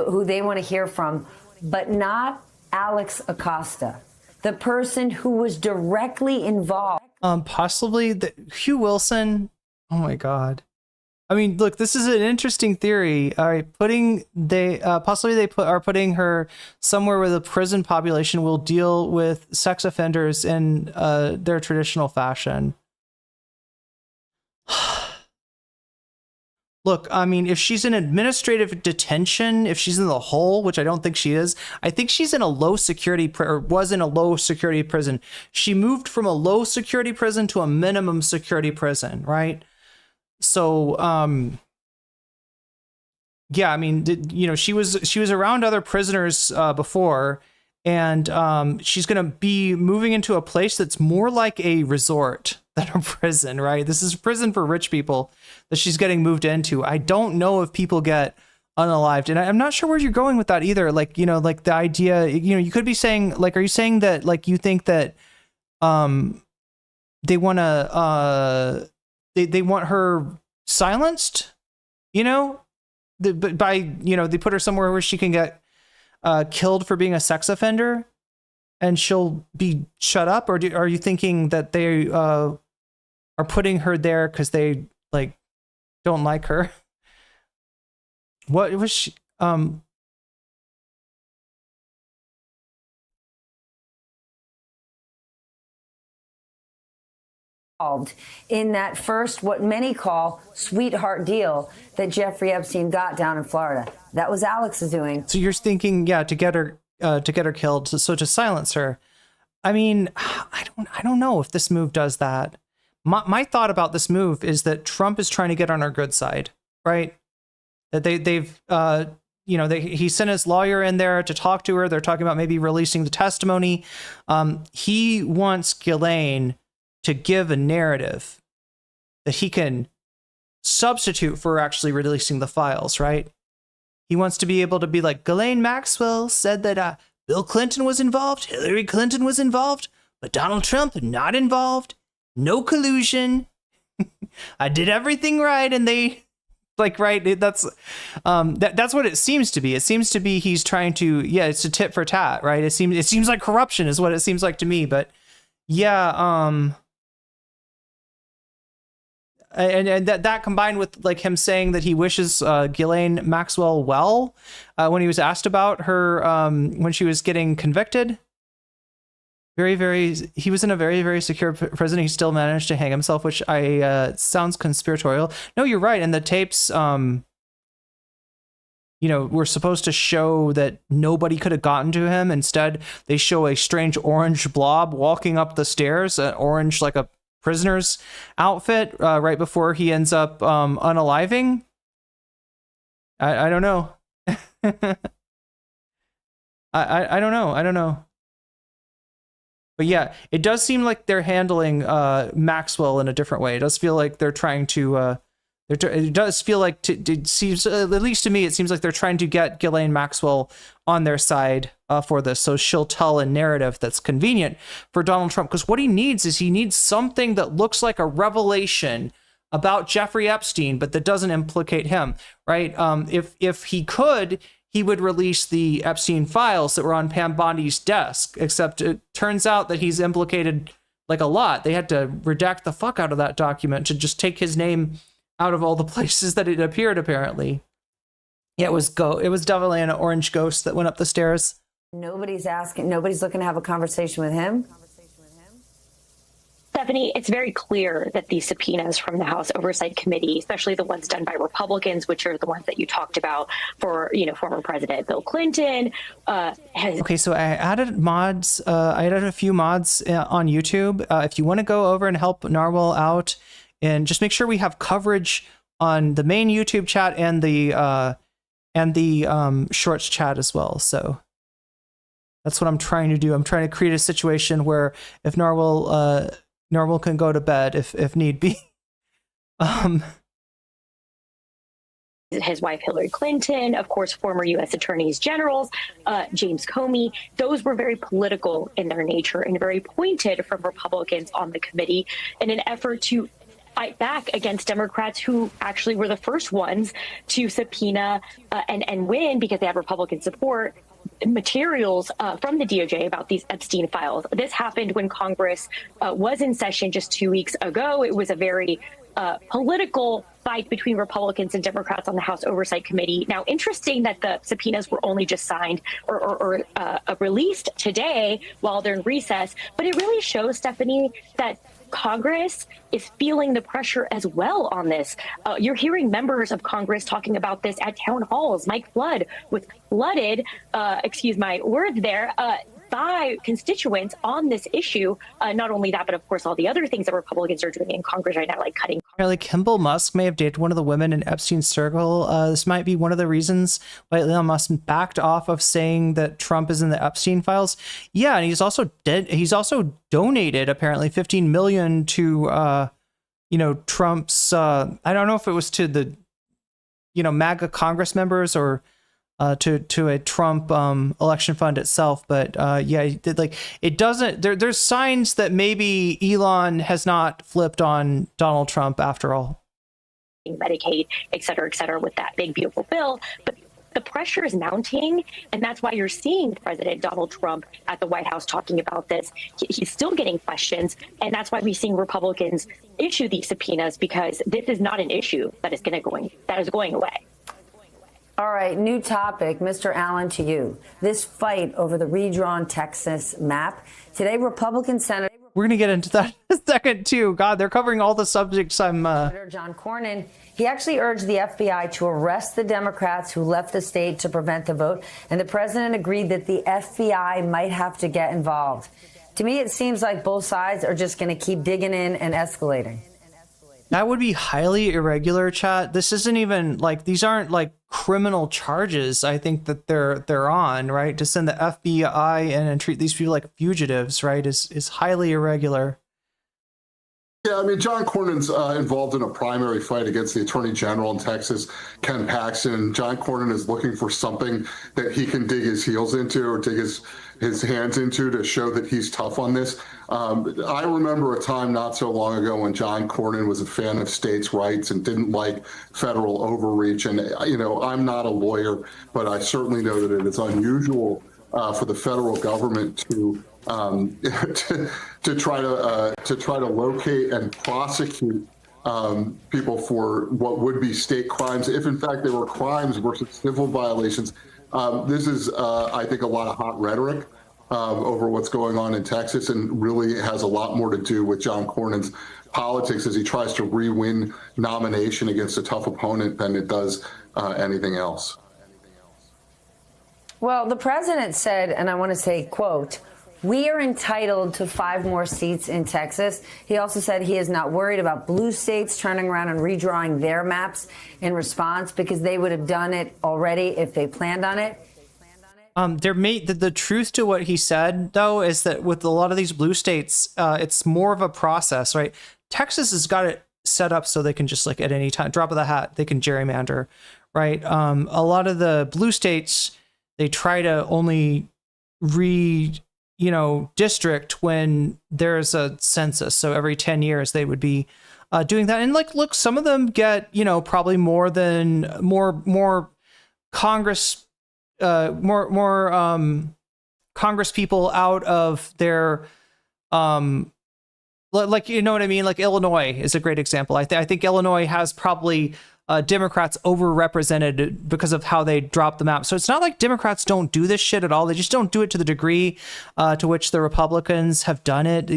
who they want to hear from, but not Alex Acosta, the person who was directly involved. Possibly Hugh Wilson. Oh my God. I mean, look, this is an interesting theory. All right, putting her somewhere where the prison population will deal with sex offenders in their traditional fashion. Look, I mean, if she's in administrative detention, if she's in the hole, which I don't think she is, I think she's in a low security or was in a low security prison. She moved from a low security prison to a minimum security prison, right? So, yeah, I mean, she was around other prisoners before, and she's going to be moving into a place that's more like a resort than a prison, right? This is a prison for rich people that she's getting moved into. I don't know if people get unalived, and I'm not sure where you're going with that either. Like, like the idea, you could be saying, like, are you saying that, like, you think that they want to they want her silenced, they put her somewhere where she can get killed for being a sex offender and she'll be shut up? Or are you thinking that they are putting her there because they don't like her? What was she? In that first, what many call sweetheart deal that Jeffrey Epstein got down in Florida. That was Alex's doing. So you're thinking, yeah, to get her killed, so to silence her. I mean, I don't know if this move does that. My thought about this move is that Trump is trying to get on our good side, right? That he sent his lawyer in there to talk to her. They're talking about maybe releasing the testimony. He wants Ghislaine to give a narrative that he can substitute for actually releasing the files, right? He wants to be able to be like, Ghislaine Maxwell said that Bill Clinton was involved, Hillary Clinton was involved, but Donald Trump not involved, no collusion. I did everything right, and they right. That's what it seems to be. It seems to be he's trying to, it's a tit for tat, right? It seems like corruption is what it seems like to me, but yeah, and that combined with like him saying that he wishes Ghislaine Maxwell well when he was asked about her when she was getting convicted. He was in a very, very secure prison. He still managed to hang himself, which sounds conspiratorial. No, you're right. And the tapes were supposed to show that nobody could have gotten to him. Instead, they show a strange orange blob walking up the stairs, orange like a prisoner's outfit, right before he ends up unaliving. I don't know. I don't know. But yeah, it does seem like they're handling Maxwell in a different way. It does feel like they're trying to. It does feel like it seems, at least to me, it seems like they're trying to get Ghislaine Maxwell on their side for this, so she'll tell a narrative that's convenient for Donald Trump. Because what he needs is something that looks like a revelation about Jeffrey Epstein, but that doesn't implicate him, right? If he could, he would release the Epstein files that were on Pam Bondi's desk, except it turns out that he's implicated like a lot. They had to redact the fuck out of that document to just take his name out of all the places that it appeared, apparently. Yeah, it was definitely an orange ghost that went up the stairs. Nobody's looking to have a conversation with him. Stephanie, it's very clear that these subpoenas from the House Oversight Committee, especially the ones done by Republicans, which are the ones that you talked about for, former President Bill Clinton, Okay, so I added mods. I added a few mods on YouTube. If you want to go over and help Narwhal out, and just make sure we have coverage on the main YouTube chat and the Shorts chat as well. So that's what I'm trying to do. I'm trying to create a situation where if Narwhal can go to bed if need be. His wife Hillary Clinton, of course, former U.S. attorneys generals, James Comey. Those were very political in their nature and very pointed from Republicans on the committee in an effort to fight back against Democrats who actually were the first ones to subpoena and win, because they have Republican support, materials from the DOJ about these Epstein files. This happened when Congress was in session just 2 weeks ago. It was a very political fight between Republicans and Democrats on the House Oversight Committee. Now, interesting that the subpoenas were only just signed or released today while they're in recess, but it really shows, Stephanie, that Congress is feeling the pressure as well on this. You're hearing members of Congress talking about this at town halls. Mike Flood was flooded, excuse my words there, by constituents on this issue. Not only that, but of course, all the other things that Republicans are doing in Congress right now, like cutting. Apparently, Kimball Musk may have dated one of the women in Epstein's circle. This might be one of the reasons why Elon Musk backed off of saying that Trump is in the Epstein files. Yeah, and he's also donated apparently $15 million to Trump's. I don't know if it was to the MAGA Congress members or to a Trump election fund itself, but yeah, it doesn't. There's signs that maybe Elon has not flipped on Donald Trump after all. Medicaid, et cetera, with that big beautiful bill, but the pressure is mounting, and that's why you're seeing President Donald Trump at the White House talking about this. He's still getting questions, and that's why we're seeing Republicans issue these subpoenas, because this is not an issue that is going away. All right, new topic, Mr. Allen, to you. This fight over the redrawn Texas map. Today, Republican Senator... We're going to get into that in a second, too. God, they're covering all the subjects I'm... Senator John Cornyn, he actually urged the FBI to arrest the Democrats who left the state to prevent the vote, and the president agreed that the FBI might have to get involved. To me, it seems like both sides are just going to keep digging in and escalating. That would be highly irregular, chat. This isn't even these aren't criminal charges. I think that they're on, right? To send the FBI in and treat these people like fugitives, right, is highly irregular. Yeah, I mean, John Cornyn's involved in a primary fight against the Attorney General in Texas, Ken Paxton. John Cornyn is looking for something that he can dig his heels into or dig his hands into to show that he's tough on this. I remember a time not so long ago when John Cornyn was a fan of states' rights and didn't like federal overreach. And, I'm not a lawyer, but I certainly know that it is unusual for the federal government to try to locate and prosecute people for what would be state crimes, if in fact they were crimes versus civil violations. This is, I think, a lot of hot rhetoric over what's going on in Texas, and really has a lot more to do with John Cornyn's politics as he tries to re-win nomination against a tough opponent than it does anything else. Well, the president said, and I want to say, quote, "We are entitled to 5 more seats in Texas." He also said he is not worried about blue states turning around and redrawing their maps in response because they would have done it already if they planned on it. The truth to what he said, though, is that with a lot of these blue states, it's more of a process, right? Texas has got it set up so they can just, like, at any time, drop of the hat, they can gerrymander, right? A lot of the blue states, they try to only district when there's a census. So every 10 years they would be doing that. And, like, look, some of them get, probably more Congress, Congress people out of their, like, you know what I mean? Like, Illinois is a great example. I think Illinois has probably Democrats overrepresented because of how they drop the map. So it's not like Democrats don't do this shit at all. They just don't do it to the degree to which the Republicans have done it.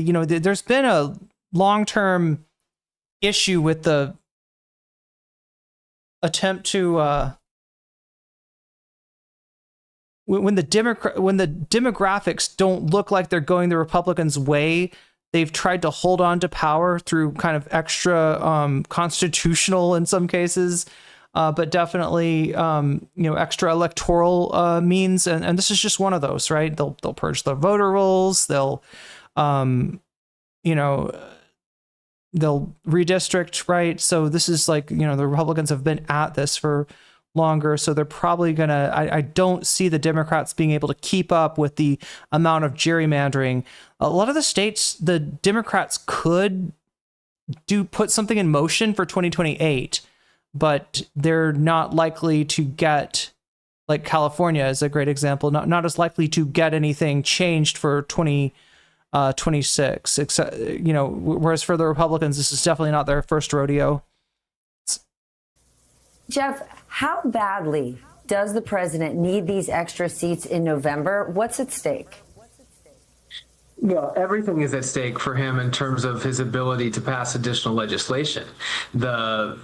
There's been a long-term issue with the attempt to when the demographics don't look like they're going the Republicans' way. They've tried to hold on to power through kind of extra constitutional, in some cases, but definitely extra electoral means, and this is just one of those, right? They'll purge the voter rolls. They'll redistrict, right? So this is like, the Republicans have been at this for longer, so they're probably gonna, I don't see the Democrats being able to keep up with the amount of gerrymandering. A lot of the states, the Democrats could put something in motion for 2028, but they're not likely to get, like California is a great example, not as likely to get anything changed for 2026, except, whereas for the Republicans, this is definitely not their first rodeo. Jeff, how badly does the president need these extra seats in November? What's at stake? Well, everything is at stake for him in terms of his ability to pass additional legislation. The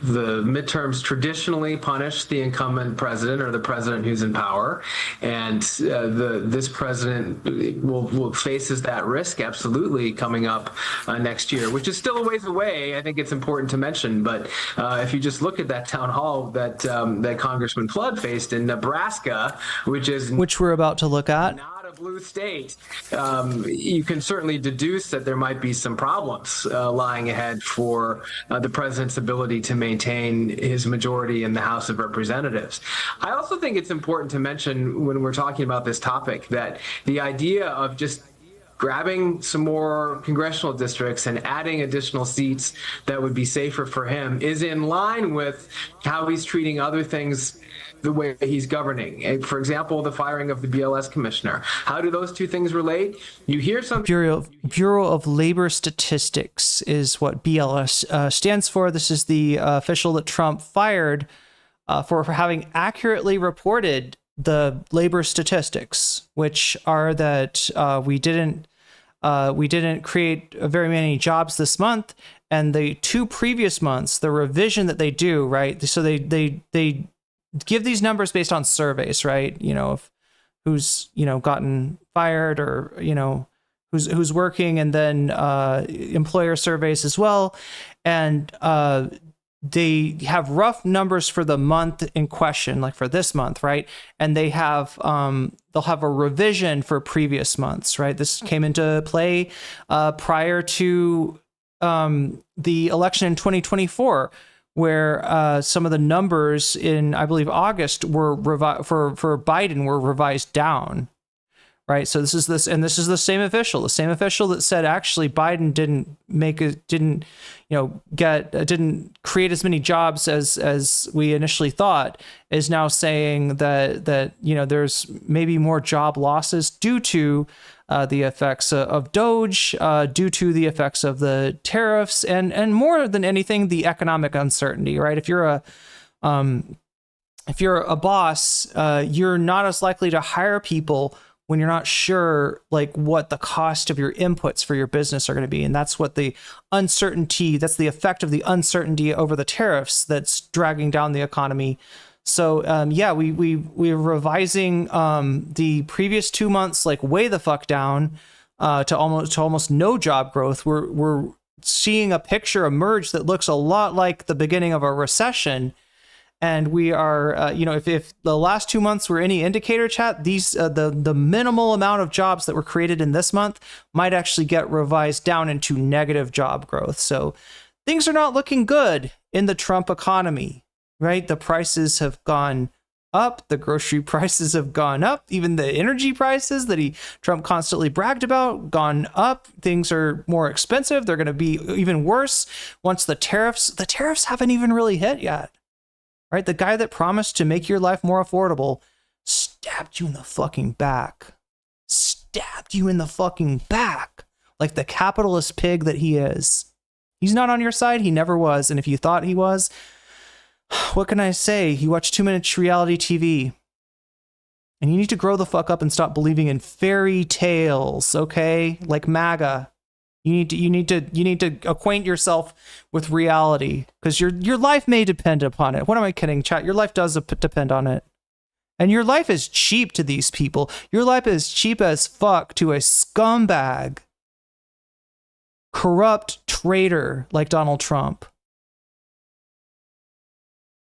midterms traditionally punish the incumbent president or the president who's in power, and this president faces that risk absolutely coming up next year, which is still a ways away. I think it's important to mention, but if you just look at that town hall that Congressman Flood faced in Nebraska, which we're about to look at. A blue state, you can certainly deduce that there might be some problems lying ahead for the president's ability to maintain his majority in the House of Representatives. I also think it's important to mention when we're talking about this topic that the idea of just grabbing some more congressional districts and adding additional seats that would be safer for him is in line with how he's treating other things the way he's governing. For example, the firing of the BLS commissioner. How do those two things relate? You hear some Bureau of Labor Statistics is what BLS stands for. This is the official that Trump fired for having accurately reported the labor statistics, which are that we didn't create very many jobs this month, and the 2 previous months, the revision that they do, right? So they give these numbers based on surveys, right? If who's gotten fired or who's working, and then employer surveys as well, and they have rough numbers for the month in question, like for this month, right? And they have they'll have a revision for previous months, right? This came into play prior to the election in 2024, where some of the numbers in, I believe, August were for Biden were revised down, right? So this is the same official that said actually Biden didn't create as many jobs as we initially thought, is now saying that there's maybe more job losses due to the effects of Doge, due to the effects of the tariffs, and more than anything, the economic uncertainty, right? If you're a boss, you're not as likely to hire people when you're not sure like what the cost of your inputs for your business are going to be. And that's what the uncertainty, that's the effect of the uncertainty over the tariffs that's dragging down the economy So yeah, we're revising the previous 2 months like way the fuck down to almost no job growth. We're seeing a picture emerge that looks a lot like the beginning of a recession. And we are, you know, if the last 2 months were any indicator, chat, these the minimal amount of jobs that were created in this month might actually get revised down into negative job growth. So things are not looking good in the Trump economy, right? The prices have gone up, the grocery prices have gone up, even the energy prices that Trump constantly bragged about gone up. Things are more expensive. They're going to be even worse once the tariffs haven't even really hit yet. Right? The guy that promised to make your life more affordable stabbed you in the fucking back. Stabbed you in the fucking back. Like the capitalist pig that he is. He's not on your side. He never was. And if you thought he was, what can I say? You watch too much reality TV. And you need to grow the fuck up and stop believing in fairy tales, okay? Like MAGA. You need to acquaint yourself with reality, because your life may depend upon it. What am I kidding, chat? Your life does depend on it. And your life is cheap to these people. Your life is cheap as fuck to a scumbag, corrupt traitor like Donald Trump.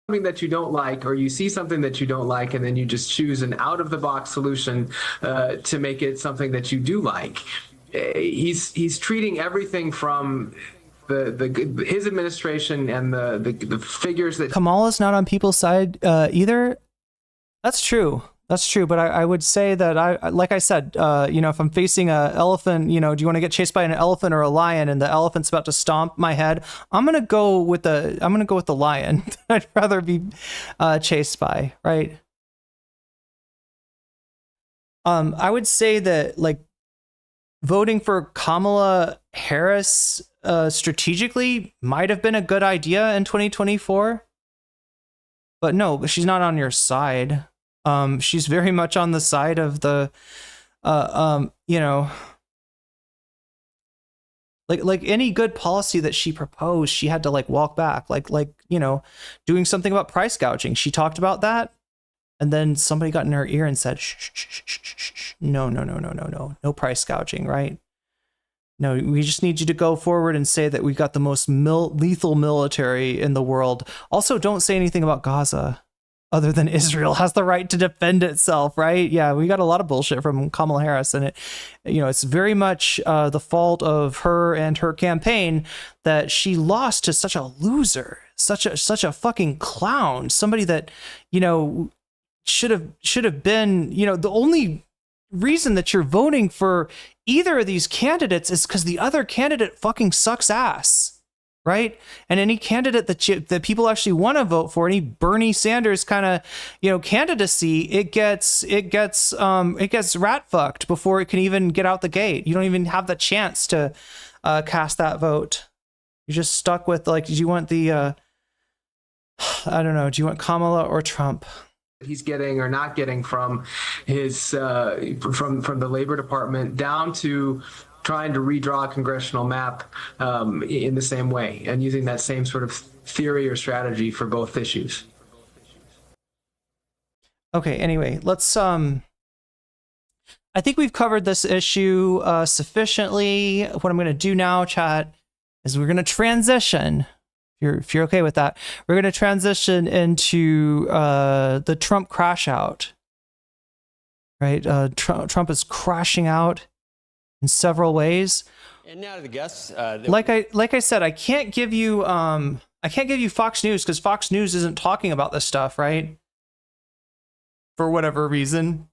Something that you don't like, or you see something that you don't like, and then you just choose an out-of-the-box solution to make it something that you do like. He's treating everything from his administration and the figures that Kamala's not on people's side either. That's true. That's true. But I would say that like I said, you know, if I'm facing an elephant, you know, do you want to get chased by an elephant or a lion, and the elephant's about to stomp my head? I'm gonna go with the lion. I'd rather be chased by, right? I would say that like voting for Kamala Harris strategically might have been a good idea in 2024. But no, she's not on your side. She's very much on the side of the, you know, like any good policy that she proposed, she had to like walk back, like, you know, doing something about price gouging. She talked about that. And then somebody got in her ear and said, shh, shh, shh, shh, shh, shh. No price gouging, right? No, we just need you to go forward and say that we've got the most lethal military in the world. Also, don't say anything about Gaza other than Israel has the right to defend itself, right? Yeah, we got a lot of bullshit from Kamala Harris, and it, you know, it's very much the fault of her and her campaign that she lost to such a loser, such a fucking clown, somebody that, you know, should have been, you know, the only reason that you're voting for either of these candidates is because the other candidate fucking sucks ass, right? And any candidate that people actually want to vote for, any Bernie Sanders kind of, you know, candidacy, it gets rat fucked before it can even get out the gate. You don't even have the chance to cast that vote. You're just stuck with like, do you want the I don't know, do you want Kamala or Trump? He's getting or not getting from his from the Labor Department down to trying to redraw a congressional map in the same way and using that same sort of theory or strategy for both issues. Okay, anyway, let's I think we've covered this issue sufficiently. What I'm going to do now, chat, is we're going to transition. If you're okay with that, we're going to transition into the Trump crash out. Right, Trump is crashing out in several ways. And now to the guests. Like I said, I can't give you Fox News because Fox News isn't talking about this stuff, right? For whatever reason,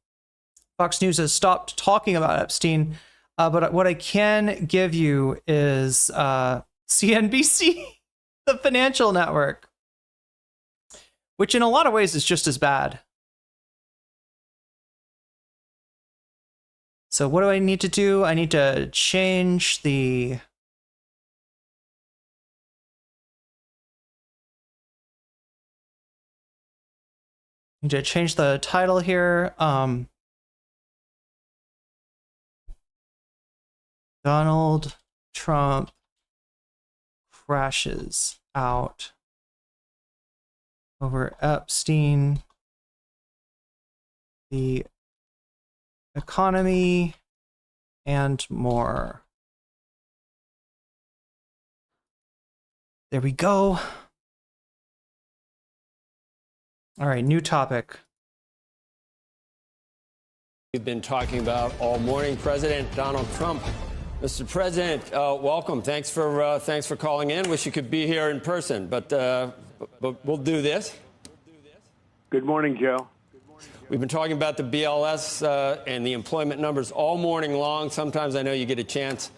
Fox News has stopped talking about Epstein. But what I can give you is CNBC. The financial network, which in a lot of ways is just as bad. So what do I need to do? I need to change the title here. Donald Trump crashes out over Epstein, the economy, and more. There we go. All right, new topic. We've been talking about all morning. President Donald Trump. Mr. President, welcome. Thanks for calling in. Wish you could be here in person, but we'll do this. Good morning, Joe. We've been talking about the BLS and the employment numbers all morning long. Sometimes I know you get a chance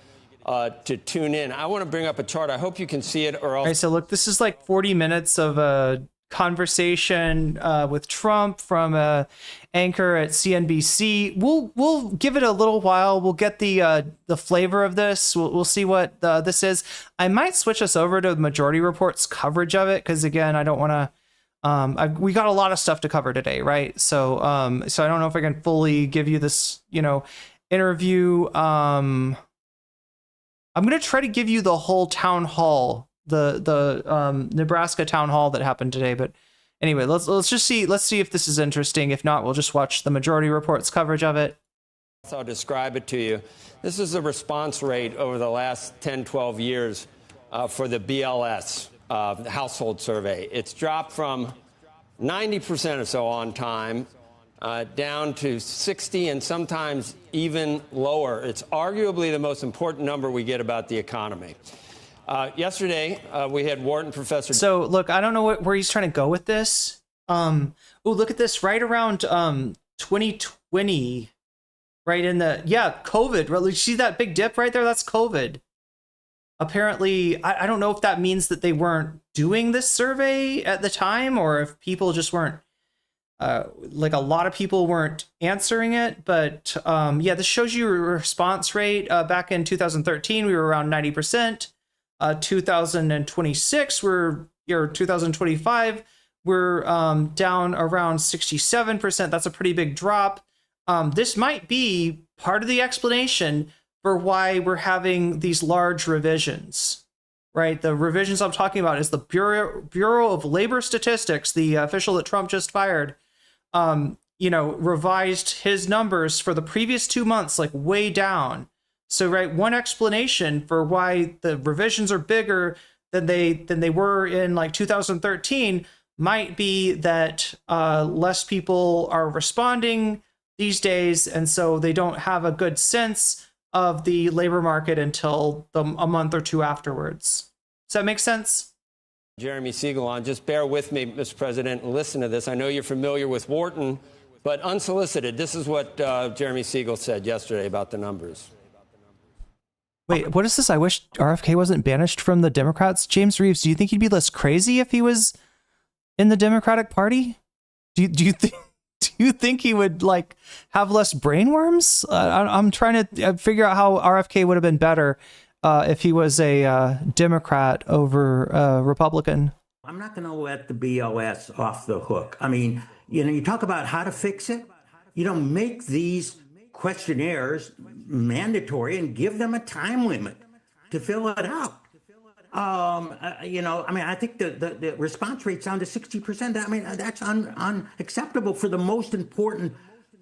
to tune in. I want to bring up a chart. I hope you can see it, or else. All right, so look, this is like 40 minutes of a conversation with Trump from a anchor at CNBC. We'll give it a little while. We'll get the flavor of this. We'll see what this is. I might switch us over to Majority Report's coverage of it because again, I don't want to. We got a lot of stuff to cover today, right? So so I don't know if I can fully give you this, interview. I'm gonna try to give you the whole town hall, the Nebraska town hall that happened today. But anyway, let's see if this is interesting. If not, we'll just watch the Majority Report's coverage of it. I'll describe it to you. This is the response rate over the last 10, 12 years for the BLS. The household survey. It's dropped from 90% or so on time down to 60 and sometimes even lower. It's arguably the most important number we get about the economy. Yesterday, we had Wharton professor. So look, I don't know where he's trying to go with this. Oh, look at this right around 2020, right in the, COVID. Really, see that big dip right there? That's COVID. Apparently, I don't know if that means that they weren't doing this survey at the time or if people just weren't, like a lot of people weren't answering it. But this shows you a response rate. Back in 2013, we were around 90%. 2026, 2025, we're down around 67%. That's a pretty big drop. This might be part of the explanation for why we're having these large revisions, right? The revisions I'm talking about is the Bureau of Labor Statistics, the official that Trump just fired, revised his numbers for the previous 2 months, like way down. So, right, one explanation for why the revisions are bigger than they were in like 2013 might be that less people are responding these days, and so they don't have a good sense of the labor market until a month or two afterwards. Does that make sense? Jeremy Siegel on. Just bear with me, Mr. President, and listen to this. I know you're familiar with Wharton, but unsolicited, this is what Jeremy Siegel said yesterday about the numbers. Wait, what is this? I wish RFK wasn't banished from the Democrats. James Reeves, do you think he'd be less crazy if he was in the Democratic Party? Do you think he would like have less brainworms? I'm trying to figure out how RFK would have been better if he was a Democrat over a Republican. I'm not going to let the BLS off the hook. I mean, you talk about how to fix it. Make these questionnaires mandatory and give them a time limit to fill it out. I think the response rate's down to 60%. I mean, that's unacceptable for the most important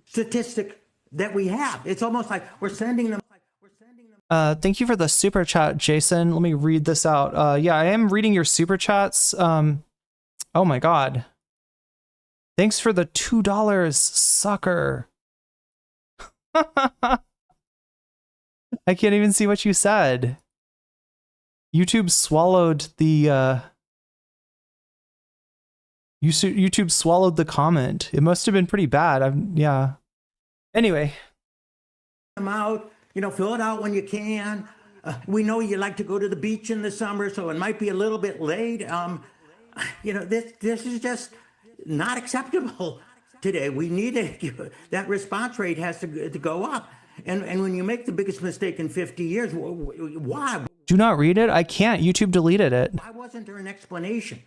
statistic that we have. It's almost like we're sending them. Thank you for the super chat, Jason. Let me read this out. I am reading your super chats. Oh my God. Thanks for the $2, sucker. I can't even see what you said. YouTube swallowed the YouTube swallowed the comment. It must have been pretty bad. Anyway. Them out, fill it out when you can. We know you like to go to the beach in the summer, so it might be a little bit late. This is just not acceptable today. We need that response rate has to go up. And when you make the biggest mistake in 50 years, why? Do not read it. I can't. YouTube deleted it. Why wasn't there an explanation?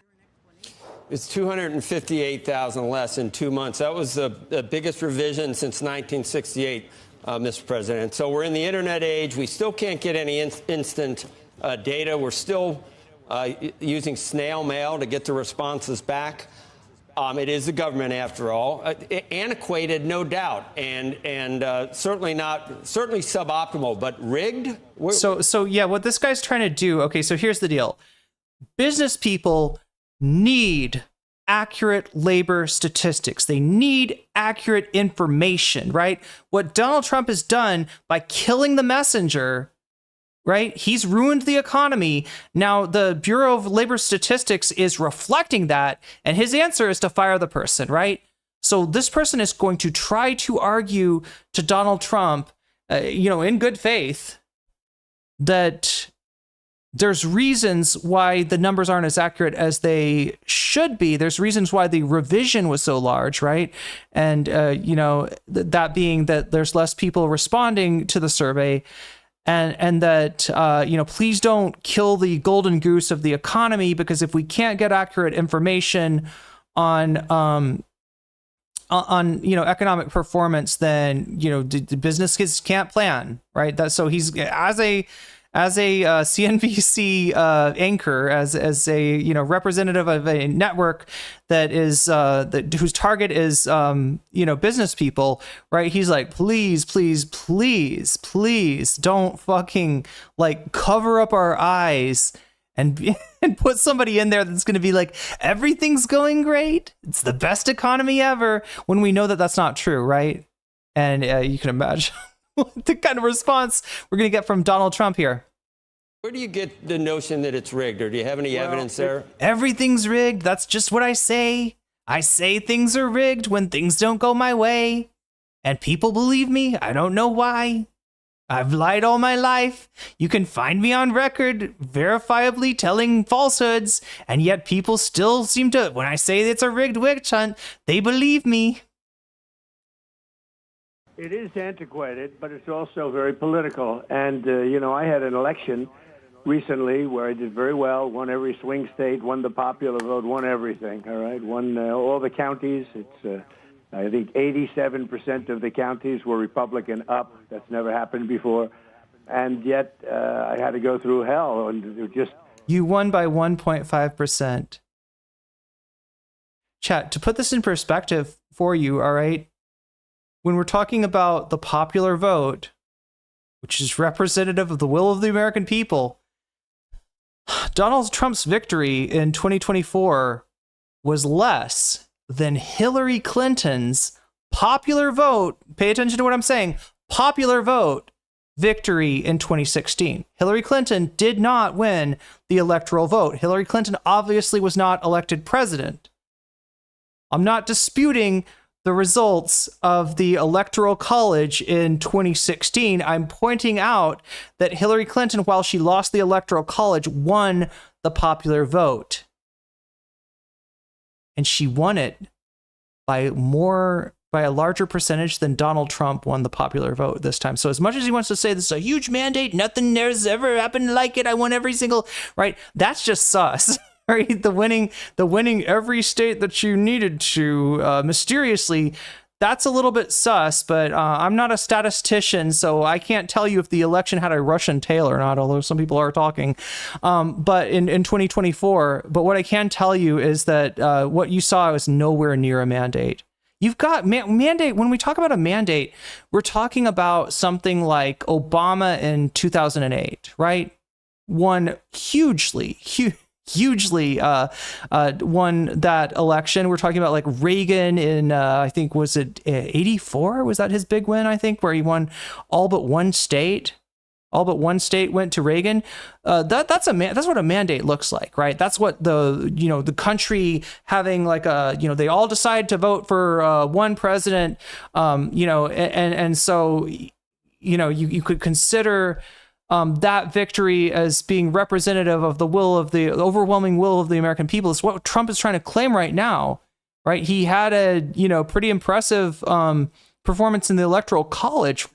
It's 258,000 less in 2 months. That was the biggest revision since 1968, Mr. President. So we're in the internet age. We still can't get any instant data. We're still using snail mail to get the responses back. It is the government, after all. Antiquated, no doubt, and certainly suboptimal, but rigged. So yeah, what this guy's trying to do. Okay, so here's the deal: business people need accurate labor statistics. They need accurate information, right? What Donald Trump has done by killing the messenger, right? He's ruined the economy. Now the Bureau of Labor Statistics is reflecting that, and his answer is to fire the person, right? So this person is going to try to argue to Donald Trump, in good faith, that there's reasons why the numbers aren't as accurate as they should be. There's reasons why the revision was so large, right? And, that being that there's less people responding to the survey, and that, please don't kill the golden goose of the economy, because if we can't get accurate information on economic performance, then, the businesses can't plan, right? So he's, as a CNBC anchor, as a representative of a network that is whose target is business people, right? He's like, please don't fucking cover up our eyes and put somebody in there that's going to be like, everything's going great, it's the best economy ever, when we know that that's not true, right? And you can imagine the kind of response we're going to get from Donald Trump here. Where do you get the notion that it's rigged, or do you have any evidence there? Everything's rigged. That's just what I say. I say things are rigged when things don't go my way. And people believe me. I don't know why. I've lied all my life. You can find me on record verifiably telling falsehoods, and yet people still seem to, when I say it's a rigged witch hunt, they believe me. It is antiquated, but it's also very political. And, I had an election recently where I did very well, won every swing state, won the popular vote, won everything, all right? Won all the counties. It's, I think 87% of the counties were Republican up. That's never happened before. And yet I had to go through hell. And it just... You won by 1.5%. Chat, to put this in perspective for you, all right? When we're talking about the popular vote, which is representative of the will of the American people, Donald Trump's victory in 2024 was less than Hillary Clinton's popular vote. Pay attention to what I'm saying. Popular vote victory in 2016. Hillary Clinton did not win the electoral vote. Hillary Clinton obviously was not elected president. I'm not disputing the results of the Electoral College in 2016. I'm pointing out that Hillary Clinton, while she lost the Electoral College, won the popular vote. And she won it by a larger percentage than Donald Trump won the popular vote this time. So as much as he wants to say this is a huge mandate, nothing there's ever happened like it, I won every single, right? That's just sus. Right, the winning every state that you needed to mysteriously, that's a little bit sus, but I'm not a statistician, so I can't tell you if the election had a Russian tail or not, although some people are talking. But in 2024, but what I can tell you is that what you saw was nowhere near a mandate. You've got mandate. When we talk about a mandate, we're talking about something like Obama in 2008, right? Won hugely won that election. We're talking about like Reagan in I think, was it 84? Was that his big win? I think, where he won all but one state. All but one state went to Reagan. That's what a mandate looks like, right? That's what the country having like they all decide to vote for one president, and so you could consider that victory as being representative of the overwhelming will of the American people. Is what Trump is trying to claim right now, right? He had a pretty impressive performance in the Electoral College,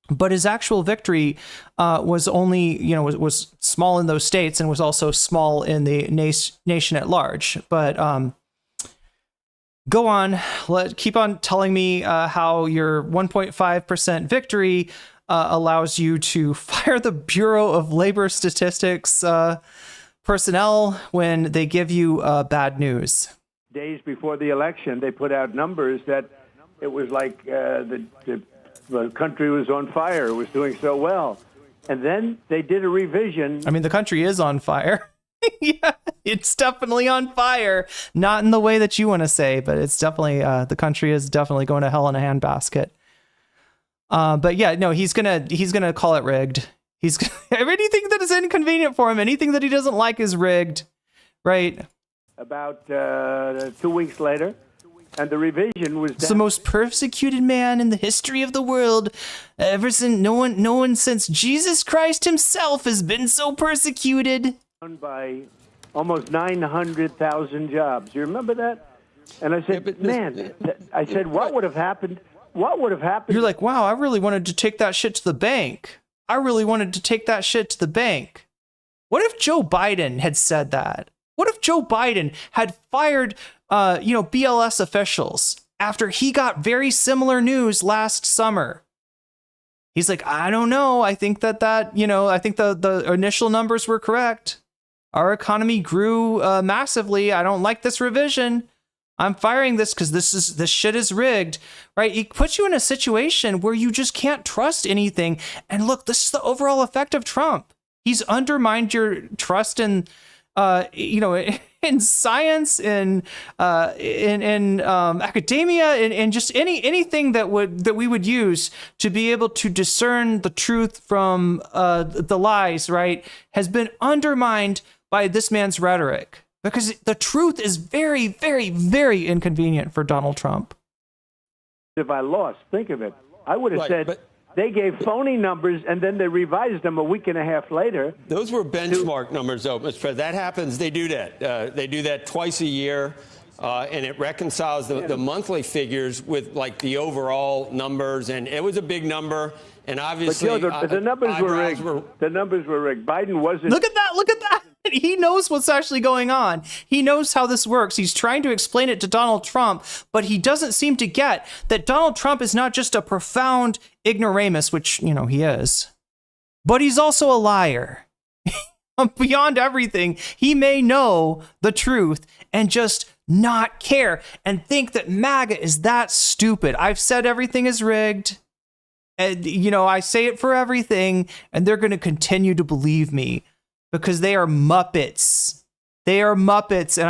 but his actual victory was only was small in those states and was also small in the nation at large. But go on, keep on telling me how your 1.5% victory allows you to fire the Bureau of Labor Statistics personnel when they give you bad news. days before the election, they put out numbers that it was like the country was on fire. It was doing so well. And then they did a revision. I mean, the country is on fire. Yeah, it's definitely on fire. Not in the way that you want to say, but it's definitely, the country is definitely going to hell in a handbasket. But yeah, no, he's gonna call it rigged. Anything that is inconvenient for him, anything that he doesn't like is rigged, right? About 2 weeks later, and the revision was the most persecuted man in the history of the world. Ever since no one since Jesus Christ himself has been so persecuted. By almost 900,000 jobs. You remember that? And I said, I said, what would have happened? What would have happened? You're like, wow, I really wanted to take that shit to the bank. I really wanted to take that shit to the bank. What if Joe Biden had said that? What if Joe Biden had fired, BLS officials after he got very similar news last summer? He's like, I don't know. I think I think the initial numbers were correct. Our economy grew massively. I don't like this revision. I'm firing this because this shit is rigged, right? It puts you in a situation where you just can't trust anything. And look, this is the overall effect of Trump. He's undermined your trust in, in science, in academia, and just anything that we would use to be able to discern the truth from the lies, right? Has been undermined by this man's rhetoric, because the truth is very, very, very inconvenient for Donald Trump. If I lost, think of it. I would have said they gave phony numbers and then they revised them a week and a half later. Those were benchmark numbers, though, Mr. President. That happens. They do that. They do that twice a year, and it reconciles the monthly figures with like the overall numbers. And it was a big number. And obviously, the numbers were rigged. The numbers were rigged. Biden wasn't. Look at that. Look at that. He knows what's actually going on. He knows how this works. He's trying to explain it to Donald Trump, but he doesn't seem to get that Donald Trump is not just a profound ignoramus, which, he is, but he's also a liar. Beyond everything, he may know the truth and just not care and think that MAGA is that stupid. I've said everything is rigged. And, I say it for everything, and they're going to continue to believe me. Because they are Muppets. They are Muppets, and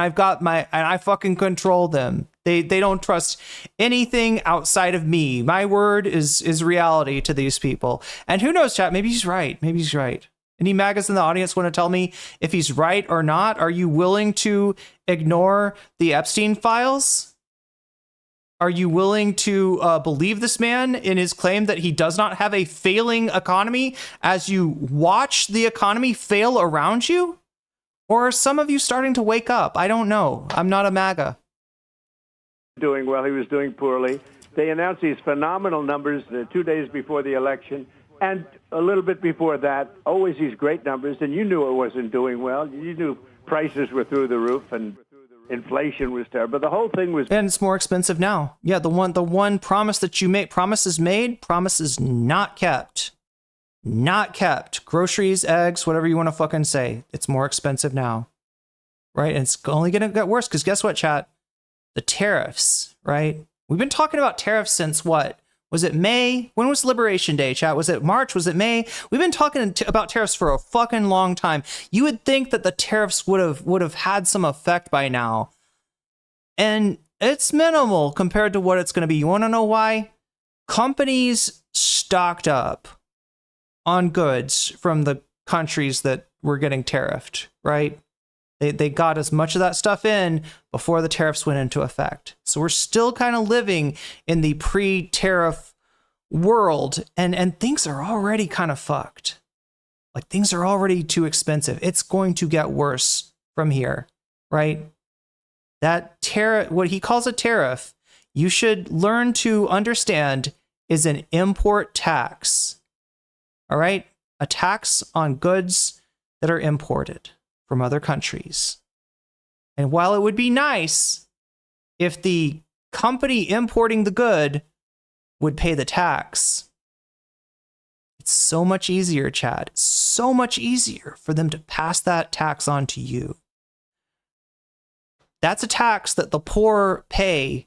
I fucking control them. They don't trust anything outside of me. My word is reality to these people. And who knows, chat, maybe he's right. Maybe he's right. Any MAGAs in the audience want to tell me if he's right or not? Are you willing to ignore the Epstein files? Are you willing to believe this man in his claim that he does not have a failing economy as you watch the economy fail around you? Or are some of you starting to wake up? I don't know. I'm not a MAGA. Doing well. He was doing poorly. They announced these phenomenal numbers 2 days before the election. And a little bit before that, always these great numbers. And you knew it wasn't doing well. You knew prices were through the roof and inflation was terrible. The whole thing was, and it's more expensive now. Yeah, the one promise that you make, promises made, promises not kept. Not kept. Groceries, eggs, whatever you want to fucking say. It's more expensive now. Right? And it's only going to get worse because guess what, chat? The tariffs, right? We've been talking about tariffs since what? Was it May? When was Liberation Day, chat? Was it March? Was it May? We've been talking about tariffs for a fucking long time. You would think that the tariffs would have had some effect by now. And it's minimal compared to what it's going to be. You want to know why? Companies stocked up on goods from the countries that were getting tariffed, right? They got as much of that stuff in before the tariffs went into effect. So we're still kind of living in the pre-tariff world, and things are already kind of fucked. Like, things are already too expensive. It's going to get worse from here, right? That tariff, what he calls a tariff, you should learn to understand is an import tax. All right? A tax on goods that are imported from other countries. And while it would be nice if the company importing the good would pay the tax, it's so much easier, Chad, so much easier for them to pass that tax on to you. That's a tax that the poor pay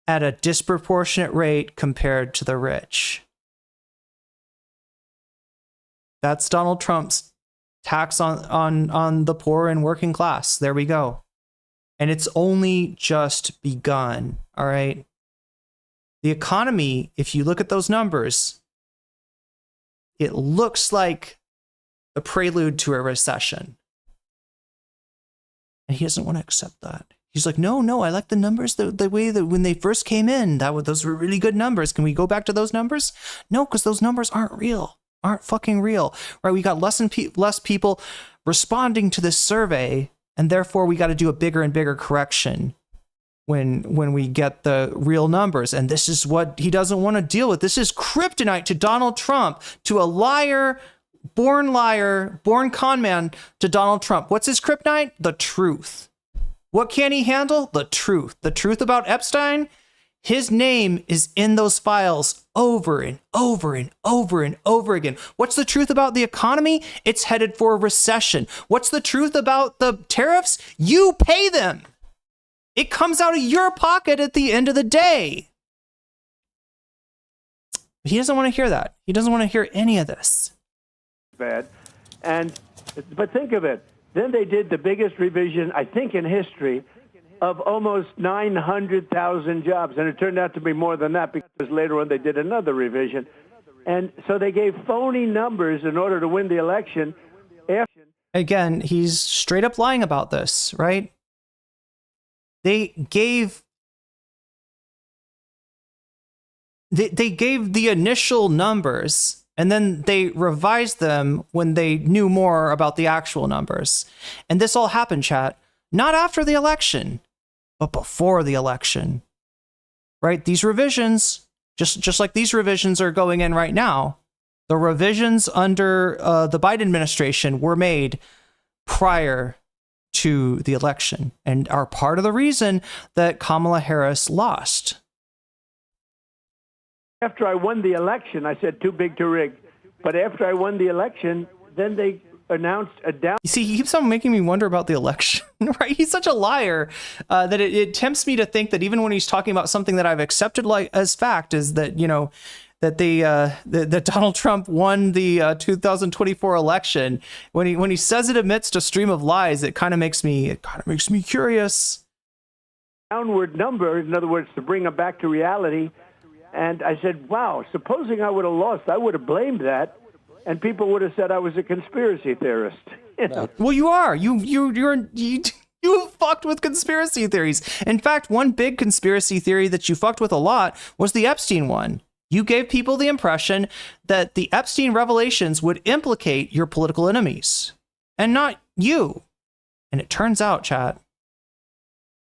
at a disproportionate rate compared to the rich. That's Donald Trump's tax on the poor and working class. There we go. And it's only just begun, all right? The economy, if you look at those numbers, it looks like a prelude to a recession. And he doesn't want to accept that. He's like, no, I like the numbers the way that when they first came in, those were really good numbers. Can we go back to those numbers? No, because those numbers aren't real, aren't fucking real, right? We got less people responding to this survey, and therefore we got to do a bigger and bigger correction when we get the real numbers. And this is what he doesn't want to deal with. This is kryptonite to Donald Trump, to a liar, born con man to Donald Trump. What's his kryptonite? The truth. What can he handle? The truth. The truth about Epstein? His name is in those files over and over and over and over again. What's the truth about the economy? It's headed for a recession. What's the truth about the tariffs? You pay them. It comes out of your pocket at the end of the day. He doesn't want to hear that. He doesn't want to hear any of this. Bad. But think of it. Then they did the biggest revision, I think, in history of almost 900,000 jobs. And it turned out to be more than that because later on they did another revision. And so they gave phony numbers in order to win the election. Again, he's straight up lying about this, right? They gave the initial numbers, and then they revised them when they knew more about the actual numbers. And this all happened, chat, not after the election, but before the election, right? These revisions, just like these revisions are going in right now, the revisions under the Biden administration were made prior to the election and are part of the reason that Kamala Harris lost. After I won the election, I said too big to rig. But after I won the election, then they announced a down. You see, he keeps on making me wonder about the election, right? He's such a liar that it tempts me to think that even when he's talking about something that I've accepted like as fact is that, you know, that that Donald Trump won the 2024 election. When he says it amidst a stream of lies, it kind of makes me curious. Downward number, in other words, to bring them back to reality. And I said, wow, supposing I would have lost, I would have blamed that, and people would have said I was a conspiracy theorist. You know? Well, you are. You fucked with conspiracy theories. In fact, one big conspiracy theory that you fucked with a lot was the Epstein one. You gave people the impression that the Epstein revelations would implicate your political enemies and not you. And it turns out, chat,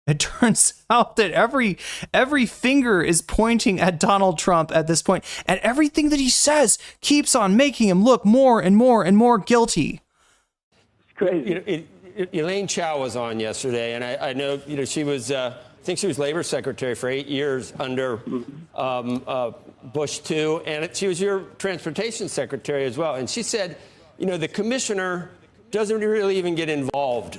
it turns out that every finger is pointing at Donald Trump at this point, and everything that he says keeps on making him look more and more and more guilty. It's crazy. Elaine Chao was on yesterday, and I know, you know, she was, I think she was labor secretary for 8 years under Bush II, and she was your transportation secretary as well. And she said, you know, the commissioner doesn't really even get involved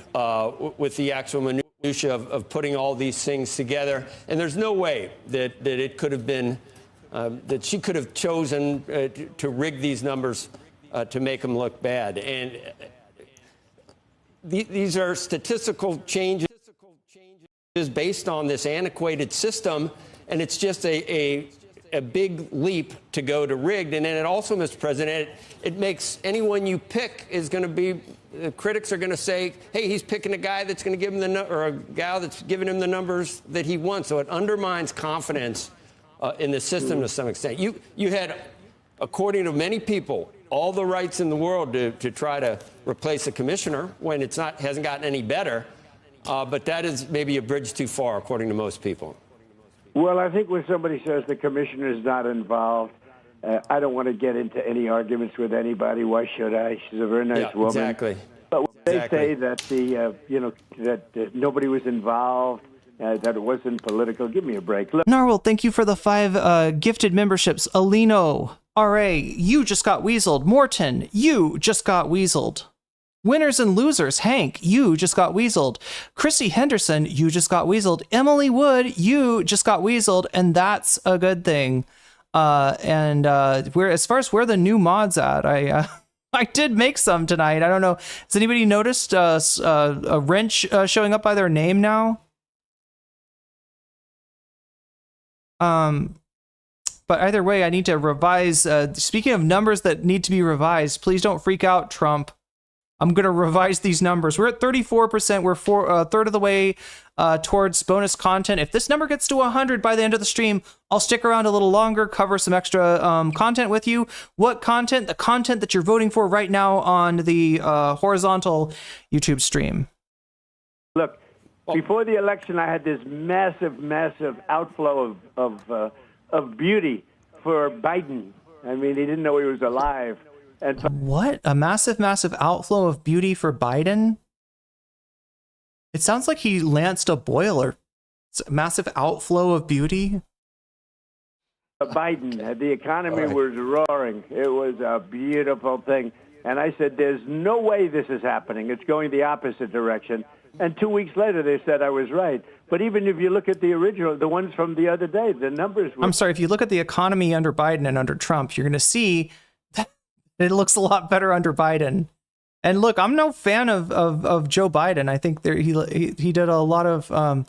with the actual minutia of putting all these things together. And there's no way that it could have been, that she could have chosen to rig these numbers to make them look bad. And these are statistical changes based on this antiquated system, and it's just a big leap to go to rigged. And then it also, Mr. President, it makes anyone you pick is going to be, critics are going to say, hey, he's picking a guy that's going to give him or a gal that's giving him the numbers that he wants. So it undermines confidence in the system to some extent. You had, according to many people, all the rights in the world to try to replace a commissioner when it's hasn't gotten any better. But that is maybe a bridge too far, according to most people. Well, I think when somebody says the commissioner is not involved, I don't want to get into any arguments with anybody. Why should I? She's a very nice woman. Exactly. But when they say that that nobody was involved, that it wasn't political, give me a break. Look. Narwhal, thank you for the 5 gifted memberships. Alino, R.A., you just got weaseled. Morton, you just got weaseled. Winners and losers. Hank, you just got weaseled. Chrissy Henderson, you just got weaseled. Emily Wood, you just got weaseled, and that's a good thing. Where as far as where the new mods at, I did make some tonight. I don't know. Has anybody noticed a wrench showing up by their name now? But either way, I need to revise. Speaking of numbers that need to be revised, please don't freak out, Trump. I'm going to revise these numbers. We're at 34%. We're a third of the way towards bonus content. If this number gets to 100 by the end of the stream, I'll stick around a little longer, cover some extra content with you. What content? The content that you're voting for right now on the horizontal YouTube stream. Look, before the election, I had this massive outflow of beauty for Biden. I mean, he didn't know he was alive. And what? A massive outflow of beauty for Biden? It sounds like he lanced a boiler. It's a massive outflow of beauty. Biden, the economy was roaring. It was a beautiful thing. And I said, there's no way this is happening. It's going the opposite direction. And 2 weeks later, they said I was right. But even if you look at the original, the ones from the other day, the numbers were... I'm sorry, if you look at the economy under Biden and under Trump, you're going to see that it looks a lot better under Biden. And look, I'm no fan of Joe Biden. I think he did a lot of...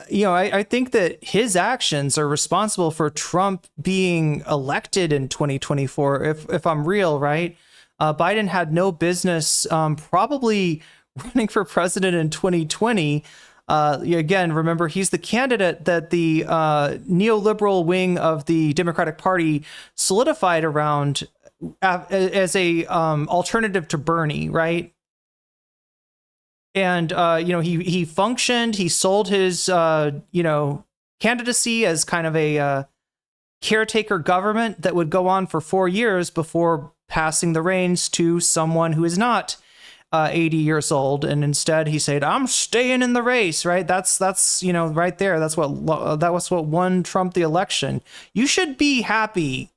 I think that his actions are responsible for Trump being elected in 2024, if I'm real, right? Biden had no business probably running for president in 2020. Again, remember, he's the candidate that the neoliberal wing of the Democratic Party solidified around as a alternative to Bernie, right? And, he functioned, he sold his, candidacy as kind of a caretaker government that would go on for 4 years before passing the reins to someone who is not 80 years old. And instead he said, I'm staying in the race, right? That's right there. That was what won Trump the election. You should be happy.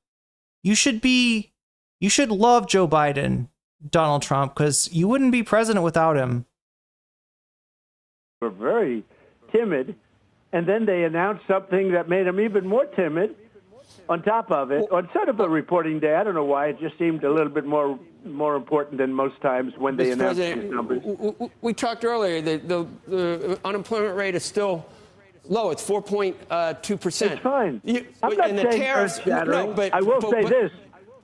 You should love Joe Biden, Donald Trump, because you wouldn't be president without him. Were very timid, and then they announced something that made them even more timid on top of it. On sort of a reporting day, I don't know why, it just seemed a little bit more important than most times when they announced these numbers. We talked earlier that the unemployment rate is still low. It's 4.2%. It's fine. I'm not saying earth-shattering. I will say this.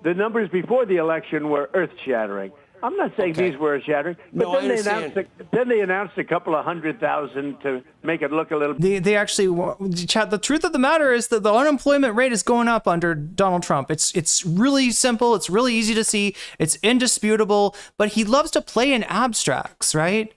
The numbers before the election were earth-shattering. I'm not saying these were shattering, but then they announced a couple of 100,000 to make it look a little. They actually, Chad. The truth of the matter is that the unemployment rate is going up under Donald Trump. It's really simple. It's really easy to see. It's indisputable. But he loves to play in abstracts, right?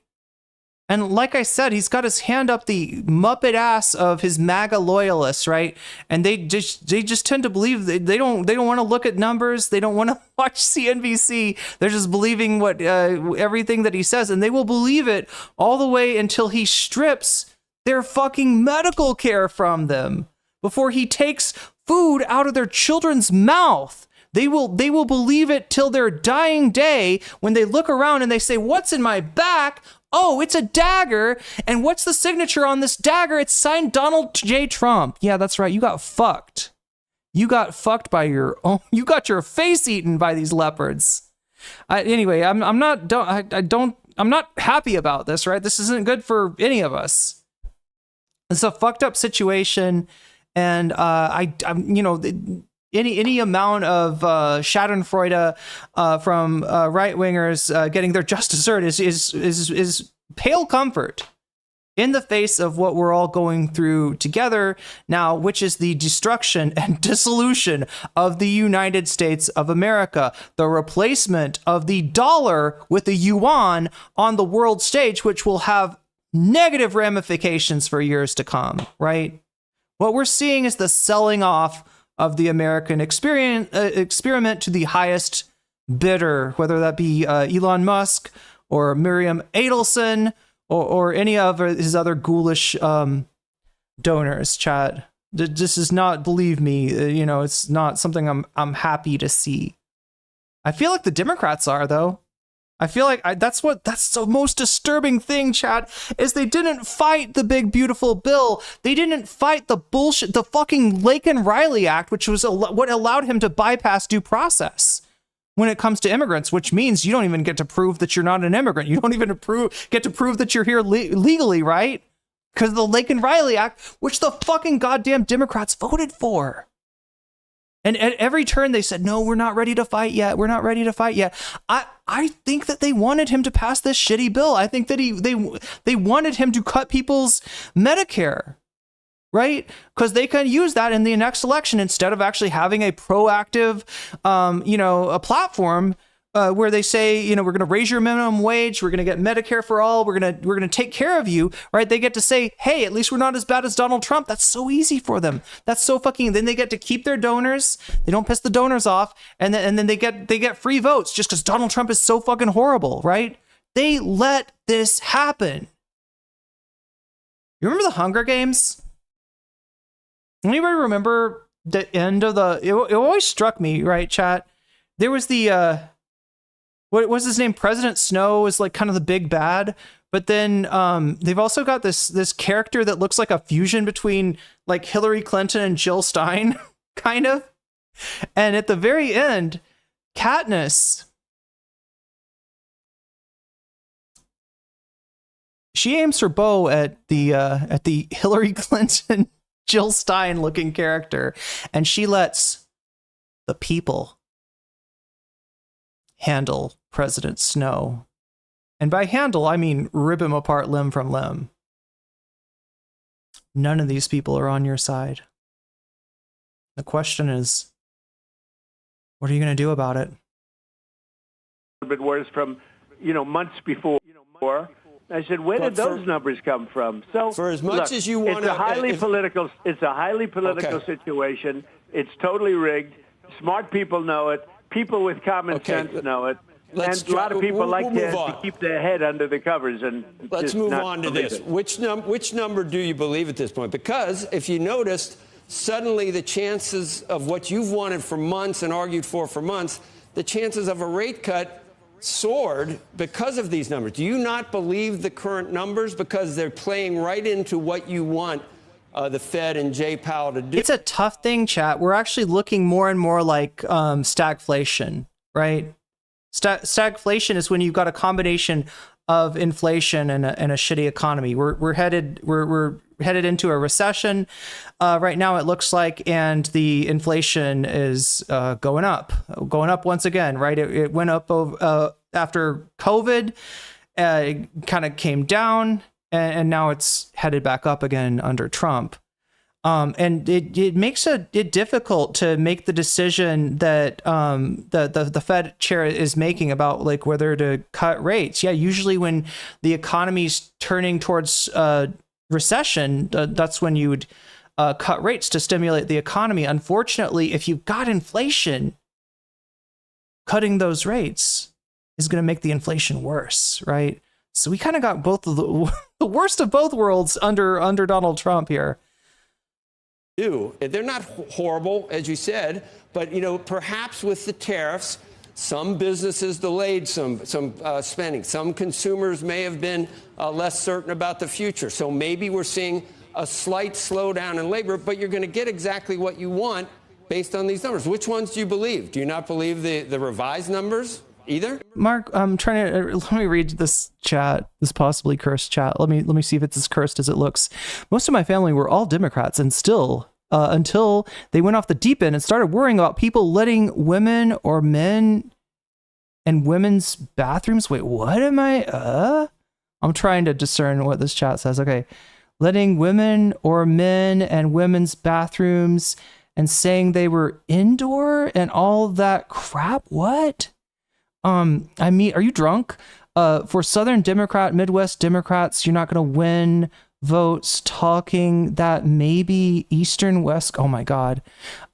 And like I said, he's got his hand up the Muppet ass of his MAGA loyalists, right? And they just tend to believe they don't want to look at numbers. They don't want to watch CNBC. They're just believing what everything that he says, and they will believe it all the way until he strips their fucking medical care from them before he takes food out of their children's mouth. They will believe it till their dying day when they look around and they say, "What's in my back?" Oh, it's a dagger. And what's the signature on this dagger? It's signed Donald J. Trump. Yeah, that's right. You got fucked. You got fucked by you got your face eaten by these leopards. Anyway, I'm not happy about this, right? This isn't good for any of us. It's a fucked up situation. And any amount of Schadenfreude from right-wingers getting their just dessert is pale comfort in the face of what we're all going through together now, which is the destruction and dissolution of the United States of America, the replacement of the dollar with the yuan on the world stage, which will have negative ramifications for years to come, right? What we're seeing is the selling off of the American experiment to the highest bidder, whether that be Elon Musk or Miriam Adelson or any of his other ghoulish donors. Chat. This is not, believe me, it's not something I'm happy to see. I feel like the Democrats are, though. I feel like that's the most disturbing thing, chat, is they didn't fight the big, beautiful bill. They didn't fight the bullshit, the fucking Laken-Riley Act, which was what allowed him to bypass due process when it comes to immigrants, which means you don't even get to prove that you're not an immigrant. You don't even get to prove that you're here legally, right? Because of the Laken-Riley Act, which the fucking goddamn Democrats voted for. And at every turn they said, no, we're not ready to fight yet. We're not ready to fight yet. I think that they wanted him to pass this shitty bill. I think that they wanted him to cut people's Medicare, right? Because they can use that in the next election instead of actually having a proactive, a platform where they say, we're going to raise your minimum wage, we're going to get Medicare for all, we're going to take care of you, right? They get to say, hey, at least we're not as bad as Donald Trump. That's so easy for them. That's so fucking. Then they get to keep their donors. They don't piss the donors off, and then they get free votes just because Donald Trump is so fucking horrible, right? They let this happen. You remember the Hunger Games? Anybody remember the end of the? It always struck me, right, chat? There was the what was his name? President Snow is like kind of the big bad, but then they've also got this character that looks like a fusion between like Hillary Clinton and Jill Stein, kind of. And at the very end, Katniss, she aims her bow at the Hillary Clinton, Jill Stein looking character, and she lets the people handle President Snow. And by handle, I mean rip him apart limb from limb. None of these people are on your side. The question is, what are you going to do about it? A bit worse from, months before. I said, where did those numbers come from? So for as much as you want to, it's a highly political situation. It's totally rigged. Smart people know it. People with common sense know it. And a lot of people to keep their head under the covers. And let's move on to this. Which number do you believe at this point? Because if you noticed, suddenly the chances of what you've wanted for months and argued for months, the chances of a rate cut soared because of these numbers. Do you not believe the current numbers because they're playing right into what you want the Fed and Jay Powell to do? It's a tough thing, chat. We're actually looking more and more like stagflation, right? Stagflation is when you've got a combination of inflation and a shitty economy. We're headed into a recession right now, it looks like, and the inflation is going up once again, right? It went up after COVID, it kind of came down, and now it's headed back up again under Trump. And it makes it difficult to make the decision that the Fed chair is making about like whether to cut rates. Yeah, usually when the economy's turning towards recession, that's when you would cut rates to stimulate the economy. Unfortunately, if you've got inflation, cutting those rates is going to make the inflation worse, right? So we kind of got both of the worst of both worlds under Donald Trump here. They're not horrible, as you said, but perhaps with the tariffs, some businesses delayed some spending. Some consumers may have been less certain about the future. So maybe we're seeing a slight slowdown in labor, but you're going to get exactly what you want based on these numbers. Which ones do you believe? Do you not believe the revised numbers either? Mark, I'm trying to let me read this chat, this possibly cursed chat. Let me see if it's as cursed as it looks. Most of my family were all Democrats, and still until they went off the deep end and started worrying about people letting women or men in women's bathrooms. Wait, what am I? I'm trying to discern what this chat says. Okay, letting women or men and women's bathrooms and saying they were indoor and all that crap. What? I mean, are you drunk? For Southern Democrat, Midwest Democrats, you're not going to win votes talking that maybe Eastern West. Oh my God.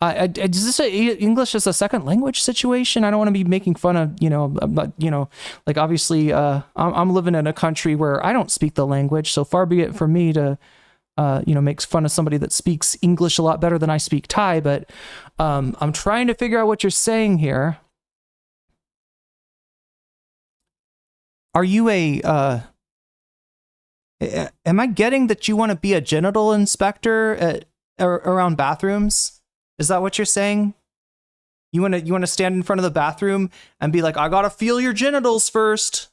Is this English as a second language situation? I don't want to be making fun of, like obviously I'm living in a country where I don't speak the language. So far be it for me to, make fun of somebody that speaks English a lot better than I speak Thai. But I'm trying to figure out what you're saying here. Are you am I getting that you want to be a genital inspector around bathrooms? Is that what you're saying? You want to stand in front of the bathroom and be like, I got to feel your genitals first.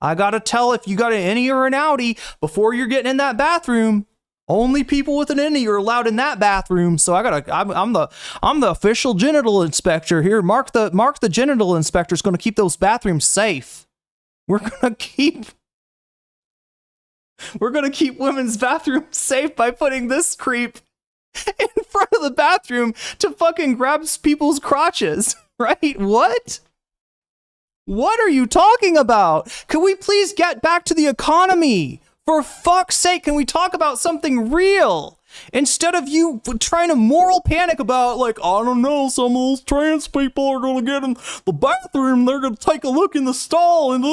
I got to tell if you got an innie or an outie before you're getting in that bathroom. Only people with an innie are allowed in that bathroom. So I'm the official genital inspector here. Mark the genital inspector is going to keep those bathrooms safe. We're going to keep women's bathrooms safe by putting this creep in front of the bathroom to fucking grab people's crotches, right? What? What are you talking about? Can we please get back to the economy? For fuck's sake, can we talk about something real? Instead of you trying to moral panic about, like, I don't know, some of those trans people are going to get in the bathroom, they're going to take a look in the stall, and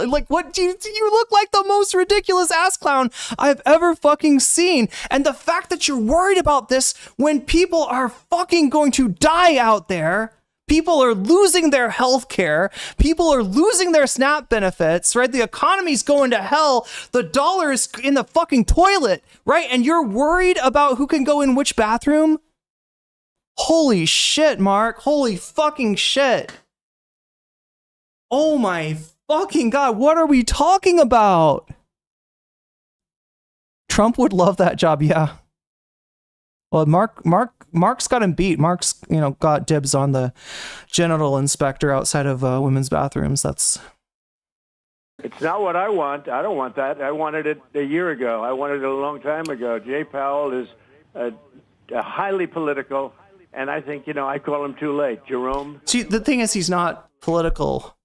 like, what do you look like the most ridiculous ass clown I've ever fucking seen. And the fact that you're worried about this when people are fucking going to die out there. People are losing their health care. People are losing their SNAP benefits, right? The economy's going to hell. The dollar is in the fucking toilet, right? And you're worried about who can go in which bathroom? Holy shit, Mark. Holy fucking shit. Oh my fucking God. What are we talking about? Trump would love that job, yeah. Well, Mark's got him beat. Mark's, got dibs on the genital inspector outside of women's bathrooms. It's not what I want. I don't want that. I wanted it a year ago. I wanted it a long time ago. Jay Powell is highly political, and I think, I call him too late. Jerome? See, the thing is, he's not political.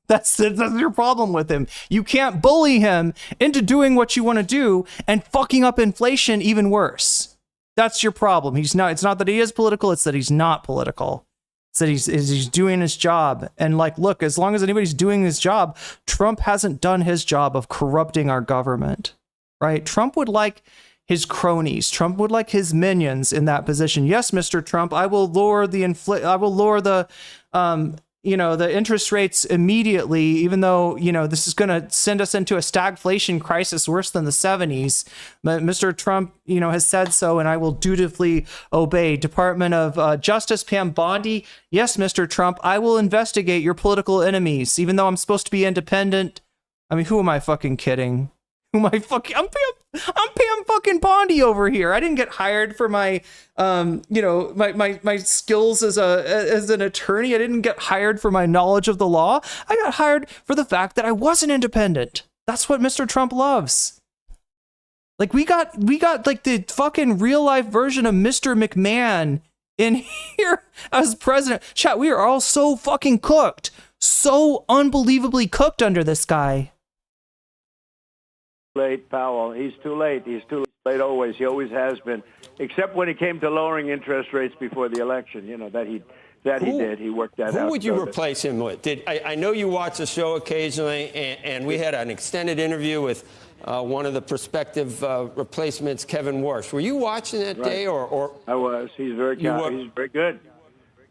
That's your problem with him. You can't bully him into doing what you want to do and fucking up inflation even worse. That's your problem. It's not that he is political, it's that he's not political. It's that he's doing his job. And like, look, as long as anybody's doing his job, Trump hasn't done his job of corrupting our government, right? Trump would like his cronies. Trump would like his minions in that position. Yes, Mr. Trump, I will lower the the interest rates immediately, even though, this is going to send us into a stagflation crisis worse than the 70s. But Mr. Trump, has said so, and I will dutifully obey. Department of Justice Pam Bondi. Yes, Mr. Trump, I will investigate your political enemies, even though I'm supposed to be independent. I mean, who am I fucking kidding? I'm Pam fucking Bondi over here. I didn't get hired for my, my skills as an attorney. I didn't get hired for my knowledge of the law. I got hired for the fact that I wasn't independent. That's what Mr. Trump loves. Like we got like the fucking real life version of Mr. McMahon in here as president. Chat, we are all so fucking cooked. So unbelievably cooked under this guy. Late, Powell. He's too late. He's too late always. He always has been, except when it came to lowering interest rates before the election. He did. He worked that out. Who would you replace him with? I know you watch the show occasionally, and we had an extended interview with one of the prospective replacements, Kevin Warsh. Were you watching that day, or? I was. He's very good.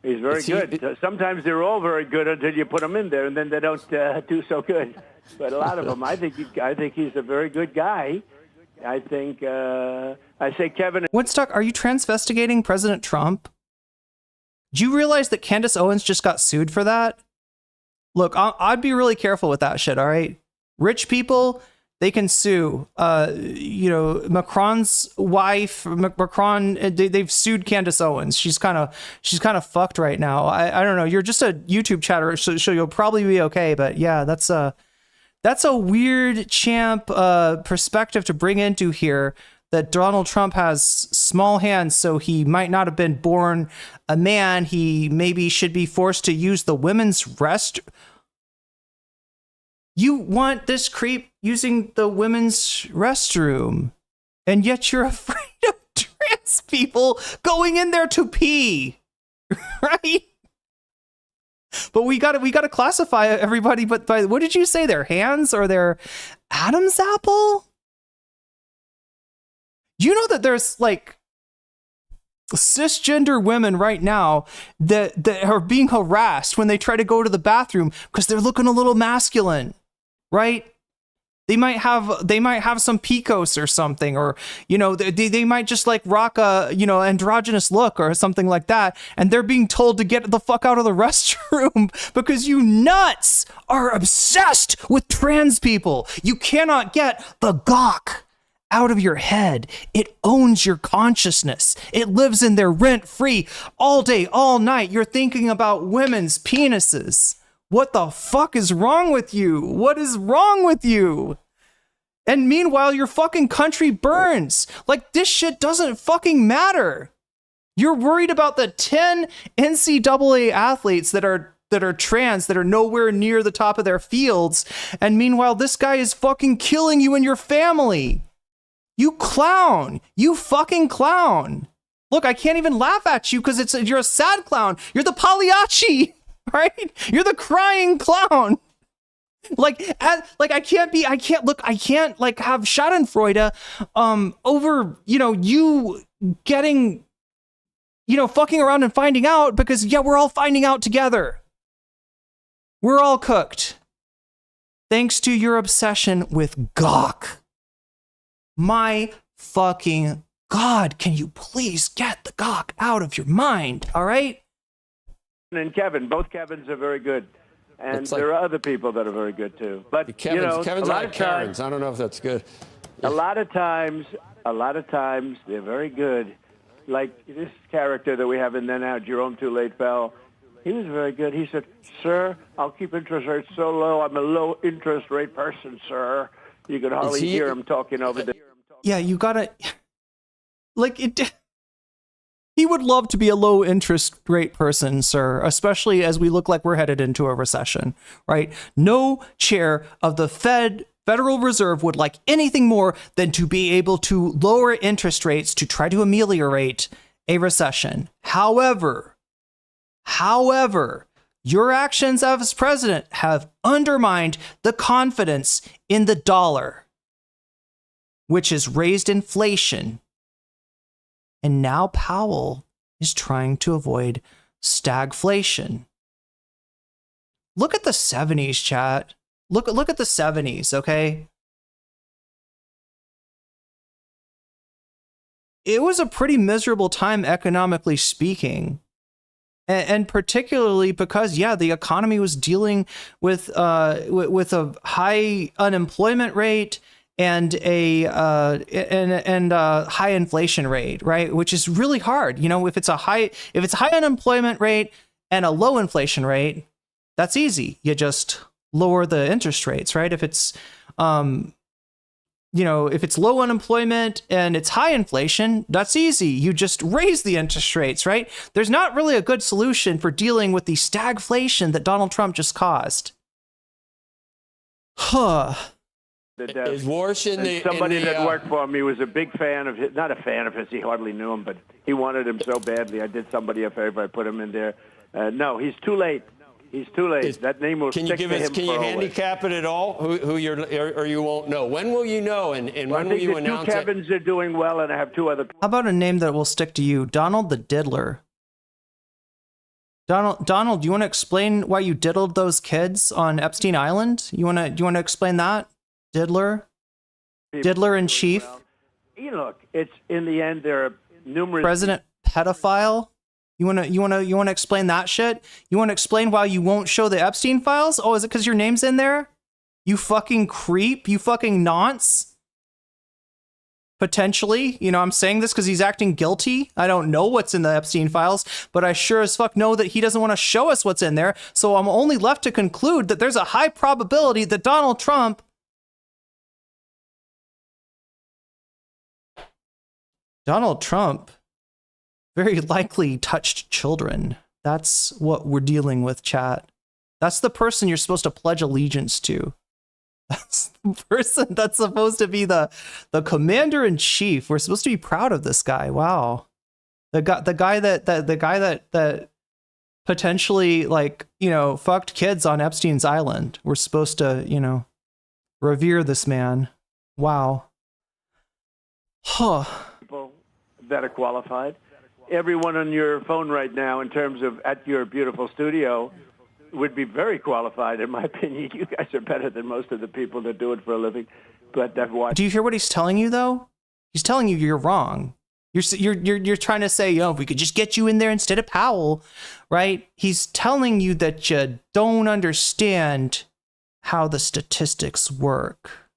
He's very good. Sometimes they're all very good until you put them in there, and then they don't do so good. But a lot of them, I think he's a very good guy. I think I say Kevin. Woodstock, are you transvestigating President Trump? Do you realize that Candace Owens just got sued for that? Look, I'd be really careful with that shit. All right, rich people, they can sue. Macron's wife, they've sued Candace Owens. She's kind of fucked right now. I don't know. You're just a YouTube chatter, so you'll probably be okay. But yeah, that's a weird champ perspective to bring into here. That Donald Trump has small hands, so he might not have been born a man. He maybe should be forced to use the women's rest. You want this creep using the women's restroom, and yet you're afraid of trans people going in there to pee, right? But we gotta classify everybody. But by what did you say? Their hands or their Adam's apple? You know that there's like cisgender women right now that are being harassed when they try to go to the bathroom because they're looking a little masculine. right? They might have some Picos or something, or, you know, they might just like rock a, you know, androgynous look or something like that. And they're being told to get the fuck out of the restroom because you nuts are obsessed with trans people. You cannot get the gawk out of your head. It owns your consciousness. It lives in there rent free all day, all night. You're thinking about women's penises. What the fuck is wrong with you? What is wrong with you? And meanwhile, your fucking country burns. Like, this shit doesn't fucking matter. You're worried about the 10 NCAA athletes that are trans, that are nowhere near the top of their fields. And meanwhile, this guy is fucking killing you and your family. You clown. You fucking clown. Look, I can't even laugh at you because you're a sad clown. You're the Pagliacci. Right? You're the crying clown. I can't like have Schadenfreude over, you know, you getting, you know, fucking around and finding out, because yeah, we're all finding out together. We're all cooked. Thanks to your obsession with gawk. My fucking God, can you please get the gawk out of your mind, all right? And Kevin, both Kevins are very good, and there are other people that are very good too. But Kevin's a lot like of Karens. times, I don't know if that's good. a lot of times they're very good. Like this character that we have in there now, Jerome Too Late Fell. He was very good. He said, "Sir, I'll keep interest rates so low. I'm a low interest rate person, sir." You could hardly hear him talking over the. Yeah, you gotta like it. He would love to be a low interest rate person, sir, especially as we look like we're headed into a recession, right? No chair of the Federal Reserve would like anything more than to be able to lower interest rates to try to ameliorate a recession. However, your actions as president have undermined the confidence in the dollar, which has raised inflation. And now Powell is trying to avoid stagflation. Look at the 70s, chat. Look at the 70s, okay? It was a pretty miserable time economically speaking. And particularly because, yeah, the economy was dealing with a high unemployment rate and a high inflation rate, right? Which is really hard. You know, if it's high unemployment rate and a low inflation rate, that's easy. You just lower the interest rates, right? If it's if it's low unemployment and it's high inflation, that's easy. You just raise the interest rates, right? There's not really a good solution for dealing with the stagflation that Donald Trump just caused. Is worse in the somebody that worked for him. He was a big fan of his, not a fan of his. He hardly knew him, but he wanted him so badly. I did somebody a favor. I put him in there. No, he's too late. He's too late. That name will stick to him. Can you handicap it at all? Who you're, or you won't know? When will you know? And when will you announce it? I think the two Kevins are doing well, and I have two other. How about a name that will stick to you? Donald the Diddler. Donald, do you want to explain why you diddled those kids on Epstein Island? Do you want to explain that? Diddler in chief. Look, it's in the end there are numerous President pedophile. You want to explain that shit? You want to explain why you won't show the Epstein files? Oh, is it because your name's in there? You fucking creep. You fucking nonce. Potentially, I'm saying this because he's acting guilty. I don't know what's in the Epstein files, but I sure as fuck know that he doesn't want to show us what's in there. So I'm only left to conclude that there's a high probability that Donald Trump very likely touched children. That's what we're dealing with, chat. That's the person you're supposed to pledge allegiance to. That's the person that's supposed to be the commander in chief. We're supposed to be proud of this guy. Wow. The guy that potentially fucked kids on Epstein's Island. We're supposed to, revere this man. Wow. Huh. People that are qualified. Everyone on your phone right now, in terms of at your beautiful studio, would be very qualified, in my opinion. You guys are better than most of the people that do it for a living. But I've watched. Do you hear what he's telling you, though? He's telling you you're wrong. You're trying to say, if we could just get you in there instead of Powell, right? He's telling you that you don't understand how the statistics work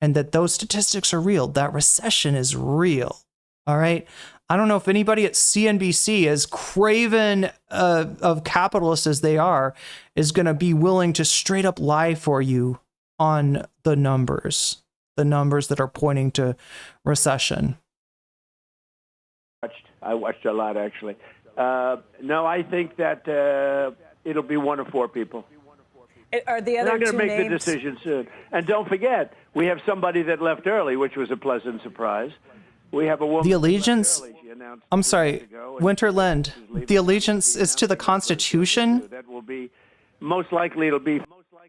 and that those statistics are real. That recession is real. All right. I don't know if anybody at CNBC, as craven of capitalists as they are, is going to be willing to straight up lie for you on the numbers that are pointing to recession. I watched a lot, actually. No, I think that it'll be one of four people. Are the other They're going to make names... the decision soon. And don't forget, we have somebody that left early, which was a pleasant surprise. We have a woman. The allegiance. I'm sorry, Winterland. The allegiance is to the Constitution. That will be most likely. It'll be.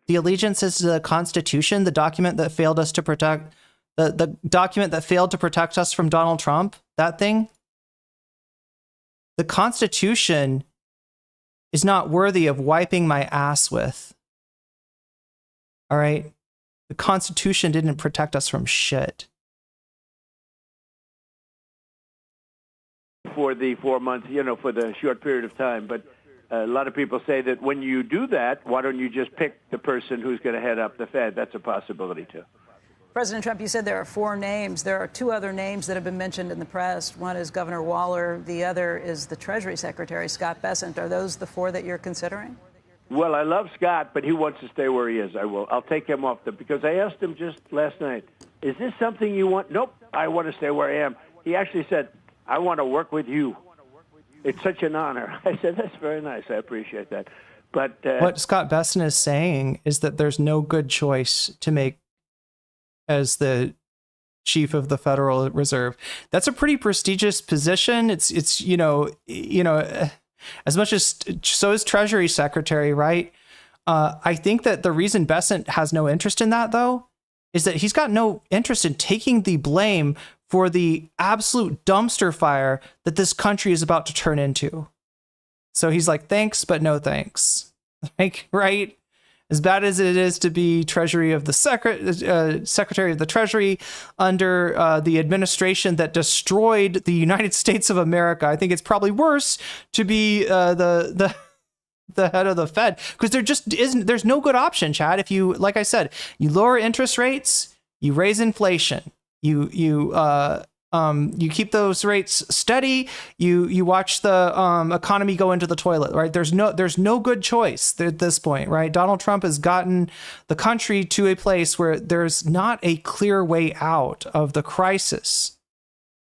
The allegiance is to the Constitution, the document that failed us to protect the document that failed to protect us from Donald Trump. That thing. The Constitution is not worthy of wiping my ass with. All right, the Constitution didn't protect us from shit. For the 4 months, for the short period of time. But a lot of people say that when you do that, why don't you just pick the person who's going to head up the Fed? That's a possibility, too. President Trump, you said there are four names. There are two other names that have been mentioned in the press. One is Governor Waller. The other is the Treasury Secretary, Scott Bessent. Are those the four that you're considering? Well, I love Scott, but he wants to stay where he is. I'll take him off because I asked him just last night, is this something you want? Nope, I want to stay where I am. He actually said, I want to work with you. It's such an honor. I said, that's very nice. I appreciate that. But what Scott Bessent is saying is that there's no good choice to make as the chief of the Federal Reserve. That's a pretty prestigious position. It's as much as so is Treasury Secretary, right? I think that the reason Bessent has no interest in that, though, is that he's got no interest in taking the blame for the absolute dumpster fire that this country is about to turn into. So he's like, thanks, but no thanks. Like, right? As bad as it is to be Treasury of the Secretary of the Treasury under the administration that destroyed the United States of America, I think it's probably worse to be the head of the Fed, because there just isn't. There's no good option, Chad. If you, like I said, you lower interest rates, you raise inflation, you keep those rates steady, you watch the economy go into the toilet, right? There's no good choice at this point, right? Donald Trump has gotten the country to a place where there's not a clear way out of the crisis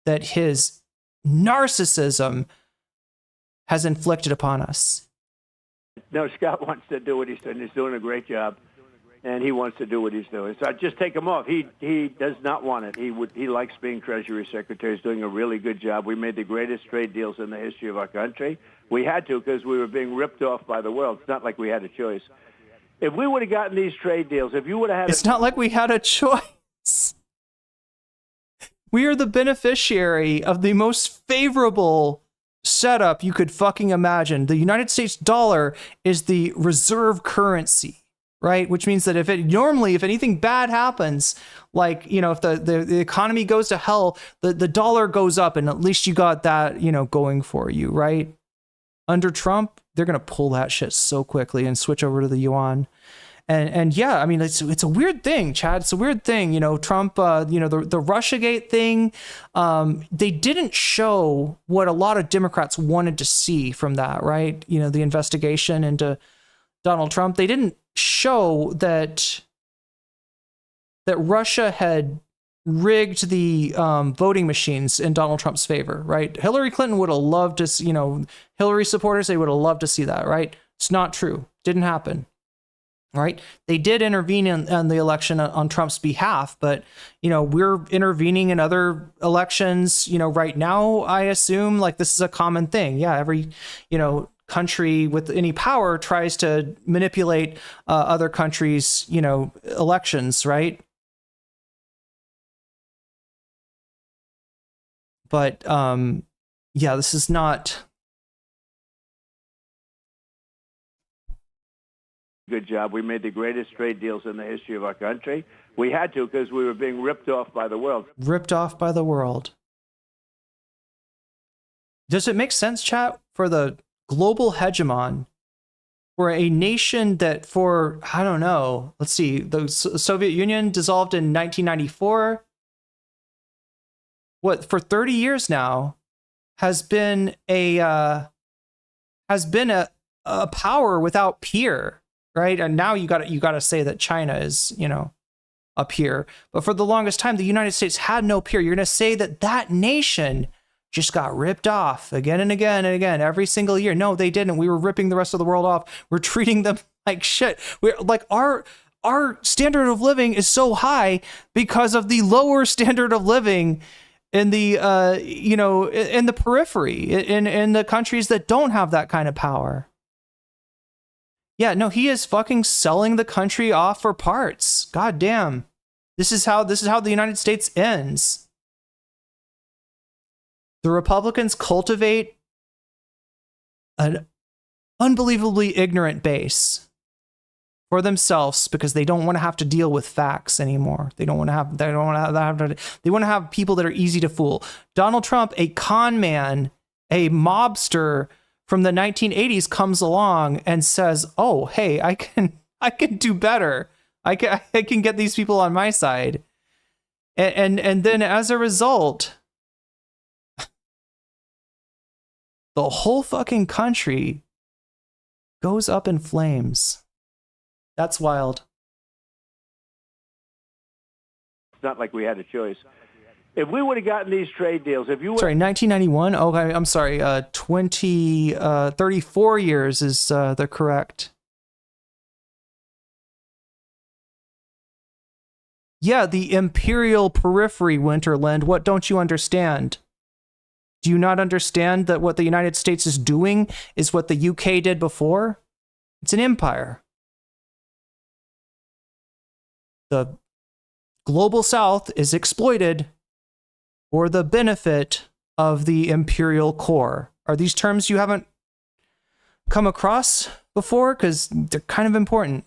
that his narcissism has inflicted upon us. No, Scott wants to do what he's doing. He's doing a great job, and he wants to do what he's doing. So I just take him off. He does not want it. He likes being Treasury Secretary. He's doing a really good job. We made the greatest trade deals in the history of our country. We had to because we were being ripped off by the world. It's not like we had a choice. If we would have gotten these trade deals, if you would have had... It's not like we had a choice. We are the beneficiary of the most favorable setup you could fucking imagine. The United States dollar is the reserve currency, right? Which means that if anything bad happens, like, if the economy goes to hell, the dollar goes up, and at least you got that, going for you, right? Under Trump, they're going to pull that shit so quickly and switch over to the yuan. And yeah, I mean, it's a weird thing, Chad. It's a weird thing. Trump, the Russiagate thing, they didn't show what a lot of Democrats wanted to see from that, right? The investigation into Donald Trump. They didn't show that Russia had rigged the voting machines in Donald Trump's favor, right? Hillary Clinton would have loved to, Hillary supporters, they would have loved to see that, right? It's not true. Didn't happen. Right. They did intervene in the election on Trump's behalf, but, we're intervening in other elections, right now, I assume, like, this is a common thing. Yeah. Every, country with any power tries to manipulate other countries', elections. Right. But yeah, this is not. good job. We made the greatest trade deals in the history of our country. We had to because we were being ripped off by the world. Ripped off by the world. Does it make sense, chat, for the global hegemon, for a nation that for, I don't know, let's see, the Soviet Union dissolved in 1994. What, for 30 years now, has been a power without peer, right? And now you got to say that China is, you know, a peer. But for the longest time, the United States had no peer. You're going to say that that nation just got ripped off again and again and again every single year. No, they didn't. We were ripping the rest of the world off. We're treating them like shit. We're like our standard of living is so high because of the lower standard of living in the in the periphery, in the countries that don't have that kind of power. Yeah, no, he is fucking selling the country off for parts. God damn. This is how the United States ends. The Republicans cultivate an unbelievably ignorant base for themselves because they don't want to have to deal with facts anymore. They want to have people that are easy to fool. Donald Trump, a con man, a mobster from the 1980s, comes along and says, "Oh, hey, I can do better. I can get these people on my side." And then as a result, the whole fucking country goes up in flames. That's wild. It's not like we had a choice. If we would have gotten these trade deals, if you would... Sorry, 1991? Okay, I'm sorry. 34 years is the correct. Yeah, the imperial periphery, Winterland. What don't you understand? Do you not understand that what the United States is doing is what the UK did before? It's an empire. The global south is exploited for the benefit of the imperial core. Are these terms you haven't come across before? Because they're kind of important.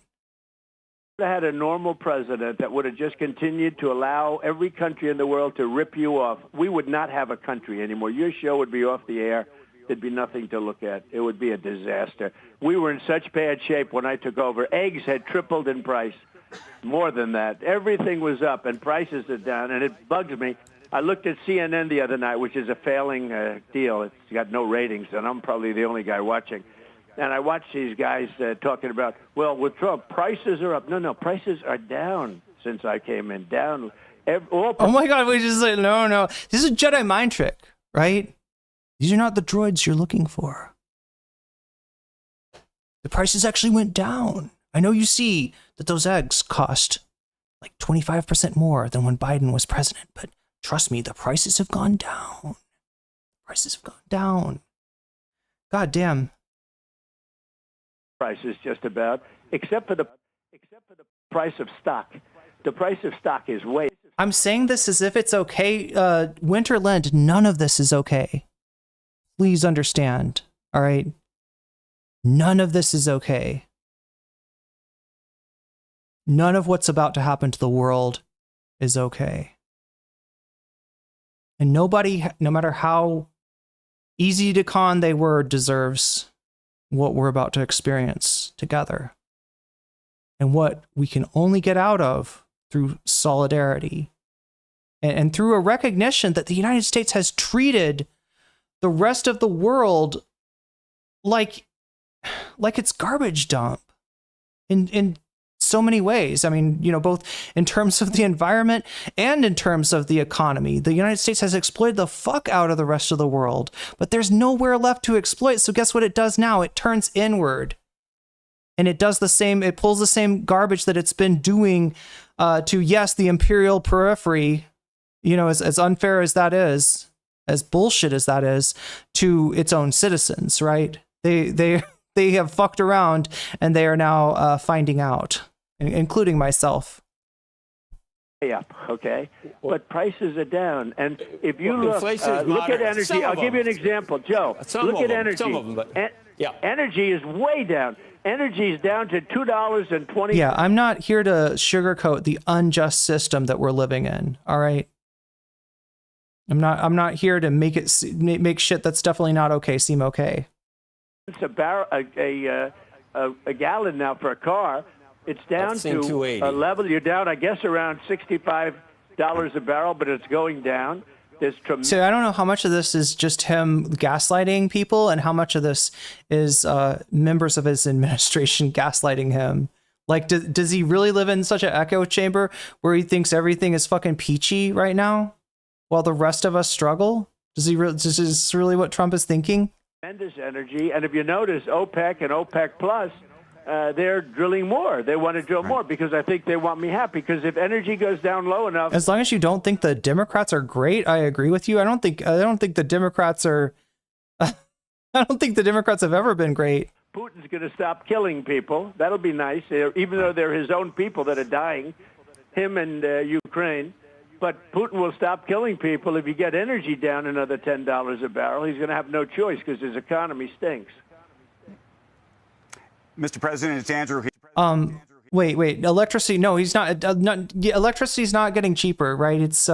If we had a normal president that would have just continued to allow every country in the world to rip you off, we would not have a country anymore. Your show would be off the air. There'd be nothing to look at. It would be a disaster. We were in such bad shape when I took over. Eggs had tripled in price. More than that. Everything was up and prices are down, and it bugs me. I looked at CNN the other night, which is a failing deal. It's got no ratings, and I'm probably the only guy watching. And I watched these guys talking about, well, with Trump, prices are up. No, prices are down since I came in. Down. Oh my God, we just like, no. This is a Jedi mind trick, right? These are not the droids you're looking for. The prices actually went down. I know you see that those eggs cost like 25% more than when Biden was president, but trust me, the prices have gone down. Prices have gone down. God damn. Prices just about, except for the price of stock. The price of stock is way. I'm saying this as if it's okay. Winterland, none of this is okay. Please understand. All right. None of this is okay. None of what's about to happen to the world is okay. And nobody, no matter how easy to con they were, deserves what we're about to experience together. And what we can only get out of through solidarity and through a recognition that the United States has treated the rest of the world like it's garbage dump in so many ways. I mean, both in terms of the environment and in terms of the economy. The United States has exploited the fuck out of the rest of the world, but there's nowhere left to exploit. So guess what it does now? It turns inward. And it does the same, it pulls the same garbage that it's been doing to, yes, the imperial periphery, as unfair as that is, as bullshit as that is, to its own citizens, right? They have fucked around and they are now finding out, including myself. up, okay? But prices are down. And if you look at energy, I'll give you an example. Joe, look at energy. Some of them, but energy is way down. Energy is down to $2.20. Yeah, I'm not here to sugarcoat the unjust system that we're living in, all right? I'm not here to make shit that's definitely not okay seem okay. It's a gallon now for a car. It's down to a level. You're down, I guess, around $65 a barrel, but it's going down. So I don't know how much of this is just him gaslighting people and how much of this is members of his administration gaslighting him. Like, does he really live in such an echo chamber where he thinks everything is fucking peachy right now while the rest of us struggle? Is this really what Trump is thinking? Tremendous energy. And if you notice, OPEC and OPEC Plus, they're drilling more. They want to drill more because I think they want me happy. Because if energy goes down low enough, as long as you don't think the Democrats are great, I agree with you. I don't think the Democrats are. I don't think the Democrats have ever been great. Putin's going to stop killing people. That'll be nice, even though they're his own people that are dying, him and Ukraine. But Putin will stop killing people if you get energy down another $10 a barrel. He's going to have no choice because his economy stinks. Mr. President, it's Andrew. Wait. Electricity? No, he's not. Electricity's not getting cheaper, right? It's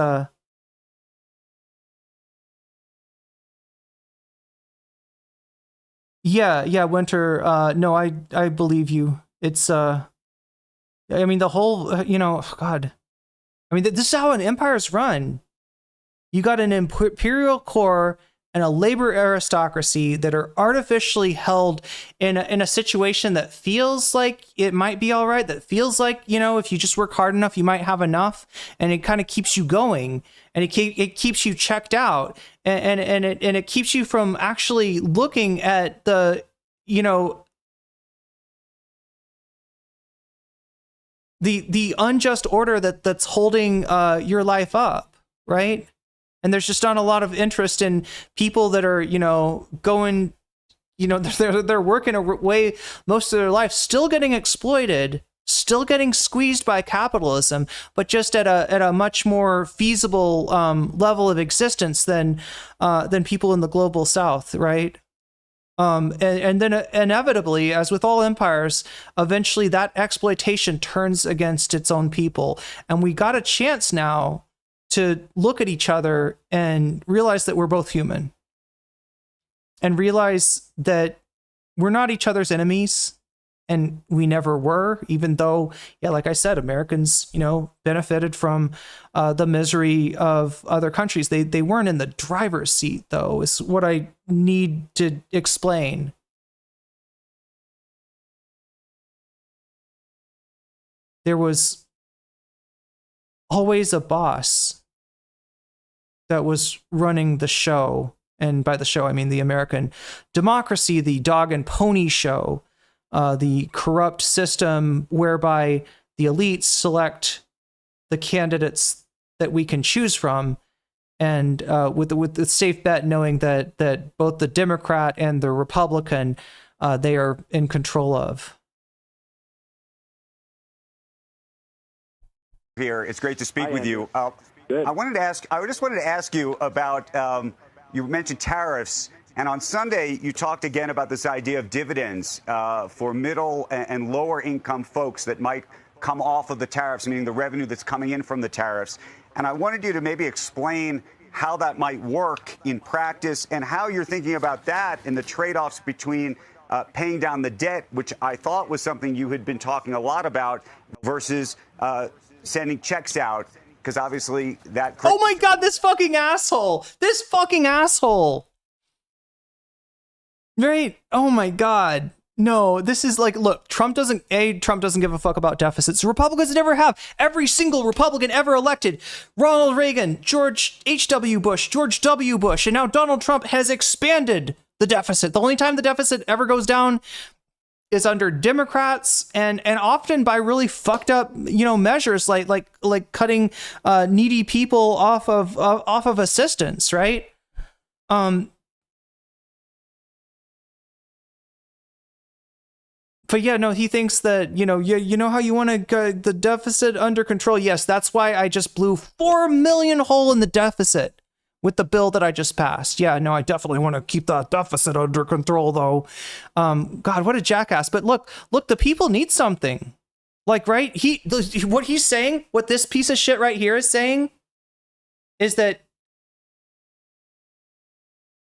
Yeah, Winter. No, I believe you. It's I mean, the whole God. I mean, this is how an empire's run. You got an imperial core and a labor aristocracy that are artificially held in a situation that feels like it might be all right, that feels like, if you just work hard enough, you might have enough, and it kind of keeps you going, and it keeps you checked out, and it keeps you from actually looking at the, the unjust order that's holding your life up, right? And there's just not a lot of interest in people that are, going, they're working away most of their life, still getting exploited, still getting squeezed by capitalism, but just at a much more feasible level of existence than people in the global South, right? And then inevitably, as with all empires, eventually that exploitation turns against its own people. And we got a chance now to look at each other and realize that we're both human, and realize that we're not each other's enemies, and we never were, even though, like I said, Americans, benefited from the misery of other countries. They weren't in the driver's seat, though, is what I need to explain. There was always a boss that was running the show. And by the show, I mean the American democracy, the dog and pony show, the corrupt system whereby the elites select the candidates that we can choose from. And with the safe bet knowing that both the Democrat and the Republican, they are in control of. Here, it's great to speak with you. I just wanted to ask you about, you mentioned tariffs, and on Sunday you talked again about this idea of dividends for middle and lower income folks that might come off of the tariffs, meaning the revenue that's coming in from the tariffs. And I wanted you to maybe explain how that might work in practice and how you're thinking about that and the trade-offs between paying down the debt, which I thought was something you had been talking a lot about, versus sending checks out. Because obviously that... Oh my God, this fucking asshole! This fucking asshole! Right? Oh my God. No, this is like, look, Trump doesn't give a fuck about deficits. Republicans never have. Every single Republican ever elected, Ronald Reagan, George H.W. Bush, George W. Bush, and now Donald Trump has expanded the deficit. The only time the deficit ever goes down is under Democrats, and often by really fucked up, measures like cutting needy people off of assistance, right? But yeah, no, he thinks that, you know how you want to get the deficit under control. Yes, that's why I just blew 4 million hole in the deficit with the bill that I just passed. Yeah, no, I definitely want to keep that deficit under control, though. God, what a jackass. But look, the people need something. Like, right? What he's saying, what this piece of shit right here is saying, is that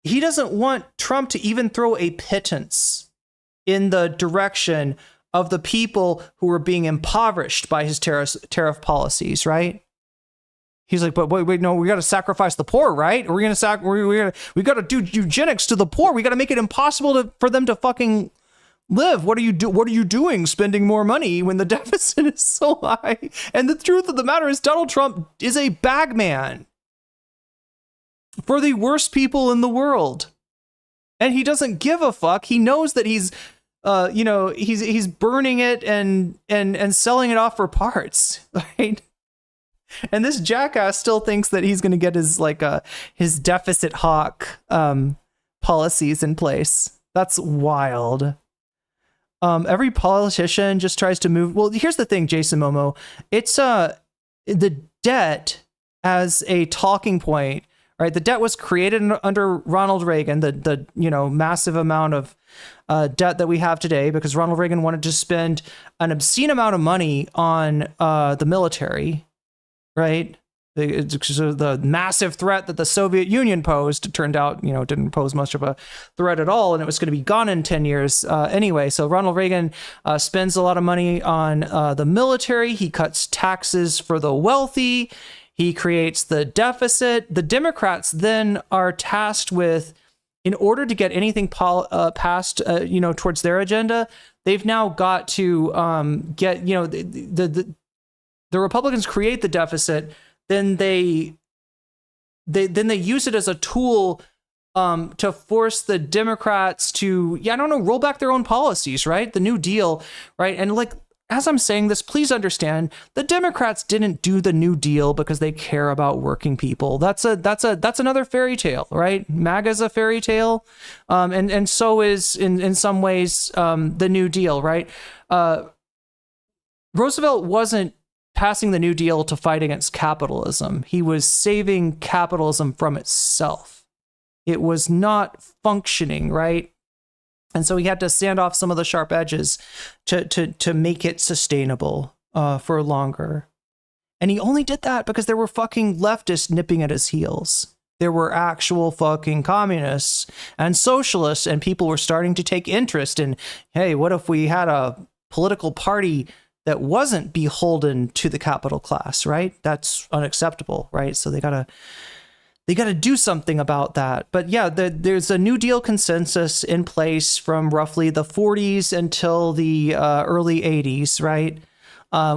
he doesn't want Trump to even throw a pittance in the direction of the people who are being impoverished by his tariff policies, right? He's like, but wait, no, we got to sacrifice the poor, right? We got to do eugenics to the poor. We got to make it impossible for them to fucking live. What are you doing spending more money when the deficit is so high? And the truth of the matter is Donald Trump is a bagman for the worst people in the world. And he doesn't give a fuck. He knows that he's he's burning it and selling it off for parts, right? And this jackass still thinks that he's going to get his deficit hawk policies in place. That's wild. Every politician just tries to move. Well, here's the thing, Jason Momoa. It's the debt as a talking point, right? The debt was created under Ronald Reagan, the massive amount of debt that we have today, because Ronald Reagan wanted to spend an obscene amount of money on the military, right? The massive threat that the Soviet Union posed turned out, didn't pose much of a threat at all, and it was going to be gone in 10 years anyway. So Ronald Reagan spends a lot of money on the military. He cuts taxes for the wealthy. He creates the deficit. The Democrats then are tasked with, in order to get anything passed, towards their agenda, they've now got to get, the Republicans create the deficit. Then they use it as a tool to force the Democrats to, roll back their own policies, right? The New Deal, right? And as I'm saying this, please understand, the Democrats didn't do the New Deal because they care about working people. That's another fairy tale, right? MAGA's a fairy tale, and so is in some ways the New Deal, right? Roosevelt wasn't passing the New Deal to fight against capitalism. He was saving capitalism from itself. It was not functioning, right? And so he had to sand off some of the sharp edges to make it sustainable for longer. And he only did that because there were fucking leftists nipping at his heels. There were actual fucking communists and socialists, and people were starting to take interest in, hey, what if we had a political party that wasn't beholden to the capital class, right? That's unacceptable, right? So they gotta do something about that. But yeah, there's a New Deal consensus in place from roughly the 40s until the early 80s, right?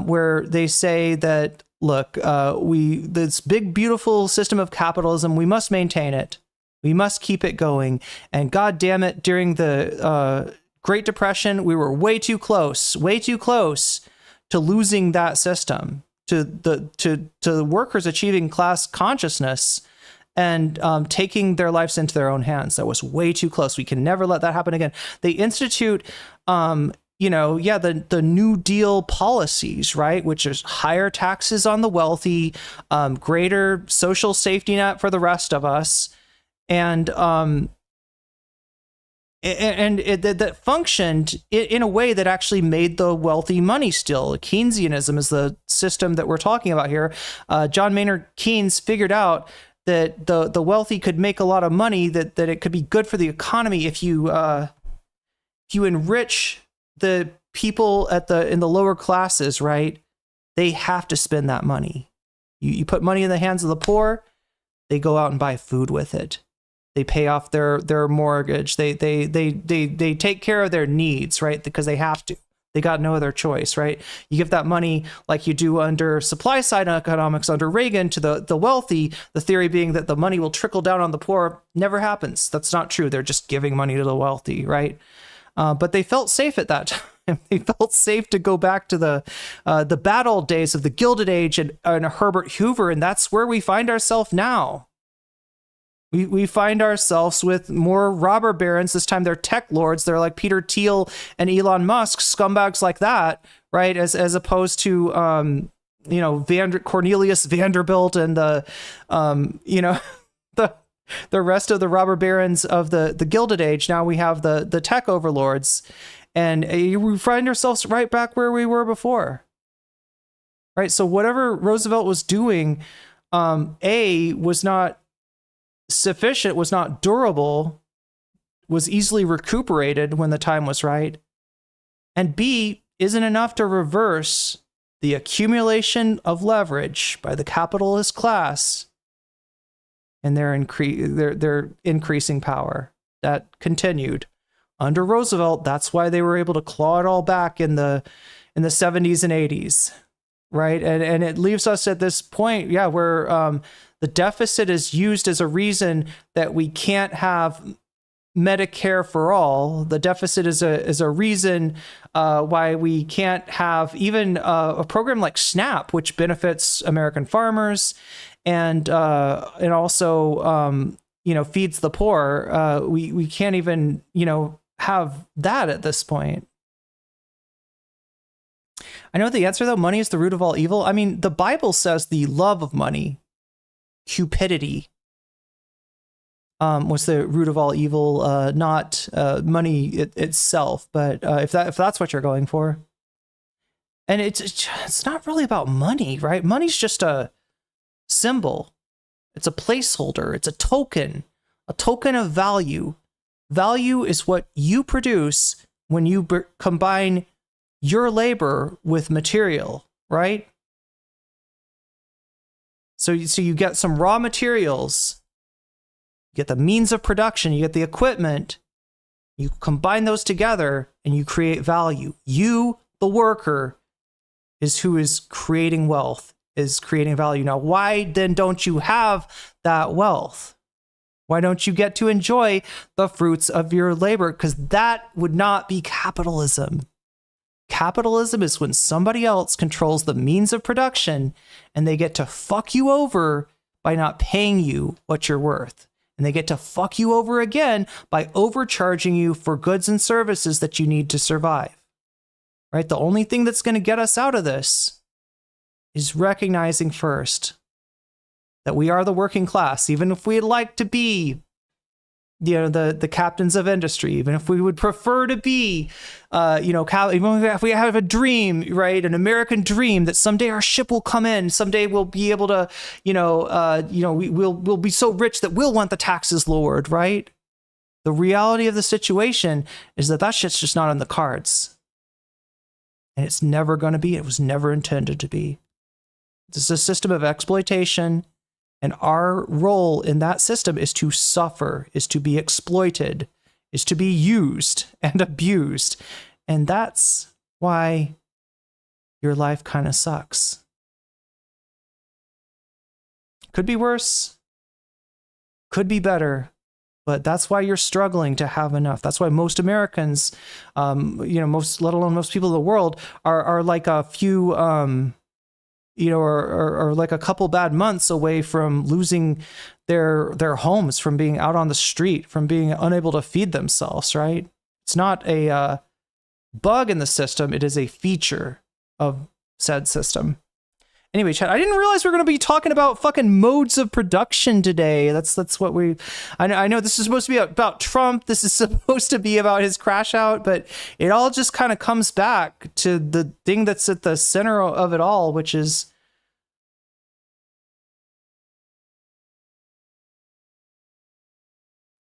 Where they say that, look, this big, beautiful system of capitalism, we must maintain it. We must keep it going. And God damn it, during the Great Depression, we were way too close to losing that system, to the workers achieving class consciousness and taking their lives into their own hands. That was way too close. We can never let that happen again. They institute, the New Deal policies, right? Which is higher taxes on the wealthy, greater social safety net for the rest of us. And that functioned in a way that actually made the wealthy money still. Keynesianism is the system that we're talking about here. John Maynard Keynes figured out that the wealthy could make a lot of money, that it could be good for the economy if you enrich the people in the lower classes, right? They have to spend that money. You put money in the hands of the poor, they go out and buy food with it. They pay off their mortgage. They take care of their needs, right? Because they have to. They got no other choice, right? You give that money like you do under supply side economics under Reagan to the wealthy, the theory being that the money will trickle down on the poor. Never happens. That's not true. They're just giving money to the wealthy, right? But they felt safe at that time. They felt safe to go back to the bad old days of the Gilded Age and Herbert Hoover, and that's where we find ourselves now. We find ourselves with more robber barons. This time they're tech lords. They're like Peter Thiel and Elon Musk, scumbags like that, right? As opposed to, Cornelius Vanderbilt and the, the rest of the robber barons of the Gilded Age. Now we have the tech overlords, and we find ourselves right back where we were before. Right. So whatever Roosevelt was doing, was not sufficient, was not durable, was easily recuperated when the time was right, and B, isn't enough to reverse the accumulation of leverage by the capitalist class and their increasing power. That continued under Roosevelt. That's why they were able to claw it all back in the 70s and 80s, right? And it leaves us at this point, where the deficit is used as a reason that we can't have Medicare for all. The deficit is a reason why we can't have even a program like SNAP, which benefits American farmers and also feeds the poor. We can't even have that at this point. I know the answer though. Money is the root of all evil. I mean, the Bible says the love of money, cupidity, was the root of all evil, not money itself. But if that's what you're going for, and it's not really about money, right? Money's just a symbol. It's a placeholder. It's a token of value. Value is what you produce when you combine your labor with material, right? So you get some raw materials, you get the means of production, you get the equipment, you combine those together and you create value. You, the worker, is who is creating wealth, is creating value. Now, why then don't you have that wealth? Why don't you get to enjoy the fruits of your labor? Because that would not be capitalism. Capitalism is when somebody else controls the means of production and they get to fuck you over by not paying you what you're worth. And they get to fuck you over again by overcharging you for goods and services that you need to survive. Right? The only thing that's going to get us out of this is recognizing first that we are the working class, even if we'd like to be the captains of industry, even if we would prefer to be, even if we have a dream, right, an American dream that someday our ship will come in, someday we'll be able to, we'll be so rich that we'll want the taxes lowered, right? The reality of the situation is that shit's just not on the cards, and it's never going to be. It was never intended to be. This is a system of exploitation. And our role in that system is to suffer, is to be exploited, is to be used and abused. And that's why your life kind of sucks. Could be worse, could be better, but that's why you're struggling to have enough. That's why most Americans, let alone most people in the world, are like a few... or like a couple bad months away from losing their homes, from being out on the street, from being unable to feed themselves, right? It's not a bug in the system. It is a feature of said system. Anyway, chat, I didn't realize we were going to be talking about fucking modes of production today. That's what I know this is supposed to be about Trump. This is supposed to be about his crash out, but it all just kind of comes back to the thing that's at the center of it all, which is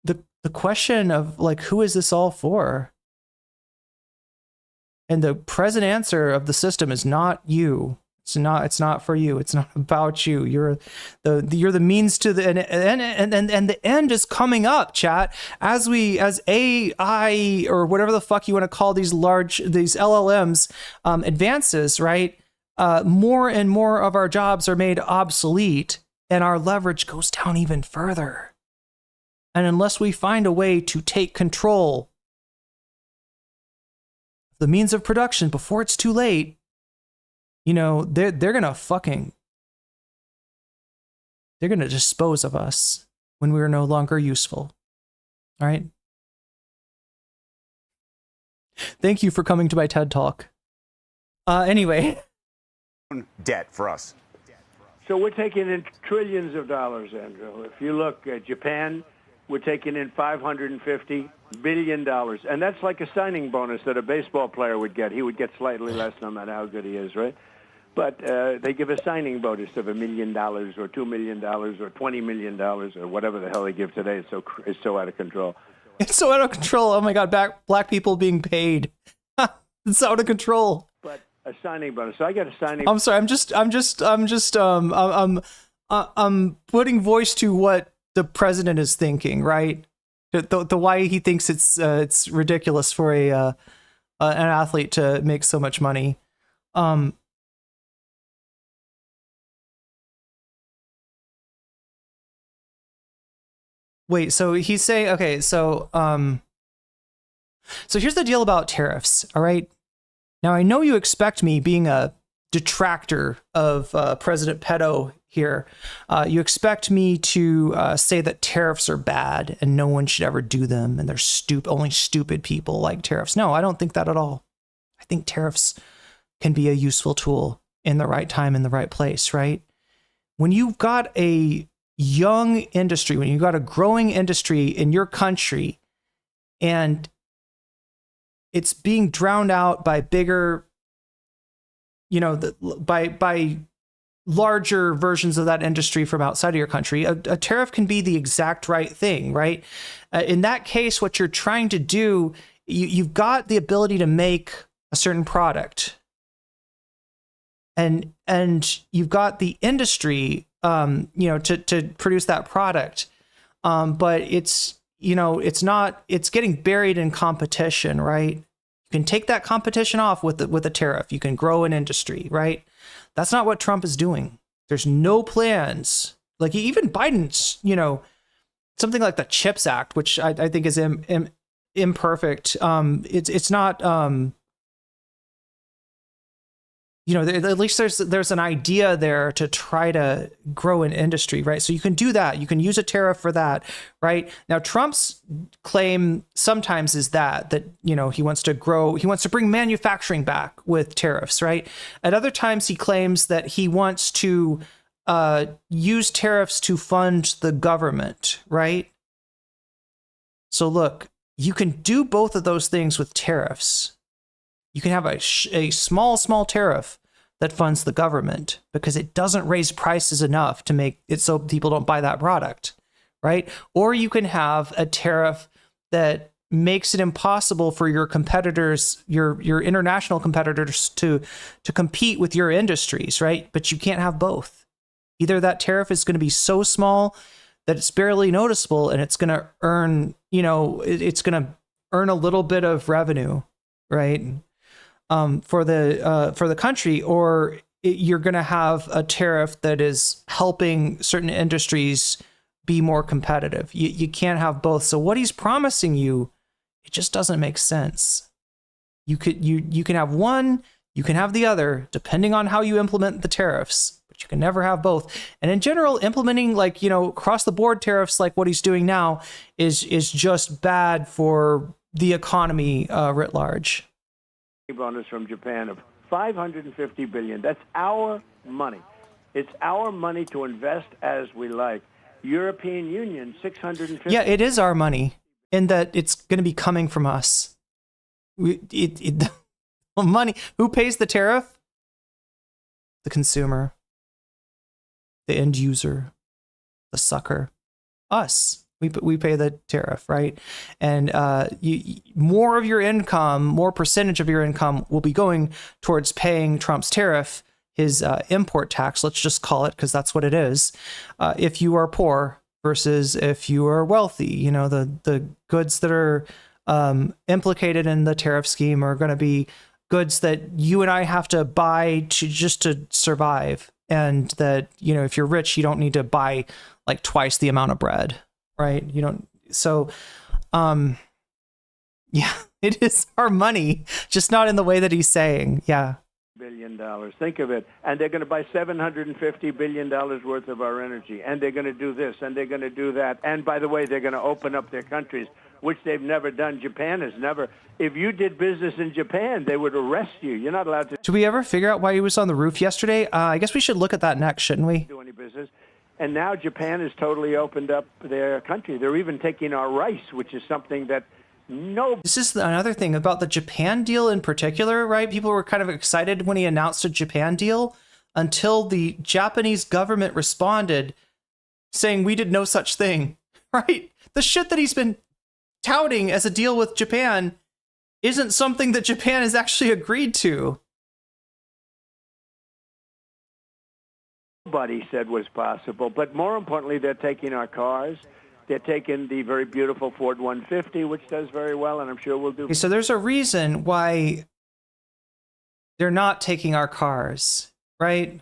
the question of, like, who is this all for? And the present answer of the system is not you. It's not for you. It's not about you. You're the means to the and the end is coming up, chat. As AI or whatever the fuck you want to call these LLMs advances, right? More and more of our jobs are made obsolete, and our leverage goes down even further. And unless we find a way to take control of the means of production before it's too late, they're gonna dispose of us when we are no longer useful. All right. Thank you for coming to my TED Talk. Anyway. Debt for us. So we're taking in trillions of dollars, Andrew. If you look at Japan, we're taking in $550 billion. And that's like a signing bonus that a baseball player would get. He would get slightly less no matter how good he is, right? But they give a signing bonus of $1 million or $2 million or $20 million or whatever the hell they give today. It's so out of control. It's so out of control. Oh my God, black people being paid. It's out of control. But a signing bonus. So I got a signing. I'm sorry. I'm putting voice to what the president is thinking, right? The why he thinks it's ridiculous for an athlete to make so much money. Wait, so he's saying, okay, so here's the deal about tariffs, all right? Now, I know you expect me, being a detractor of President Pedo here, you expect me to say that tariffs are bad and no one should ever do them and they're only stupid people like tariffs. No, I don't think that at all. I think tariffs can be a useful tool in the right time, in the right place, right? When you've got a young industry, when you've got a growing industry in your country and it's being drowned out by bigger, by larger versions of that industry from outside of your country, a tariff can be the exact right thing, right? In that case, what you're trying to do, you've got the ability to make a certain product, and you've got the industry, to produce that product, but it's getting buried in competition, right? You can take that competition off with a tariff. You can grow an industry, right? That's not what Trump is doing. There's no plans. Like even Biden's, something like the CHIPS Act, which I think is imperfect. It's not. At least there's an idea there to try to grow an industry, right? So you can do that. You can use a tariff for that, right? Now, Trump's claim sometimes is that he wants to bring manufacturing back with tariffs, right? At other times, he claims that he wants to use tariffs to fund the government, right? So look, you can do both of those things with tariffs. You can have a small tariff that funds the government because it doesn't raise prices enough to make it so people don't buy that product, right? Or you can have a tariff that makes it impossible for your competitors, your international competitors, to compete with your industries, right? But you can't have both. Either that tariff is going to be so small that it's barely noticeable and it's going to earn, it's going to earn a little bit of revenue, right? For the country, or you're going to have a tariff that is helping certain industries be more competitive. You can't have both. So what he's promising you, it just doesn't make sense. You can have one, you can have the other, depending on how you implement the tariffs, but you can never have both. And in general, implementing across the board tariffs like what he's doing now is just bad for the economy writ large. Bonus from Japan of $550 billion. That's our money. It's our money to invest as we like. European Union, $650. Yeah, it is our money in that it's going to be coming from us. Money. Who pays the tariff? The consumer, the end user, the sucker, us. We pay the tariff, right? And more of your income, more percentage of your income will be going towards paying Trump's tariff, his import tax, let's just call it, because that's what it is, if you are poor versus if you are wealthy. The goods that are implicated in the tariff scheme are going to be goods that you and I have to buy just to survive. And that, if you're rich, you don't need to buy like twice the amount of bread. Right. So, yeah, it is our money, just not in the way that he's saying. Yeah. $1 billion. Think of it. And they're going to buy $750 billion worth of our energy. And they're going to do this, and they're going to do that. And by the way, they're going to open up their countries, which they've never done. Japan has never. If you did business in Japan, they would arrest you. You're not allowed to Did we ever figure out why he was on the roof yesterday? I guess we should look at that next, shouldn't we? do any business. And now Japan has totally opened up their country. They're even taking our rice, which is something that This is another thing about the Japan deal in particular, right? People were kind of excited when he announced a Japan deal until the Japanese government responded saying we did no such thing, right? The shit that he's been touting as a deal with Japan isn't something that Japan has actually agreed to. Nobody said was possible. But more importantly, they're taking our cars. They're taking the very beautiful Ford 150, which does very well, and I'm sure we'll do. Okay, so there's a reason why they're not taking our cars, right?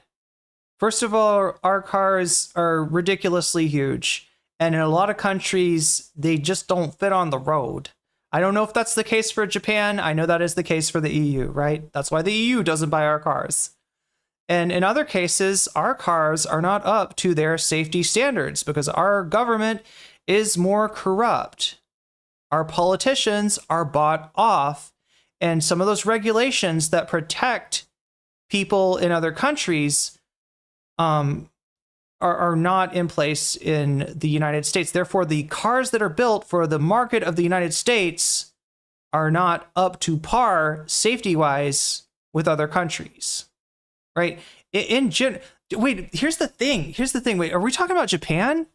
First of all, our cars are ridiculously huge, and in a lot of countries, they just don't fit on the road. I don't know if that's the case for Japan. I know that is the case for the EU, right? That's why the EU doesn't buy our cars. And in other cases, our cars are not up to their safety standards because our government is more corrupt. Our politicians are bought off, and some of those regulations that protect people in other countries are not in place in the United States. Therefore, the cars that are built for the market of the United States are not up to par safety-wise with other countries, right? Wait, here's the thing. Wait, are we talking about Japan?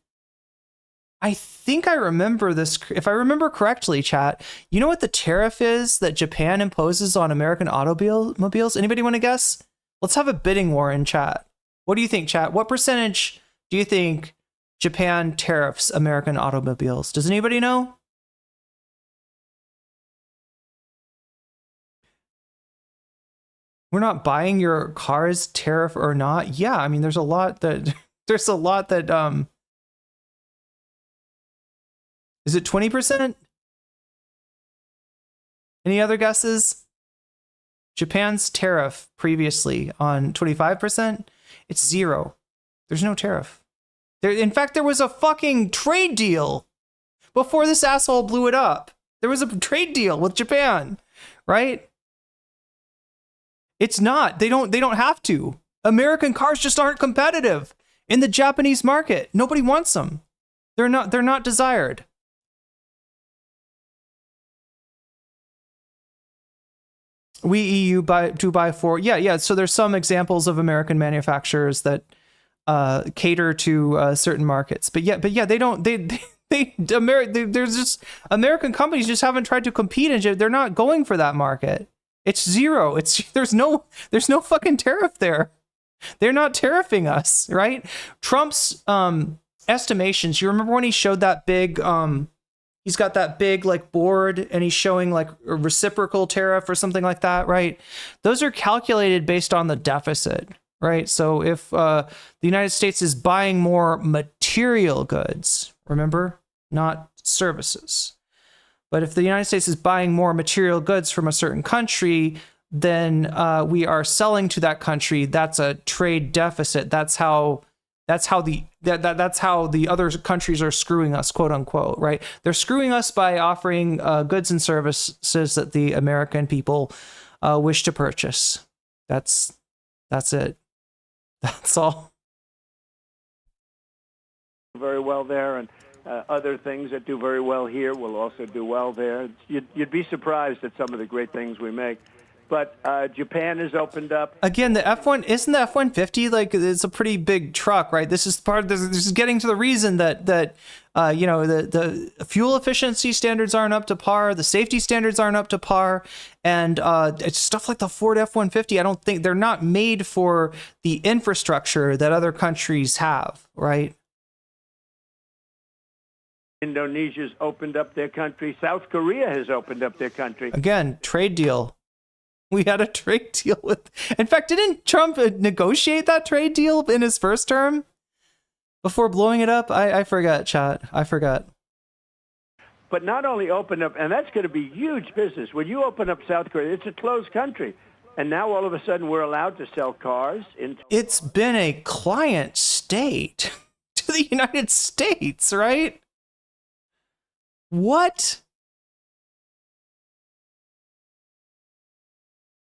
I think I remember this. If I remember correctly, chat, you know what the tariff is that Japan imposes on American automobiles? Anybody want to guess? Let's have a bidding war in chat. What do you think, chat? What percentage do you think Japan tariffs American automobiles? Does anybody know? We're not buying your cars, tariff or not. Yeah, I mean, there's a lot that is it 20%? Any other guesses? Japan's tariff previously on 25%? It's 0. There's no tariff. In fact, there was a fucking trade deal before this asshole blew it up. There was a trade deal with Japan, right? It's not. They don't have to. American cars just aren't competitive in the Japanese market. Nobody wants them. They're not desired. We EU buy for. Yeah. So there's some examples of American manufacturers that cater to certain markets. But yeah, they don't. There's just American companies just haven't tried to compete, and they're not going for that market. It's 0. There's no fucking tariff there. They're not tariffing us, right? Trump's estimations. You remember when he showed that big he's got that big like board and he's showing like a reciprocal tariff or something like that, right? Those are calculated based on the deficit, right? So if the United States is buying more material goods, remember, not services. But if the United States is buying more material goods from a certain country, then we are selling to that country. That's a trade deficit. That's how the other countries are screwing us, quote unquote, right? They're screwing us by offering goods and services that the American people wish to purchase. That's it. That's all. Very well there, and other things that do very well here will also do well there. You'd be surprised at some of the great things we make. But Japan has opened up. Again, the F1, isn't the F-150 like, it's a pretty big truck, right? This is this is getting to the reason that the fuel efficiency standards aren't up to par, the safety standards aren't up to par, and it's stuff like the Ford F-150. I don't think they're not made for the infrastructure that other countries have, right? Indonesia's opened up their country. South Korea has opened up their country. Again, trade deal. We had a trade deal with. In fact, didn't Trump negotiate that trade deal in his first term before blowing it up? I forgot, chat. I forgot. But not only open up, and that's going to be huge business. When you open up South Korea, it's a closed country. And now all of a sudden we're allowed to sell cars. It's been a client state to the United States, right? What?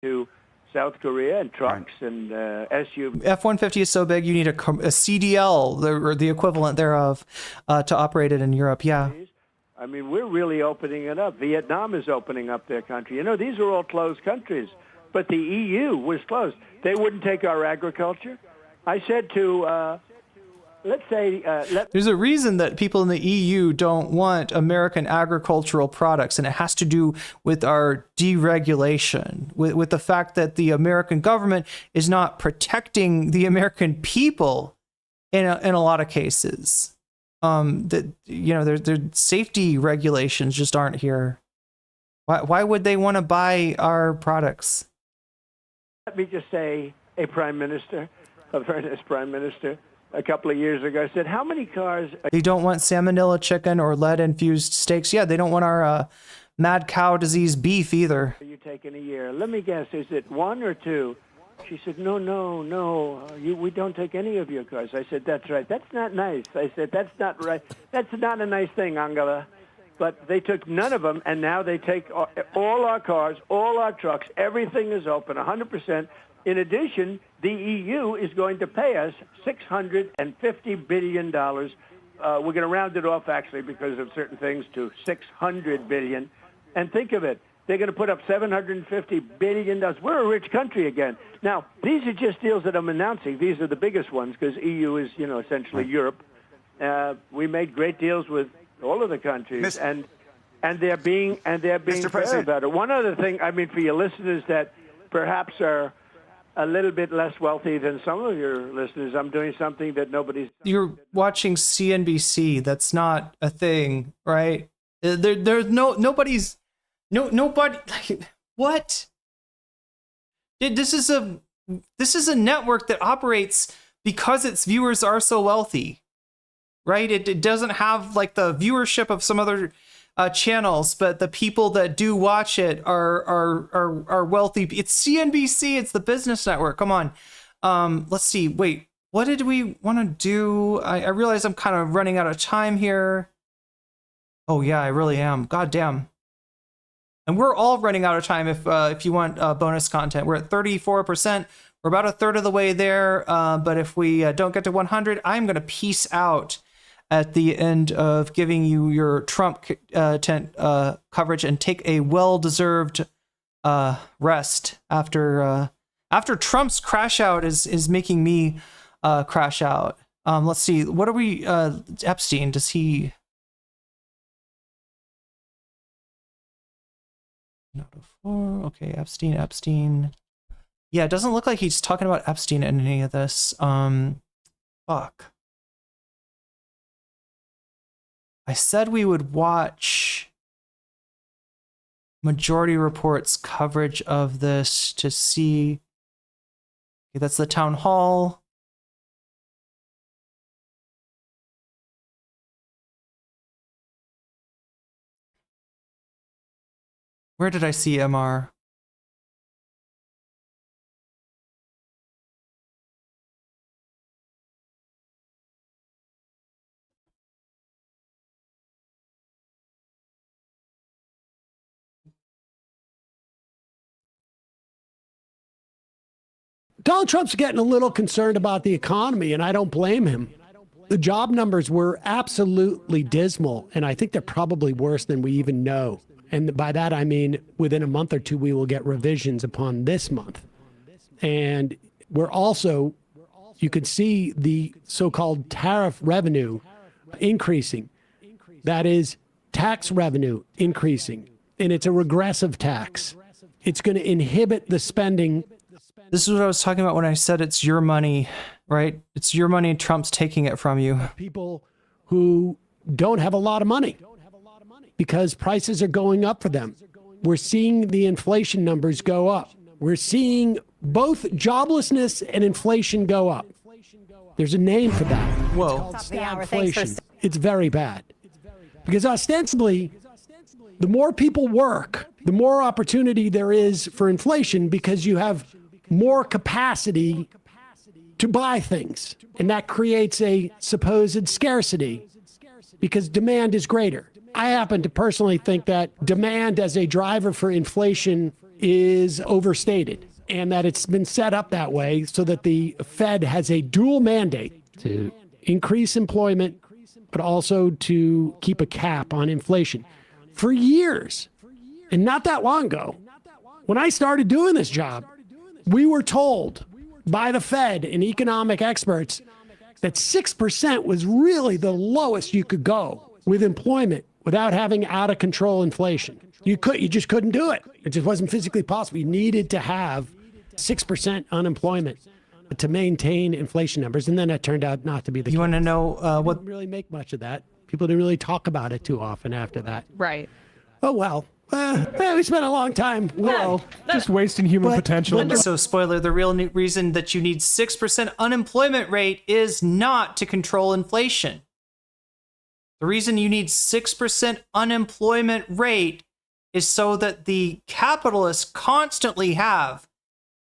To South Korea and trucks and SUVs. F-150 is so big you need a CDL or the equivalent thereof to operate it in Europe. Yeah. I mean, we're really opening it up. Vietnam is opening up their country. You know, these are all closed countries, but the EU was closed. They wouldn't take our agriculture. I said to, let's say... There's a reason that people in the EU don't want American agricultural products, and it has to do with our deregulation, with the fact that the American government is not protecting the American people in a lot of cases. That, you know, their safety regulations just aren't here. Why would they want to buy our products? Let me just say, a prime minister, a very nice prime minister, a couple of years ago said, how many cars... They don't want salmonella chicken or lead-infused steaks. Yeah, they don't want our mad cow disease beef either. Are you taking a year? Let me guess, is it 1 or 2? She said, no, we don't take any of your cars. I said, that's right. That's not nice. I said, that's not right. That's not a nice thing, Angela. But they took none of them, and now they take all our cars, all our trucks. Everything is open, 100%. In addition, the EU is going to pay us $650 billion. We're going to round it off, actually, because of certain things, to $600 billion. And think of it. They're going to put up $750 billion. We're a rich country again. Now, these are just deals that I'm announcing. These are the biggest ones because EU is, you know, essentially Europe. We made great deals with all of the countries, and they're being fair about it. One other thing, I mean, for your listeners that perhaps are a little bit less wealthy than some of your listeners, I'm doing something that nobody's... You're watching CNBC. That's not a thing, right? There's nobody's... Nobody. What? This is a network that operates because its viewers are so wealthy, right? It doesn't have like the viewership of some other channels, but the people that do watch it are wealthy. It's CNBC. It's the business network. Come on. Let's see. Wait, what did we want to do? I realize I'm kind of running out of time here. Oh yeah, I really am. God damn. And we're all running out of time if you want bonus content. We're at 34%. We're about a third of the way there. But if we don't get to 100, I'm going to peace out at the end of giving you your Trump tent coverage and take a well-deserved rest after Trump's crash out is making me crash out. Let's see. What are we? Epstein, does he... Okay, Epstein. Yeah, it doesn't look like he's talking about Epstein in any of this. Fuck. I said we would watch Majority Report's coverage of this to see. Okay, that's the town hall. Where did I see MR? Donald Trump's getting a little concerned about the economy, and I don't blame him. The job numbers were absolutely dismal, and I think they're probably worse than we even know. And by that, I mean, within a month or two, we will get revisions upon this month. And we're also, you can see the so-called tariff revenue increasing. That is tax revenue increasing. And it's a regressive tax. It's going to inhibit the spending. This is what I was talking about when I said it's your money, right? It's your money. Trump's taking it from you. People who don't have a lot of money, because prices are going up for them. We're seeing the inflation numbers go up. We're seeing both joblessness and inflation go up. There's a name for that. Whoa. It's called stagflation. It's very bad. Because ostensibly, the more people work, the more opportunity there is for inflation because you have more capacity to buy things. And that creates a supposed scarcity because demand is greater. I happen to personally think that demand as a driver for inflation is overstated and that it's been set up that way so that the Fed has a dual mandate to increase employment, but also to keep a cap on inflation. For years, and not that long ago, when I started doing this job, we were told by the Fed and economic experts that 6% was really the lowest you could go with employment without having out of control inflation. You just couldn't do it. It just wasn't physically possible. You needed to have 6% unemployment to maintain inflation numbers. And then it turned out not to be the case. You want to know what? Didn't really make much of that. People didn't really talk about it too often after that. Right. Oh, well. We spent a long time. Well, just wasting human potential. So, spoiler, the real reason that you need 6% unemployment rate is not to control inflation. The reason you need 6% unemployment rate is so that the capitalists constantly have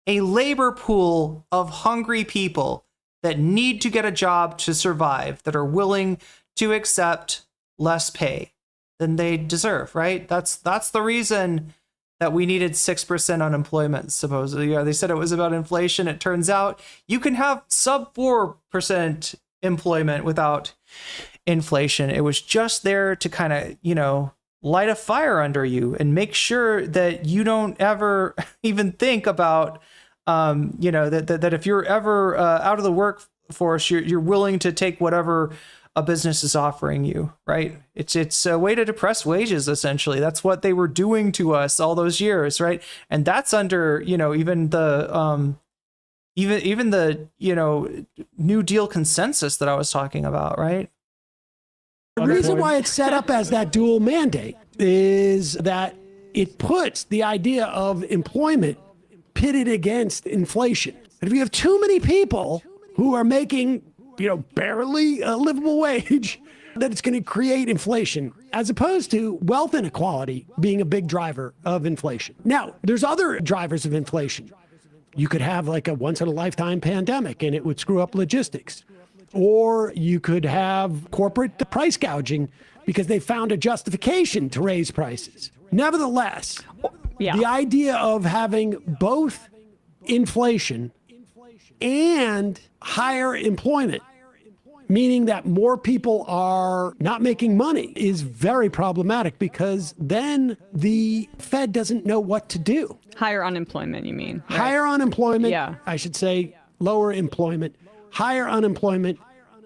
a labor pool of hungry people that need to get a job to survive, that are willing to accept less pay than they deserve, right? That's the reason that we needed 6% unemployment, supposedly. Yeah, they said it was about inflation. It turns out you can have sub 4% employment without inflation. It was just there to kind of, light a fire under you and make sure that you don't ever even think about, that if you're ever out of the workforce, you're willing to take whatever a business is offering you, right? It's a way to depress wages, essentially. That's what they were doing to us all those years, right? And that's under, even the New Deal consensus that I was talking about, right? The reason why it's set up as that dual mandate is that it puts the idea of employment pitted against inflation. And if you have too many people who are making, barely a livable wage, that it's going to create inflation, as opposed to wealth inequality being a big driver of inflation. Now, there's other drivers of inflation. You could have like a once-in-a-lifetime pandemic, and it would screw up logistics. Or you could have corporate price gouging because they found a justification to raise prices. Nevertheless, the idea of having both inflation and higher employment, meaning that more people are not making money, is very problematic because then the Fed doesn't know what to do. Higher unemployment, you mean? Right? Higher unemployment, I should say lower employment, higher unemployment,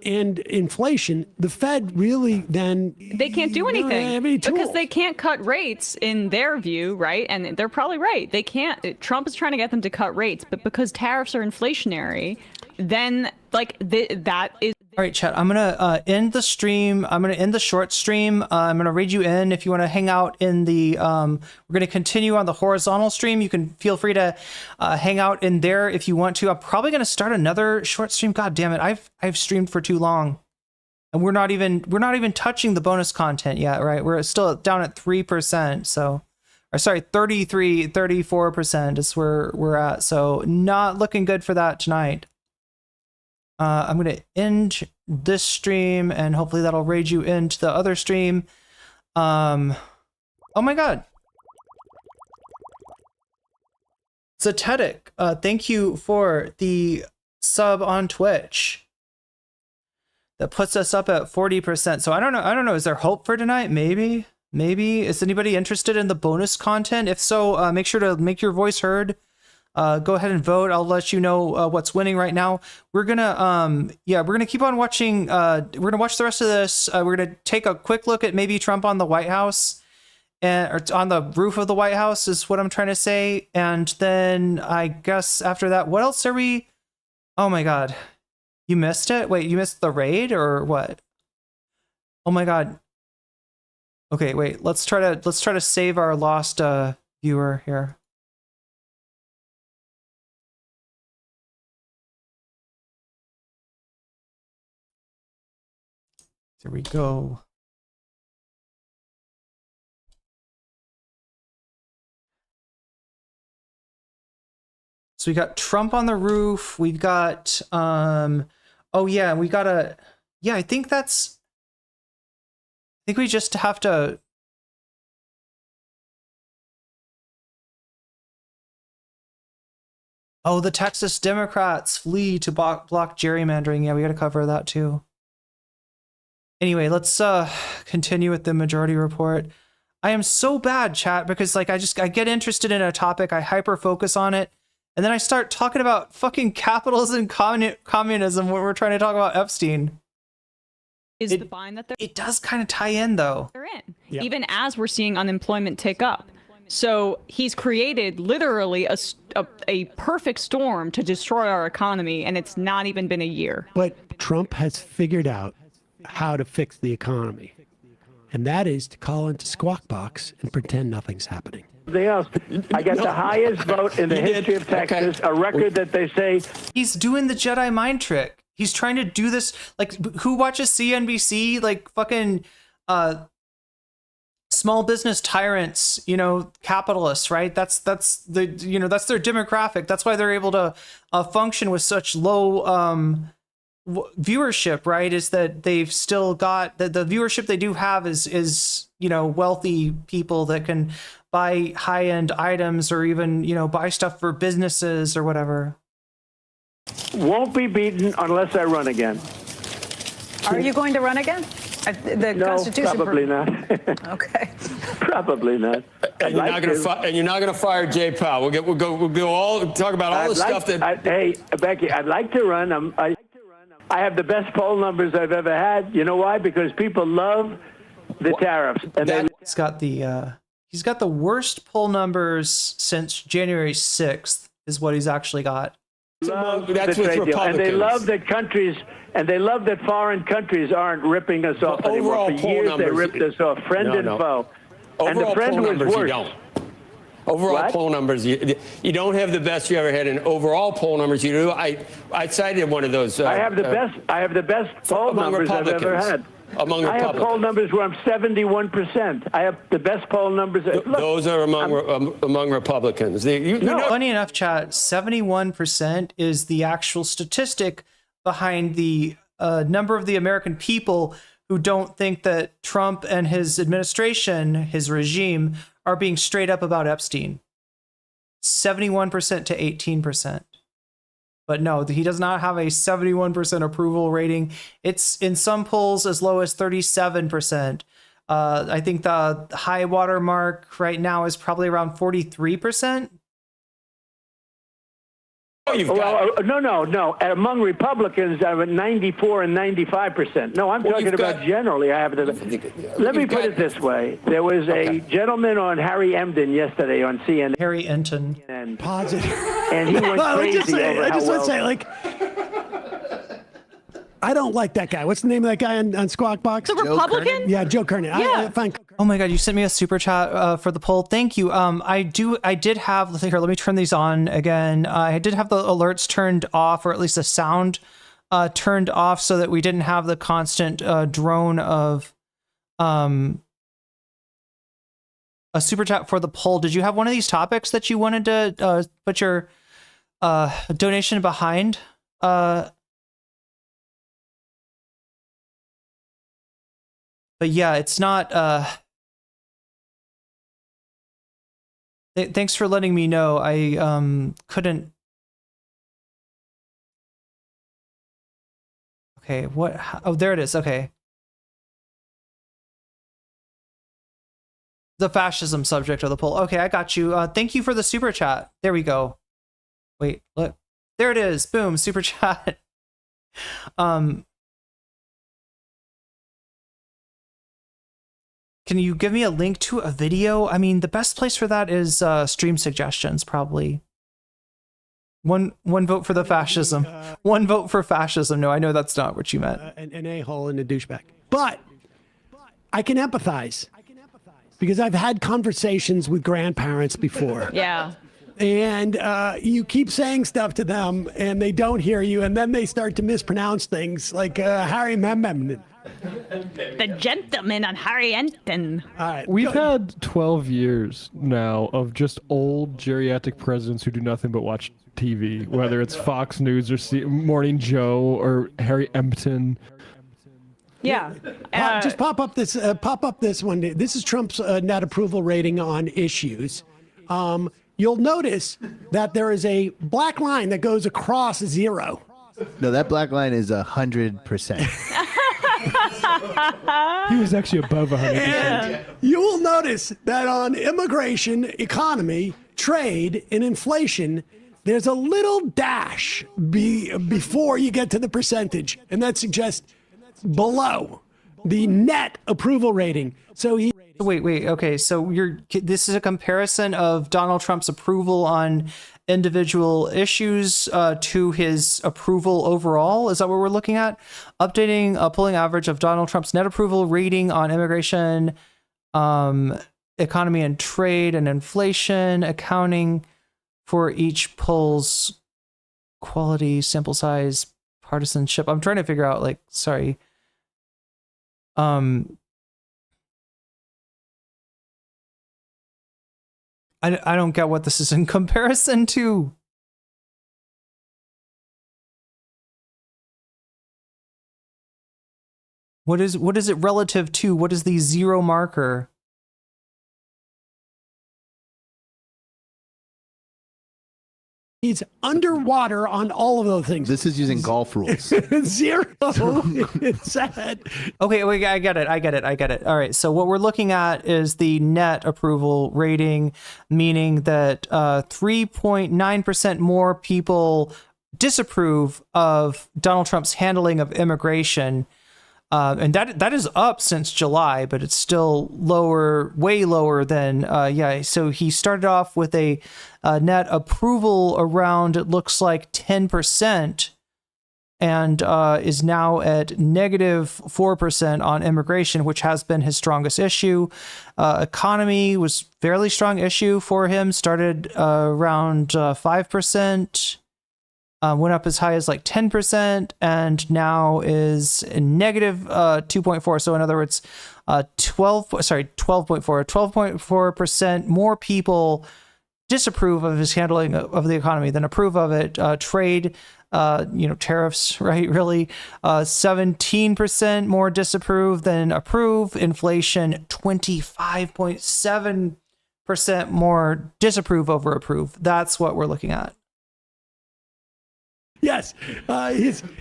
and inflation. The Fed really then... They can't do anything because they can't cut rates in their view, right? And they're probably right. They can't. Trump is trying to get them to cut rates, but because tariffs are inflationary, then that is... All right, chat, I'm going to end the stream. I'm going to end the short stream. I'm going to raid you in if you want to hang out in the... we're going to continue on the horizontal stream. You can feel free to hang out in there if you want to. I'm probably going to start another short stream. God damn it. I've streamed for too long. And we're not even touching the bonus content yet, right? We're still down at 3%. So, or sorry, 34% is where we're at. So not looking good for that tonight. I'm going to end this stream and hopefully that'll raid you into the other stream. Oh my God. Zetetic, thank you for the sub on Twitch. That puts us up at 40%. So I don't know. Is there hope for tonight? Maybe. Is anybody interested in the bonus content? If so, make sure to make your voice heard. Go ahead and vote. I'll let you know what's winning right now. We're gonna keep on watching. We're gonna watch the rest of this. We're gonna take a quick look at maybe Trump on the White House, or on the roof of the White House is what I'm trying to say. And then I guess after that, what else are we? Oh my God, you missed it. Wait, you missed the raid or what? Oh my God. Okay, wait. Let's try to save our lost viewer here. There we go. So we got Trump on the roof. We've got, oh yeah, we got a, yeah, I think we just have to. Oh, the Texas Democrats flee to block gerrymandering. Yeah, we got to cover that too. Anyway, let's continue with the majority report. I am so bad, chat, because like I get interested in a topic, I hyper focus on it, and then I start talking about fucking capitalism and communism when we're trying to talk about Epstein. Is the fine that it does kind of tie in though. they're in, even as we're seeing unemployment tick up. So he's created literally a perfect storm to destroy our economy, and it's not even been a year. But Trump has figured out how to fix the economy, and that is to call into Squawk Box and pretend nothing's happening. Something else. I got the highest vote in the history of Texas, a record that they say. He's doing the Jedi mind trick. He's trying to do this. Like, who watches CNBC? Like, fucking small business tyrants, you know, capitalists, right? That's the, you know, that's their demographic. That's why they're able to function with such low viewership, right? Is that they've still got the viewership they do have is, you know, wealthy people that can buy high-end items or even, you know, buy stuff for businesses or whatever. Won't be beaten unless I run again. Are you going to run again? The No, Constitution. probably not. Okay. Probably not. And you're not going to fire Jay Powell. We'll go all talk about all the stuff that. Hey, Becky, I'd like to run. I have the best poll numbers I've ever had. You know why? Because people love the tariffs. And he's got the worst poll numbers since January 6th is what he's actually got. Love That's the with trade deal. And they Republicans. love that countries, and they love that foreign countries aren't ripping us off anymore. overall For poll years, numbers, they ripped us off, friend and foe. And the Overall friend poll was numbers, you worse. don't. Overall What? poll numbers, you don't have the best you ever had in overall poll numbers. You do. I cited one of those. I have the best. I have the best poll among numbers I've ever Republicans. had. Among I have Republicans. poll numbers where I'm 71%. I have the best poll numbers. Look, Those are among Republicans. Funny enough, chat, 71% is the actual statistic behind the number of the American people who don't think that Trump and his administration, his regime, are being straight up about Epstein. 71% to 18%. But no, he does not have a 71% approval rating. It's in some polls as low as 37%. I think the high water mark right now is probably around 43%. No. Among Republicans, I'm at 94 and 95%. No, I'm talking about generally. I have the. Let me put it this way: there was a gentleman on Harry Emden yesterday on CNN. Harry Enton. Positive. And he went crazy over I how just want well. to say, like, I don't like that guy. What's the name of that guy on Squawk Box? The Republican? Yeah, Joe Kernan. Yeah. I find Oh my God, you sent me a super chat for the poll. Thank you. I did have, let's see here, let me turn these on again. I did have the alerts turned off, or at least the sound turned off, so that we didn't have the constant drone of a super chat for the poll. Did you have one of these topics that you wanted to put your donation behind? But yeah, it's not. Thanks for letting me know. I couldn't. Okay, what? Oh, there it is. Okay. The fascism subject of the poll. Okay, I got you. Thank you for the super chat. There we go. Wait, look. There it is. Boom, super chat. Can you give me a link to a video? I mean, the best place for that is stream suggestions, probably. One vote for the fascism. One vote for fascism. No, I know that's not what you meant. an a-hole and a douchebag. But I can empathize because I've had conversations with grandparents before. Yeah. And you keep saying stuff to them and they don't hear you, and then they start to mispronounce things like Harry Memem. The gentleman on Harry Enton. All right. We've had 12 years now of just old geriatric presidents who do nothing but watch TV, whether it's Fox News or Morning Joe or Harry Empton. Yeah. Just pop up this one. This is Trump's net approval rating on issues. You'll notice that there is a black line that goes across 0. No, that black line is 100%. He was actually above 100%. And you will notice that on immigration, economy, trade, and inflation, there's a little dash before you get to the percentage, and that suggests below the net approval rating. So he. Wait. Okay, so this is a comparison of Donald Trump's approval on individual issues to his approval overall. Is that what we're looking at? Updating a polling average of Donald Trump's net approval rating on immigration, economy and trade, and inflation, accounting for each poll's quality, sample size, partisanship. I'm trying to figure out, sorry. I don't get what this is in comparison to. What is it relative to? What is the 0 marker? He's underwater on all of those things. This is using golf rules. 0. It's sad. Okay, I get it. All right, so what we're looking at is the net approval rating, meaning that 3.9% more people disapprove of Donald Trump's handling of immigration. And that is up since July, but it's still lower, way lower than, So he started off with a net approval around, it looks like 10%, and is now at negative 4% on immigration, which has been his strongest issue. Economy was fairly strong issue for him, started around 5%. Went up as high as 10% and now is negative 2.4. So in other words, 12.4% more people disapprove of his handling of the economy than approve of it. Trade, tariffs, right? Really, 17% more disapprove than approve. Inflation, 25.7% more disapprove over approve. That's what we're looking at. Yes,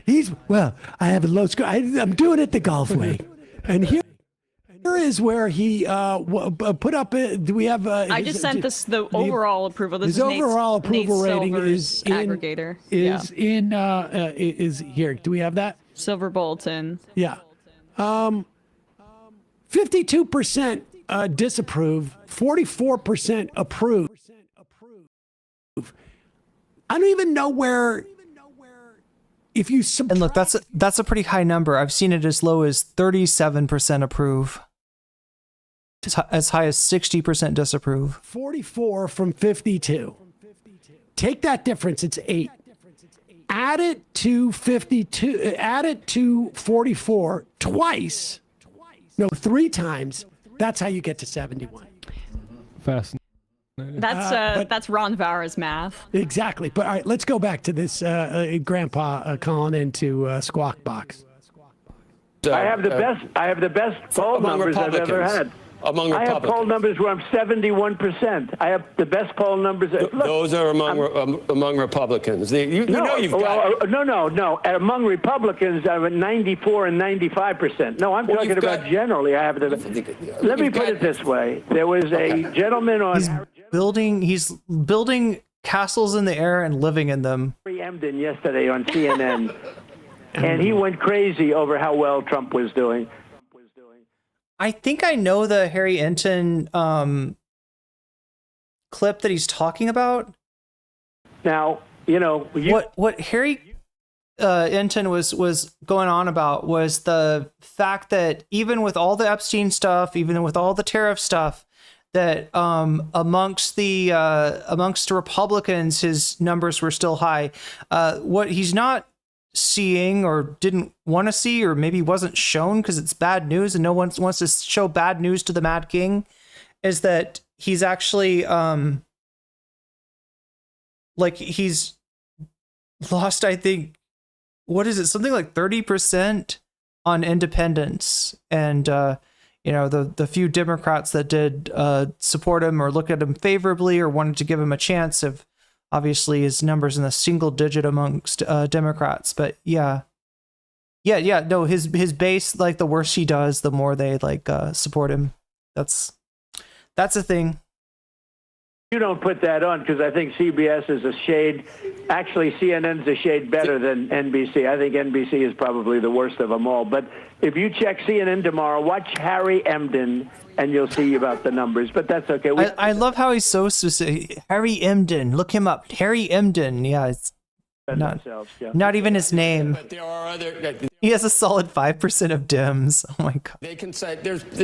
he's well. I have a low score. I'm doing it the golf way, and here is where he put up. Do we have? I just sent the overall approval. This his is overall Nate's approval rating Silver's aggregator. Is here. Do we have that? Silver Bulletin. Yeah, 52% disapprove, 44% approve. I don't even know where. If you and look, that's a pretty high number. I've seen it as low as 37% approve, as high as 60% disapprove. 44 from 52. Take that difference. It's 8. Add it to 52. Add it to 44 twice. No, 3 times. That's how you get to 71. Fascinating. That's Ron Vara's math. Exactly. But all right, let's go back to this grandpa calling into Squawk Box. I have the best poll numbers I've ever had. Among I have Republicans. poll numbers where I'm 71%. I have the best poll numbers. Look, those are among Republicans. No. Among Republicans, I'm at 94 and 95%. No, I'm talking about generally. I have the. Let me put it this way: there was a gentleman on. He's building castles in the air and living in them. Harry Emden yesterday on CNN, and he went crazy over how well Trump was doing. I think I know the Harry Enton clip that he's talking about. Now, what Harry Enton was going on about was the fact that even with all the Epstein stuff, even with all the tariff stuff, that amongst Republicans, his numbers were still high. What he's not seeing or didn't want to see, or maybe wasn't shown because it's bad news and no one wants to show bad news to the Mad King, is that he's actually like he's lost, I think, what is it, something like 30% on independents, and you know, the few Democrats that did support him or look at him favorably or wanted to give him a chance have obviously his numbers in the single digit amongst Democrats. But no, his base, like, the worse he does, the more they like support him. That's a thing. You don't put that on because I think CBS is a shade. Actually, CNN's a shade better than NBC. I think NBC is probably the worst of them all. But if you check CNN tomorrow, watch Harry Emden, and you'll see about the numbers. But that's okay. I love how he's so specific. Harry Emden. Look him up. Harry Emden. Yeah, it's not even his name. But there are other. He has a solid 5% of Dems. Oh my God. They can say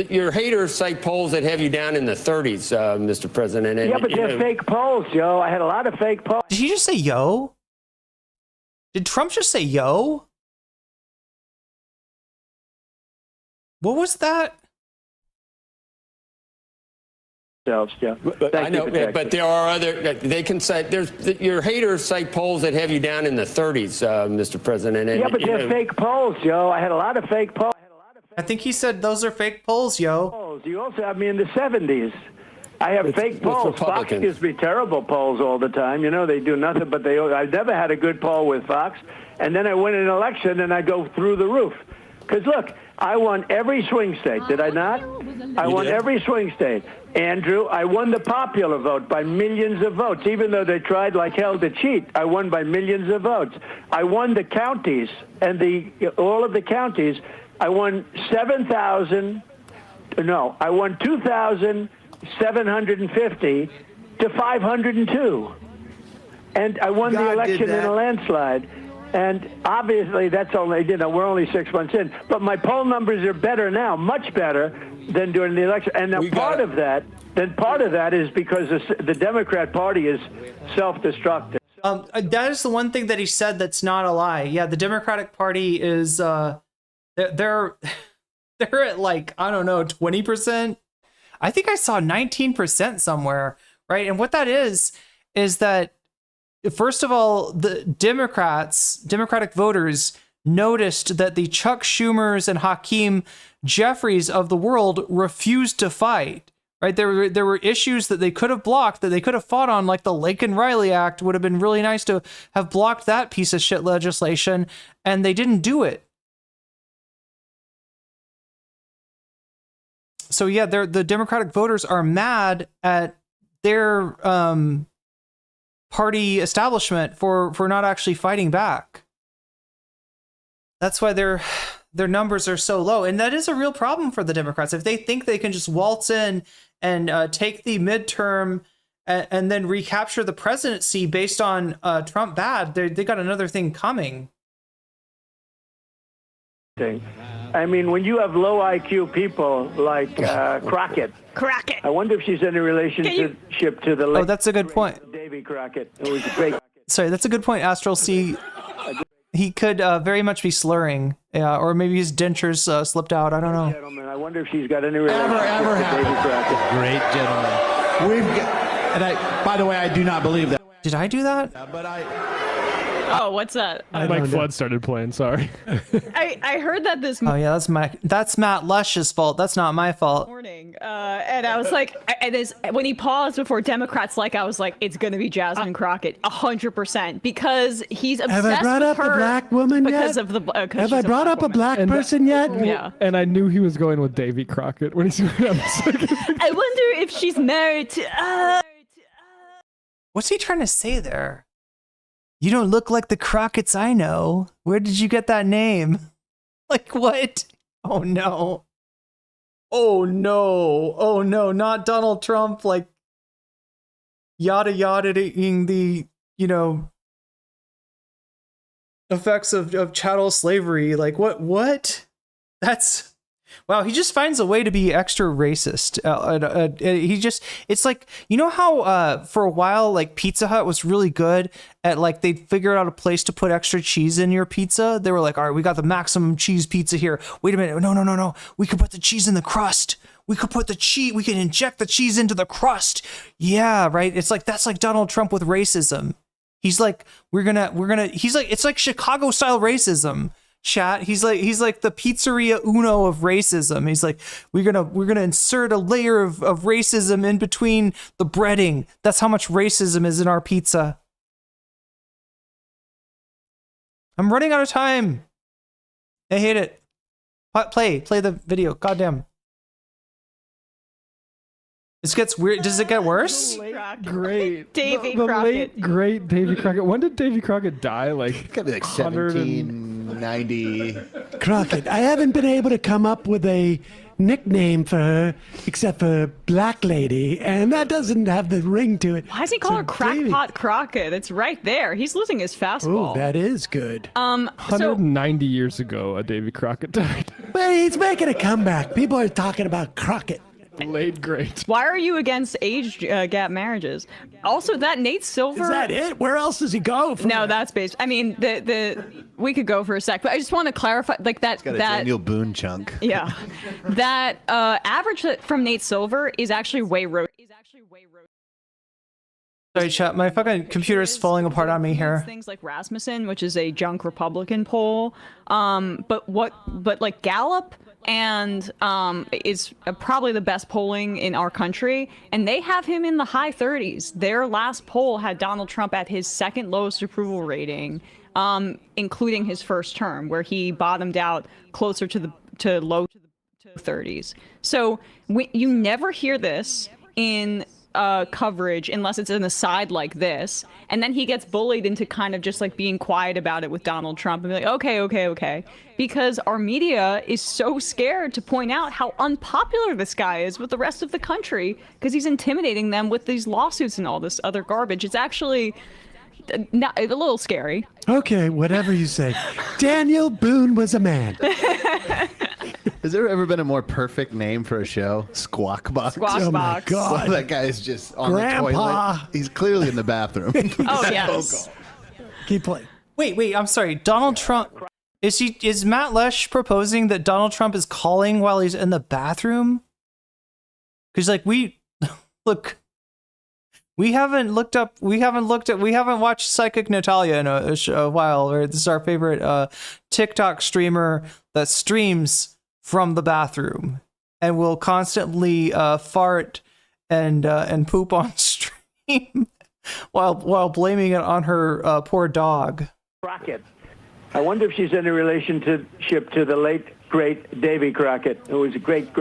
your haters cite polls that have you down in the 30s, Mr. President. And, yeah, but they're fake polls, Joe. I had a lot of fake polls. Did he just say yo? Did Trump just say yo? What was that? Yeah. I know, but there are other. They can say your haters cite polls that have you down in the 30s, Mr. President. And, yeah, but they're fake polls, Joe. I had a lot of fake polls. I think he said those are fake polls, yo. You also have me in the 70s. I have fake polls. Fox gives me terrible polls all the time. You know, they do nothing but I've never had a good poll with Fox. And then I win an election and I go through the roof. Because look, I won every swing state, did I not? I won every swing state. Andrew, I won the popular vote by millions of votes. Even though they tried like hell to cheat, I won by millions of votes. I won the counties, and all of the counties. I won 2,750 to 502. And I won the election in a landslide. And obviously, that's only, we're only 6 months in. But my poll numbers are better now, much better than during the election. And part of that is because the Democrat Party is self-destructive. That is the one thing that he said that's not a lie. Yeah, the Democratic Party is they're at, like, I don't know, 20%. I think I saw 19% somewhere, right? And what that is that, first of all, the Democratic voters noticed that the Chuck Schumers and Hakeem Jeffries of the world refused to fight, right? There were issues that they could have blocked, that they could have fought on, like the Lincoln Riley Act. Would have been really nice to have blocked that piece of shit legislation, and they didn't do it. So yeah, the Democratic voters are mad at their party establishment for not actually fighting back. That's why their numbers are so low, and that is a real problem for the Democrats. If they think they can just waltz in and take the midterm and then recapture the presidency based on Trump bad, they got another thing coming. I mean, when you have low IQ people like Crockett, I wonder if she's in a relationship to the late. Oh, that's a good point. Davy Crockett, who was a great. Sorry, that's a good point, Astral C. He could very much be slurring, or maybe his dentures slipped out. I don't know. Gentlemen, I wonder if she's got any relationship to Davy Crockett. Great gentleman. By the way, I do not believe that. Did I do that? Oh, what's that? Mike Flood started playing. Sorry. I heard that this morning. Oh yeah, that's Matt Lush's fault. That's not my fault. And I was like, when he paused before Democrats, I was like, it's gonna be Jasmine Crockett, 100%, because he's obsessed with her. Have I brought up a black woman because yet? Of the. Have I brought up a black person yet? Yeah. And I knew he was going with Davy Crockett when he's. I wonder if she's married to. What's he trying to say there? You don't look like the Crockett's I know. Where did you get that name? Like, what? Oh, no. Oh, no. Oh, no. Not Donald Trump, like, yada-yada-ing the, effects of chattel slavery. Like, what? That's Wow, he just finds a way to be extra racist. It's like, you know how for a while, like Pizza Hut was really good at like, they figured out a place to put extra cheese in your pizza. They were like, all right, we got the maximum cheese pizza here. Wait a minute. No. We could put the cheese in the crust. We could put the cheese, we can inject the cheese into the crust. Yeah, right. It's like, that's like Donald Trump with racism. He's like, it's like Chicago style racism. Chat. He's like the pizzeria Uno of racism. He's like, we're gonna insert a layer of racism in between the breading. That's how much racism is in our pizza. I'm running out of time. I hate it. Play the video. Goddamn. This gets weird. Does it get worse? Great. Davy the Crockett. late, great Davy Crockett. When did Davy Crockett die? Like, gotta be like 1790. Crockett. I haven't been able to come up with a nickname for her except for Black Lady, and that doesn't have the ring to it. Why does he call her Crackpot Crockett? It's right there. He's losing his fastball. Oh, that is good. 190 years ago, a Davy Crockett died. But he's making a comeback. People are talking about Crockett. Late great. Why are you against age gap marriages? Also, that Nate Silver. Is that it? Where else does he go? No, that's based. I mean, the we could go for a sec, but I just want to clarify, like that. It's got a Daniel Boone chunk. Yeah, that average from Nate Silver is actually way Sorry, chat. My fucking computer is falling apart on me here. Things like Rasmussen, which is a junk Republican poll, but like Gallup and is probably the best polling in our country, and they have him in the high 30s. Their last poll had Donald Trump at his second lowest approval rating, including his first term, where he bottomed out closer to low 30s. So you never hear this in coverage unless it's an aside like this, and then he gets bullied into kind of just like being quiet about it with Donald Trump and be like, okay, because our media is so scared to point out how unpopular this guy is with the rest of the country because he's intimidating them with these lawsuits and all this other garbage. It's actually a little scary. Okay, whatever you say. Daniel Boone was a man. Has there ever been a more perfect name for a show? Squawk Box. Squawk Oh my Box. God. So that guy is just on Grandpa. the toilet. He's clearly in the bathroom. Oh yes. Keep playing. Wait, I'm sorry. Donald Trump, is Matt Lesh proposing that Donald Trump is calling while he's in the bathroom? Because like we haven't watched Psychic Natalia in a while, or this is our favorite TikTok streamer that streams from the bathroom and will constantly fart and poop on stream while blaming it on her poor dog. Crockett. I wonder if she's any relationship to the late great Davy Crockett, who was a great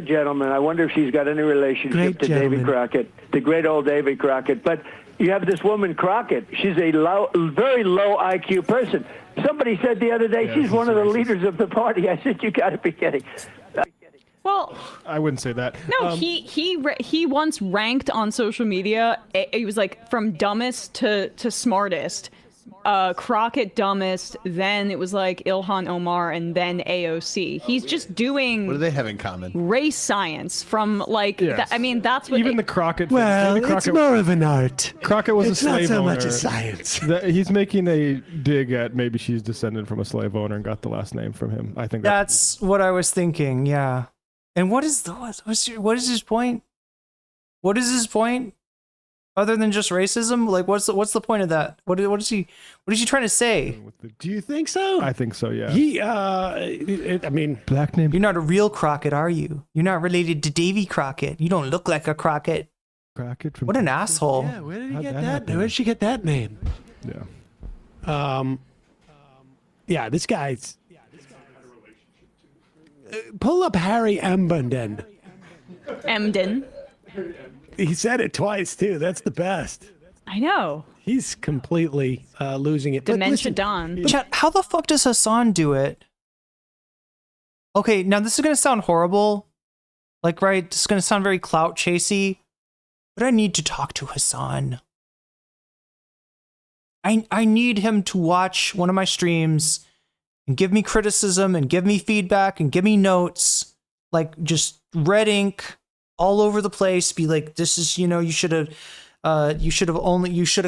gentleman. I wonder if she's got any relationship to Davy Crockett, the great old Davy Crockett. But you have this woman Crockett. She's a very low IQ person. Somebody said the other day she's one of the leaders of the party. I said, you got to be kidding. Well, I wouldn't say that. No, he once ranked on social media. He was like from dumbest to smartest. Crockett dumbest, then it was like Ilhan Omar, and then AOC. He's just doing. What do they have in common? Race science from like. Yes. I mean, that's what. Even the Crockett. Well, Crockett, it's more of an art. Crockett was it's a slave not so owner. much a science. He's making a dig at maybe she's descended from a slave owner and got the last name from him. I think that's what I was thinking. Yeah. And what is his point? What is his point? Other than just racism, like what's the point of that? What is he trying to say? Do you think so? I think so. Yeah. I mean, black name. You're not a real Crockett, are you? You're not related to Davy Crockett. You don't look like a Crockett. Crockett from. What an asshole! Yeah, where did he get that? Where did she get that name? Yeah. Yeah, this guy's. Pull up Harry Emden. He said it twice too. That's the best. I know. He's completely losing it. Dementia Don. Chat, how the fuck does Hassan do it? Okay, now this is gonna sound horrible. Like, right, this is gonna sound very clout chasey, but I need to talk to Hassan. I need him to watch one of my streams and give me criticism and give me feedback and give me notes, like just red ink all over the place. Be like, this is, you should have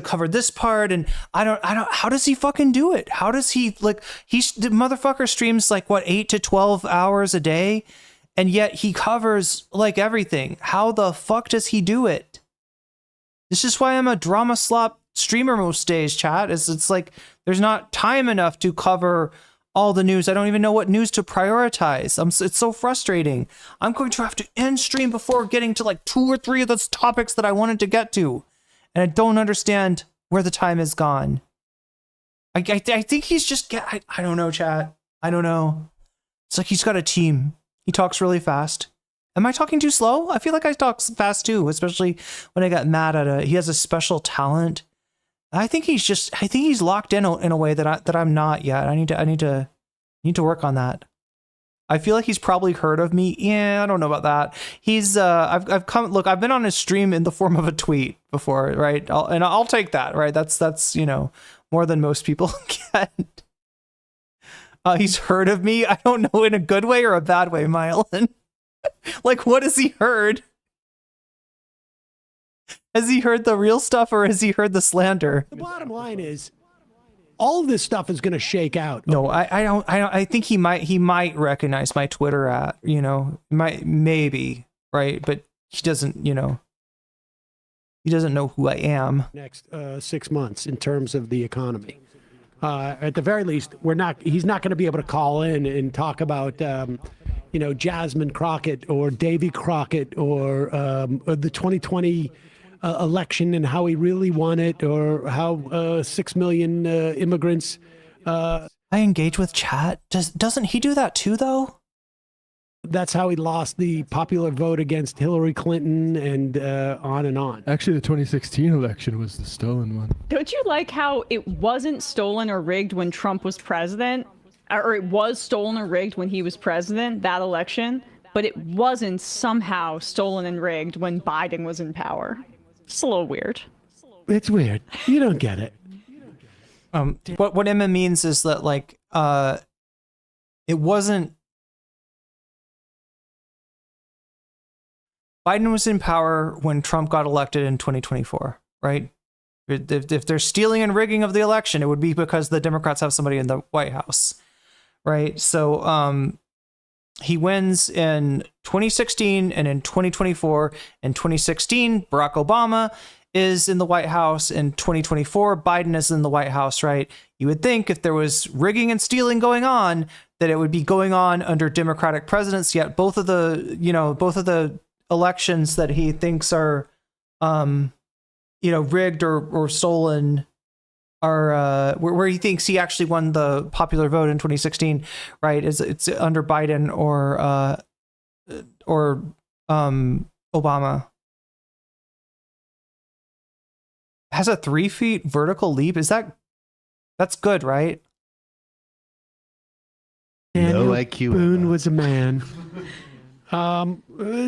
covered this part. And I don't, how does he fucking do it? How does he, the motherfucker streams like what, 8 to 12 hours a day. And yet he covers like everything. How the fuck does he do it? This is why I'm a drama slop streamer most days, chat. It's like there's not time enough to cover all the news. I don't even know what news to prioritize. It's so frustrating. I'm going to have to end stream before getting to like 2 or 3 of those topics that I wanted to get to. And I don't understand where the time is gone. I think he's just, I don't know, chat. I don't know. It's like he's got a team. He talks really fast. Am I talking too slow? I feel like I talk fast too, especially when I got mad at he has a special talent. I think he's locked in a way that I'm not yet. I need to work on that. I feel like he's probably heard of me. Yeah, I don't know about that. He's I've been on his stream in the form of a tweet before, right? I'll take that, right? That's more than most people get. He's heard of me. I don't know, in a good way or a bad way, Mylan. Like, what has he heard? Has he heard the real stuff or has he heard the slander? The bottom line is, all of this stuff is going to shake out. No, I don't. I think he might recognize my Twitter at, maybe, right? But he doesn't, he doesn't know who I am. Next 6 months in terms of the economy. At the very least, he's not going to be able to call in and talk about, Jasmine Crockett or Davy Crockett or the 2020 election and how he really won it, or how 6 million immigrants. I engage with chat. Doesn't he do that too, though? That's how he lost the popular vote against Hillary Clinton, and on and on. Actually, the 2016 election was the stolen one. Don't you like how it wasn't stolen or rigged when Trump was president? Or it was stolen or rigged when he was president, that election, but it wasn't somehow stolen and rigged when Biden was in power. It's a little weird. It's weird. You don't get it. What Emma means is that, like, it wasn't. Biden was in power when Trump got elected in 2024, right? If there's stealing and rigging of the election, it would be because the Democrats have somebody in the White House, right? So he wins in 2016 and in 2024. In 2016, Barack Obama is in the White House. In 2024, Biden is in the White House, right? You would think if there was rigging and stealing going on, that it would be going on under Democratic presidents. Yet both of the elections that he thinks are, rigged or stolen are where he thinks he actually won the popular vote in 2016, right? It's under Biden or Obama. Has a 3 feet vertical leap. That's good, right? Daniel No IQ. Boone was a man.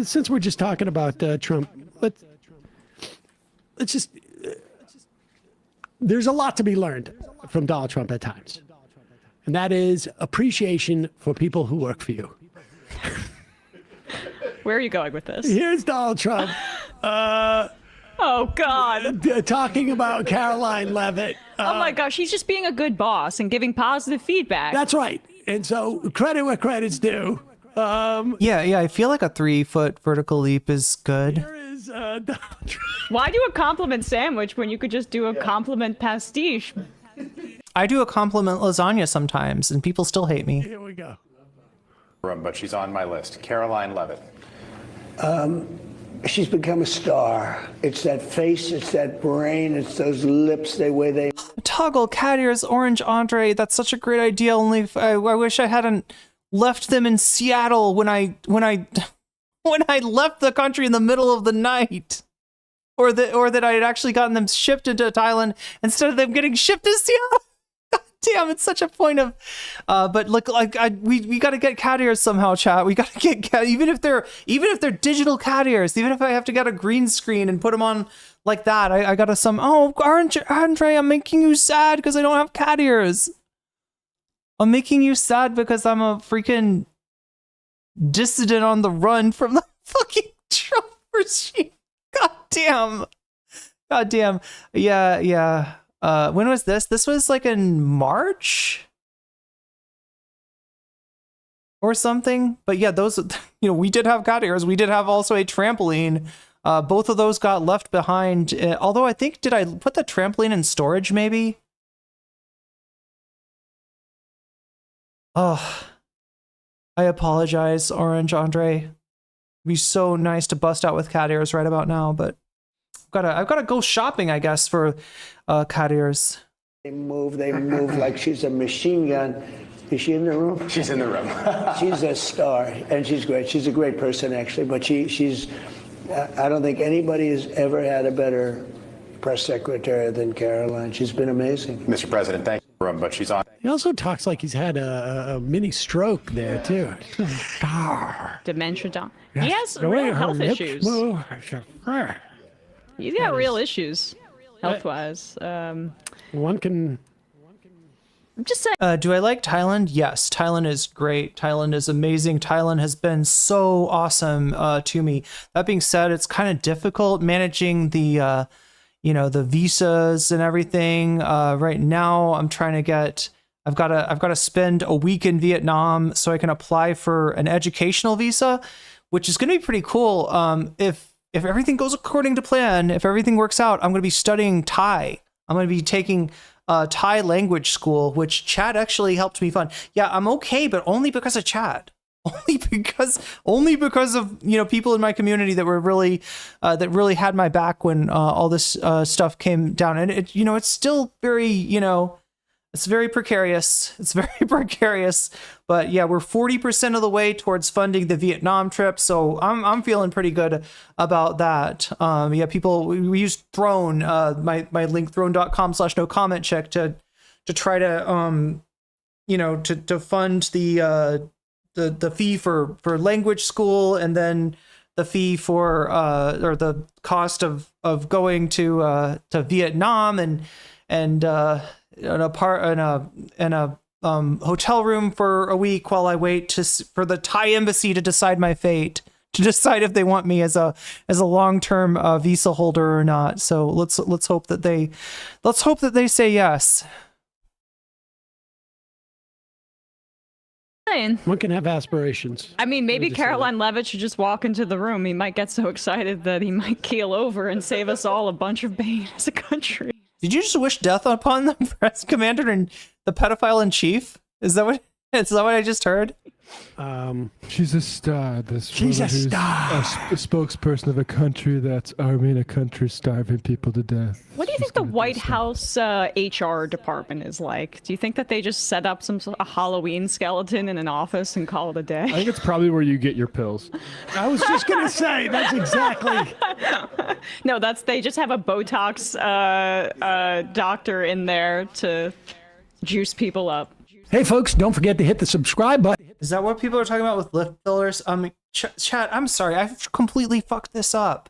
Since we're just talking about Trump, let's just. There's a lot to be learned from Donald Trump at times, and that is appreciation for people who work for you. Where are you going with this? Here's Donald Trump. Oh, God. Talking about Caroline Leavitt. Oh, my gosh. He's just being a good boss and giving positive feedback. That's right. And so credit where credit's due. Yeah. I feel like a 3 foot vertical leap is good. Here is Donald Trump. Why do a compliment sandwich when you could just do a compliment pastiche? I do a compliment lasagna sometimes, and people still hate me. Here we go. But she's on my list. Caroline Leavitt. She's become a star. It's that face, it's that brain, it's those lips, the way they... Toggle cat ears, orange Andre. That's such a great idea. Only if I wish I hadn't left them in Seattle when I left the country in the middle of the night, or that I had actually gotten them shipped into Thailand instead of them getting shipped to Seattle. God damn, it's such a point of. But look, we got to get cat ears somehow, chat. We got to get cat, even if they're digital cat ears, even if I have to get a green screen and put them on like that. I got to Andre, I'm making you sad because I don't have cat ears. I'm making you sad because I'm a freaking dissident on the run from the fucking Trump regime. God damn. God damn. Yeah. When was this? This was like in March or something. But yeah, those, we did have cat ears. We did have also a trampoline. Both of those got left behind. Although I think, did I put the trampoline in storage maybe? Oh, I apologize, Orange Andre. It'd be so nice to bust out with cat ears right about now, but I've gotta go shopping, I guess, for cat ears. They move like she's a machine gun. Is she in the room? She's in the room. She's a star, and she's great. She's a great person, actually, but she's, I don't think anybody has ever had a better press secretary than Caroline. She's been amazing. Mr. President, thank you, but she's on. He also talks like he's had a mini stroke there, too. Dementia down. Yes. He has The way real her health lips issues. move. He's got real issues, health-wise. One can... I'm just saying. Do I like Thailand? Yes, Thailand is great. Thailand is amazing. Thailand has been so awesome to me. That being said, it's kind of difficult managing the, the visas and everything. Right now, I'm trying to get. I've got to spend a week in Vietnam so I can apply for an educational visa, which is going to be pretty cool. If everything goes according to plan, if everything works out, I'm going to be studying Thai. I'm going to be taking Thai language school, which Chad actually helped me fund. Yeah, I'm okay, but only because of Chad. Only because of people in my community that were really had my back when all this stuff came down. And it's still very it's very precarious. It's very precarious. But yeah, we're 40% of the way towards funding the Vietnam trip, so I'm feeling pretty good about that. Yeah, we used Throne, my link throne.com/nocommentchick to try to to fund the fee for language school, and then the fee for or the cost of going to Vietnam and a hotel room for a week while I wait for the Thai embassy to decide my fate, to decide if they want me as a long-term visa holder or not. So let's hope that they say yes. One can have aspirations. I mean, maybe Caroline Levitt should just walk into the room. He might get so excited that he might keel over and save us all a bunch of pain as a country. Did you just wish death upon the press commander and the pedophile in chief? Is that what I just heard? She's a star. She's a star. A spokesperson of a country that's arming a country, starving people to death. What do you think the White House HR department is like? Do you think that they just set up a Halloween skeleton in an office and call it a day? I think it's probably where you get your pills. I was just gonna say that's exactly. No, they just have a Botox doctor in there to juice people up. Hey folks, don't forget to hit the subscribe button. Is that what people are talking about with lip fillers? Chat, I'm sorry, I've completely fucked this up.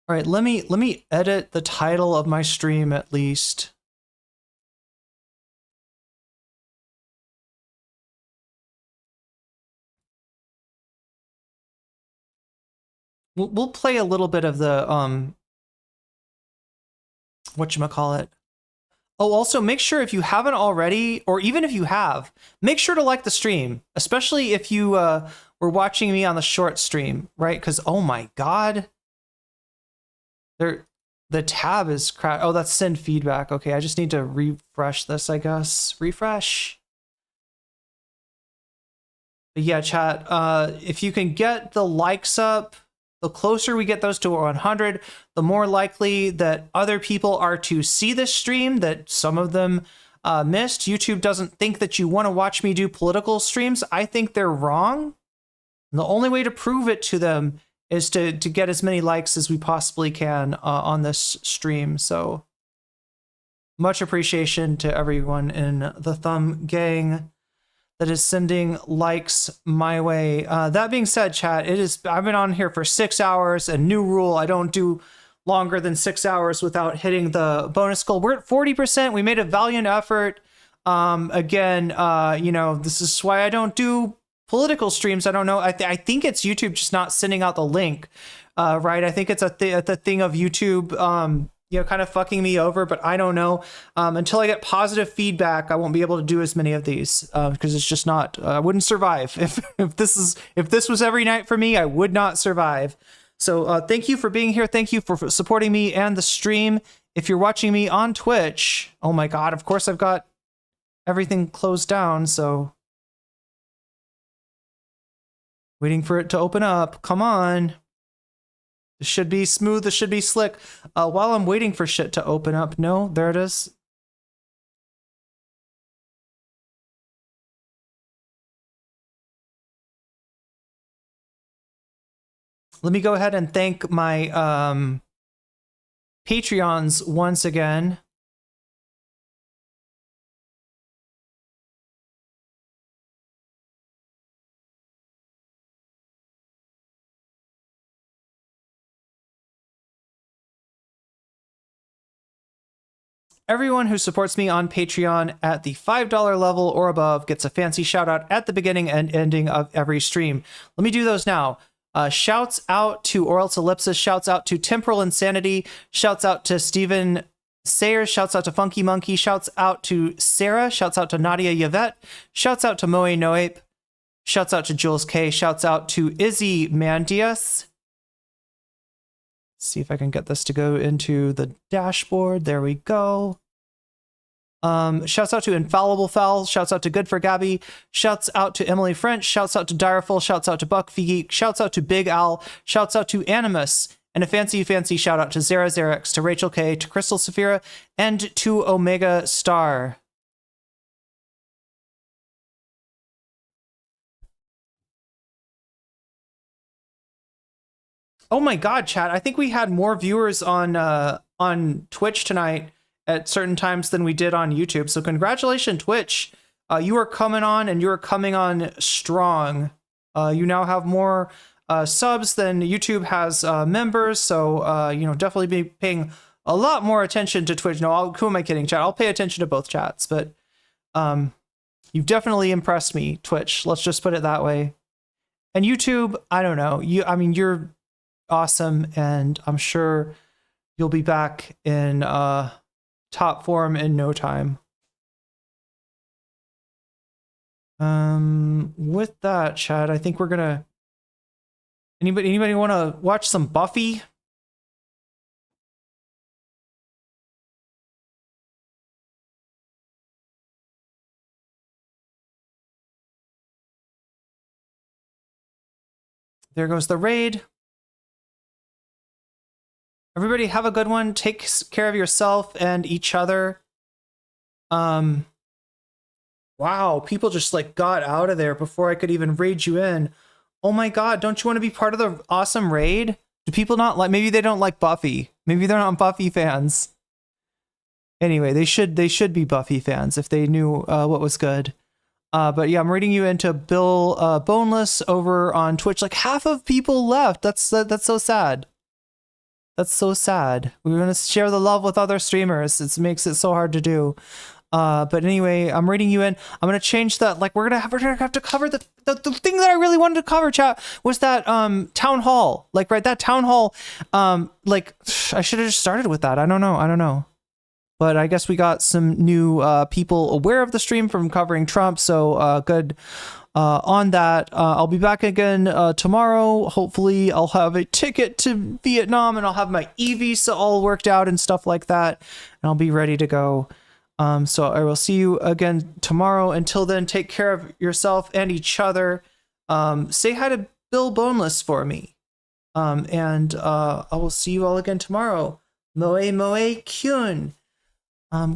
All right, let me edit the title of my stream at least. We'll play a little bit of the whatchamacallit. Oh, also make sure if you haven't already, or even if you have, make sure to like the stream, especially if you were watching me on the short stream, right? Because oh my god, the tab is crashed. Oh, that's send feedback. Okay, I just need to refresh this, I guess. Refresh. But yeah, chat. If you can get the likes up, the closer we get those to 100, the more likely that other people are to see this stream, that some of them missed. YouTube doesn't think that you want to watch me do political streams. I think they're wrong. And the only way to prove it to them is to get as many likes as we possibly can on this stream. So much appreciation to everyone in the Thumb Gang that is sending likes my way. That being said, chat, I've been on here for 6 hours, and new rule, I don't do longer than 6 hours without hitting the bonus goal. We're at 40%. We made a valiant effort. Again, this is why I don't do political streams. I don't know. I think it's YouTube just not sending out the link, right? I think it's the thing of YouTube, kind of fucking me over, but I don't know. Until I get positive feedback, I won't be able to do as many of these because it's just not. I wouldn't survive if this was every night for me. I would not survive. So thank you for being here. Thank you for supporting me and the stream. If you're watching me on Twitch, oh my God, of course I've got everything closed down, so waiting for it to open up. Come on. This should be smooth. This should be slick. While I'm waiting for shit to open up. No, there it is. Let me go ahead and thank my Patreons once again. Everyone who supports me on Patreon at the $5 level or above gets a fancy shout out at the beginning and ending of every stream. Let me do those now. Shouts out to Or Else Ellipsis, shouts out to Temporal Insanity, shouts out to Steven Sayers, shouts out to Funky Monkey, shouts out to Sarah, shouts out to Nadia Yvette, shouts out to Moe Noape, shouts out to Jules K, shouts out to Izzy Mandias. See if I can get this to go into the dashboard. There we go. Shouts out to Infallible Fowl. Shouts out to Good for Gabby. Shouts out to Emily French. Shouts out to Direful. Shouts out to Buck Geek. Shouts out to Big Al. Shouts out to Animus. And a fancy shout out to Zara Xerix, to Rachel K, to Crystal Saphira, and to Omega Star. Oh my God, chat. I think we had more viewers on Twitch tonight at certain times than we did on YouTube. So congratulations, Twitch. You are coming on, and you are coming on strong. You now have more subs than YouTube has members. So, definitely be paying a lot more attention to Twitch. No, who am I kidding, chat? I'll pay attention to both chats, but you've definitely impressed me, Twitch. Let's just put it that way. And YouTube, I don't know. You're awesome, and I'm sure you'll be back in top form in no time. With that, chat, I think we're gonna. Anybody want to watch some Buffy? There goes the raid. Everybody have a good one. Take care of yourself and each other. Wow, people just got out of there before I could even raid you in. Oh my God, don't you want to be part of the awesome raid? Do people not maybe they don't like Buffy. Maybe they're not Buffy fans. Anyway, they should be Buffy fans if they knew what was good. But yeah, I'm raiding you into Bill Boneless over on Twitch. Half of people left. That's so sad. That's so sad. We're going to share the love with other streamers. It makes it so hard to do. But anyway, I'm raiding you in. I'm going to change that. We're going to have to cover the thing that I really wanted to cover, chat, was that town hall. That town hall. I should have just started with that. I don't know. But I guess we got some new people aware of the stream from covering Trump. So good. On that, I'll be back again tomorrow. Hopefully I'll have a ticket to Vietnam, and I'll have my e-visa all worked out and stuff like that, and I'll be ready to go. So I will see you again tomorrow. Until then, take care of yourself and each other. Say hi to Bill Boneless for me. And I will see you all again tomorrow. Moe Moe Kyun.